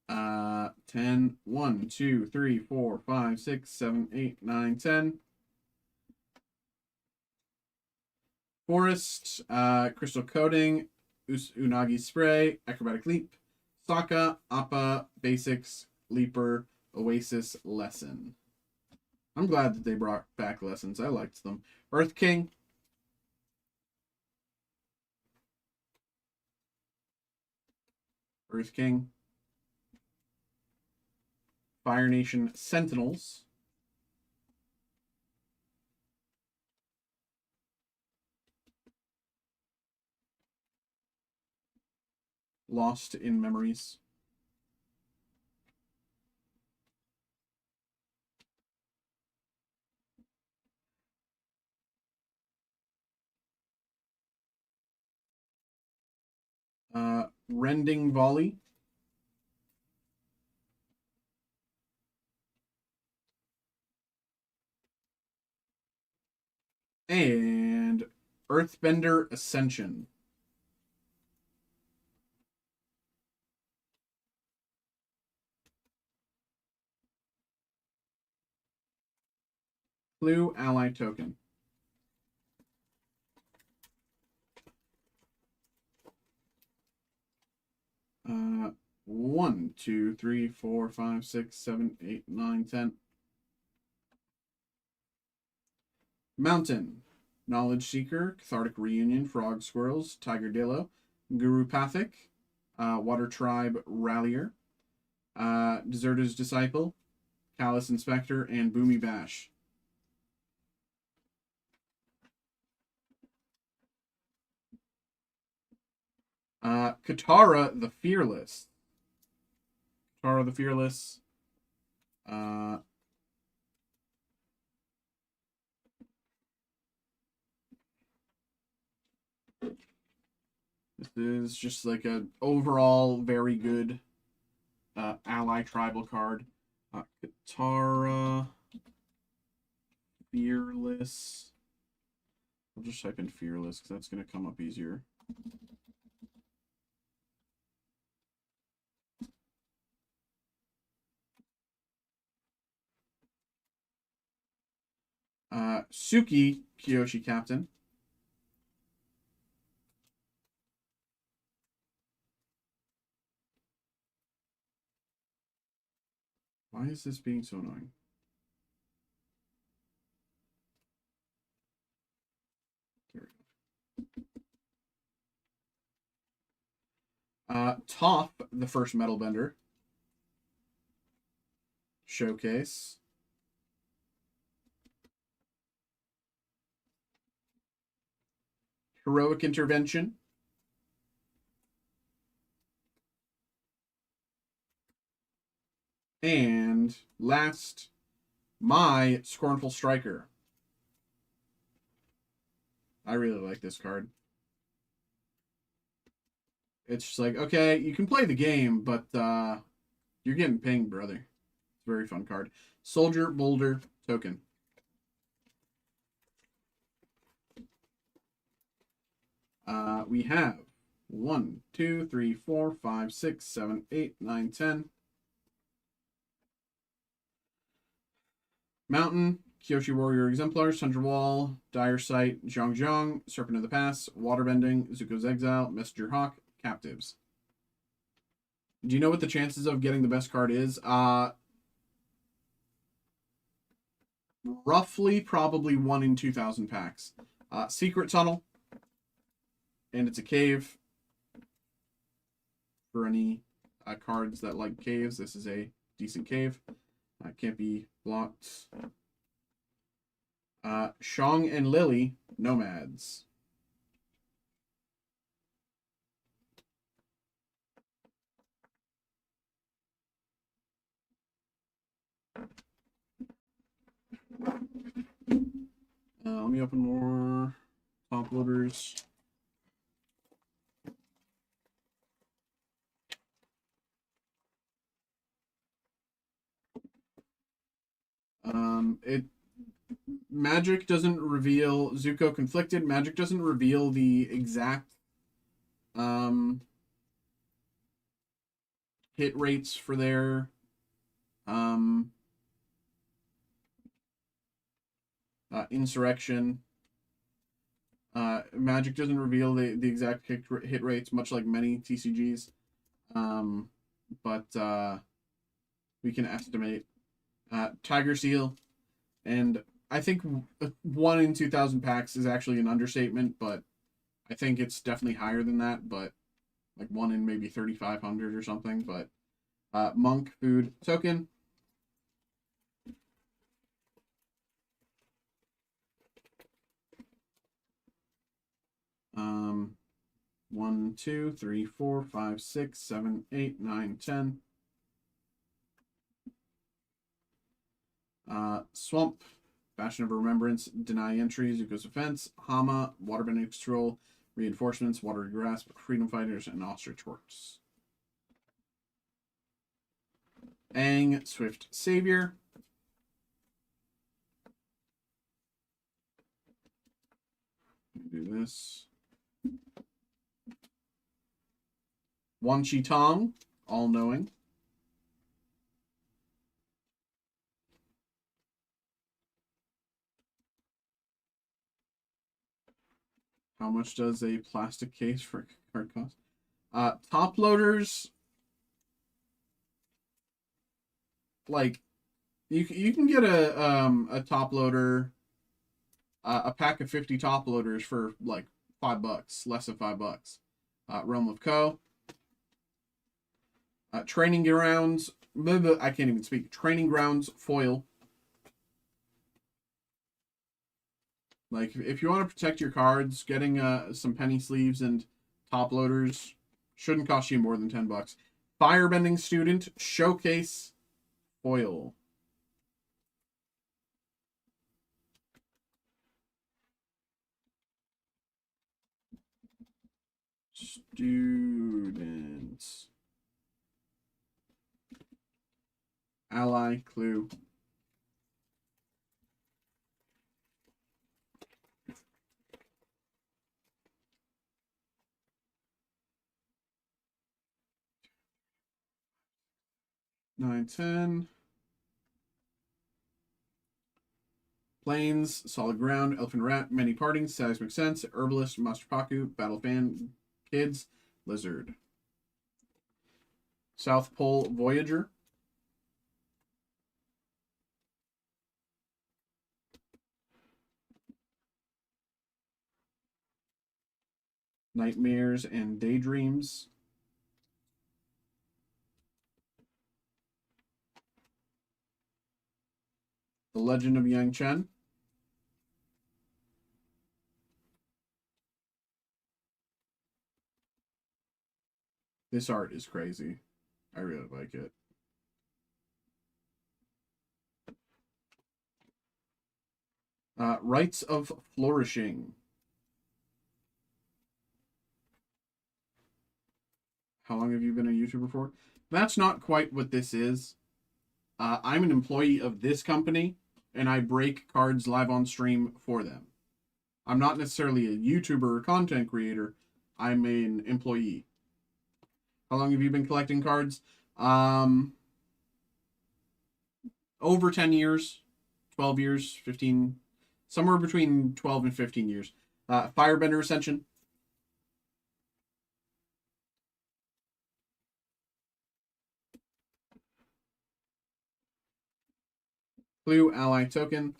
10, 1, 2, 3, 4, 5, 6, 7, 8, 9, 10. Forest, Crystal Coating, Unagi Spray, Acrobatic Leap, Sokka, Appa, Basics, Leaper, Oasis, Lesson. I'm glad that they brought back lessons. I liked them. Earth King. Earth King. Fire Nation Sentinels. Lost in Memories. Rending Volley. And Earthbender Ascension. Clue, ally token. Uh, 1, 2, 3, 4, 5, 6, 7, 8, 9, 10. Mountain. Knowledge Seeker, Cathartic Reunion, Frog Squirrels, Tiger Dillo, Gurupathic, Water Tribe Rallier, Deserter's Disciple, Callous Inspector, and Boomy Bash. Katara the Fearless. Katara the Fearless. This is just like an overall very good ally tribal card. Katara Fearless. I'll just type in Fearless because that's going to come up easier. Suki, Kyoshi Captain. Why is this being so annoying? There we go. Toph, the first Metal Bender. Showcase. Heroic Intervention. And last, my Scornful Striker. I really like this card. It's just like, okay, you can play the game, but you're getting pinged, brother. very fun card. Soldier Boulder token. We have 1, 2, 3, 4, 5, 6, 7, 8, 9, 10. Mountain, Kyoshi Warrior Exemplars, Tundra Wall, Dire Sight, Zhong, Serpent of the Pass, Waterbending, Zuko's Exile, Messenger Hawk, Captives. Do you know what the chances of getting the best card is? Roughly, probably 1 in 2,000 packs. Secret Tunnel, and it's a cave. For any cards that like caves, this is a decent cave. Can't be blocked. Shang and Lily, Nomads. Let me open more top loaders. Magic doesn't reveal Zuko Conflicted. Magic doesn't reveal the exact hit rates for their Insurrection. Magic doesn't reveal the exact hit rates, much like many TCGs. But we can estimate. Tiger Seal, and I think 1 in 2,000 packs is actually an understatement, but I think it's definitely higher than that, but like 1 in maybe 3,500 or something. But Monk Food Token. Um, 1, 2, 3, 4, 5, 6, 7, 8, 9, 10. Swamp, Bastion of Remembrance, Deny Entry, Zuko's Offense, Hama, Waterbending Control, Reinforcements, Watery Grasp, Freedom Fighters, and Ostrich Horse. Aang, Swift Savior. Do this. Wan Chi Tong, All Knowing. How much does a plastic case for a card cost? Top loaders, like you can get a top loader, a pack of 50 top loaders for like $5, less than $5. Realm of Co. Training Grounds. I can't even speak. Training Grounds foil. Like, if you want to protect your cards, getting some penny sleeves and top loaders shouldn't cost you more than $10. Firebending Student Showcase foil. Students. Ally Clue. Nine, 10. Plains, Solid Ground, Elephant Rat, Many Partings, Seismic Sense, Herbalist, Master Paku, Battle Fan, Kids, Lizard. South Pole Voyager. Nightmares and Daydreams. The Legend of Yang Chen. This art is crazy. I really like it. Rites of Flourishing. How long have you been a YouTuber for? That's not quite what this is. I'm an employee of this company, and I break cards live on stream for them. I'm not necessarily a YouTuber or content creator. I'm an employee. How long have you been collecting cards? Over 10 years, 12 years, 15, somewhere between 12 and 15 years. Firebender Ascension. Blue Ally Token.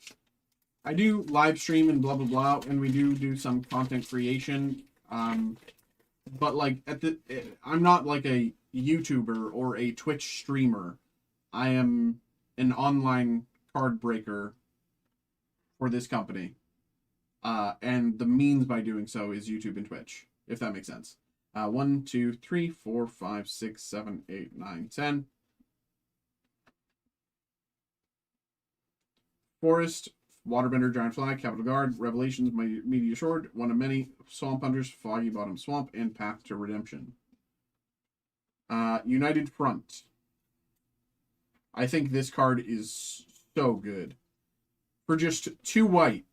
I do live stream and blah, blah, blah, and we do some content creation. But like I'm not like a YouTuber or a Twitch streamer. I am an online card breaker for this company. And the means by doing so is YouTube and Twitch, if that makes sense. 1, 2, 3, 4, 5, 6, 7, 8, 9, 10. Forest, Waterbender, Giant Flag, Capital Guard, Revelations, Meteor Sword, One of Many, Swamp Hunters, Foggy Bottom Swamp, and Path to Redemption. United Front. I think this card is so good. For just 2 white,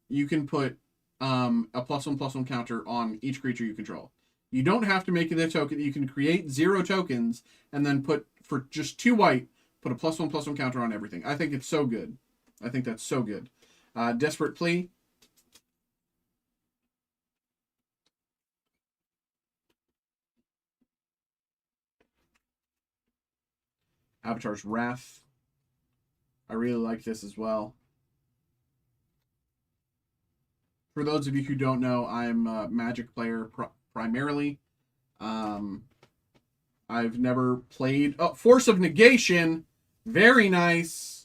you can put a +1/+1 counter on each creature you control. You don't have to make it a token. You can create 0 tokens and then put, for just 2 white, put a +1/+1 counter on everything. I think it's so good. I think that's so good. Desperate Plea. Avatar's Wrath. I really like this as well. For those of you who don't know, I'm a Magic player primarily. I've never played... Oh, Force of Negation. Very nice.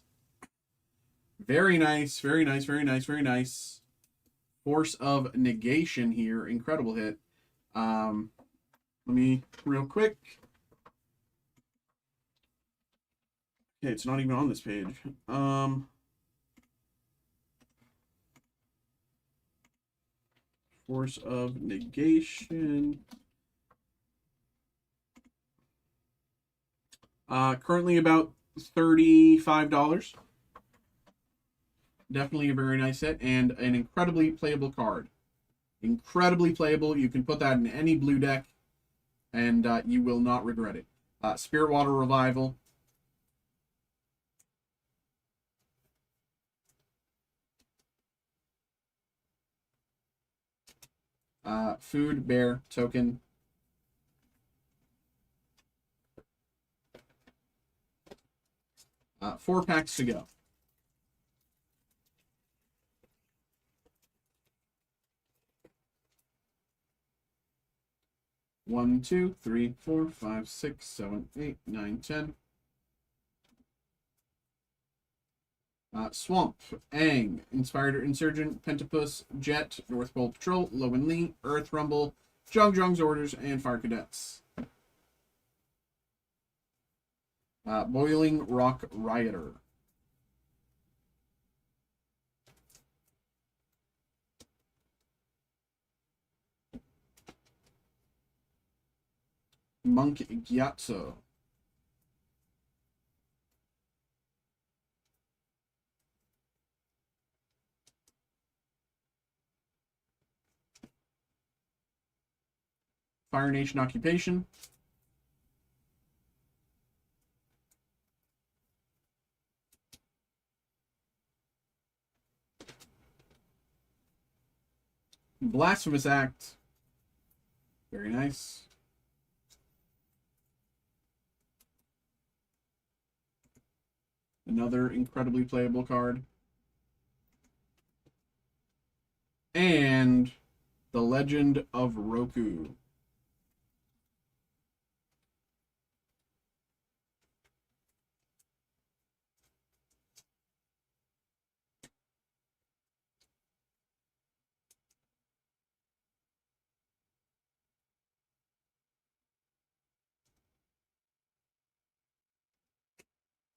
Very nice. Very nice. Very nice. Very nice. Force of Negation here. Incredible hit. Let me, real quick. Okay, it's not even on this page. Force of Negation. Currently about $35. Definitely a very nice hit and an incredibly playable card. Incredibly playable. You can put that in any blue deck and you will not regret it. Spirit Water Revival. Food Bear Token. Four packs to go. One, 2, 3, 4, 5, 6, 7, 8, 9, 10. Swamp, Aang, Inspired Insurgent, Pentapus, Jet, North Pole Patrol, Lowen Lee, Earth Rumble, Zhong's Orders, and Fire Cadets. Boiling Rock Rioter. Monk Gyatso. Fire Nation Occupation. Blasphemous Act. Very nice. Another incredibly playable card. And The Legend of Roku.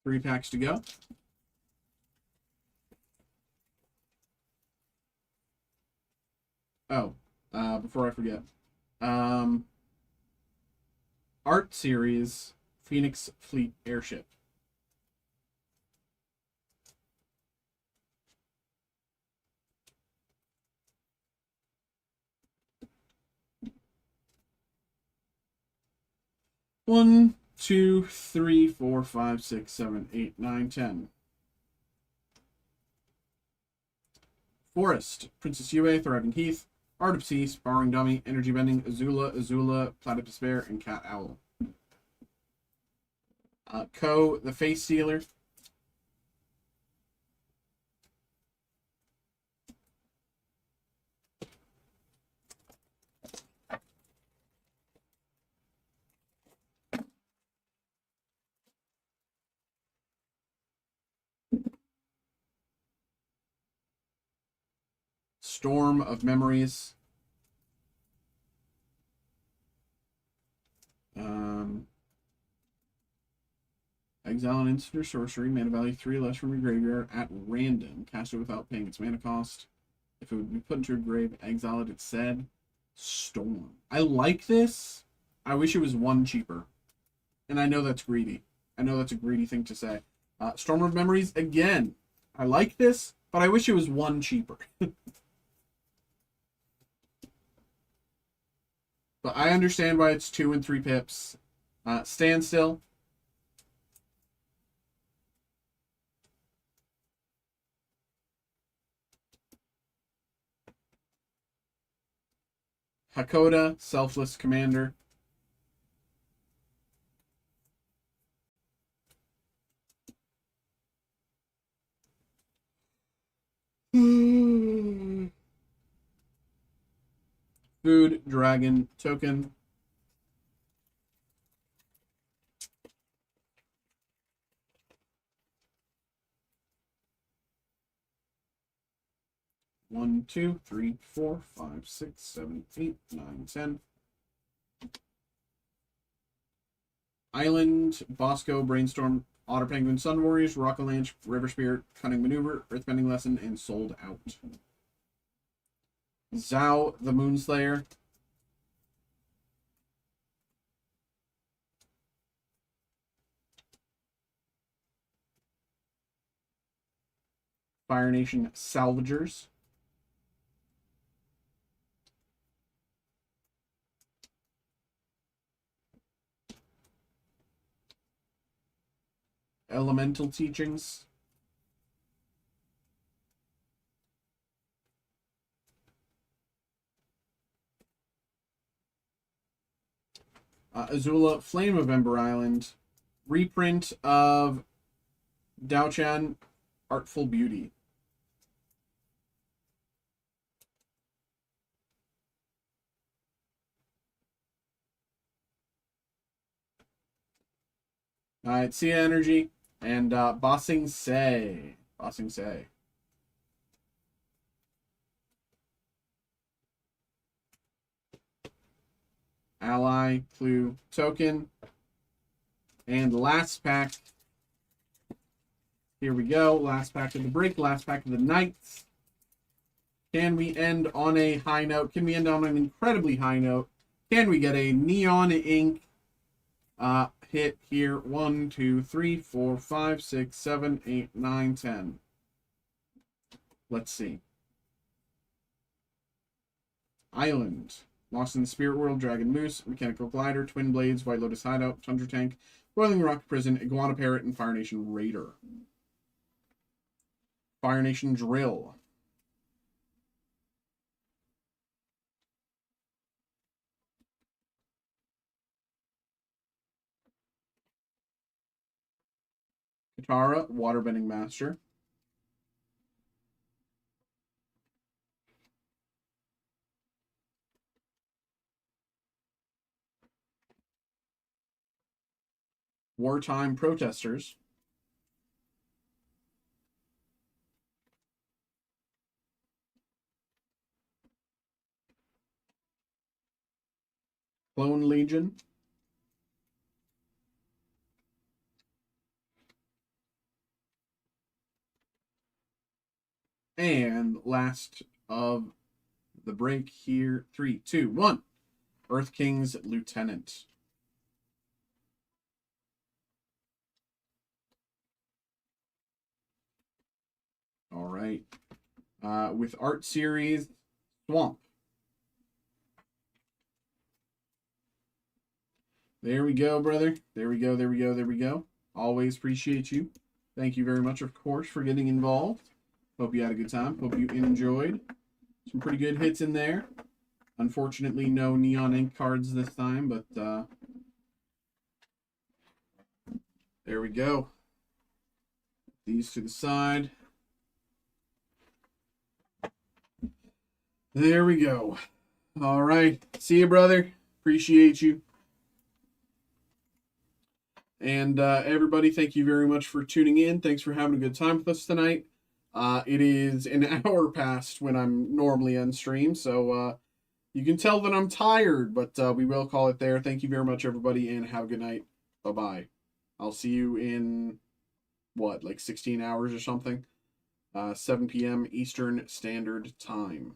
Three packs to go. Oh, before I forget. Art Series Phoenix Fleet Airship. 1, 2, 3, 4, 5, 6, 7, 8, 9, 10. Forest, Princess Yue, Thriving Heath, Art of Peace, Borrowing Dummy, Energy Bending, Azula, Platypus Bear, and Cat Owl. Ko, the Face Sealer. Storm of Memories. Exile an instant or sorcery, mana value 3 less from your graveyard at random. Cast it without paying its mana cost. If it would be put into your grave, exile it, it said. Storm. I like this. I wish it was 1 cheaper. And I know that's greedy. I know that's a greedy thing to say. Storm of Memories, again. I like this, but I wish it was 1 cheaper. But I understand why it's 2 and 3 pips. Standstill. Hakoda, Selfless Commander. Food Dragon Token. One, 2, 3, 4, 5, 6, 7, 8, 9, 10. Island, Bosco, Brainstorm, Otter Penguin, Sun Warriors, Rockalanche, River Spirit, Cunning Maneuver, Earthbending Lesson, and Sold Out. Zhao, the Moonslayer. Fire Nation Salvagers. Elemental Teachings. Azula, Flame of Ember Island. Reprint of Daochan, Artful Beauty. Alright, Sea Energy. And Bossing Say. Bossing Say. Ally, Clue, Token. And last pack. Here we go. Last pack of the break. Last pack of the night. Can we end on a high note? Can we end on an incredibly high note? Can we get a Neon Ink hit here? 1, 2, 3, 4, 5, 6, 7, 8, 9, 10. Let's see. Island. Lost in the Spirit World, Dragon Moose, Mechanical Glider, Twin Blades, White Lotus Hideout, Tundra Tank, Boiling Rock Prison, Iguana Parrot, and Fire Nation Raider. Fire Nation Drill. Katara, Waterbending Master. Wartime Protesters. Clone Legion. And last of the break here. 3, 2, 1. Earth King's Lieutenant. All right. With Art Series, Swamp. There we go, brother. There we go, there we go, there we go. Always appreciate you. Thank you very much, of course, for getting involved. Hope you had a good time. Hope you enjoyed. Some pretty good hits in there. Unfortunately, no neon ink cards this time, but there we go. These to the side. There we go. All right. See you, brother. Appreciate you. And everybody, thank you very much for tuning in. Thanks for having a good time with us tonight. It is an hour past when I'm normally on stream, so you can tell that I'm tired, but we will call it there. Thank you very much, everybody, and have a good night. Bye-bye. I'll see you in, what, like 16 hours or something? 7 p.m. Eastern Standard Time.